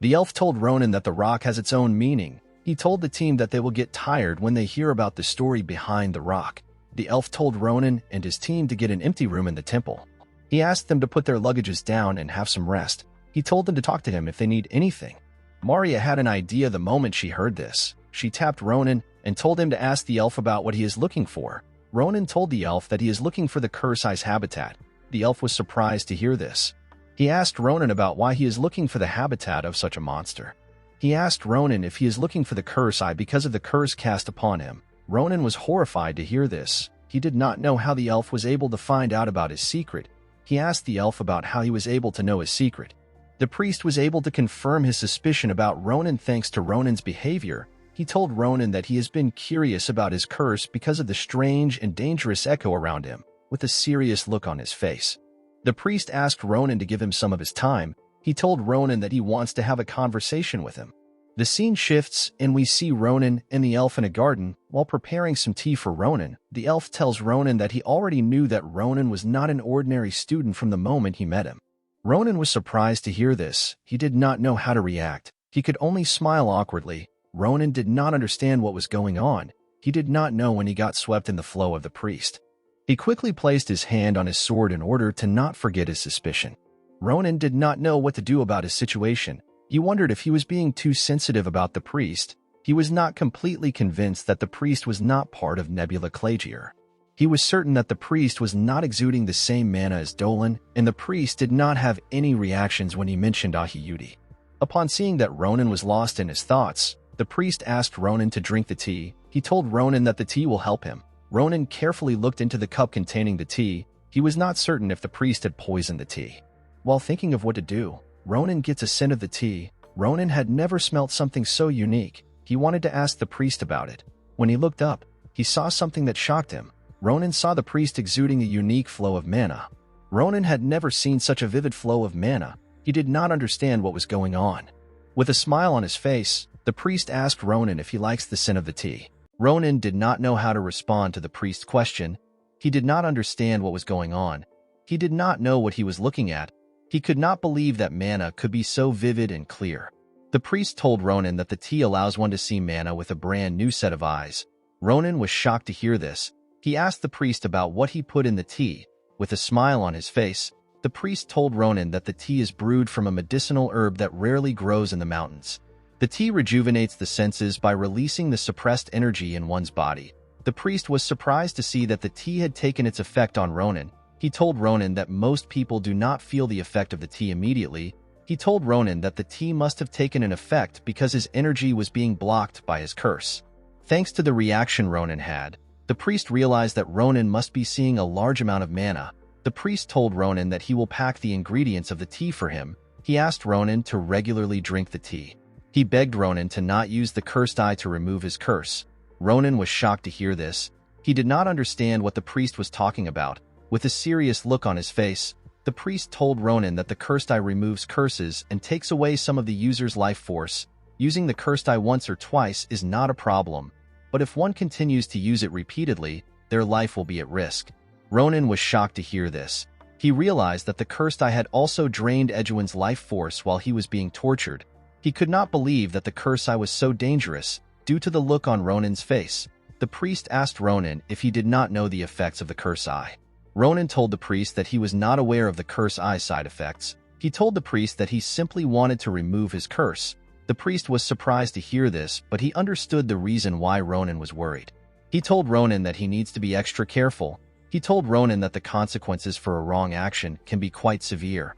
The elf told Ronan that the rock has its own meaning. He told the team that they will get tired when they hear about the story behind the rock. The elf told Ronan and his team to get an empty room in the temple. He asked them to put their luggages down and have some rest. He told them to talk to him if they need anything. Maria had an idea the moment she heard this. She tapped Ronan and told him to ask the elf about what he is looking for. Ronan told the elf that he is looking for the curse-eyes habitat. The elf was surprised to hear this. He asked Ronan about why he is looking for the habitat of such a monster. He asked Ronan if he is looking for the curse eye because of the curse cast upon him. Ronan was horrified to hear this. He did not know how the elf was able to find out about his secret. He asked the elf about how he was able to know his secret. The priest was able to confirm his suspicion about Ronan thanks to Ronan's behavior. He told Ronan that he has been curious about his curse because of the strange and dangerous echo around him, with a serious look on his face. The priest asked Ronan to give him some of his time. He told Ronan that he wants to have a conversation with him. The scene shifts, and we see Ronan and the elf in a garden. While preparing some tea for Ronan, the elf tells Ronan that he already knew that Ronan was not an ordinary student from the moment he met him. Ronan was surprised to hear this. He did not know how to react. He could only smile awkwardly. Ronan did not understand what was going on. He did not know when he got swept in the flow of the priest. He quickly placed his hand on his sword in order to not forget his suspicion. Ronan did not know what to do about his situation. He wondered if he was being too sensitive about the priest. He was not completely convinced that the priest was not part of Nebula Clagier. He was certain that the priest was not exuding the same mana as Dolan, and the priest did not have any reactions when he mentioned aiudi. Upon seeing that Ronan was lost in his thoughts, the priest asked Ronan to drink the tea. He told Ronan that the tea will help him. Ronan carefully looked into the cup containing the tea. He was not certain if the priest had poisoned the tea. While thinking of what to do, Ronan gets a scent of the tea. Ronan had never smelt something so unique. He wanted to ask the priest about it. When he looked up, he saw something that shocked him. Ronan saw the priest exuding a unique flow of mana. Ronan had never seen such a vivid flow of mana. He did not understand what was going on. With a smile on his face, the priest asked Ronan if he likes the scent of the tea. Ronan did not know how to respond to the priest's question. He did not understand what was going on. He did not know what he was looking at. He could not believe that mana could be so vivid and clear. The priest told Ronan that the tea allows one to see mana with a brand new set of eyes. Ronan was shocked to hear this. He asked the priest about what he put in the tea. With a smile on his face, the priest told Ronan that the tea is brewed from a medicinal herb that rarely grows in the mountains. The tea rejuvenates the senses by releasing the suppressed energy in one's body. The priest was surprised to see that the tea had taken its effect on Ronan. He told Ronan that most people do not feel the effect of the tea immediately. He told Ronan that the tea must have taken an effect because his energy was being blocked by his curse. Thanks to the reaction Ronan had, the priest realized that Ronan must be seeing a large amount of mana. The priest told Ronan that he will pack the ingredients of the tea for him. He asked Ronan to regularly drink the tea. He begged Ronan to not use the cursed eye to remove his curse. Ronan was shocked to hear this. He did not understand what the priest was talking about. With a serious look on his face, the priest told Ronan that the cursed eye removes curses and takes away some of the user's life force. Using the cursed eye once or twice is not a problem, but if one continues to use it repeatedly, their life will be at risk. Ronan was shocked to hear this. He realized that the cursed eye had also drained Edwin's life force while he was being tortured. He could not believe that the cursed eye was so dangerous, due to the look on Ronan's face. The priest asked Ronan if he did not know the effects of the cursed eye. Ronan told the priest that he was not aware of the cursed eye side effects. He told the priest that he simply wanted to remove his curse. The priest was surprised to hear this, but he understood the reason why Ronan was worried. He told Ronan that he needs to be extra careful. He told Ronan that the consequences for a wrong action can be quite severe.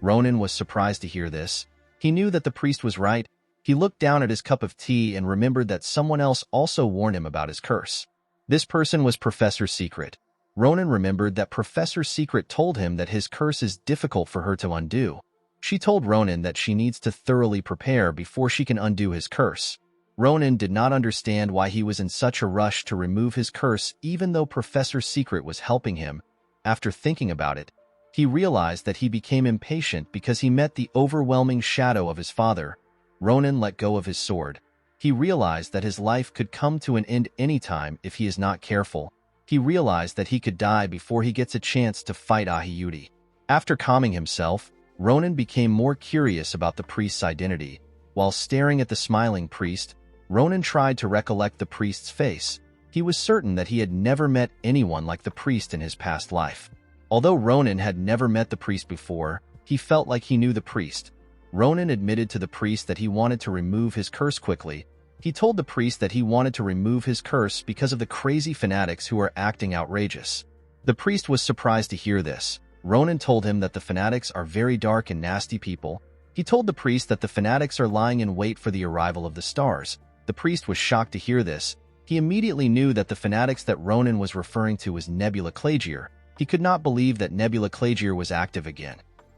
Ronan was surprised to hear this. He knew that the priest was right. He looked down at his cup of tea and remembered that someone else also warned him about his curse. This person was Professor Secret. Ronan remembered that Professor Secret told him that his curse is difficult for her to undo. She told Ronan that she needs to thoroughly prepare before she can undo his curse. Ronan did not understand why he was in such a rush to remove his curse even though Professor Secret was helping him. After thinking about it, he realized that he became impatient because he met the overwhelming shadow of his father. Ronan let go of his sword. He realized that his life could come to an end anytime if he is not careful. He realized that he could die before he gets a chance to fight Aiudi. After calming himself, Ronan became more curious about the priest's identity. While staring at the smiling priest, Ronan tried to recollect the priest's face. He was certain that he had never met anyone like the priest in his past life. Although Ronan had never met the priest before, he felt like he knew the priest. Ronan admitted to the priest that he wanted to remove his curse quickly. He told the priest that he wanted to remove his curse because of the crazy fanatics who are acting outrageous. The priest was surprised to hear this. Ronan told him that the fanatics are very dark and nasty people. He told the priest that the fanatics are lying in wait for the arrival of the stars. The priest was shocked to hear this. He immediately knew that the fanatics that Ronan was referring to was Nebula Clagier. He could not believe that Nebula Clagier was active again.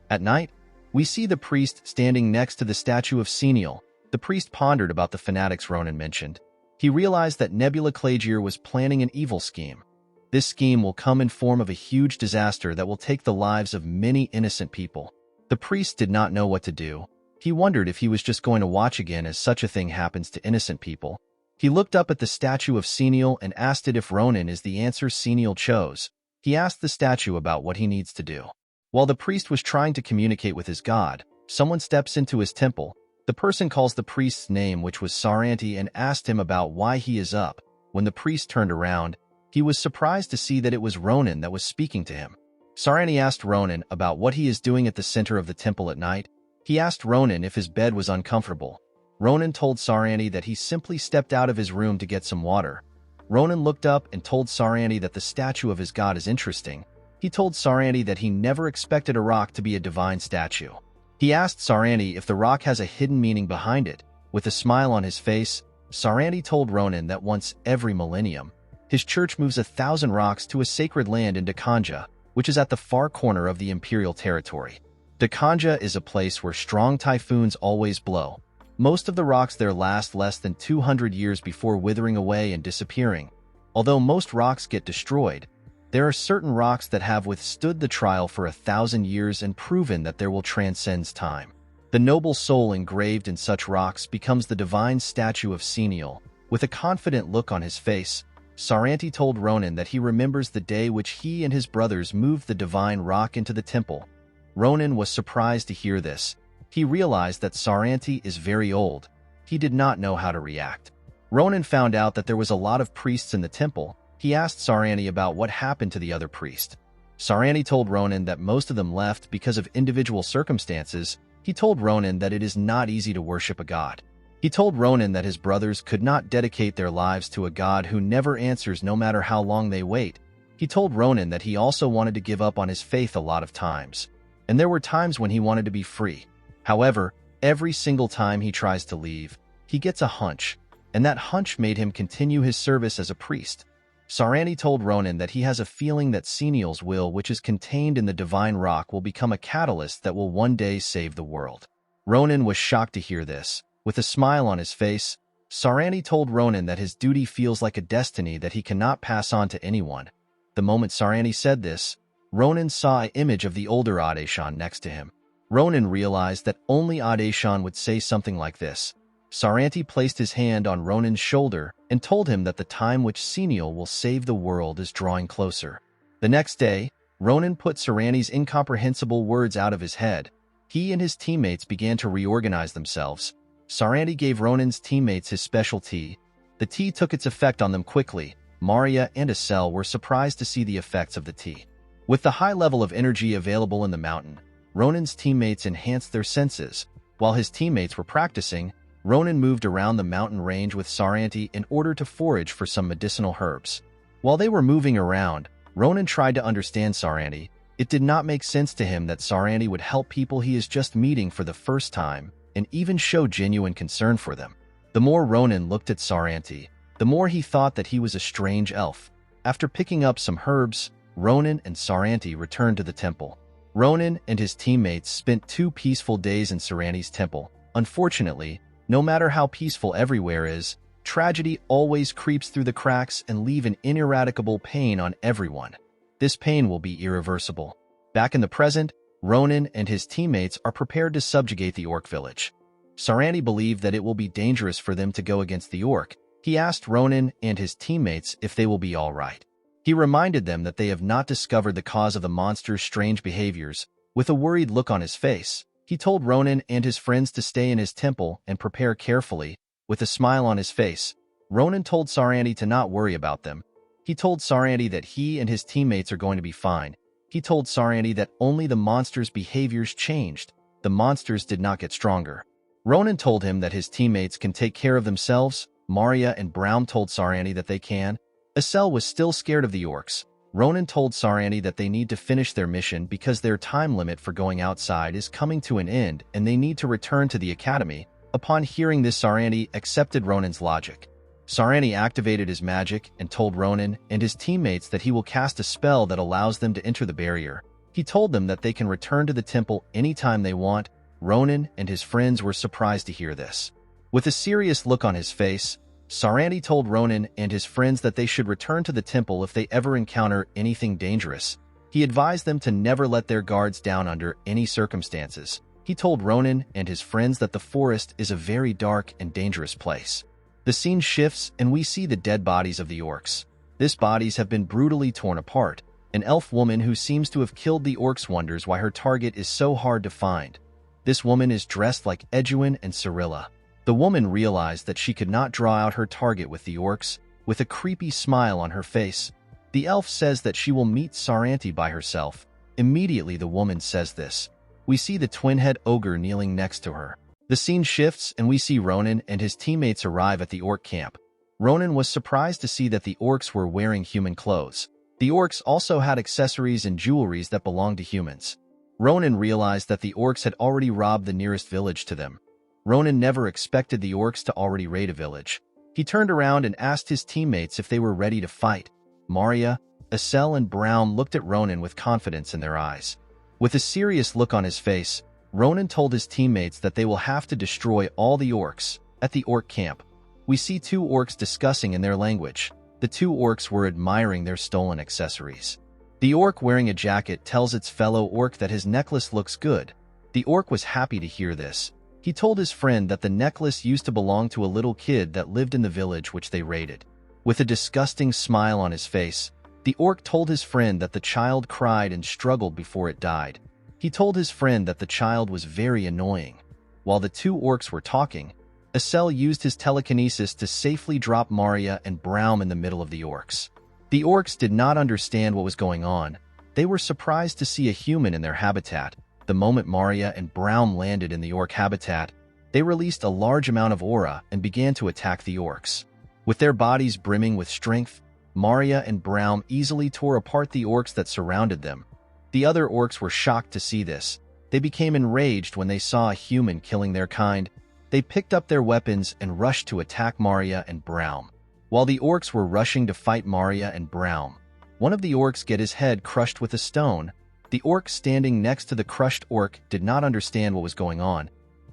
At night, we see the priest standing next to the statue of Senial. The priest pondered about the fanatics Ronan mentioned. He realized that Nebula Clagier was planning an evil scheme. This scheme will come in form of a huge disaster that will take the lives of many innocent people. The priest did not know what to do. He wondered if he was just going to watch again as such a thing happens to innocent people. He looked up at the statue of Senial and asked it if Ronan is the answer Senial chose. He asked the statue about what he needs to do. While the priest was trying to communicate with his god, someone steps into his temple. The person calls the priest's name, which was Saran, and asked him about why he is up. When the priest turned around, he was surprised to see that it was Ronan that was speaking to him. Saran asked Ronan about what he is doing at the center of the temple at night. He asked Ronan if his bed was uncomfortable. Ronan told Saran that he simply stepped out of his room to get some water. Ronan looked up and told Saran that the statue of his god is interesting. He told Saran that he never expected a rock to be a divine statue. He asked Saran if the rock has a hidden meaning behind it. With a smile on his face, Saran told Ronan that once every millennium, his church moves 1,000 rocks to a sacred land in Dakanja, which is at the far corner of the imperial territory. Dakanja is a place where strong typhoons always blow. Most of the rocks there last less than 200 years before withering away and disappearing. Although most rocks get destroyed, there are certain rocks that have withstood the trial for 1,000 years and proven that there will transcend time. The noble soul engraved in such rocks becomes the divine statue of Senial. With a confident look on his face, Saran told Ronan that he remembers the day which he and his brothers moved the divine rock into the temple. Ronan was surprised to hear this. He realized that Saran is very old. He did not know how to react. Ronan found out that there was a lot of priests in the temple. He asked Saran about what happened to the other priest. Saran told Ronan that most of them left because of individual circumstances. He told Ronan that it is not easy to worship a god. He told Ronan that his brothers could not dedicate their lives to a god who never answers no matter how long they wait. He told Ronan that he also wanted to give up on his faith a lot of times, and there were times when he wanted to be free. However, every single time he tries to leave, he gets a hunch, and that hunch made him continue his service as a priest. Saran told Ronan that he has a feeling that Senial's will, which is contained in the divine rock, will become a catalyst that will one day save the world. Ronan was shocked to hear this. With a smile on his face, Saran told Ronan that his duty feels like a destiny that he cannot pass on to anyone. The moment Saran said this, Ronan saw an image of the older Aesan next to him. Ronan realized that only Aesan would say something like this. Saran placed his hand on Ronan's shoulder and told him that the time which Senial will save the world is drawing closer. The next day, Ronan put Saran's incomprehensible words out of his head. He and his teammates began to reorganize themselves. Saran gave Ronan's teammates his special tea. The tea took its effect on them quickly. Briia and Aesan were surprised to see the effects of the tea. With the high level of energy available in the mountain, Ronan's teammates enhanced their senses. While his teammates were practicing, Ronan moved around the mountain range with Saran in order to forage for some medicinal herbs. While they were moving around, Ronan tried to understand Saran. It did not make sense to him that Saran would help people he is just meeting for the first time and even show genuine concern for them. The more Ronan looked at Saran, the more he thought that he was a strange elf. After picking up some herbs, Ronan and Saran returned to the temple. Ronan and his teammates spent 2 peaceful days in Saran's temple. Unfortunately, no matter how peaceful everywhere is, tragedy always creeps through the cracks and leave an ineradicable pain on everyone. This pain will be irreversible. Back in the present, Ronan and his teammates are prepared to subjugate the orc village. Saran believed that it will be dangerous for them to go against the orc. He asked Ronan and his teammates if they will be all right. He reminded them that they have not discovered the cause of the monster's strange behaviors. With a worried look on his face, he told Ronan and his friends to stay in his temple and prepare carefully. With a smile on his face, Ronan told Saran to not worry about them. He told Saran that he and his teammates are going to be fine. He told Saran that only the monster's behaviors changed. The monsters did not get stronger. Ronan told him that his teammates can take care of themselves. Briia and Brown told Saran that they can. Aesan was still scared of the orcs. Ronan told Saran that they need to finish their mission because their time limit for going outside is coming to an end and they need to return to the academy. Upon hearing this, Saran accepted Ronan's logic. Saran activated his magic and told Ronan and his teammates that he will cast a spell that allows them to enter the barrier. He told them that they can return to the temple anytime they want. Ronan and his friends were surprised to hear this. With a serious look on his face, Saran told Ronan and his friends that they should return to the temple if they ever encounter anything dangerous. He advised them to never let their guards down under any circumstances. He told Ronan and his friends that the forest is a very dark and dangerous place. The scene shifts and we see the dead bodies of the orcs. These bodies have been brutally torn apart. An elf woman who seems to have killed the orcs wonders why her target is so hard to find. This woman is dressed like Aesan and Cilla. The woman realized that she could not draw out her target with the orcs. With a creepy smile on her face, the elf says that she will meet Saran by herself. Immediately the woman says this. We see the twin-head ogre kneeling next to her. The scene shifts and we see Ronan and his teammates arrive at the orc camp. Ronan was surprised to see that the orcs were wearing human clothes. The orcs also had accessories and jewelries that belonged to humans. Ronan realized that the orcs had already robbed the nearest village to them. Ronan never expected the orcs to already raid a village. He turned around and asked his teammates if they were ready to fight. Briia, Aesan and Brown looked at Ronan with confidence in their eyes. With a serious look on his face, Ronan told his teammates that they will have to destroy all the orcs. At the orc camp, we see 2 orcs discussing in their language. The 2 orcs were admiring their stolen accessories. The orc wearing a jacket tells its fellow orc that his necklace looks good. The orc was happy to hear this. He told his friend that the necklace used to belong to a little kid that lived in the village which they raided. With a disgusting smile on his face, the orc told his friend that the child cried and struggled before it died. He told his friend that the child was very annoying. While the 2 orcs were talking, Aesan used his telekinesis to safely drop Briia and Brown in the middle of the orcs. The orcs did not understand what was going on. They were surprised to see a human in their habitat. The moment Briia and Brown landed in the orc habitat, They released a large amount of aura and began to attack the orcs. With their bodies brimming with strength, Maria and Braum easily tore apart the orcs that surrounded them. The other orcs were shocked to see this. They became enraged when they saw a human killing their kind. They picked up their weapons and rushed to attack Maria and Braum. While the orcs were rushing to fight Maria and Braum, one of the orcs got his head crushed with a stone. The orc standing next to the crushed orc did not understand what was going on.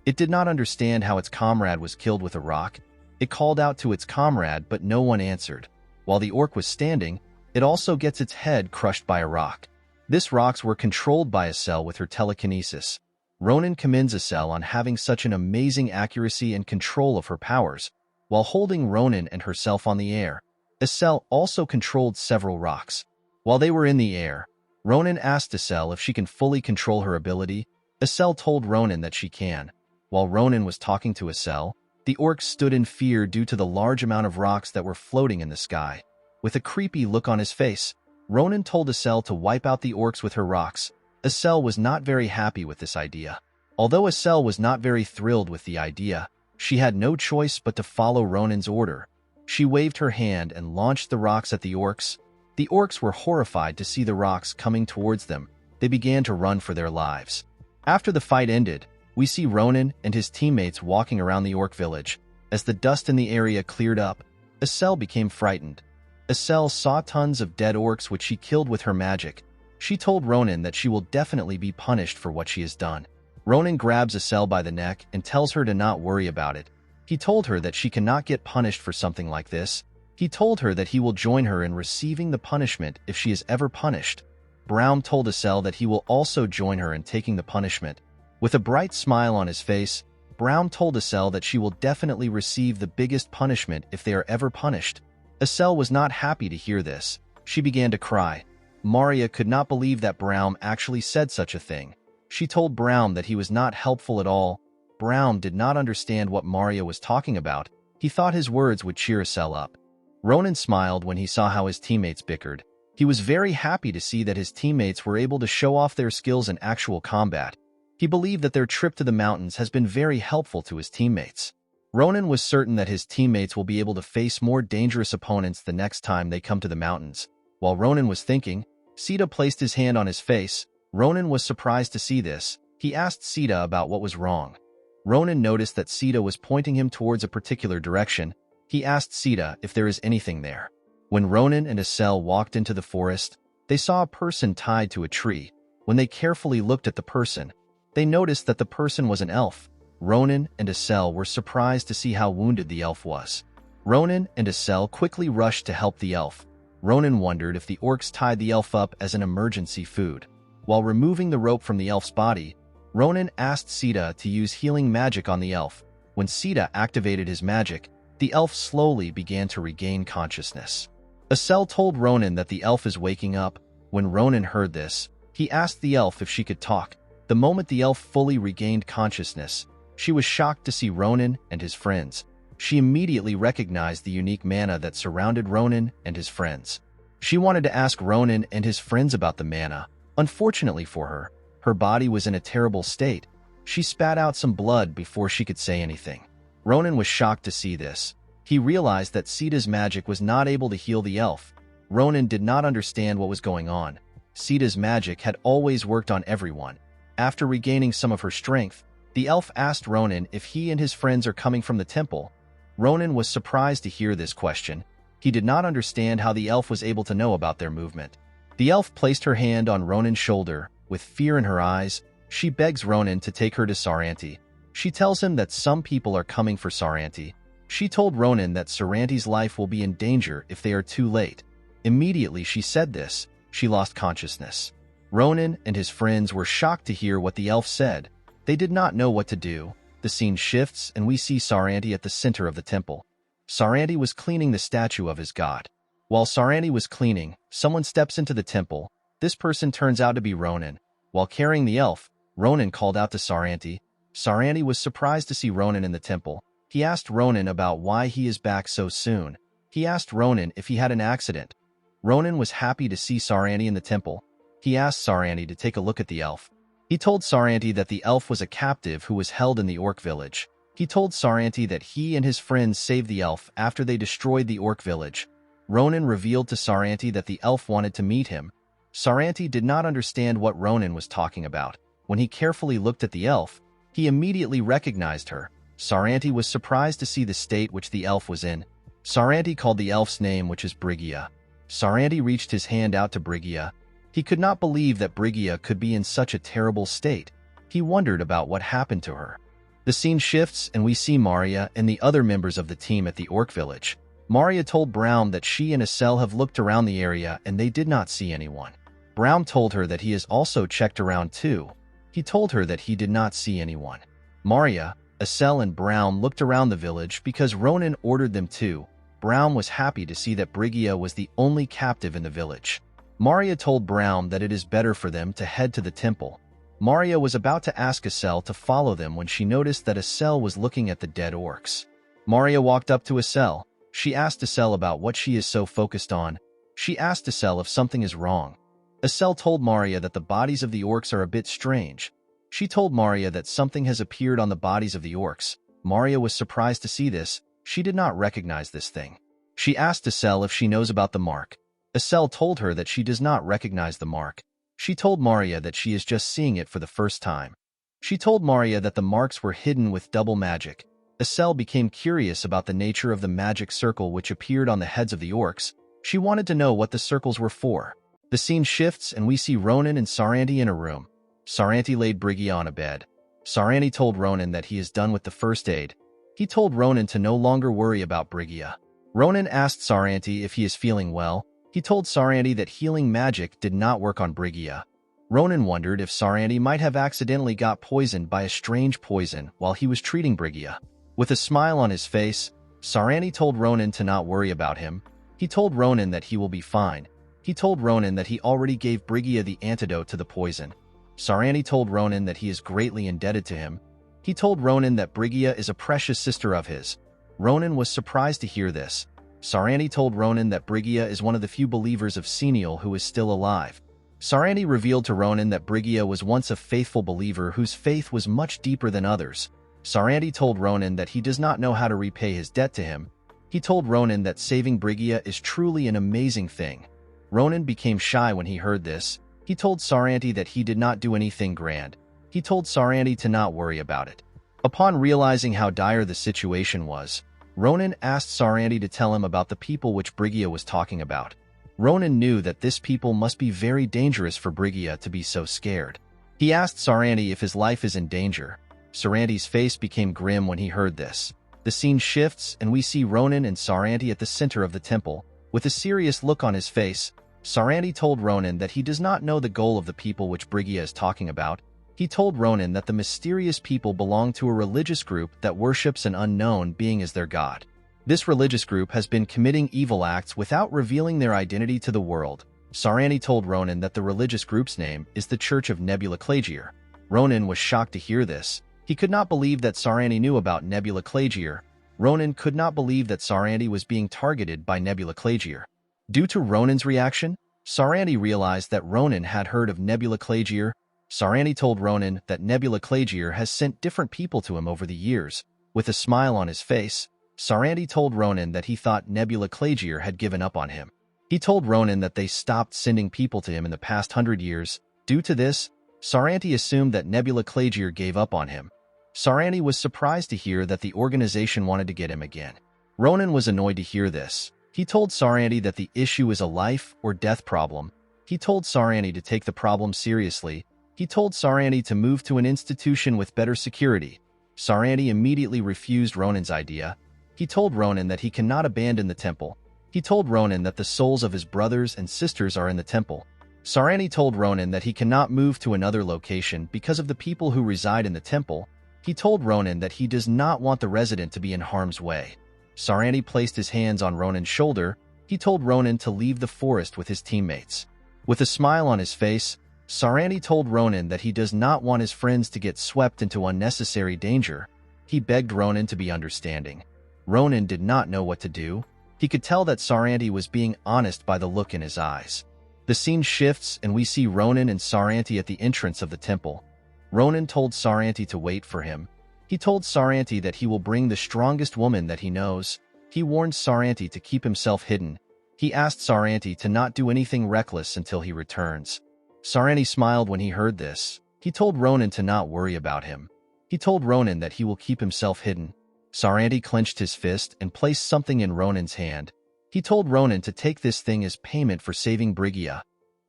It did not understand how its comrade was killed with a rock. It called out to its comrade, but no one answered. While the orc was standing, it also gets its head crushed by a rock. These rocks were controlled by Aesan with her telekinesis. Ronan commends Aesan on having such an amazing accuracy and control of her powers. While holding Ronan and herself on the air, Aesan also controlled several rocks. While they were in the air, Ronan asked Aesan if she can fully control her ability. Aesan told Ronan that she can. While Ronan was talking to Aesan, the orc stood in fear due to the large amount of rocks that were floating in the sky. With a creepy look on his face, Ronan told Aesan to wipe out the orcs with her rocks. Aesan was not very happy with this idea. Although Aesan was not very thrilled with the idea, she had no choice but to follow Ronan's order. She waved her hand and launched the rocks at the orcs. The orcs were horrified to see the rocks coming towards them. They began to run for their lives. After the fight ended, we see Ronan and his teammates walking around the orc village. As the dust in the area cleared up, Aesan became frightened. Aesan saw tons of dead orcs which she killed with her magic. She told Ronan that she will definitely be punished for what she has done. Ronan grabs Aesan by the neck and tells her to not worry about it. He told her that she cannot get punished for something like this. He told her that he will join her in receiving the punishment if she is ever punished. Braum told Aesan that he will also join her in taking the punishment. With a bright smile on his face, Braum told Aesan that she will definitely receive the biggest punishment if they are ever punished. Aesan was not happy to hear this. She began to cry. Maria could not believe that Braum actually said such a thing. She told Braum that he was not helpful at all. Braum did not understand what Maria was talking about. He thought his words would cheer Aesan up. Ronan smiled when he saw how his teammates bickered. He was very happy to see that his teammates were able to show off their skills in actual combat. He believed that their trip to the mountains has been very helpful to his teammates. Ronan was certain that his teammates will be able to face more dangerous opponents the next time they come to the mountains. While Ronan was thinking, Cilla placed his hand on his face. Ronan was surprised to see this. He asked Cilla about what was wrong. Ronan noticed that Cilla was pointing him towards a particular direction. He asked Cilla if there is anything there. When Ronan and Aesan walked into the forest, they saw a person tied to a tree. When they carefully looked at the person, they noticed that the person was an elf. Ronan and Aesan were surprised to see how wounded the elf was. Ronan and Aesan quickly rushed to help the elf. Ronan wondered if the orcs tied the elf up as an emergency food. While removing the rope from the elf's body, Ronan asked Cilla to use healing magic on the elf. When Cilla activated his magic, the elf slowly began to regain consciousness. Aesan told Ronan that the elf is waking up. When Ronan heard this, he asked the elf if she could talk. The moment the elf fully regained consciousness, she was shocked to see Ronan and his friends. She immediately recognized the unique mana that surrounded Ronan and his friends. She wanted to ask Ronan and his friends about the mana. Unfortunately for her, her body was in a terrible state. She spat out some blood before she could say anything. Ronan was shocked to see this. He realized that Cilla's magic was not able to heal the elf. Ronan did not understand what was going on. Cilla's magic had always worked on everyone. After regaining some of her strength, the elf asked Ronan if he and his friends are coming from the temple. Ronan was surprised to hear this question. He did not understand how the elf was able to know about their movement. The elf placed her hand on Ronan's shoulder. With fear in her eyes, she begs Ronan to take her to Saran. She tells him that some people are coming for Saran. She told Ronan that Saran's life will be in danger if they are too late. Immediately she said this, she lost consciousness. Ronan and his friends were shocked to hear what the elf said. They did not know what to do. The scene shifts and we see Saran at the center of the temple. Saran was cleaning the statue of his god. While Saran was cleaning, someone steps into the temple. This person turns out to be Ronan. While carrying the elf, Ronan called out to Saran. Saran was surprised to see Ronan in the temple. He asked Ronan about why he is back so soon. He asked Ronan if he had an accident. Ronan was happy to see Saran in the temple. He asked Saran to take a look at the elf. He told Saran that the elf was a captive who was held in the orc village. He told Saranti that he and his friends saved the elf after they destroyed the orc village. Ronan revealed to Saranti that the elf wanted to meet him. Saranti did not understand what Ronan was talking about. When he carefully looked at the elf, he immediately recognized her. Saranti was surprised to see the state which the elf was in. Saranti called the elf's name, which is Briia. Saranti reached his hand out to Briia. He could not believe that Briia could be in such a terrible state. He wondered about what happened to her. The scene shifts and we see Maria and the other members of the team at the orc village. Maria told Brown that she and Asel have looked around the area and they did not see anyone. Brown told her that he has also checked around too. He told her that he did not see anyone. Maria, Asel and Brown looked around the village because Ronan ordered them to. Brown was happy to see that Briia was the only captive in the village. Maria told Brown that it is better for them to head to the temple. Maria was about to ask Asel to follow them when she noticed that Asel was looking at the dead orcs. Maria walked up to Asel. She asked Asel about what she is so focused on. She asked Asel if something is wrong. Asel told Maria that the bodies of the orcs are a bit strange. She told Maria that something has appeared on the bodies of the orcs. Maria was surprised to see this. She did not recognize this thing. She asked Asel if she knows about the mark. Asel told her that she does not recognize the mark. She told Maria that she is just seeing it for the first time. She told Maria that the marks were hidden with double magic. Asel became curious about the nature of the magic circle which appeared on the heads of the orcs. She wanted to know what the circles were for. The scene shifts and we see Ronan and Saranti in a room. Saranti laid Briia on a bed. Saranti told Ronan that he is done with the first aid. He told Ronan to no longer worry about Briia. Ronan asked Saranti if he is feeling well. He told Saranti that healing magic did not work on Briia. Ronan wondered if Saranti might have accidentally got poisoned by a strange poison while he was treating Briia. With a smile on his face, Saranti told Ronan to not worry about him. He told Ronan that he will be fine. He told Ronan that he already gave Briia the antidote to the poison. Saranti told Ronan that he is greatly indebted to him. He told Ronan that Briia is a precious sister of his. Ronan was surprised to hear this. Saranti told Ronan that Briia is one of the few believers of Senial who is still alive. Saranti revealed to Ronan that Briia was once a faithful believer whose faith was much deeper than others. Saranti told Ronan that he does not know how to repay his debt to him. He told Ronan that saving Briia is truly an amazing thing. Ronan became shy when he heard this. He told Saranti that he did not do anything grand. He told Saranti to not worry about it. Upon realizing how dire the situation was, Ronan asked Saranti to tell him about the people which Briia was talking about. Ronan knew that this people must be very dangerous for Briia to be so scared. He asked Saranti if his life is in danger. Saranti's face became grim when he heard this. The scene shifts and we see Ronan and Saranti at the center of the temple. With a serious look on his face, Saranti told Ronan that he does not know the goal of the people which Briia is talking about. He told Ronan that the mysterious people belong to a religious group that worships an unknown being as their god. This religious group has been committing evil acts without revealing their identity to the world. Saranti told Ronan that the religious group's name is the Church of Nebula Clagier. Ronan was shocked to hear this. He could not believe that Saranti knew about Nebula Clagier. Ronan could not believe that Saranti was being targeted by Nebula Clagier. Due to Ronan's reaction, Saranti realized that Ronan had heard of Nebula Clagier. Saranti told Ronan that Nebula Clagier has sent different people to him over the years. With a smile on his face, Saranti told Ronan that he thought Nebula Clagier had given up on him. He told Ronan that they stopped sending people to him in the past 100 years. Due to this, Saranti assumed that Nebula Clagier gave up on him. Saranti was surprised to hear that the organization wanted to get him again. Ronan was annoyed to hear this. He told Saranti that the issue is a life or death problem. He told Saranti to take the problem seriously. He told Saranti to move to an institution with better security. Saranti immediately refused Ronan's idea. He told Ronan that he cannot abandon the temple. He told Ronan that the souls of his brothers and sisters are in the temple. Saranti told Ronan that he cannot move to another location because of the people who reside in the temple. He told Ronan that he does not want the resident to be in harm's way. Saranti placed his hands on Ronan's shoulder. He told Ronan to leave the forest with his teammates. With a smile on his face, Saranti told Ronan that he does not want his friends to get swept into unnecessary danger. He begged Ronan to be understanding. Ronan did not know what to do. He could tell that Saranti was being honest by the look in his eyes. The scene shifts and we see Ronan and Saranti at the entrance of the temple. Ronan told Saranti to wait for him. He told Saranti that he will bring the strongest woman that he knows. He warned Saranti to keep himself hidden. He asked Saranti to not do anything reckless until he returns. Saranti smiled when he heard this. He told Ronan to not worry about him. He told Ronan that he will keep himself hidden. Saranti clenched his fist and placed something in Ronan's hand. He told Ronan to take this thing as payment for saving Briia.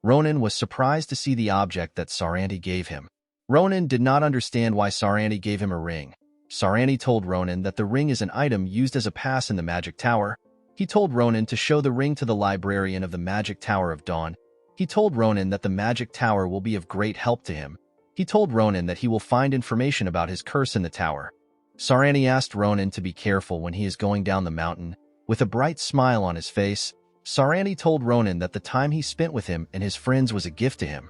Ronan was surprised to see the object that Saranti gave him. Ronan did not understand why Saranti gave him a ring. Saranti told Ronan that the ring is an item used as a pass in the Magic Tower. He told Ronan to show the ring to the librarian of the Magic Tower of Dawn. He told Ronan that the Magic Tower will be of great help to him. He told Ronan that he will find information about his curse in the tower. Saranti asked Ronan to be careful when he is going down the mountain. With a bright smile on his face, Saranti told Ronan that the time he spent with him and his friends was a gift to him.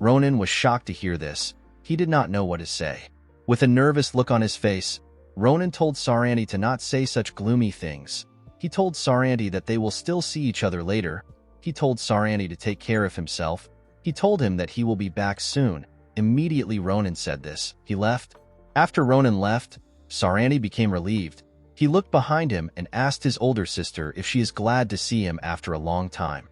Ronan was shocked to hear this. He did not know what to say. With a nervous look on his face, Ronan told Saranti to not say such gloomy things. He told Saranti that they will still see each other later. He told Saranti to take care of himself. He told him that he will be back soon. Immediately Ronan said this. He left. After Ronan left, Saranti became relieved. He looked behind him and asked his older sister if she is glad to see him after a long time.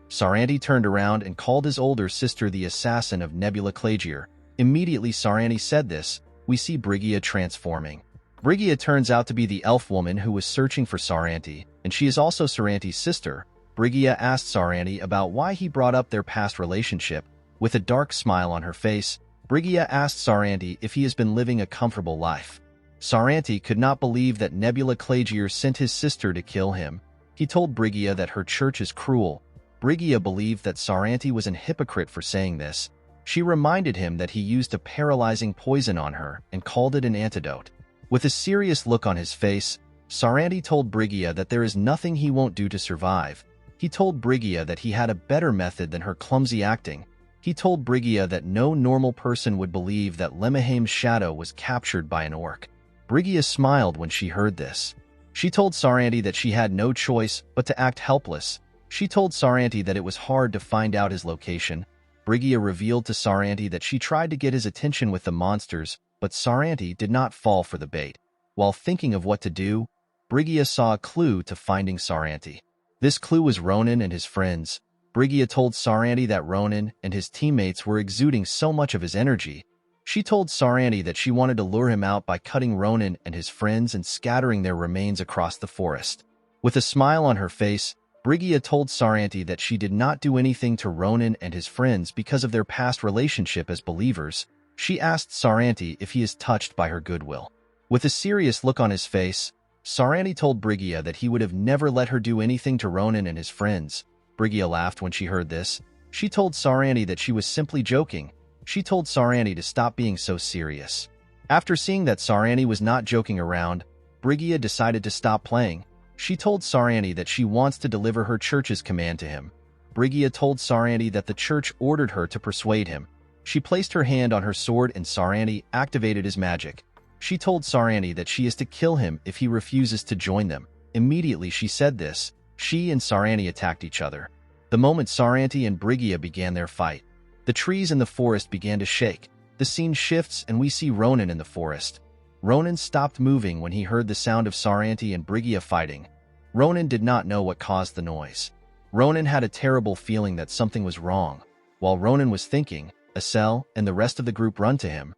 Saranti turned around and called his older sister the assassin of Nebula Clagier. Immediately Saranti said this, we see Briia transforming. Briia turns out to be the elf woman who was searching for Saranti, and she is also Saranti's sister. Briia asked Saranti about why he brought up their past relationship. With a dark smile on her face, Briia asked Saranti if he has been living a comfortable life. Saranti could not believe that Nebula Clagier sent his sister to kill him. He told Briia that her church is cruel. Briia believed that Saranti was an hypocrite for saying this. She reminded him that he used a paralyzing poison on her and called it an antidote. With a serious look on his face, Saranti told Briia that there is nothing he won't do to survive. He told Briia that he had a better method than her clumsy acting. He told Briia that no normal person would believe that Lemmaheim's shadow was captured by an orc. Briia smiled when she heard this. She told Saranti that she had no choice but to act helpless. She told Saranti that it was hard to find out his location. Briia revealed to Saranti that she tried to get his attention with the monsters, but Saranti did not fall for the bait. While thinking of what to do, Briia saw a clue to finding Saranti. This clue was Ronan and his friends. Briia told Saranti that Ronan and his teammates were exuding so much of his energy. She told Saranti that she wanted to lure him out by cutting Ronan and his friends and scattering their remains across the forest. With a smile on her face, Briia told Saranti that she did not do anything to Ronan and his friends because of their past relationship as believers. She asked Saranti if he is touched by her goodwill. With a serious look on his face, Saranti told Briia that he would have never let her do anything to Ronan and his friends. Briia laughed when she heard this. She told Saranti that she was simply joking. She told Saranti to stop being so serious. After seeing that Saranti was not joking around, Briia decided to stop playing. She told Saranti that she wants to deliver her church's command to him. Briia told Saranti that the church ordered her to persuade him. She placed her hand on her sword and Saranti activated his magic. She told Saranti that she is to kill him if he refuses to join them. Immediately she said this, she and Saranti attacked each other. The moment Saranti and Briia began their fight, the trees in the forest began to shake. The scene shifts and we see Ronan in the forest. Ronan stopped moving when he heard the sound of Saranti and Briia fighting. Ronan did not know what caused the noise. Ronan had a terrible feeling that something was wrong. While Ronan was thinking, Asel and the rest of the group run to him.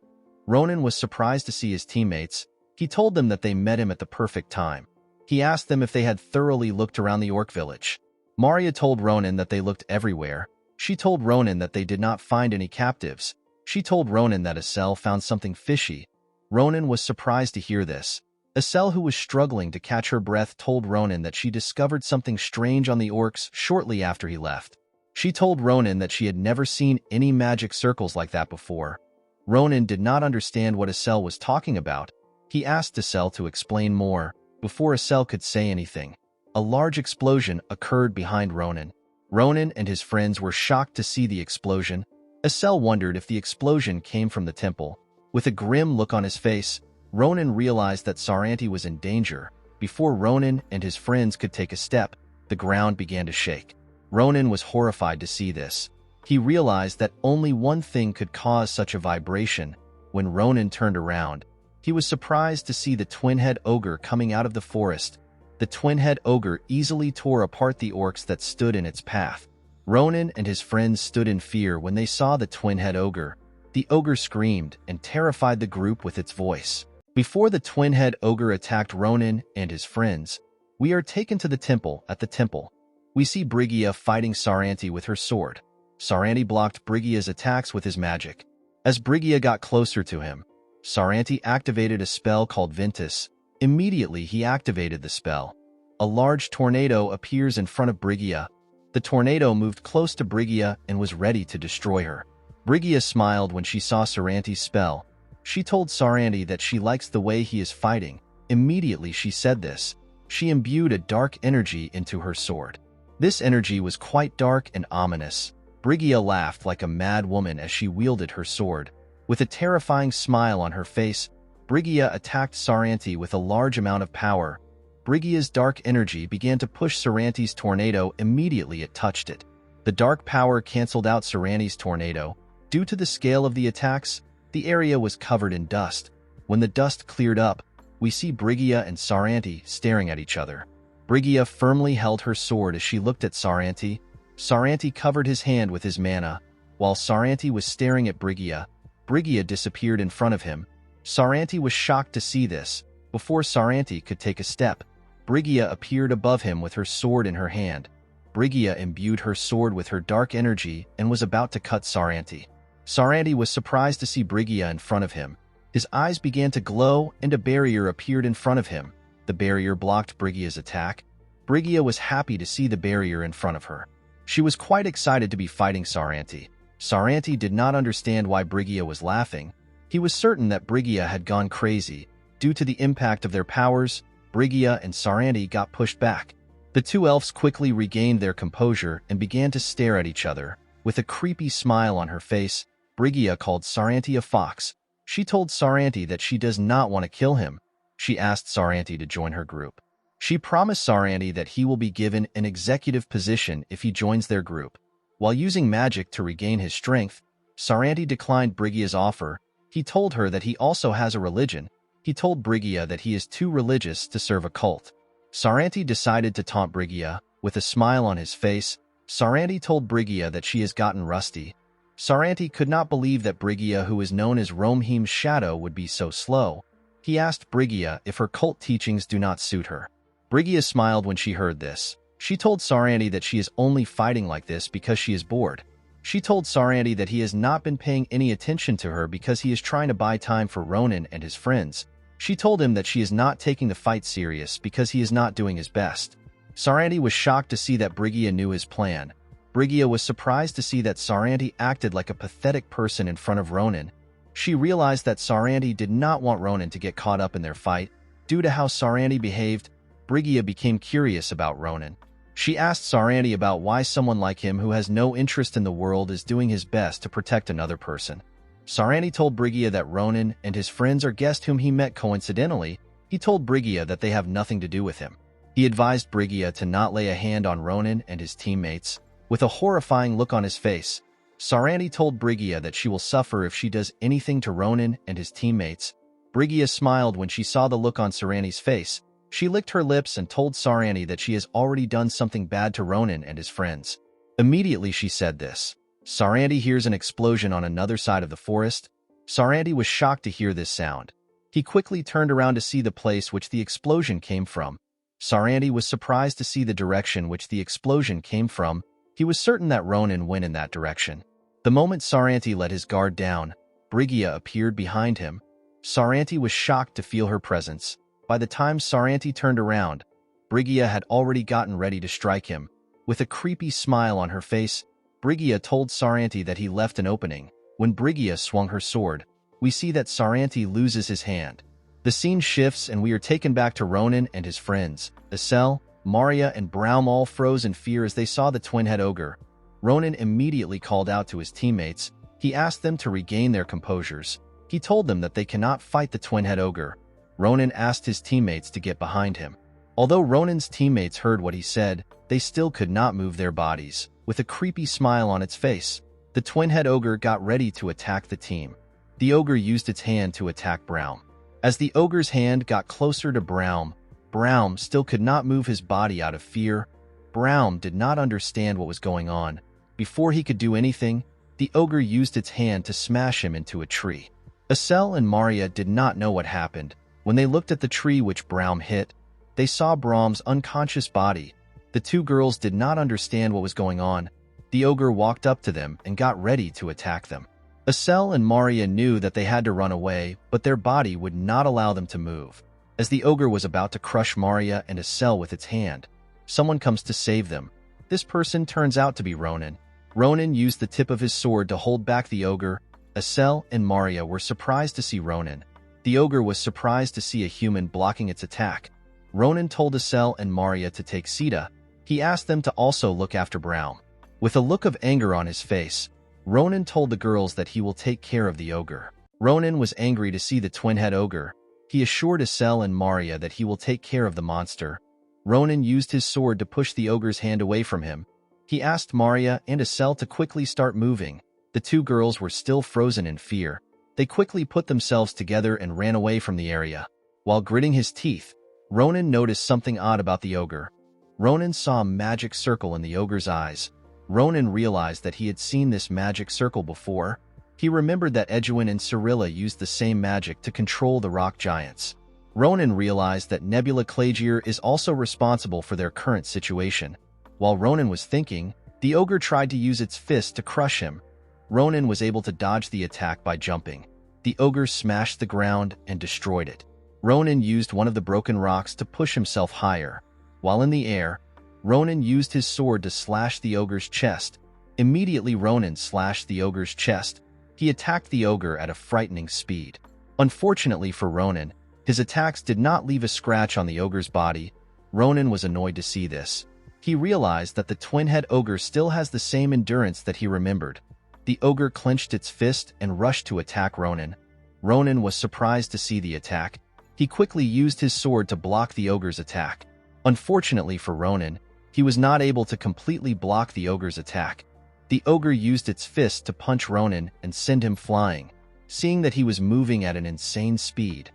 Ronan was surprised to see his teammates. He told them that they met him at the perfect time. He asked them if they had thoroughly looked around the orc village. Maria told Ronan that they looked everywhere. She told Ronan that they did not find any captives. She told Ronan that Asel found something fishy. Ronan was surprised to hear this. Asel, who was struggling to catch her breath, told Ronan that she discovered something strange on the orcs shortly after he left. She told Ronan that she had never seen any magic circles like that before. Ronan did not understand what Asel was talking about. He asked Asel to explain more. Before Asel could say anything, a large explosion occurred behind Ronan. Ronan and his friends were shocked to see the explosion. Asel wondered if the explosion came from the temple. With a grim look on his face, Ronan realized that Saranti was in danger. Before Ronan and his friends could take a step, the ground began to shake. Ronan was horrified to see this. He realized that only one thing could cause such a vibration. When Ronan turned around, He was surprised to see the twin-head ogre coming out of the forest. The twin-head ogre easily tore apart the orcs that stood in its path. Ronan and his friends stood in fear when they saw the twin-head ogre. The ogre screamed and terrified the group with its voice. Before the twin-head ogre attacked Ronan and his friends, we are taken to the temple. At the temple, we see Briia fighting Saranti with her sword. Saranti blocked Brigia's attacks with his magic. As Briia got closer to him, Saranti activated a spell called Ventus. Immediately he activated the spell. A large tornado appears in front of Briia. The tornado moved close to Briia and was ready to destroy her. Brigia smiled when she saw Saranti's spell. She told Saranti that she likes the way he is fighting. Immediately she said this. She imbued a dark energy into her sword. This energy was quite dark and ominous. Brigia laughed like a mad woman as she wielded her sword. With a terrifying smile on her face, Brigia attacked Saranti with a large amount of power. Brigia's dark energy began to push Saranti's tornado. Immediately it touched it. The dark power canceled out Saranti's tornado. Due to the scale of the attacks, the area was covered in dust. When the dust cleared up, we see Brigia and Saranti staring at each other. Brigia firmly held her sword as she looked at Saranti. Saranti covered his hand with his mana. While Saranti was staring at Brigia, Brigia disappeared in front of him. Saranti was shocked to see this. Before Saranti could take a step, Brigia appeared above him with her sword in her hand. Brigia imbued her sword with her dark energy and was about to cut Saranti. Saranti was surprised to see Brigia in front of him. His eyes began to glow and a barrier appeared in front of him. The barrier blocked Brigia's attack. Brigia was happy to see the barrier in front of her. She was quite excited to be fighting Saranti. Saranti did not understand why Brigia was laughing. He was certain that Brigia had gone crazy. Due to the impact of their powers, Brigia and Saranti got pushed back. The two elves quickly regained their composure and began to stare at each other. With a creepy smile on her face, Brigia called Saranti a fox. She told Saranti that she does not want to kill him. She asked Saranti to join her group. She promised Saranti that he will be given an executive position if he joins their group. While using magic to regain his strength, Saranti declined Brigia's offer. He told her that he also has a religion. He told Brigia that he is too religious to serve a cult. Saranti decided to taunt Brigia. With a smile on his face, Saranti told Brigia that she has gotten rusty. Saranti could not believe that Brigia, who is known as Romheim's shadow, would be so slow. He asked Brigia if her cult teachings do not suit her. Brigia smiled when she heard this. She told Saranti that she is only fighting like this because she is bored. She told Saranti that he has not been paying any attention to her because he is trying to buy time for Ronan and his friends. She told him that she is not taking the fight serious because he is not doing his best. Saranti was shocked to see that Brigia knew his plan. Brigia was surprised to see that Saranti acted like a pathetic person in front of Ronan. She realized that Saranti did not want Ronan to get caught up in their fight. Due to how Saranti behaved, Brigia became curious about Ronan. She asked Saranti about why someone like him who has no interest in the world is doing his best to protect another person. Saranti told Brigia that Ronan and his friends are guests whom he met coincidentally. He told Brigia that they have nothing to do with him. He advised Brigia to not lay a hand on Ronan and his teammates. With a horrifying look on his face, Saranti told Brigia that she will suffer if she does anything to Ronan and his teammates. Brigia smiled when she saw the look on Saranti's face. She licked her lips and told Saranti that she has already done something bad to Ronan and his friends. Immediately she said this. Saranti hears an explosion on another side of the forest. Saranti was shocked to hear this sound. He quickly turned around to see the place which the explosion came from. Saranti was surprised to see the direction which the explosion came from. He was certain that Ronan went in that direction. The moment Saranti let his guard down, Brigia appeared behind him. Saranti was shocked to feel her presence. By the time Saranti turned around, Brigia had already gotten ready to strike him. With a creepy smile on her face, Brigia told Saranti that he left an opening. When Brigia swung her sword, we see that Saranti loses his hand. The scene shifts and we are taken back to Ronan and his friends. Aesan, Maria, and Braum all froze in fear as they saw the twin-head ogre. Ronan immediately called out to his teammates. He asked them to regain their composures. He told them that they cannot fight the twin-head ogre. Ronan asked his teammates to get behind him. Although Ronan's teammates heard what he said, they still could not move their bodies. With a creepy smile on its face, the twin-head ogre got ready to attack the team. The ogre used its hand to attack Braum. As the ogre's hand got closer to Braum, Braum still could not move his body out of fear. Braum did not understand what was going on. Before he could do anything, the ogre used its hand to smash him into a tree. Aesan and Maria did not know what happened. When they looked at the tree which Braum hit, they saw Braum's unconscious body. The two girls did not understand what was going on. The ogre walked up to them and got ready to attack them. Aesan and Maria knew that they had to run away, but their body would not allow them to move. As the ogre was about to crush Maria and Aesan with its hand, someone comes to save them. This person turns out to be Ronan. Ronan used the tip of his sword to hold back the ogre. Aesan and Maria were surprised to see Ronan. The ogre was surprised to see a human blocking its attack. Ronan told Aesan and Maria to take Cilla. He asked them to also look after Braum. With a look of anger on his face, Ronan told the girls that he will take care of the ogre. Ronan was angry to see the twin-head ogre. He assured Aesan and Maria that he will take care of the monster. Ronan used his sword to push the ogre's hand away from him. He asked Maria and Aesan to quickly start moving. The two girls were still frozen in fear. They quickly put themselves together and ran away from the area. While gritting his teeth, Ronan noticed something odd about the ogre. Ronan saw a magic circle in the ogre's eyes. Ronan realized that he had seen this magic circle before. He remembered that Aesan and Cilla used the same magic to control the rock giants. Ronan realized that Nebula Clagier is also responsible for their current situation. While Ronan was thinking, the ogre tried to use its fist to crush him. Ronan was able to dodge the attack by jumping. The ogre smashed the ground and destroyed it. Ronan used one of the broken rocks to push himself higher. While in the air, Ronan used his sword to slash the ogre's chest. Immediately Ronan slashed the ogre's chest. He attacked the ogre at a frightening speed. Unfortunately for Ronan, his attacks did not leave a scratch on the ogre's body. Ronan was annoyed to see this. He realized that the twin-head ogre still has the same endurance that he remembered. The ogre clenched its fist and rushed to attack Ronan. Ronan was surprised to see the attack. He quickly used his sword to block the ogre's attack. Unfortunately for Ronan, he was not able to completely block the ogre's attack. The ogre used its fist to punch Ronan and send him flying. Seeing that he was moving at an insane speed,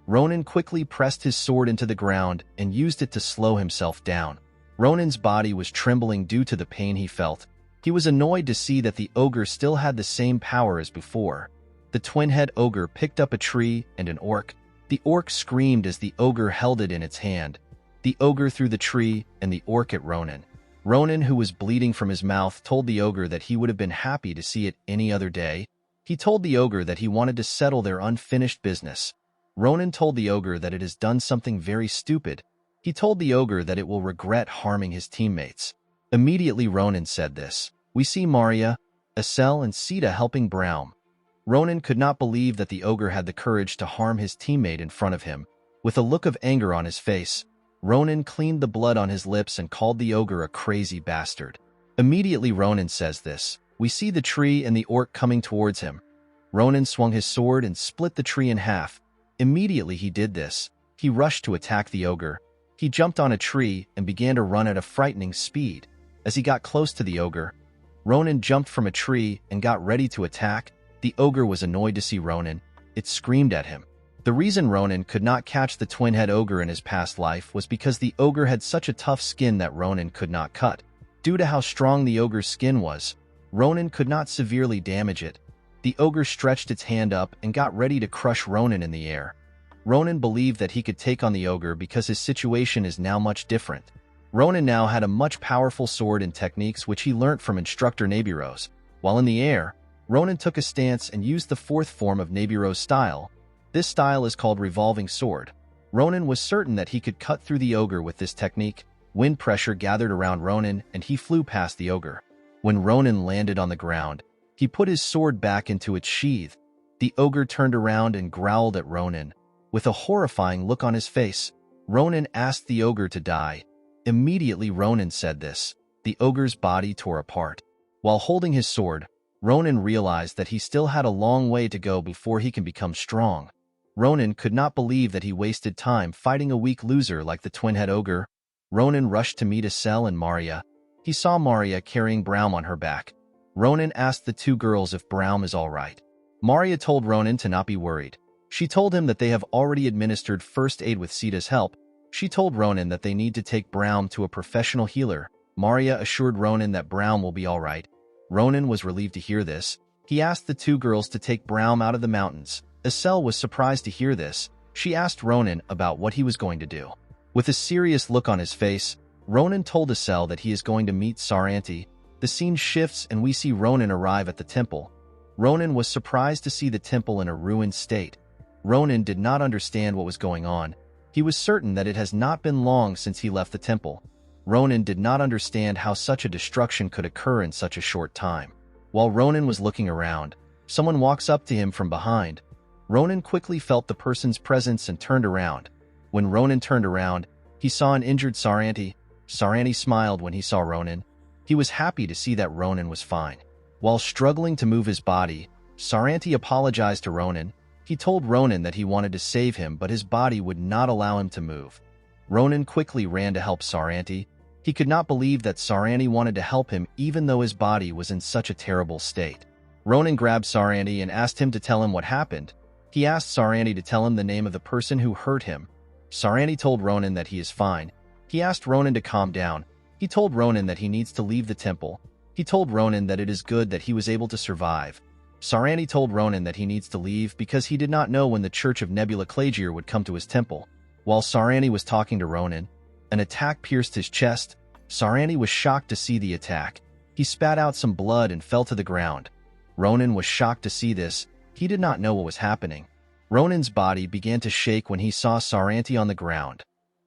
Ronan quickly pressed his sword into the ground and used it to slow himself down. Ronan's body was trembling due to the pain he felt. He was annoyed to see that the ogre still had the same power as before. The twin-head ogre picked up a tree and an orc. The orc screamed as the ogre held it in its hand. The ogre threw the tree and the orc at Ronan. Ronan, who was bleeding from his mouth, told the ogre that he would have been happy to see it any other day. He told the ogre that he wanted to settle their unfinished business. Ronan told the ogre that it has done something very stupid. He told the ogre that it will regret harming his teammates. Immediately Ronan said this. We see Maria, Aesan, and Cilla helping Braum. Ronan could not believe that the ogre had the courage to harm his teammate in front of him. With a look of anger on his face, Ronan cleaned the blood on his lips and called the ogre a crazy bastard. Immediately Ronan says this. We see the tree and the orc coming towards him. Ronan swung his sword and split the tree in half. Immediately he did this, he rushed to attack the ogre. He jumped on a tree and began to run at a frightening speed. As he got close to the ogre, Ronan jumped from a tree and got ready to attack. The ogre was annoyed to see Ronan. It screamed at him. The reason Ronan could not catch the twin-head ogre in his past life was because the ogre had such a tough skin that Ronan could not cut. Due to how strong the ogre's skin was, Ronan could not severely damage it. The ogre stretched its hand up and got ready to crush Ronan in the air. Ronan believed that he could take on the ogre because his situation is now much different. Ronan now had a much powerful sword and techniques which he learnt from instructor Nebiros. While in the air, Ronan took a stance and used the fourth form of Nebiros style. This style is called revolving sword. Ronan was certain that he could cut through the ogre with this technique. Wind pressure gathered around Ronan and he flew past the ogre. When Ronan landed on the ground, he put his sword back into its sheath. The ogre turned around and growled at Ronan. With a horrifying look on his face, Ronan asked the ogre to die. Immediately Ronan said this. The ogre's body tore apart. While holding his sword, Ronan realized that he still had a long way to go before he can become strong. Ronan could not believe that he wasted time fighting a weak loser like the twin-head ogre. Ronan rushed to meet Aesan and Maria. He saw Maria carrying Braum on her back. Ronan asked the two girls if Braum is all right. Maria told Ronan to not be worried. She told him that they have already administered first aid with Cilla's help. She told Ronan that they need to take Braum to a professional healer. Maria assured Ronan that Braum will be alright. Ronan was relieved to hear this. He asked the two girls to take Braum out of the mountains. Aesan was surprised to hear this. She asked Ronan about what he was going to do. With a serious look on his face, Ronan told Aesan that he is going to meet Saran. The scene shifts and we see Ronan arrive at the temple. Ronan was surprised to see the temple in a ruined state. Ronan did not understand what was going on. He was certain that it has not been long since he left the temple. Ronan did not understand how such a destruction could occur in such a short time. While Ronan was looking around, someone walks up to him from behind. Ronan quickly felt the person's presence and turned around. When Ronan turned around, he saw an injured Saran. Saran smiled when he saw Ronan. He was happy to see that Ronan was fine. While struggling to move his body, Saran apologized to Ronan. He told Ronan that he wanted to save him, but his body would not allow him to move. Ronan quickly ran to help Saran. He could not believe that Saran wanted to help him even though his body was in such a terrible state. Ronan grabbed Saran and asked him to tell him what happened. He asked Saran to tell him the name of the person who hurt him. Saran told Ronan that he is fine. He asked Ronan to calm down. He told Ronan that he needs to leave the temple. He told Ronan that it is good that he was able to survive. Saran told Ronan that he needs to leave because he did not know when the Church of Nebula Clagier would come to his temple. While Saran was talking to Ronan, an attack pierced his chest. Saran was shocked to see the attack. He spat out some blood and fell to the ground. Ronan was shocked to see this. He did not know what was happening. Ronan's body began to shake when he saw Saran on the ground.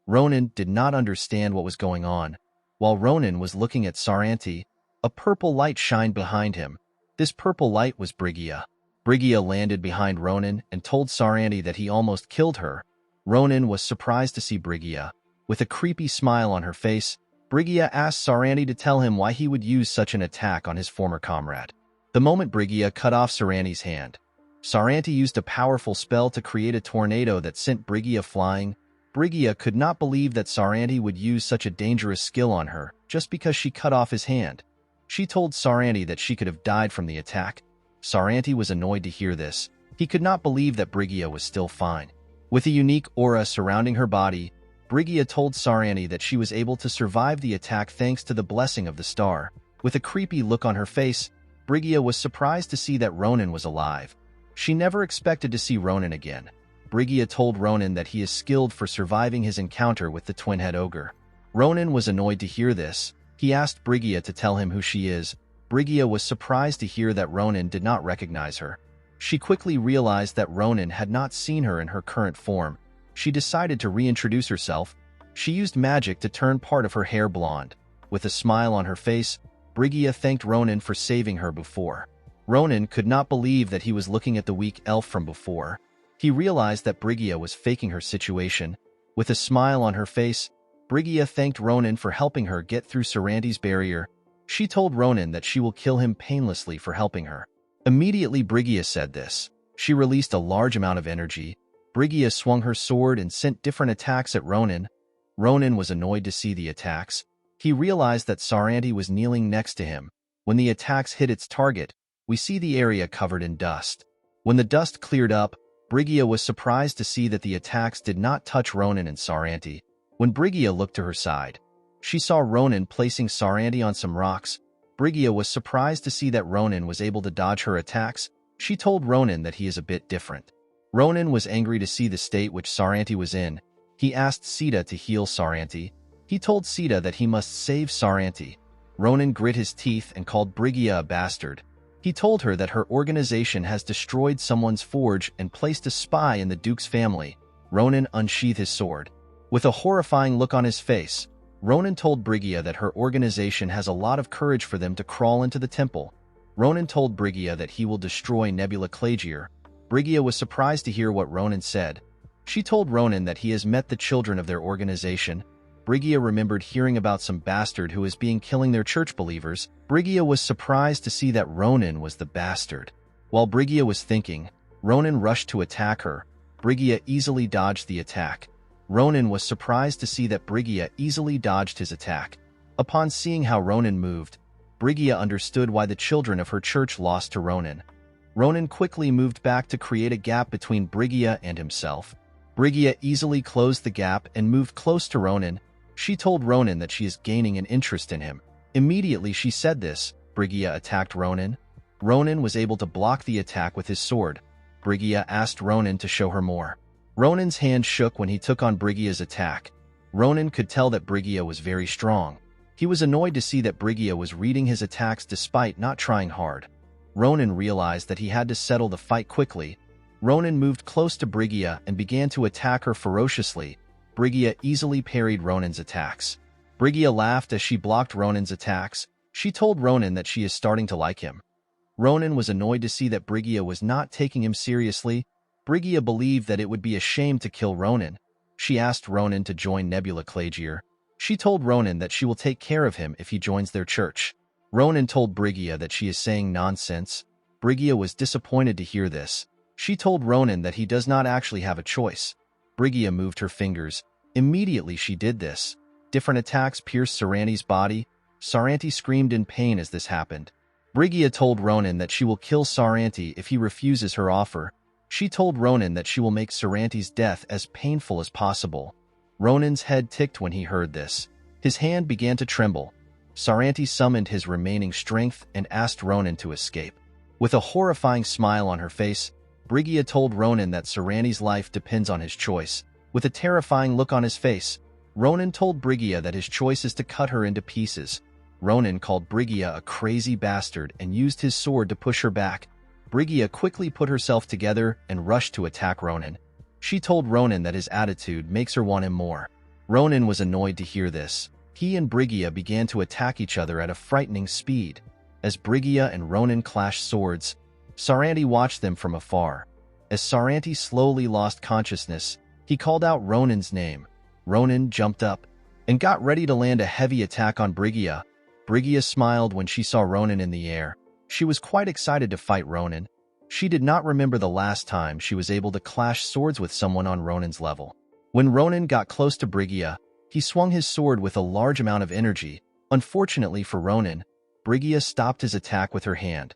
Ronan did not understand what was going on. While Ronan was looking at Saran, a purple light shined behind him. This purple light was Briia. Briia landed behind Ronan and told Saran that he almost killed her. Ronan was surprised to see Briia. With a creepy smile on her face, Briia asked Saran to tell him why he would use such an attack on his former comrade. The moment Briia cut off Saran's hand, Saran used a powerful spell to create a tornado that sent Briia flying. Briia could not believe that Saran would use such a dangerous skill on her just because she cut off his hand. She told Saran that she could have died from the attack. Saran was annoyed to hear this. He could not believe that Briia was still fine. With a unique aura surrounding her body, Briia told Saran that she was able to survive the attack thanks to the blessing of the star. With a creepy look on her face, Briia was surprised to see that Ronan was alive. She never expected to see Ronan again. Briia told Ronan that he is skilled for surviving his encounter with the twin-head ogre. Ronan was annoyed to hear this. He asked Briia to tell him who she is. Briia was surprised to hear that Ronan did not recognize her. She quickly realized that Ronan had not seen her in her current form. She decided to reintroduce herself. She used magic to turn part of her hair blonde. With a smile on her face, Briia thanked Ronan for saving her before. Ronan could not believe that he was looking at the weak elf from before. He realized that Briia was faking her situation. With a smile on her face, Briia thanked Ronan for helping her get through Saran's barrier. She told Ronan that she will kill him painlessly for helping her. Immediately Briia said this. She released a large amount of energy. Briia swung her sword and sent different attacks at Ronan. Ronan was annoyed to see the attacks. He realized that Saran was kneeling next to him. When the attacks hit its target, we see the area covered in dust. When the dust cleared up, Briia was surprised to see that the attacks did not touch Ronan and Saran. When Briia looked to her side, she saw Ronan placing Saran on some rocks. Briia was surprised to see that Ronan was able to dodge her attacks. She told Ronan that he is a bit different. Ronan was angry to see the state which Saran was in. He asked Cilla to heal Saran. He told Cilla that he must save Saran. Ronan grit his teeth and called Briia a bastard. He told her that her organization has destroyed someone's forge and placed a spy in the Duke's family. Ronan unsheathed his sword. With a horrifying look on his face, Ronan told Briia that her organization has a lot of courage for them to crawl into the temple. Ronan told Briia that he will destroy Nebula Clagier. Briia was surprised to hear what Ronan said. She told Ronan that he has met the children of their organization. Briia remembered hearing about some bastard who is killing their church believers. Briia was surprised to see that Ronan was the bastard. While Briia was thinking, Ronan rushed to attack her. Briia easily dodged the attack. Ronan was surprised to see that Briia easily dodged his attack. Upon seeing how Ronan moved, Briia understood why the children of her church lost to Ronan. Ronan quickly moved back to create a gap between Briia and himself. Briia easily closed the gap and moved close to Ronan. She told Ronan that she is gaining an interest in him. Immediately she said this, Briia attacked Ronan. Ronan was able to block the attack with his sword. Briia asked Ronan to show her more. Ronan's hand shook when he took on Brigia's attack. Ronan could tell that Briia was very strong. He was annoyed to see that Briia was reading his attacks despite not trying hard. Ronan realized that he had to settle the fight quickly. Ronan moved close to Briia and began to attack her ferociously. Briia easily parried Ronan's attacks. Briia laughed as she blocked Ronan's attacks. She told Ronan that she is starting to like him. Ronan was annoyed to see that Briia was not taking him seriously. Briia believed that it would be a shame to kill Ronan. She asked Ronan to join Nebula Clagier. She told Ronan that she will take care of him if he joins their church. Ronan told Briia that she is saying nonsense. Briia was disappointed to hear this. She told Ronan that he does not actually have a choice. Briia moved her fingers. Immediately she did this. Different attacks pierced Saranti's body. Saranti screamed in pain as this happened. Briia told Ronan that she will kill Saranti if he refuses her offer. She told Ronan that she will make Saranti's death as painful as possible. Ronan's head ticked when he heard this. His hand began to tremble. Saranti summoned his remaining strength and asked Ronan to escape. With a horrifying smile on her face, Briia told Ronan that Saranti's life depends on his choice. With a terrifying look on his face, Ronan told Briia that his choice is to cut her into pieces. Ronan called Briia a crazy bastard and used his sword to push her back. Briia quickly put herself together and rushed to attack Ronan. She told Ronan that his attitude makes her want him more. Ronan was annoyed to hear this. He and Briia began to attack each other at a frightening speed. As Briia and Ronan clashed swords, Saranti watched them from afar. As Saranti slowly lost consciousness, he called out Ronan's name. Ronan jumped up and got ready to land a heavy attack on Briia. Briia smiled when she saw Ronan in the air. She was quite excited to fight Ronan. She did not remember the last time she was able to clash swords with someone on Ronan's level. When Ronan got close to Briia, he swung his sword with a large amount of energy. Unfortunately for Ronan, Briia stopped his attack with her hand.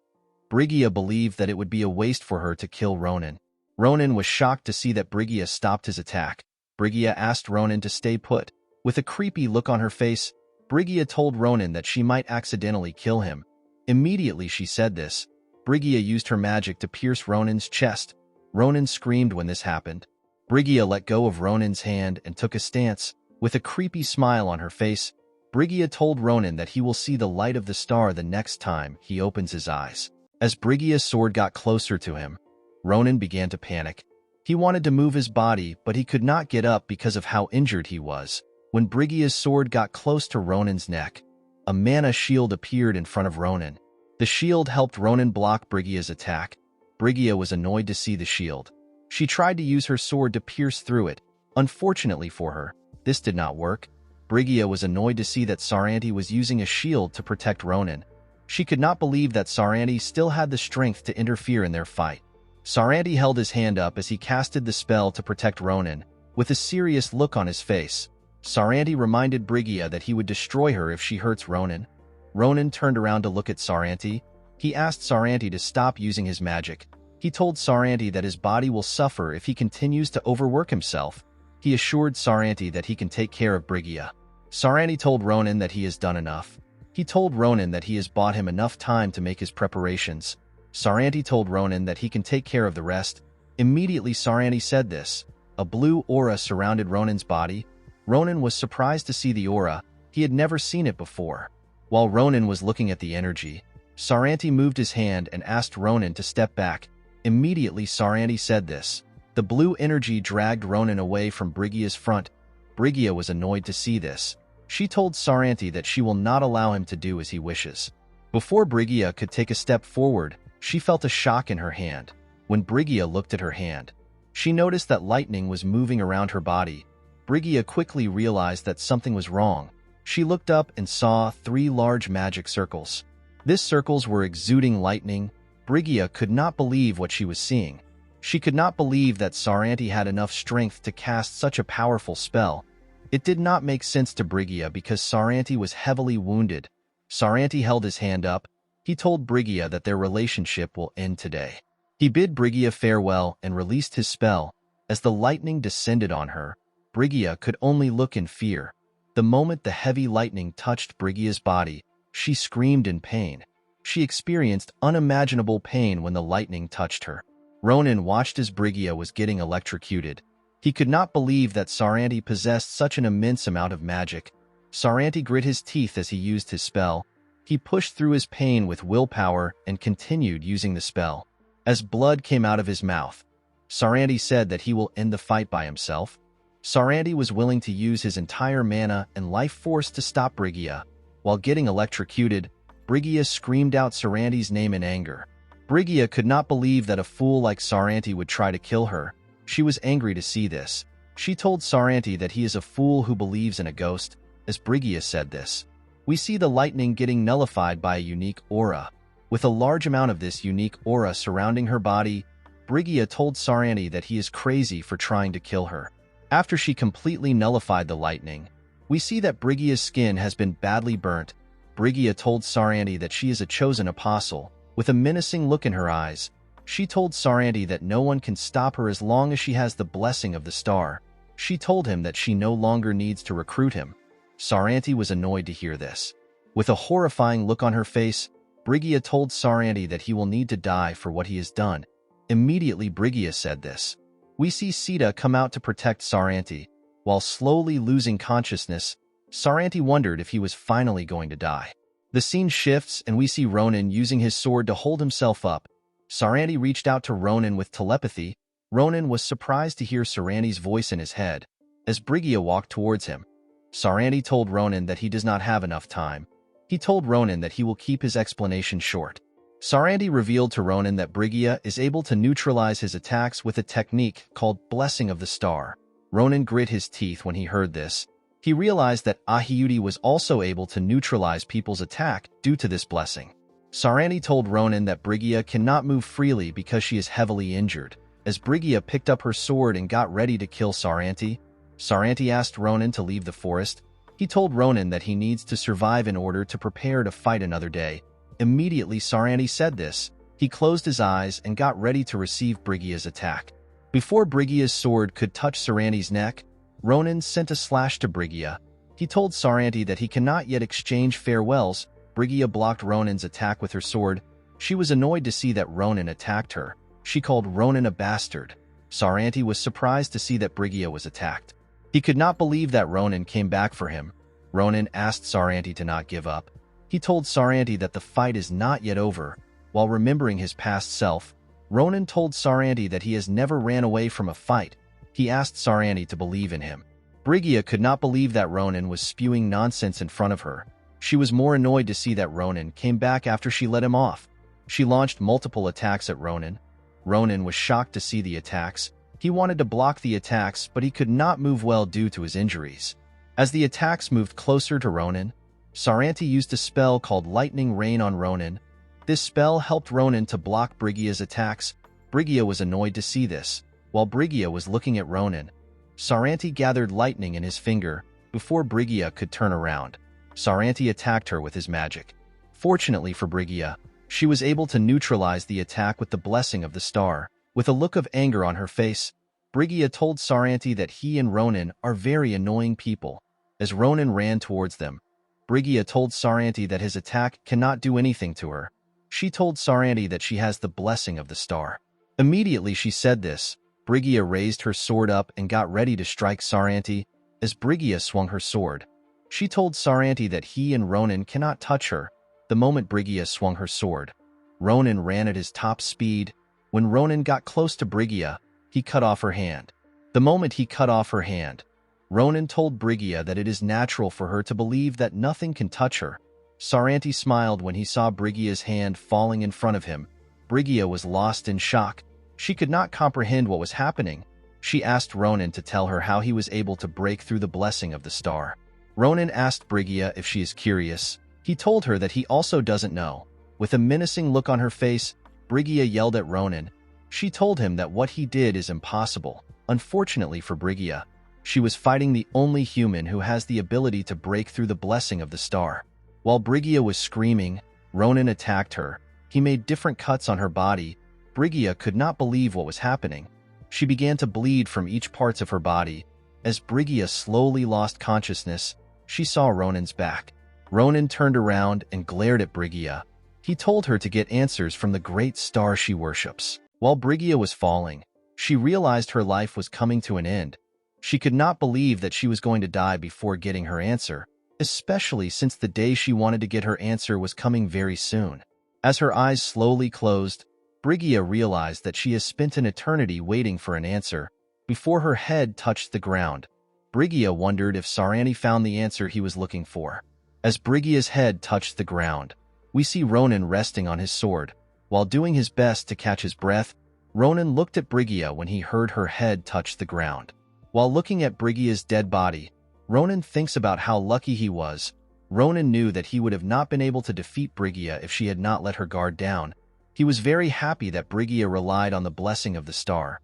Briia believed that it would be a waste for her to kill Ronan. Ronan was shocked to see that Briia stopped his attack. Briia asked Ronan to stay put. With a creepy look on her face, Briia told Ronan that she might accidentally kill him. Immediately she said this. Briia used her magic to pierce Ronan's chest. Ronan screamed when this happened. Briia let go of Ronan's hand and took a stance. With a creepy smile on her face, Briia told Ronan that he will see the light of the star the next time he opens his eyes. As Brigia's sword got closer to him, Ronan began to panic. He wanted to move his body, but he could not get up because of how injured he was. When Brigia's sword got close to Ronan's neck, a mana shield appeared in front of Ronan. The shield helped Ronan block Brigia's attack. Brigia was annoyed to see the shield. She tried to use her sword to pierce through it. Unfortunately for her, this did not work. Brigia was annoyed to see that Saranti was using a shield to protect Ronan. She could not believe that Saranti still had the strength to interfere in their fight. Saranti held his hand up as he casted the spell to protect Ronan. With a serious look on his face, Saranti reminded Brigia that he would destroy her if she hurts Ronan. Ronan turned around to look at Saranti. He asked Saranti to stop using his magic. He told Saranti that his body will suffer if he continues to overwork himself. He assured Saranti that he can take care of Brigia. Saranti told Ronan that he has done enough. He told Ronan that he has bought him enough time to make his preparations. Saranti told Ronan that he can take care of the rest. Immediately Saranti said this. A blue aura surrounded Ronan's body. Ronan was surprised to see the aura. He had never seen it before. While Ronan was looking at the energy, Saranti moved his hand and asked Ronan to step back. Immediately Saranti said this. The blue energy dragged Ronan away from Brigia's front. Brigia was annoyed to see this. She told Saranti that she will not allow him to do as he wishes. Before Brigia could take a step forward, she felt a shock in her hand. When Brigia looked at her hand, she noticed that lightning was moving around her body. Brigia quickly realized that something was wrong. She looked up and saw 3 large magic circles. These circles were exuding lightning. Brigia could not believe what she was seeing. She could not believe that Saranti had enough strength to cast such a powerful spell. It did not make sense to Brigia because Saranti was heavily wounded. Saranti held his hand up. He told Brigia that their relationship will end today. He bid Brigia farewell and released his spell. As the lightning descended on her, Brigia could only look in fear. The moment the heavy lightning touched Brigia's body, she screamed in pain. She experienced unimaginable pain when the lightning touched her. Ronan watched as Brigia was getting electrocuted. He could not believe that Saran possessed such an immense amount of magic. Saran grit his teeth as he used his spell. He pushed through his pain with willpower and continued using the spell. As blood came out of his mouth, Saran said that he will end the fight by himself. Saran was willing to use his entire mana and life force to stop Brigia. While getting electrocuted, Brigia screamed out Saran's name in anger. Brigia could not believe that a fool like Saran would try to kill her. She was angry to see this. She told Saran that he is a fool who believes in a ghost. As Brigia said this, we see the lightning getting nullified by a unique aura. With a large amount of this unique aura surrounding her body, Brigia told Saran that he is crazy for trying to kill her. After she completely nullified the lightning, we see that Brigia's skin has been badly burnt. Brigia told Saran that she is a chosen apostle. With a menacing look in her eyes, she told Saran that no one can stop her as long as she has the blessing of the star. She told him that she no longer needs to recruit him. Saran was annoyed to hear this. With a horrifying look on her face, Brigia told Saran that he will need to die for what he has done. Immediately Brigia said this. We see Cilla come out to protect Saran. While slowly losing consciousness, Saran wondered if he was finally going to die. The scene shifts and we see Ronan using his sword to hold himself up. Saran reached out to Ronan with telepathy. Ronan was surprised to hear Saran's voice in his head. As Brigia walked towards him, Saran told Ronan that he does not have enough time. He told Ronan that he will keep his explanation short. Saran revealed to Ronan that Brigia is able to neutralize his attacks with a technique called Blessing of the Star. Ronan grit his teeth when he heard this. He realized that Aiudi was also able to neutralize people's attack due to this blessing. Saran told Ronan that Brigia cannot move freely because she is heavily injured. As Brigia picked up her sword and got ready to kill Saran, Saran asked Ronan to leave the forest. He told Ronan that he needs to survive in order to prepare to fight another day. Immediately Saran said this, he closed his eyes and got ready to receive Brigia's attack. Before Brigia's sword could touch Saran's neck, Ronan sent a slash to Brigia. He told Saran that he cannot yet exchange farewells. Brigia blocked Ronan's attack with her sword. She was annoyed to see that Ronan attacked her. She called Ronan a bastard. Saran was surprised to see that Brigia was attacked. He could not believe that Ronan came back for him. Ronan asked Saran to not give up. He told Saran that the fight is not yet over. While remembering his past self, Ronan told Saran that he has never ran away from a fight. He asked Saran to believe in him. Brigia could not believe that Ronan was spewing nonsense in front of her. She was more annoyed to see that Ronan came back after she let him off. She launched multiple attacks at Ronan. Ronan was shocked to see the attacks. He wanted to block the attacks, but he could not move well due to his injuries. As the attacks moved closer to Ronan, Saran used a spell called Lightning Rain on Ronan. This spell helped Ronan to block Brigia's attacks. Brigia was annoyed to see this. While Brigia was looking at Ronan, Saran gathered lightning in his finger. Before Brigia could turn around, Saran attacked her with his magic. Fortunately for Brigia, she was able to neutralize the attack with the blessing of the star. With a look of anger on her face, Brigia told Saran that he and Ronan are very annoying people. As Ronan ran towards them, Brigia told Saran that his attack cannot do anything to her. She told Saran that she has the blessing of the star. Immediately she said this, Brigia raised her sword up and got ready to strike Saran. As Brigia swung her sword, she told Saran that he and Ronan cannot touch her. The moment Brigia swung her sword, Ronan ran at his top speed. When Ronan got close to Brigia, he cut off her hand. The moment he cut off her hand, Ronan told Brigia that it is natural for her to believe that nothing can touch her. Saran smiled when he saw Brigia's hand falling in front of him. Brigia was lost in shock. She could not comprehend what was happening. She asked Ronan to tell her how he was able to break through the blessing of the star. Ronan asked Brigia if she is curious. He told her that he also doesn't know. With a menacing look on her face, Brigia yelled at Ronan. She told him that what he did is impossible. Unfortunately for Brigia, she was fighting the only human who has the ability to break through the blessing of the star. While Brigia was screaming, Ronan attacked her. He made different cuts on her body. Brigia could not believe what was happening. She began to bleed from each parts of her body. As Brigia slowly lost consciousness, she saw Ronan's back. Ronan turned around and glared at Brigia. He told her to get answers from the great star she worships. While Brigia was falling, she realized her life was coming to an end. She could not believe that she was going to die before getting her answer, especially since the day she wanted to get her answer was coming very soon. As her eyes slowly closed, Brigia realized that she has spent an eternity waiting for an answer. Before her head touched the ground, Brigia wondered if Saran found the answer he was looking for. As Brigia's head touched the ground, we see Ronan resting on his sword. While doing his best to catch his breath, Ronan looked at Brigia when he heard her head touch the ground. While looking at Brigia's dead body, Ronan thinks about how lucky he was. Ronan knew that he would have not been able to defeat Brigia if she had not let her guard down. He was very happy that Brigia relied on the blessing of the star.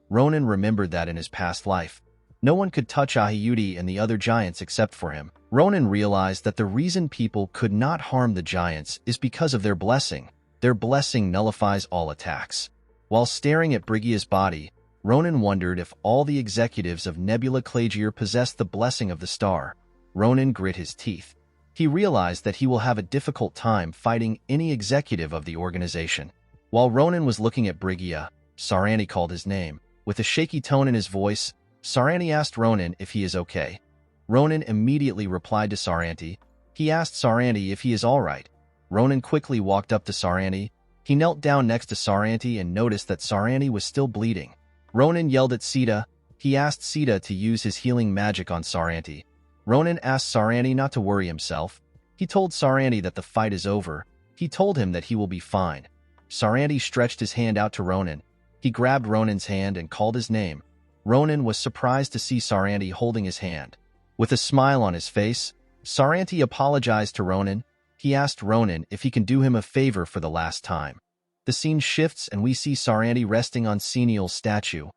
Ronan remembered that in his past life, no one could touch Aiudi and the other giants except for him. Ronan realized that the reason people could not harm the giants is because of their blessing. Their blessing nullifies all attacks. While staring at Brigia's body, Ronan wondered if all the executives of Nebula Clagier possessed the blessing of the star. Ronan grit his teeth. He realized that he will have a difficult time fighting any executive of the organization. While Ronan was looking at Brigia, Saran called his name. With a shaky tone in his voice, Saran asked Ronan if he is okay. Ronan immediately replied to Saran. He asked Saran if he is alright. Ronan quickly walked up to Saran. He knelt down next to Saran and noticed that Saran was still bleeding. Ronan yelled at Cilla. He asked Cilla to use his healing magic on Saran. Ronan asked Saran not to worry himself. He told Saran that the fight is over. He told him that he will be fine. Saran stretched his hand out to Ronan. He grabbed Ronan's hand and called his name. Ronan was surprised to see Saran holding his hand. With a smile on his face, Saran apologized to Ronan. He asked Ronan if he can do him a favor for the last time. The scene shifts and we see Saran resting on Senial's statue.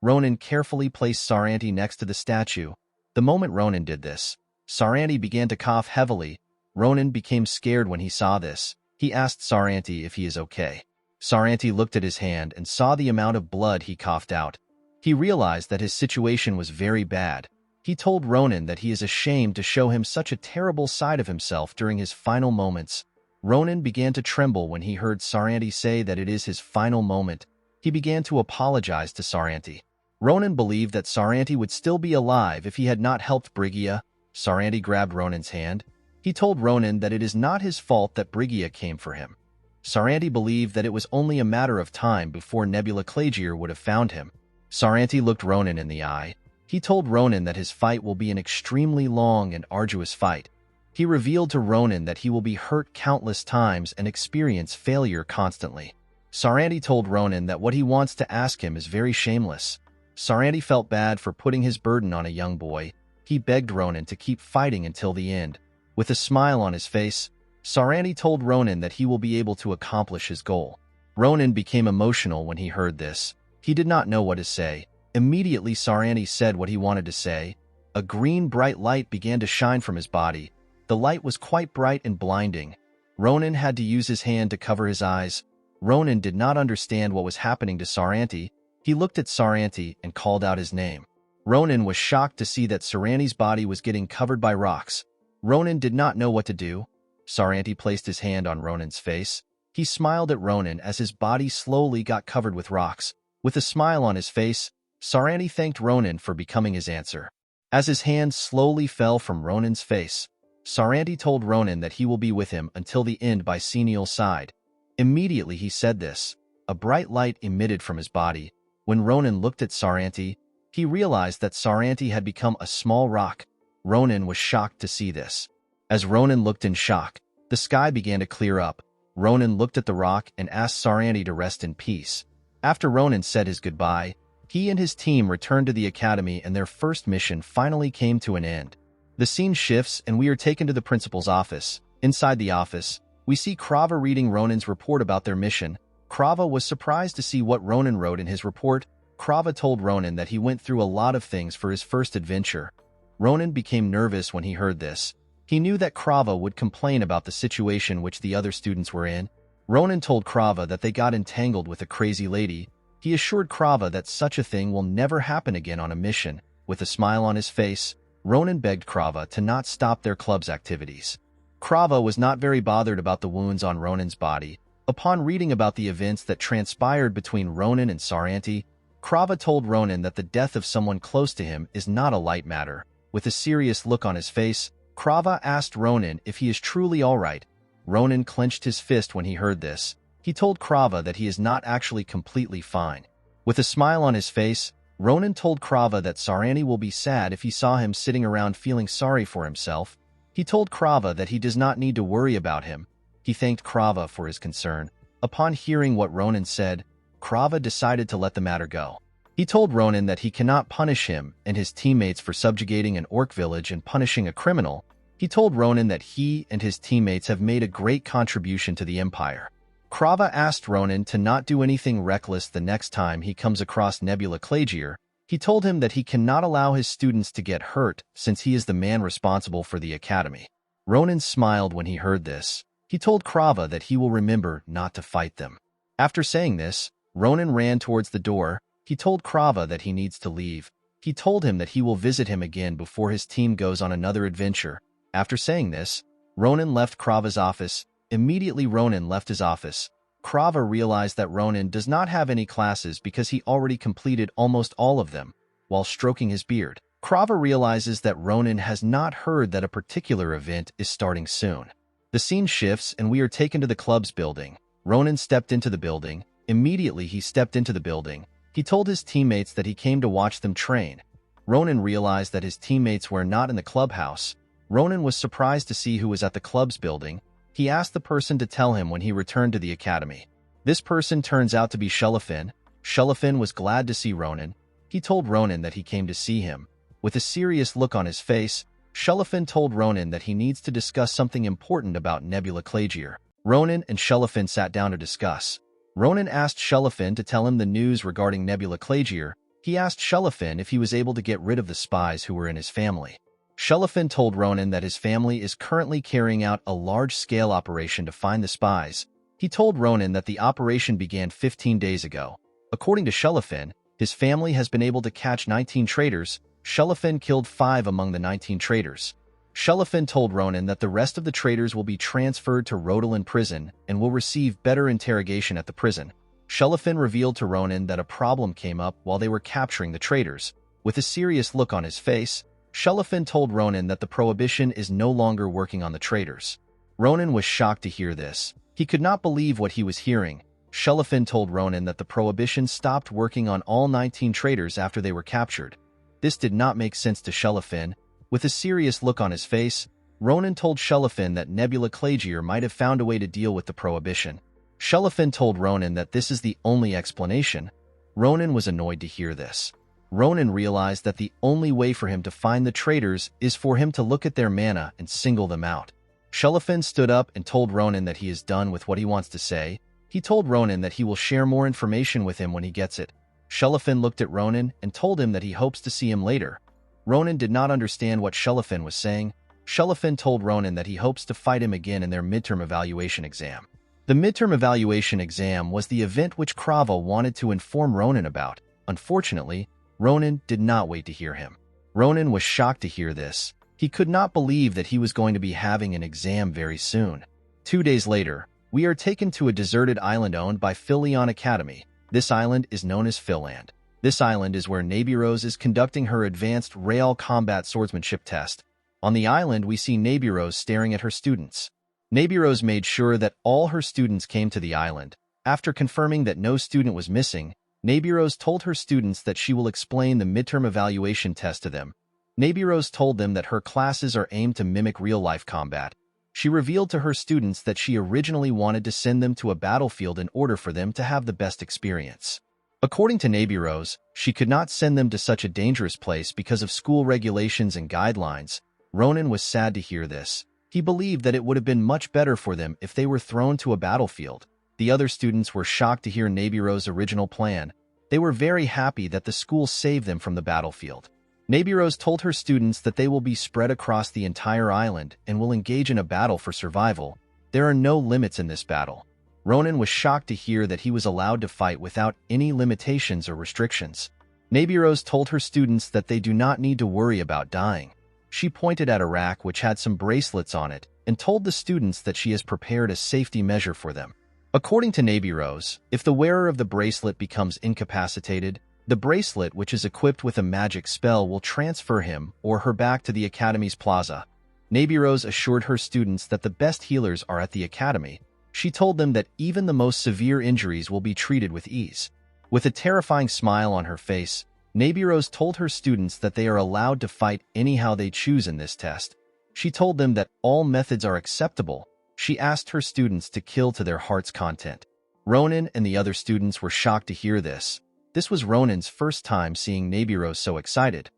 Ronan carefully placed Saran next to the statue. The moment Ronan did this, Saran began to cough heavily. Ronan became scared when he saw this. He asked Saran if he is okay. Saran looked at his hand and saw the amount of blood he coughed out. He realized that his situation was very bad. He told Ronan that he is ashamed to show him such a terrible side of himself during his final moments. Ronan began to tremble when he heard Saran say that it is his final moment. He began to apologize to Saran. Ronan believed that Saran would still be alive if he had not helped Brigia. Saran grabbed Ronan's hand. He told Ronan that it is not his fault that Brigia came for him. Saran believed that it was only a matter of time before Nebula Clagier would have found him. Saran looked Ronan in the eye. He told Ronan that his fight will be an extremely long and arduous fight. He revealed to Ronan that he will be hurt countless times and experience failure constantly. Saran told Ronan that what he wants to ask him is very shameless. Saran felt bad for putting his burden on a young boy. He begged Ronan to keep fighting until the end. With a smile on his face, Saran told Ronan that he will be able to accomplish his goal. Ronan became emotional when he heard this. He did not know what to say. Immediately Saran said what he wanted to say. A green bright light began to shine from his body. The light was quite bright and blinding. Ronan had to use his hand to cover his eyes. Ronan did not understand what was happening to Saran. He looked at Saran and called out his name. Ronan was shocked to see that Saran's body was getting covered by rocks. Ronan did not know what to do. Saran placed his hand on Ronan's face. He smiled at Ronan as his body slowly got covered with rocks. With a smile on his face, Saran thanked Ronan for becoming his answer. As his hand slowly fell from Ronan's face, Saran told Ronan that he will be with him until the end by Senial's side. Immediately he said this. A bright light emitted from his body. When Ronan looked at Saran, he realized that Saran had become a small rock. Ronan was shocked to see this. As Ronan looked in shock, the sky began to clear up. Ronan looked at the rock and asked Saran to rest in peace. After Ronan said his goodbye, he and his team returned to the academy and their first mission finally came to an end. The scene shifts and we are taken to the principal's office. Inside the office, we see Krava reading Ronan's report about their mission. Krava was surprised to see what Ronan wrote in his report. Krava told Ronan that he went through a lot of things for his first adventure. Ronan became nervous when he heard this. He knew that Krava would complain about the situation which the other students were in. Ronan told Krava that they got entangled with a crazy lady. He assured Krava that such a thing will never happen again on a mission. With a smile on his face, Ronan begged Krava to not stop their club's activities. Krava was not very bothered about the wounds on Ronan's body. Upon reading about the events that transpired between Ronan and Saran, Krava told Ronan that the death of someone close to him is not a light matter. With a serious look on his face, Krava asked Ronan if he is truly all right. Ronan clenched his fist when he heard this. He told Krava that he is not actually completely fine. With a smile on his face, Ronan told Krava that Saran will be sad if he saw him sitting around feeling sorry for himself. He told Krava that he does not need to worry about him. He thanked Krava for his concern. Upon hearing what Ronan said, Krava decided to let the matter go. He told Ronan that he cannot punish him and his teammates for subjugating an orc village and punishing a criminal. He told Ronan that he and his teammates have made a great contribution to the Empire. Krava asked Ronan to not do anything reckless the next time he comes across Nebula Clagier. He told him that he cannot allow his students to get hurt since he is the man responsible for the academy. Ronan smiled when he heard this. He told Krava that he will remember not to fight them. After saying this, Ronan ran towards the door. He told Krava that he needs to leave. He told him that he will visit him again before his team goes on another adventure. After saying this, Ronan left Krava's office. Immediately Ronan left his office. Krava realized that Ronan does not have any classes because he already completed almost all of them. While stroking his beard, Krava realizes that Ronan has not heard that a particular event is starting soon. The scene shifts and we are taken to the club's building. Ronan stepped into the building. Immediately he stepped into the building. He told his teammates that he came to watch them train. Ronan realized that his teammates were not in the clubhouse. Ronan was surprised to see who was at the club's building. He asked the person to tell him when he returned to the academy. This person turns out to be Shelafin. Shelafin was glad to see Ronan. He told Ronan that he came to see him. With a serious look on his face, Shelafin told Ronan that he needs to discuss something important about Nebula Clagier. Ronan and Shelafin sat down to discuss. Ronan asked Shelafin to tell him the news regarding Nebula Clagier. He asked Shelafin if he was able to get rid of the spies who were in his family. Shelafin told Ronan that his family is currently carrying out a large-scale operation to find the spies. He told Ronan that the operation began 15 days ago. According to Shelafin, his family has been able to catch 19 traitors. Shelafin killed 5 among the 19 traitors. Shelafin told Ronan that the rest of the traitors will be transferred to Rodolan prison and will receive better interrogation at the prison. Shelafin revealed to Ronan that a problem came up while they were capturing the traitors. With a serious look on his face, Shelafin told Ronan that the prohibition is no longer working on the traitors. Ronan was shocked to hear this. He could not believe what he was hearing. Shelafin told Ronan that the prohibition stopped working on all 19 traitors after they were captured. This did not make sense to Shelafin. With a serious look on his face, Ronan told Shelafin that Nebula Clagier might have found a way to deal with the prohibition. Shelafin told Ronan that this is the only explanation. Ronan was annoyed to hear this. Ronan realized that the only way for him to find the traitors is for him to look at their mana and single them out. Shelafin stood up and told Ronan that he is done with what he wants to say. He told Ronan that he will share more information with him when he gets it. Shelafin looked at Ronan and told him that he hopes to see him later. Ronan did not understand what Shelafin was saying. Shelafin told Ronan that he hopes to fight him again in their midterm evaluation exam. The midterm evaluation exam was the event which Krava wanted to inform Ronan about. Unfortunately, Ronan did not wait to hear him. Ronan was shocked to hear this. He could not believe that he was going to be having an exam very soon. 2 days later, we are taken to a deserted island owned by Philion Academy. This island is known as Philand. This island is where Nabirose is conducting her advanced Real combat swordsmanship test. On the island, we see Nabirose staring at her students. Nabirose made sure that all her students came to the island. After confirming that no student was missing, Nabirose told her students that she will explain the midterm evaluation test to them. Nabirose told them that her classes are aimed to mimic real-life combat. She revealed to her students that she originally wanted to send them to a battlefield in order for them to have the best experience. According to Nabirose, she could not send them to such a dangerous place because of school regulations and guidelines. Ronan was sad to hear this. He believed that it would have been much better for them if they were thrown to a battlefield. The other students were shocked to hear Nabirose's original plan. They were very happy that the school saved them from the battlefield. Nabirose told her students that they will be spread across the entire island and will engage in a battle for survival. There are no limits in this battle. Ronan was shocked to hear that he was allowed to fight without any limitations or restrictions. Nabirose told her students that they do not need to worry about dying. She pointed at a rack which had some bracelets on it and told the students that she has prepared a safety measure for them. According to Nabirose, if the wearer of the bracelet becomes incapacitated, the bracelet, which is equipped with a magic spell, will transfer him or her back to the Academy's plaza. Nabirose assured her students that the best healers are at the Academy. She told them that even the most severe injuries will be treated with ease. With a terrifying smile on her face, Nabirose told her students that they are allowed to fight anyhow they choose in this test. She told them that all methods are acceptable. She asked her students to kill to their heart's content. Ronan and the other students were shocked to hear this. This was Ronan's first time seeing Nabirose so excited.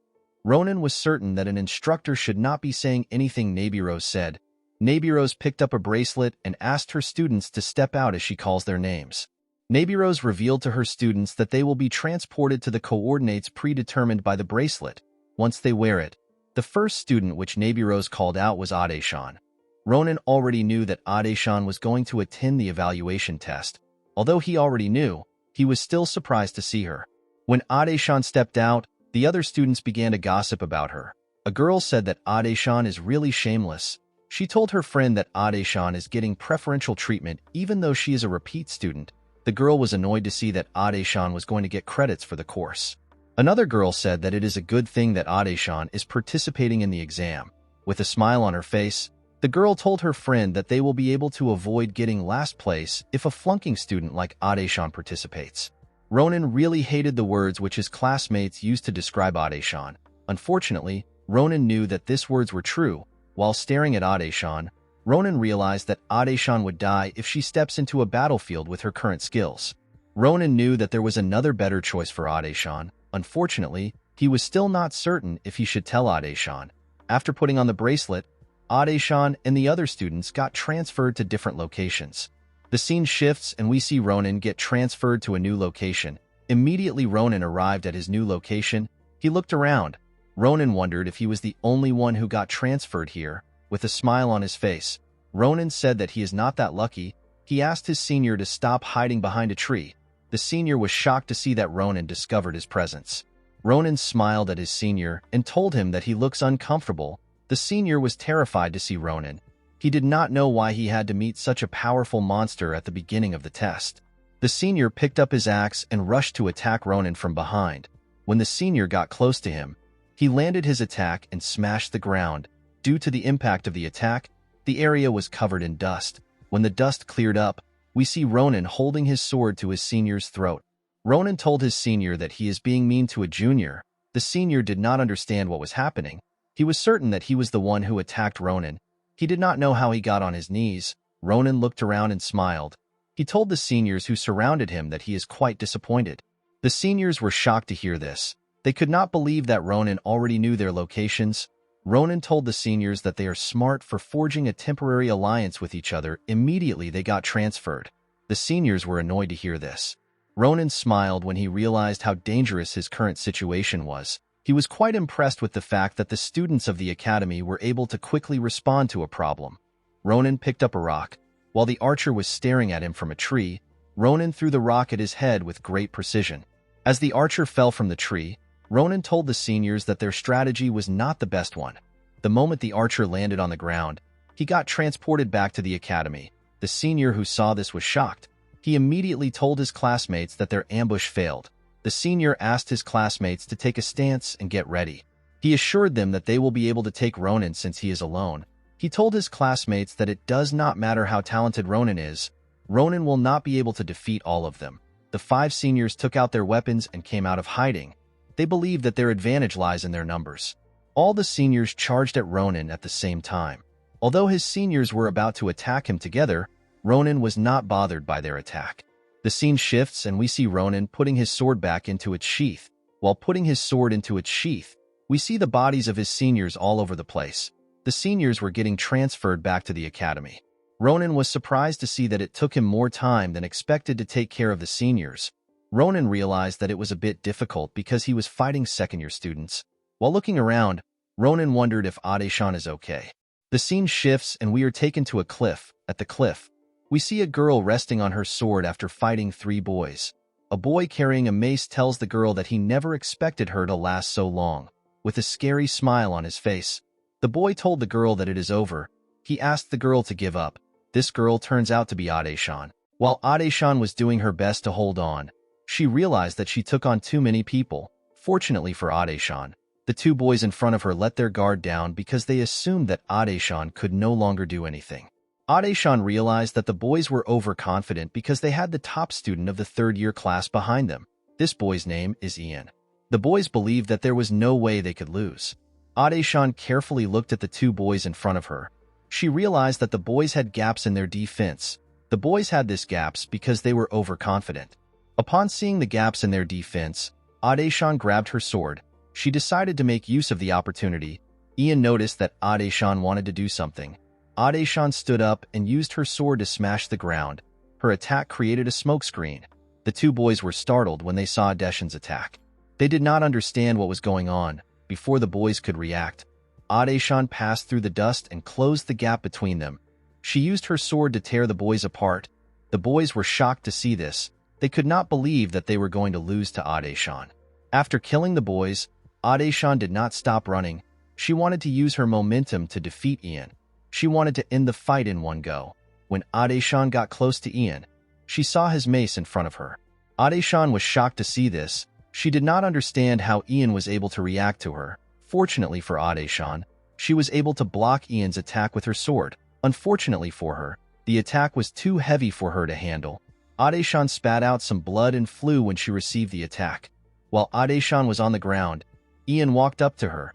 Ronan was certain that an instructor should not be saying anything Nabirose said. Nabirose picked up a bracelet and asked her students to step out as she calls their names. Nabirose revealed to her students that they will be transported to the coordinates predetermined by the bracelet. Once they wear it, the first student which Nabirose called out was Aesan. Ronan already knew that Aesan was going to attend the evaluation test. Although he already knew, he was still surprised to see her. When Aesan stepped out, the other students began to gossip about her. A girl said that Aesan is really shameless. She told her friend that Aesan is getting preferential treatment even though she is a repeat student. The girl was annoyed to see that Aesan was going to get credits for the course. Another girl said that it is a good thing that Aesan is participating in the exam. With a smile on her face, the girl told her friend that they will be able to avoid getting last place if a flunking student like Aesan participates. Ronan really hated the words which his classmates used to describe Aesan. Unfortunately, Ronan knew that these words were true. While staring at Aesan, Ronan realized that Aesan would die if she steps into a battlefield with her current skills. Ronan knew that there was another better choice for Aesan. Unfortunately, he was still not certain if he should tell Aesan. After putting on the bracelet, Aesan and the other students got transferred to different locations. The scene shifts and we see Ronan get transferred to a new location. Immediately Ronan arrived at his new location. He looked around. Ronan wondered if he was the only one who got transferred here. With a smile on his face, Ronan said that he is not that lucky. He asked his senior to stop hiding behind a tree. The senior was shocked to see that Ronan discovered his presence. Ronan smiled at his senior and told him that he looks uncomfortable. The senior was terrified to see Ronan. He did not know why he had to meet such a powerful monster at the beginning of the test. The senior picked up his axe and rushed to attack Ronan from behind. When the senior got close to him, he landed his attack and smashed the ground. Due to the impact of the attack, the area was covered in dust. When the dust cleared up, we see Ronan holding his sword to his senior's throat. Ronan told his senior that he is being mean to a junior. The senior did not understand what was happening. He was certain that he was the one who attacked Ronan. He did not know how he got on his knees. Ronan looked around and smiled. He told the seniors who surrounded him that he is quite disappointed. The seniors were shocked to hear this. They could not believe that Ronan already knew their locations. Ronan told the seniors that they are smart for forging a temporary alliance with each other. Immediately they got transferred. The seniors were annoyed to hear this. Ronan smiled when he realized how dangerous his current situation was. He was quite impressed with the fact that the students of the academy were able to quickly respond to a problem. Ronan picked up a rock. While the archer was staring at him from a tree, Ronan threw the rock at his head with great precision. As the archer fell from the tree, Ronan told the seniors that their strategy was not the best one. The moment the archer landed on the ground, he got transported back to the academy. The senior who saw this was shocked. He immediately told his classmates that their ambush failed. The senior asked his classmates to take a stance and get ready. He assured them that they will be able to take Ronan since he is alone. He told his classmates that it does not matter how talented Ronan is, Ronan will not be able to defeat all of them. The 5 seniors took out their weapons and came out of hiding. They believed that their advantage lies in their numbers. All the seniors charged at Ronan at the same time. Although his seniors were about to attack him together, Ronan was not bothered by their attack. The scene shifts and we see Ronan putting his sword back into its sheath. While putting his sword into its sheath, we see the bodies of his seniors all over the place. The seniors were getting transferred back to the academy. Ronan was surprised to see that it took him more time than expected to take care of the seniors. Ronan realized that it was a bit difficult because he was fighting second-year students. While looking around, Ronan wondered if Aesan is okay. The scene shifts and we are taken to a cliff. At the cliff, We see a girl resting on her sword after fighting 3 boys. A boy carrying a mace tells the girl that he never expected her to last so long. With a scary smile on his face, the boy told the girl that it is over. He asked the girl to give up. This girl turns out to be Aesan. While Aesan was doing her best to hold on, she realized that she took on too many people. Fortunately for Aesan, the 2 boys in front of her let their guard down because they assumed that Aesan could no longer do anything. Aesan realized that the boys were overconfident because they had the top student of the 3rd-year class behind them. This boy's name is Ian. The boys believed that there was no way they could lose. Aesan carefully looked at the 2 boys in front of her. She realized that the boys had gaps in their defense. The boys had these gaps because they were overconfident. Upon seeing the gaps in their defense, Aesan grabbed her sword. She decided to make use of the opportunity. Ian noticed that Aesan wanted to do something. Aesan stood up and used her sword to smash the ground. Her attack created a smokescreen. The 2 boys were startled when they saw Aesan's attack. They did not understand what was going on. Before the boys could react, Aesan passed through the dust and closed the gap between them. She used her sword to tear the boys apart. The boys were shocked to see this. They could not believe that they were going to lose to Aesan. After killing the boys, Aesan did not stop running. She wanted to use her momentum to defeat Ian. She wanted to end the fight in one go. When Aesan got close to Ian, she saw his mace in front of her. Aesan was shocked to see this. She did not understand how Ian was able to react to her. Fortunately for Aesan, she was able to block Ian's attack with her sword. Unfortunately for her, the attack was too heavy for her to handle. Aesan spat out some blood and flew when she received the attack. While Aesan was on the ground, Ian walked up to her.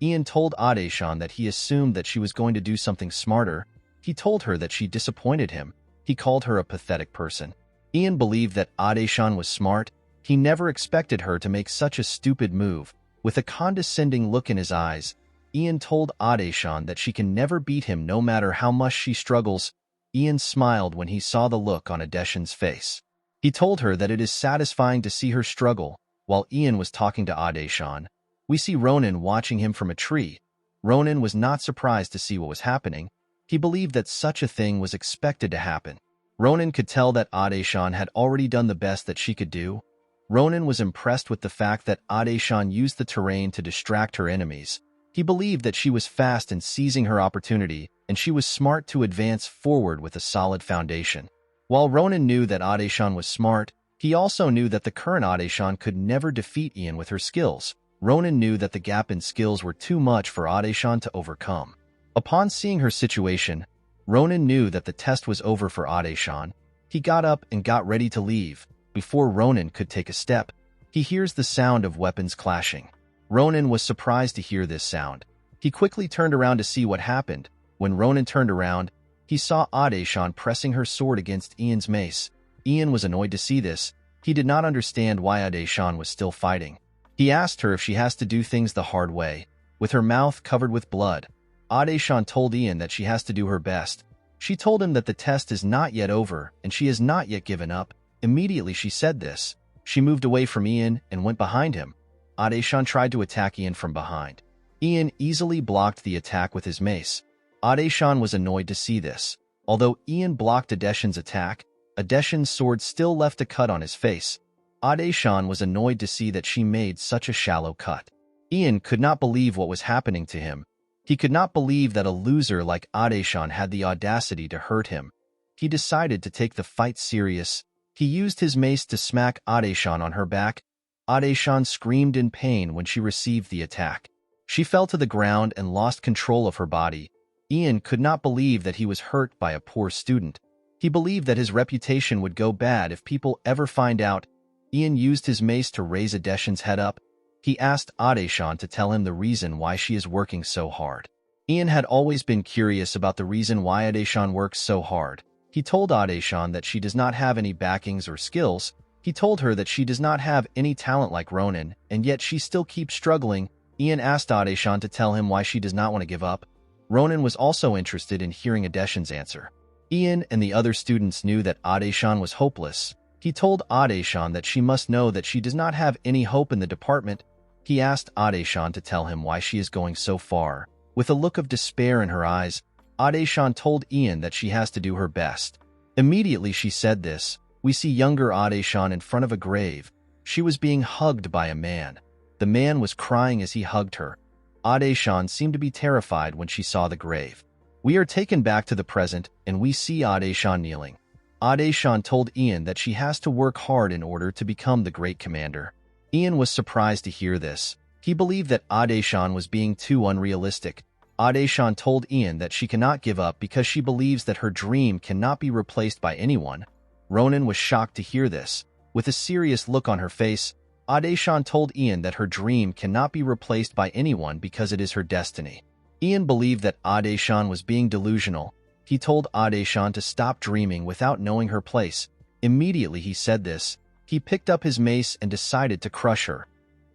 Ian told Aesan that he assumed that she was going to do something smarter. He told her that she disappointed him. He called her a pathetic person. Ian believed that Aesan was smart. He never expected her to make such a stupid move. With a condescending look in his eyes, Ian told Aesan that she can never beat him no matter how much she struggles. Ian smiled when he saw the look on Aesan's face. He told her that it is satisfying to see her struggle. While Ian was talking to Aesan, we see Ronan watching him from a tree. Ronan was not surprised to see what was happening. He believed that such a thing was expected to happen. Ronan could tell that Aesan had already done the best that she could do. Ronan was impressed with the fact that Aesan used the terrain to distract her enemies. He believed that she was fast in seizing her opportunity, and she was smart to advance forward with a solid foundation. While Ronan knew that Aesan was smart, he also knew that the current Aesan could never defeat Ian with her skills. Ronan knew that the gap in skills were too much for Aesan to overcome. Upon seeing her situation, Ronan knew that the test was over for Aesan. He got up and got ready to leave. Before Ronan could take a step, he hears the sound of weapons clashing. Ronan was surprised to hear this sound. He quickly turned around to see what happened. When Ronan turned around, he saw Aesan pressing her sword against Ian's mace. Ian was annoyed to see this. He did not understand why Aesan was still fighting. He asked her if she has to do things the hard way. With her mouth covered with blood, Aesan told Ian that she has to do her best. She told him that the test is not yet over and she has not yet given up. Immediately she said this, she moved away from Ian and went behind him. Aesan tried to attack Ian from behind. Ian easily blocked the attack with his mace. Aesan was annoyed to see this. Although Ian blocked Aesan's attack, Aesan's sword still left a cut on his face. Aesan was annoyed to see that she made such a shallow cut. Ian could not believe what was happening to him. He could not believe that a loser like Aesan had the audacity to hurt him. He decided to take the fight serious. He used his mace to smack Aesan on her back. Aesan screamed in pain when she received the attack. She fell to the ground and lost control of her body. Ian could not believe that he was hurt by a poor student. He believed that his reputation would go bad if people ever find out. Ian used his mace to raise Aesan's head up. He asked Aesan to tell him the reason why she is working so hard. Ian had always been curious about the reason why Aesan works so hard. He told Aesan that she does not have any backings or skills. He told her that she does not have any talent like Ronan, and yet she still keeps struggling. Ian asked Aesan to tell him why she does not want to give up. Ronan was also interested in hearing Aesan's answer. Ian and the other students knew that Aesan was hopeless. He told Aesan that she must know that she does not have any hope in the department. He asked Aesan to tell him why she is going so far. With a look of despair in her eyes, Aesan told Ian that she has to do her best. Immediately she said this, we see younger Aesan in front of a grave. She was being hugged by a man. The man was crying as he hugged her. Aesan seemed to be terrified when she saw the grave. We are taken back to the present, and we see Aesan kneeling. Aesan told Ian that she has to work hard in order to become the great commander. Ian was surprised to hear this. He believed that Aesan was being too unrealistic. Aesan told Ian that she cannot give up because she believes that her dream cannot be replaced by anyone. Ronan was shocked to hear this. With a serious look on her face, Aesan told Ian that her dream cannot be replaced by anyone because it is her destiny. Ian believed that Aesan was being delusional. He told Aesan to stop dreaming without knowing her place. Immediately he said this, he picked up his mace and decided to crush her.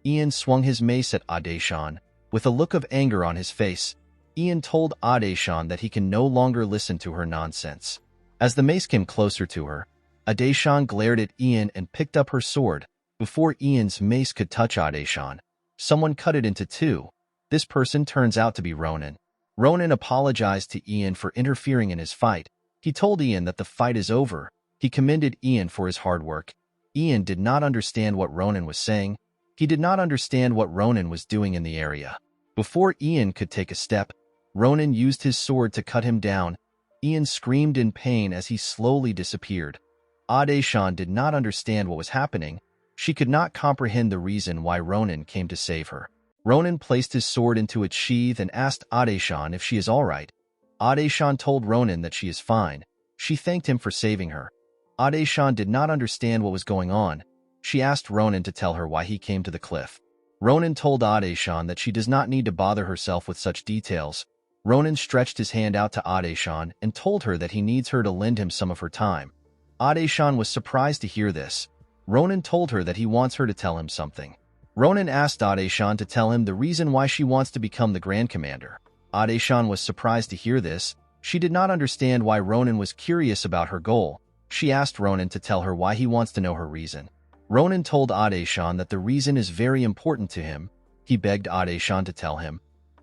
Ian swung his mace at Aesan. With a look of anger on his face, Ian told Aesan that he can no longer listen to her nonsense. As the mace came closer to her, Aesan glared at Ian and picked up her sword. Before Ian's mace could touch Aesan, someone cut it into two. This person turns out to be Ronan. Ronan apologized to Ian for interfering in his fight. He told Ian that the fight is over. He commended Ian for his hard work. Ian did not understand what Ronan was saying. He did not understand what Ronan was doing in the area. Before Ian could take a step, Ronan used his sword to cut him down. Ian screamed in pain as he slowly disappeared. Aesan did not understand what was happening. She could not comprehend the reason why Ronan came to save her. Ronan placed his sword into its sheath and asked Aesan if she is all right. Aesan told Ronan that she is fine. She thanked him for saving her. Aesan did not understand what was going on. She asked Ronan to tell her why he came to the cliff. Ronan told Aesan that she does not need to bother herself with such details. Ronan stretched his hand out to Aesan and told her that he needs her to lend him some of her time. Aesan was surprised to hear this. Ronan told her that he wants her to tell him something. Ronan asked Aesan to tell him the reason why she wants to become the Grand Commander. Aesan was surprised to hear this. She did not understand why Ronan was curious about her goal. She asked Ronan to tell her why he wants to know her reason. Ronan told Aesan that the reason is very important to him. He begged Aesan to tell him.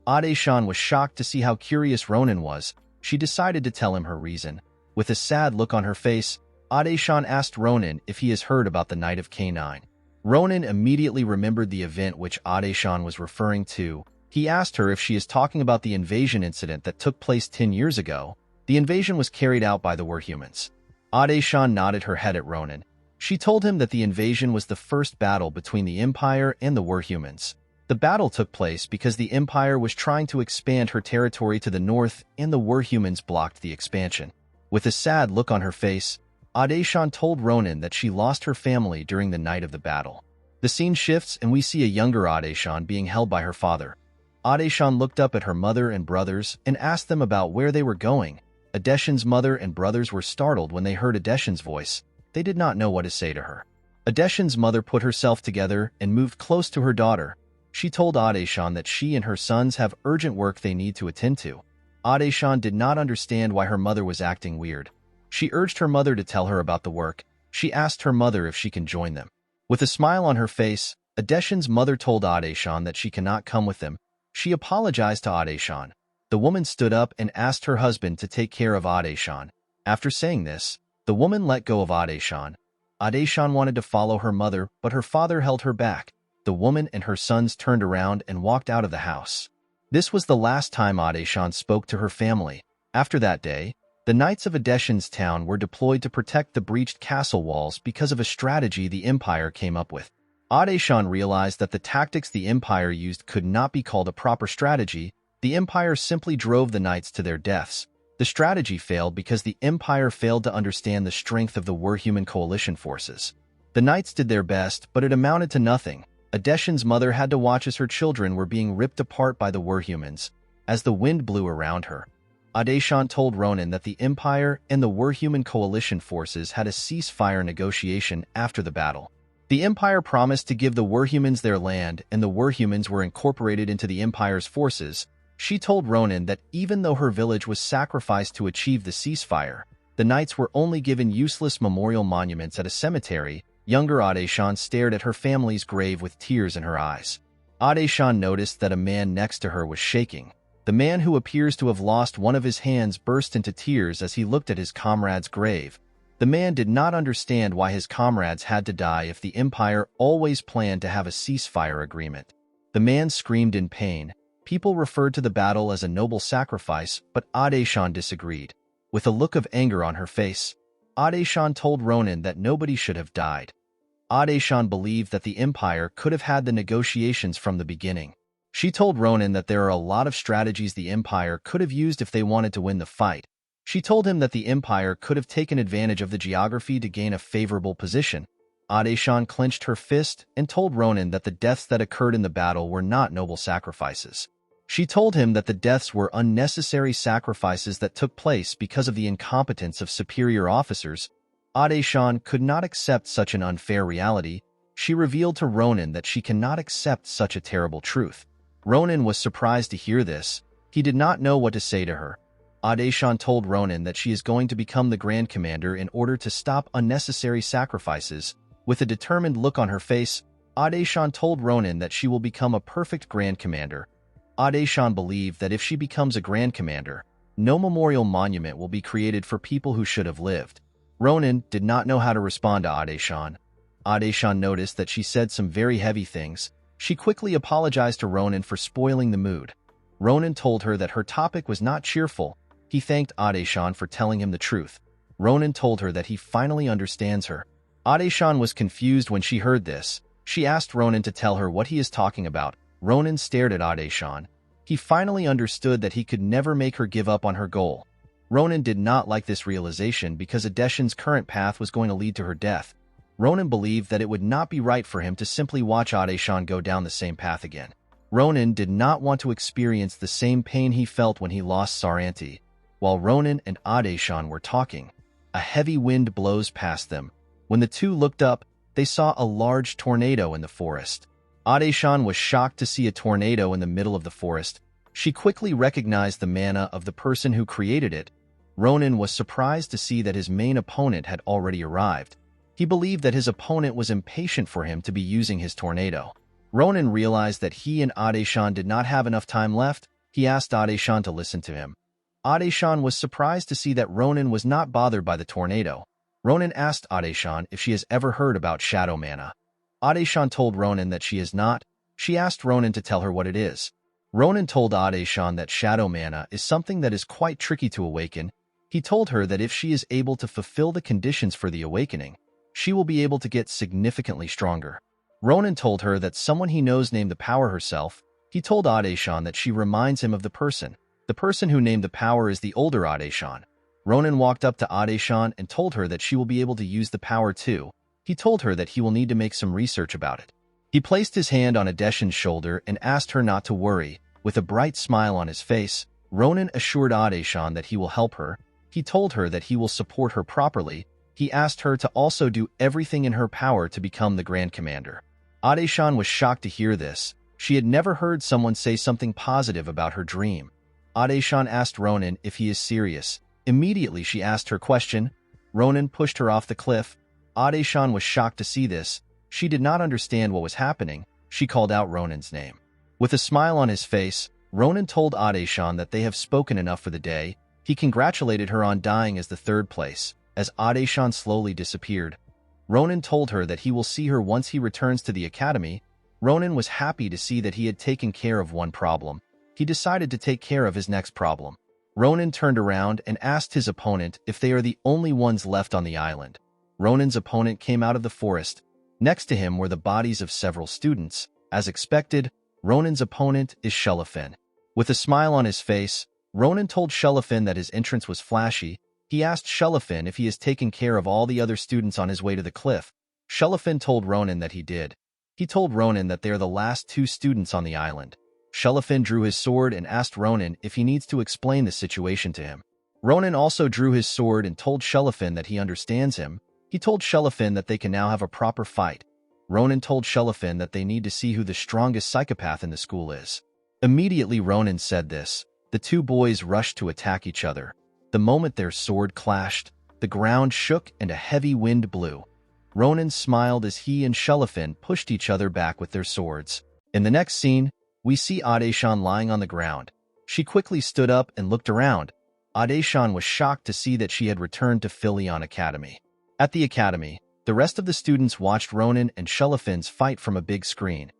Aesan was shocked to see how curious Ronan was. She decided to tell him her reason. With a sad look on her face, Aesan asked Ronan if he has heard about the Night of K9. Ronan immediately remembered the event which Aesan was referring to. He asked her if she is talking about the invasion incident that took place 10 years ago. The invasion was carried out by the werehumans. Aesan nodded her head at Ronan. She told him that the invasion was the first battle between the Empire and the werehumans. The battle took place because the Empire was trying to expand her territory to the north and the werehumans blocked the expansion. With a sad look on her face, Aesan told Ronan that she lost her family during the night of the battle. The scene shifts and we see a younger Aesan being held by her father. Aesan looked up at her mother and brothers and asked them about where they were going. Aesan's mother and brothers were startled when they heard Aesan's voice. They did not know what to say to her. Aesan's mother put herself together and moved close to her daughter. She told Aesan that she and her sons have urgent work they need to attend to. Aesan did not understand why her mother was acting weird. She urged her mother to tell her about the work. She asked her mother if she can join them. With a smile on her face, Aesan's mother told Aesan that she cannot come with them. She apologized to Aesan. The woman stood up and asked her husband to take care of Aesan. After saying this, the woman let go of Aesan. Aesan wanted to follow her mother, but her father held her back. The woman and her sons turned around and walked out of the house. This was the last time Aesan spoke to her family. After that day, the Knights of Aesan's town were deployed to protect the breached castle walls because of a strategy the Empire came up with. Aesan realized that the tactics the Empire used could not be called a proper strategy. The Empire simply drove the Knights to their deaths. The strategy failed because the Empire failed to understand the strength of the werhuman coalition forces. The Knights did their best, but it amounted to nothing. Aesan's mother had to watch as her children were being ripped apart by the werehumans. As the wind blew around her, Aesan told Ronan that the Empire and the werhuman coalition forces had a ceasefire negotiation after the battle. The Empire promised to give the werehumans their land and the werehumans were incorporated into the Empire's forces. She told Ronan that even though her village was sacrificed to achieve the ceasefire, the Knights were only given useless memorial monuments at a cemetery. Younger Aesan stared at her family's grave with tears in her eyes. Aesan noticed that a man next to her was shaking. The man who appears to have lost one of his hands burst into tears as he looked at his comrade's grave. The man did not understand why his comrades had to die if the Empire always planned to have a ceasefire agreement. The man screamed in pain. People referred to the battle as a noble sacrifice, but Aesan disagreed. With a look of anger on her face, Aesan told Ronan that nobody should have died. Aesan believed that the Empire could have had the negotiations from the beginning. She told Ronan that there are a lot of strategies the Empire could have used if they wanted to win the fight. She told him that the Empire could have taken advantage of the geography to gain a favorable position. Aesan clenched her fist and told Ronan that the deaths that occurred in the battle were not noble sacrifices. She told him that the deaths were unnecessary sacrifices that took place because of the incompetence of superior officers. Aesan could not accept such an unfair reality. She revealed to Ronan that she cannot accept such a terrible truth. Ronan was surprised to hear this. He did not know what to say to her. Aesan told Ronan that she is going to become the Grand Commander in order to stop unnecessary sacrifices. With a determined look on her face, Aesan told Ronan that she will become a perfect Grand Commander. Aesan believed that if she becomes a Grand Commander, no memorial monument will be created for people who should have lived. Ronan did not know how to respond to Aesan. Aesan noticed that she said some very heavy things. She quickly apologized to Ronan for spoiling the mood. Ronan told her that her topic was not cheerful. He thanked Aesan for telling him the truth. Ronan told her that he finally understands her. Aesan was confused when she heard this. She asked Ronan to tell her what he is talking about. Ronan stared at Aesan. He finally understood that he could never make her give up on her goal. Ronan did not like this realization because Aesan's current path was going to lead to her death. Ronan believed that it would not be right for him to simply watch Aesan go down the same path again. Ronan did not want to experience the same pain he felt when he lost Saran. While Ronan and Aesan were talking, a heavy wind blows past them. When the two looked up, they saw a large tornado in the forest. Aesan was shocked to see a tornado in the middle of the forest. She quickly recognized the mana of the person who created it. Ronan was surprised to see that his main opponent had already arrived. He believed that his opponent was impatient for him to be using his tornado. Ronan realized that he and Aesan did not have enough time left. He asked Aesan to listen to him. Aesan was surprised to see that Ronan was not bothered by the tornado. Ronan asked Aesan if she has ever heard about shadow mana. Aesan told Ronan that she has not. She asked Ronan to tell her what it is. Ronan told Aesan that shadow mana is something that is quite tricky to awaken. He told her that if she is able to fulfill the conditions for the awakening, she will be able to get significantly stronger. Ronan told her that someone he knows named the power herself. He told Aesan that she reminds him of the person. The person who named the power is the older Aesan. Ronan walked up to Aesan and told her that she will be able to use the power too. He told her that he will need to make some research about it. He placed his hand on Aesan's shoulder and asked her not to worry. With a bright smile on his face, Ronan assured Aesan that he will help her. He told her that he will support her properly. He asked her to also do everything in her power to become the Grand Commander. Aesan was shocked to hear this. She had never heard someone say something positive about her dream. Aesan asked Ronan if he is serious. Immediately she asked her question. Ronan pushed her off the cliff. Aesan was shocked to see this. She did not understand what was happening. She called out Ronan's name. With a smile on his face, Ronan told Aesan that they have spoken enough for the day. He congratulated her on dying as the third place. As Aesan slowly disappeared, Ronan told her that he will see her once he returns to the academy. Ronan was happy to see that he had taken care of one problem. He decided to take care of his next problem. Ronan turned around and asked his opponent if they are the only ones left on the island. Ronan's opponent came out of the forest. Next to him were the bodies of several students. As expected, Ronan's opponent is Shelafin. With a smile on his face, Ronan told Shelafin that his entrance was flashy. He asked Shelafin if he has taken care of all the other students on his way to the cliff. Shelafin told Ronan that he did. He told Ronan that they are the last two students on the island. Shelafin drew his sword and asked Ronan if he needs to explain the situation to him. Ronan also drew his sword and told Shelafin that he understands him. He told Shelafin that they can now have a proper fight. Ronan told Shelafin that they need to see who the strongest psychopath in the school is. Immediately Ronan said this. The two boys rushed to attack each other. The moment their sword clashed, the ground shook and a heavy wind blew. Ronan smiled as he and Shelafin pushed each other back with their swords. In the next scene, we see Aesan lying on the ground. She quickly stood up and looked around. Aesan was shocked to see that she had returned to Philion Academy. At the academy, the rest of the students watched Ronan and Shellafen's fight from a big screen.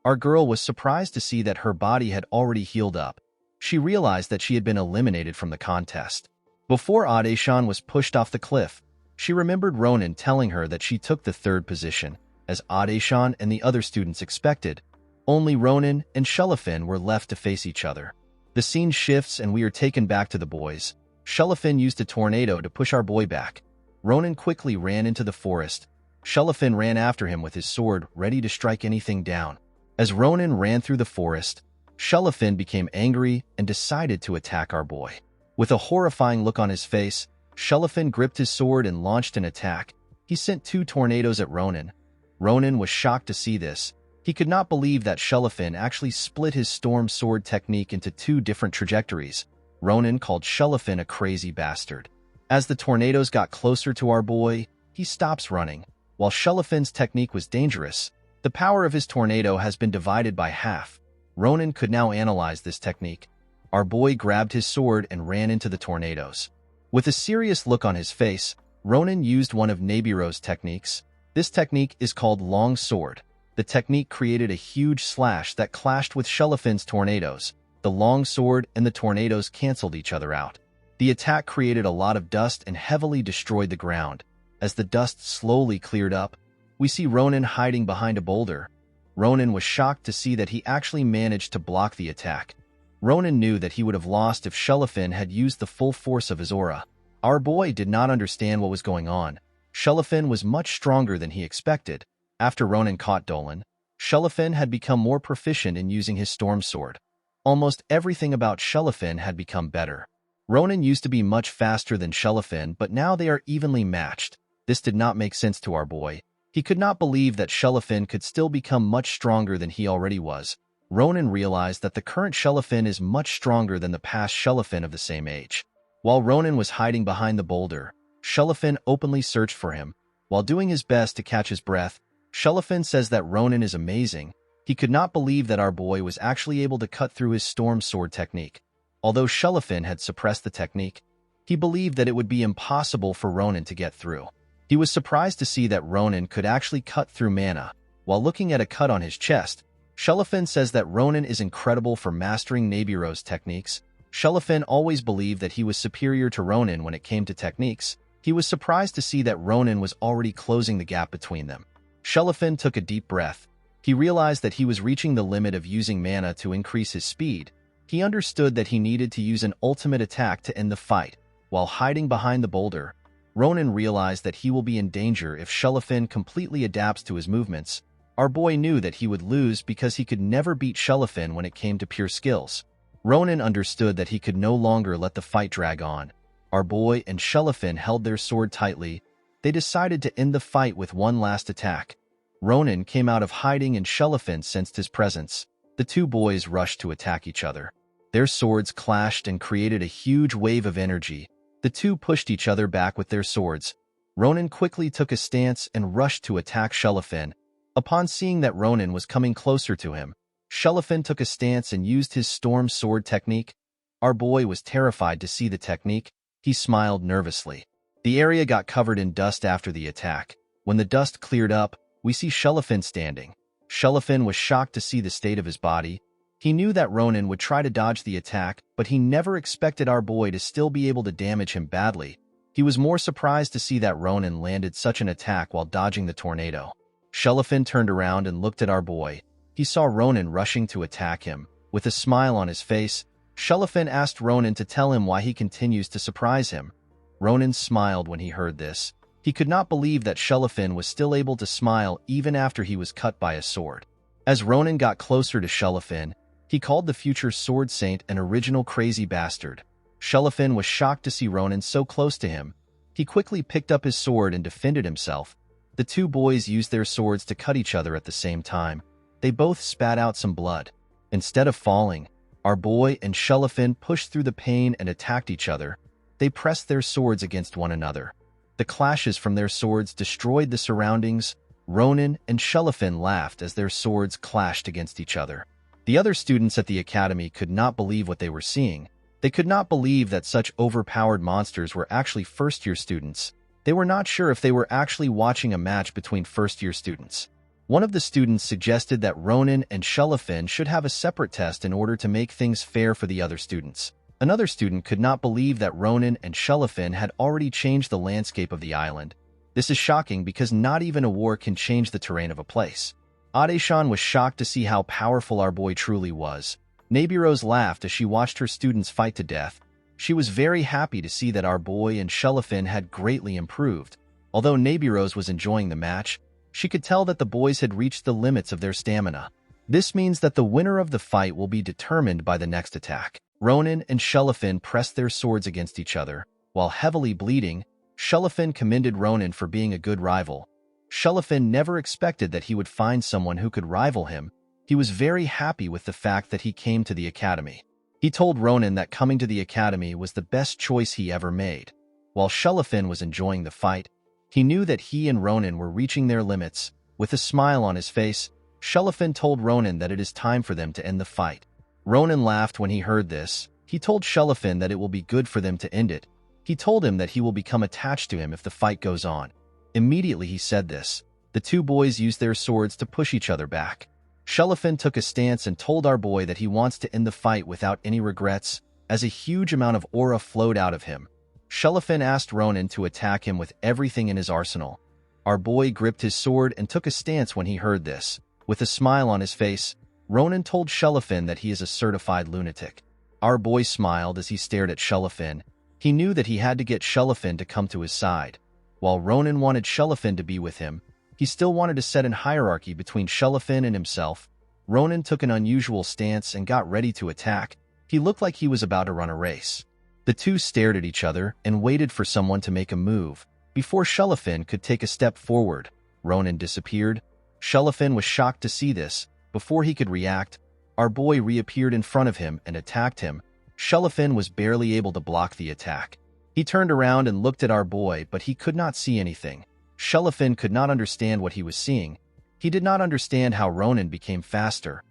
Our girl was surprised to see that her body had already healed up. She realized that she had been eliminated from the contest. Before Aesan was pushed off the cliff, she remembered Ronan telling her that she took the third position. As Aesan and the other students expected, only Ronan and Shellafen were left to face each other. The scene shifts and we are taken back to the boys. Shellafen used a tornado to push our boy back. Ronan quickly ran into the forest. Shellafen ran after him with his sword, ready to strike anything down. As Ronan ran through the forest, Shellafen became angry and decided to attack our boy. With a horrifying look on his face, Shellafen gripped his sword and launched an attack. He sent 2 tornadoes at Ronan. Ronan was shocked to see this. He could not believe that Shellafen actually split his storm sword technique into 2 different trajectories. Ronan called Shellafen a crazy bastard. As the tornadoes got closer to our boy, he stops running. While Shellafen's technique was dangerous, the power of his tornado has been divided by half. Ronan could now analyze this technique. Our boy grabbed his sword and ran into the tornadoes. With a serious look on his face, Ronan used one of Nebiro's techniques. This technique is called Long Sword. The technique created a huge slash that clashed with Shellafen's tornadoes. The long sword and the tornadoes canceled each other out. The attack created a lot of dust and heavily destroyed the ground. As the dust slowly cleared up, we see Ronan hiding behind a boulder. Ronan was shocked to see that he actually managed to block the attack. Ronan knew that he would have lost if Shellafen had used the full force of his aura. Our boy did not understand what was going on. Shellafen was much stronger than he expected. After Ronan caught Dolan, Shellafen had become more proficient in using his storm sword. Almost everything about Shellafen had become better. Ronan used to be much faster than Shellafen, but now they are evenly matched. This did not make sense to our boy. He could not believe that Shellafen could still become much stronger than he already was. Ronan realized that the current Shellafen is much stronger than the past Shellafen of the same age. While Ronan was hiding behind the boulder, Shellafen openly searched for him. While doing his best to catch his breath, Shellafen says that Ronan is amazing. He could not believe that our boy was actually able to cut through his storm sword technique. Although Shellafen had suppressed the technique, he believed that it would be impossible for Ronan to get through. He was surprised to see that Ronan could actually cut through mana. While looking at a cut on his chest, Shellafen says that Ronan is incredible for mastering Nebiro's techniques. Shellafen always believed that he was superior to Ronan when it came to techniques. He was surprised to see that Ronan was already closing the gap between them. Shellafen took a deep breath. He realized that he was reaching the limit of using mana to increase his speed. He understood that he needed to use an ultimate attack to end the fight. While hiding behind the boulder, Ronan realized that he will be in danger if Shellafen completely adapts to his movements. Our boy knew that he would lose because he could never beat Shellafen when it came to pure skills. Ronan understood that he could no longer let the fight drag on. Our boy and Shellafen held their sword tightly. They decided to end the fight with one last attack. Ronan came out of hiding and Shellafen sensed his presence. The 2 boys rushed to attack each other. Their swords clashed and created a huge wave of energy. The 2 pushed each other back with their swords. Ronan quickly took a stance and rushed to attack Shellafen. Upon seeing that Ronan was coming closer to him, Shellafen took a stance and used his storm sword technique. Our boy was terrified to see the technique. He smiled nervously. The area got covered in dust after the attack. When the dust cleared up, we see Shellafen standing. Shellafen was shocked to see the state of his body. He knew that Ronan would try to dodge the attack, but he never expected our boy to still be able to damage him badly. He was more surprised to see that Ronan landed such an attack while dodging the tornado. Shellafen turned around and looked at our boy. He saw Ronan rushing to attack him. With a smile on his face, Shellafen asked Ronan to tell him why he continues to surprise him. Ronan smiled when he heard this. He could not believe that Shellafen was still able to smile even after he was cut by a sword. As Ronan got closer to Shellafen, he called the future sword saint an original crazy bastard. Shellafen was shocked to see Ronan so close to him. He quickly picked up his sword and defended himself. The 2 boys used their swords to cut each other at the same time. They both spat out some blood. Instead of falling, our boy and Shellafen pushed through the pain and attacked each other. They pressed their swords against one another. The clashes from their swords destroyed the surroundings. Ronan and Shellafen laughed as their swords clashed against each other. The other students at the academy could not believe what they were seeing. They could not believe that such overpowered monsters were actually first-year students. They were not sure if they were actually watching a match between first-year students. One of the students suggested that Ronan and Shelafin should have a separate test in order to make things fair for the other students. Another student could not believe that Ronan and Shelafin had already changed the landscape of the island. This is shocking because not even a war can change the terrain of a place. Aesan was shocked to see how powerful our boy truly was. Nabiros laughed as she watched her students fight to death. She was very happy to see that our boy and Shelafin had greatly improved. Although Nabiros was enjoying the match, she could tell that the boys had reached the limits of their stamina. This means that the winner of the fight will be determined by the next attack. Ronan and Shelafin pressed their swords against each other. While heavily bleeding, Shelafin commended Ronan for being a good rival. Shelafin never expected that he would find someone who could rival him. He was very happy with the fact that he came to the academy. He told Ronan that coming to the academy was the best choice he ever made. While Shelafin was enjoying the fight, he knew that he and Ronan were reaching their limits. With a smile on his face, Shelafin told Ronan that it is time for them to end the fight. Ronan laughed when he heard this. He told Shelafin that it will be good for them to end it. He told him that he will become attached to him if the fight goes on. Immediately he said this. The two boys used their swords to push each other back. Shelafin took a stance and told our boy that he wants to end the fight without any regrets, as a huge amount of aura flowed out of him. Shelafin asked Ronan to attack him with everything in his arsenal. Our boy gripped his sword and took a stance when he heard this. With a smile on his face, Ronan told Shelafin that he is a certified lunatic. Our boy smiled as he stared at Shelafin. He knew that he had to get Shelafin to come to his side. While Ronan wanted Shelafin to be with him, he still wanted to set an hierarchy between Shelafin and himself. Ronan took an unusual stance and got ready to attack. He looked like he was about to run a race. The two stared at each other and waited for someone to make a move. Before Shelafin could take a step forward, Ronan disappeared. Shelafin was shocked to see this. Before he could react, our boy reappeared in front of him and attacked him. Shelafin was barely able to block the attack. He turned around and looked at our boy, but he could not see anything. Shelafin could not understand what he was seeing. He did not understand how Ronan became faster.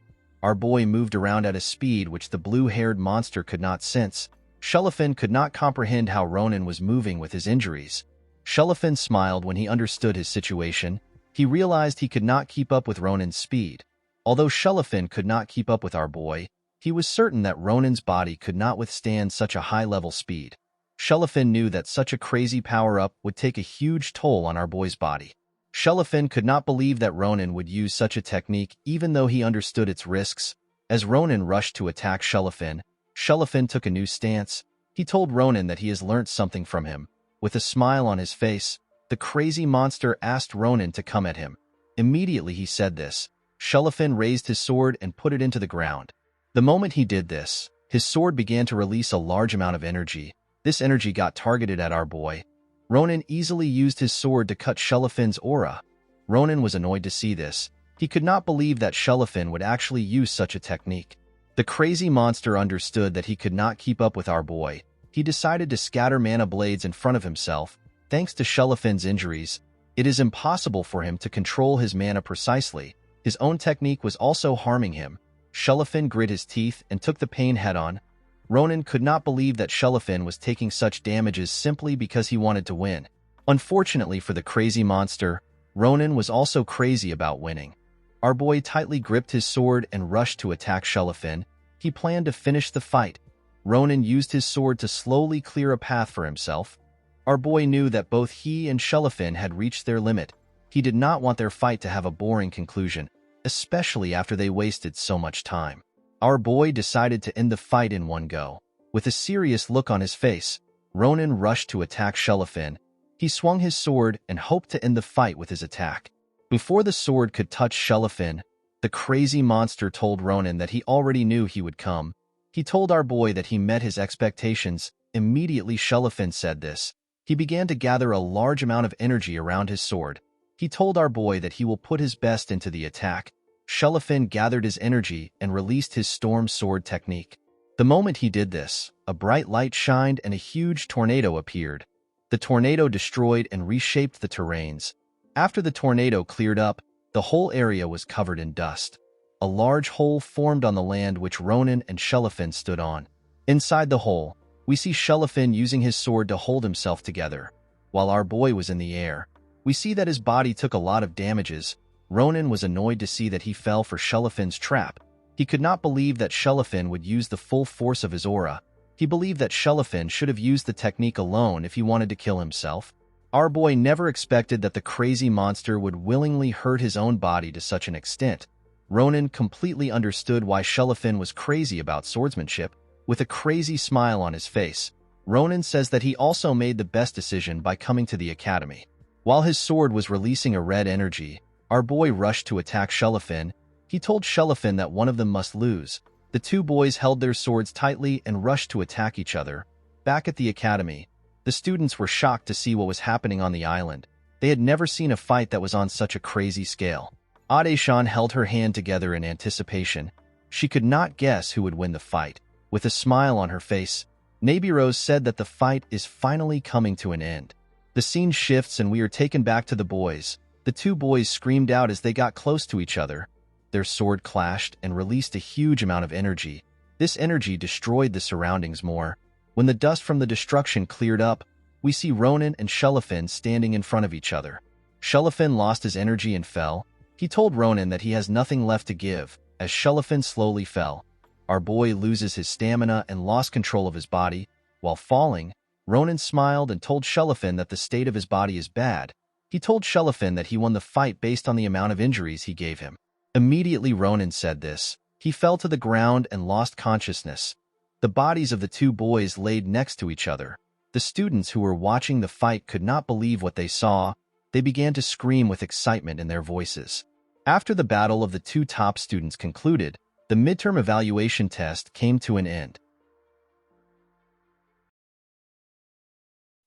Our boy moved around at a speed which the blue-haired monster could not sense. Shelafin could not comprehend how Ronan was moving with his injuries. Shelafin smiled when he understood his situation. He realized he could not keep up with Ronan's speed. Although Shelafin could not keep up with our boy, he was certain that Ronan's body could not withstand such a high-level speed. Shelafin knew that such a crazy power-up would take a huge toll on our boy's body. Shelafin could not believe that Ronan would use such a technique even though he understood its risks. As Ronan rushed to attack Shelafin, Shelafin took a new stance. He told Ronan that he has learnt something from him. With a smile on his face, the crazy monster asked Ronan to come at him. Immediately he said this. Shelafin raised his sword and put it into the ground. The moment he did this, his sword began to release a large amount of energy. This energy got targeted at our boy. Ronan easily used his sword to cut Shelafin's aura. Ronan was annoyed to see this. He could not believe that Shelafin would actually use such a technique. The crazy monster understood that he could not keep up with our boy. He decided to scatter mana blades in front of himself. Thanks to Shelafin's injuries, it is impossible for him to control his mana precisely. His own technique was also harming him. Shelafin grit his teeth and took the pain head-on. Ronan could not believe that Shelafin was taking such damages simply because he wanted to win. Unfortunately for the crazy monster, Ronan was also crazy about winning. Our boy tightly gripped his sword and rushed to attack Shelafin. He planned to finish the fight. Ronan used his sword to slowly clear a path for himself. Our boy knew that both he and Shelafin had reached their limit. He did not want their fight to have a boring conclusion, especially after they wasted so much time. Our boy decided to end the fight in one go. With a serious look on his face, Ronan rushed to attack Shelafin. He swung his sword and hoped to end the fight with his attack. Before the sword could touch Shelafin, the crazy monster told Ronan that he already knew he would come. He told our boy that he met his expectations. Immediately Shelafin said this. He began to gather a large amount of energy around his sword. He told our boy that he will put his best into the attack. Shelafin gathered his energy and released his storm sword technique. The moment he did this, a bright light shined and a huge tornado appeared. The tornado destroyed and reshaped the terrains. After the tornado cleared up, the whole area was covered in dust. A large hole formed on the land which Ronan and Shelafin stood on. Inside the hole, we see Shelafin using his sword to hold himself together. while our boy was in the air. We see that his body took a lot of damages. Ronan was annoyed to see that he fell for Shelafin's trap. He could not believe that Shelafin would use the full force of his aura. He believed that Shelafin should have used the technique alone if he wanted to kill himself. Our boy never expected that the crazy monster would willingly hurt his own body to such an extent. Ronan completely understood why Shelafin was crazy about swordsmanship. With a crazy smile on his face, Ronan says that he also made the best decision by coming to the academy. While his sword was releasing a red energy, our boy rushed to attack Shelafin. He told Shelafin that one of them must lose. The two boys held their swords tightly and rushed to attack each other. Back at the academy, the students were shocked to see what was happening on the island. They had never seen a fight that was on such a crazy scale. Aesan held her hand together in anticipation. She could not guess who would win the fight. With a smile on her face, Nabirose said that the fight is finally coming to an end. The scene shifts and we are taken back to the boys. The two boys screamed out as they got close to each other. Their sword clashed and released a huge amount of energy. This energy destroyed the surroundings more. When the dust from the destruction cleared up, we see Ronan and Shelafin standing in front of each other. Shelafin lost his energy and fell. He told Ronan that he has nothing left to give. As Shelafin slowly fell, our boy loses his stamina and lost control of his body. While falling, Ronan smiled and told Shelafin that the state of his body is bad. He told Shelafin that he won the fight based on the amount of injuries he gave him. Immediately Ronan said this, he fell to the ground and lost consciousness. The bodies of the two boys laid next to each other. The students who were watching the fight could not believe what they saw. They began to scream with excitement in their voices. After the battle of the two top students concluded, the midterm evaluation test came to an end.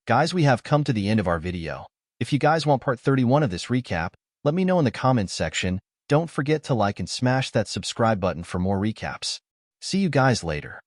Guys, we have come to the end of our video. If you guys want part 31 of this recap, let me know in the comments section. Don't forget to like and smash that subscribe button for more recaps. See you guys later.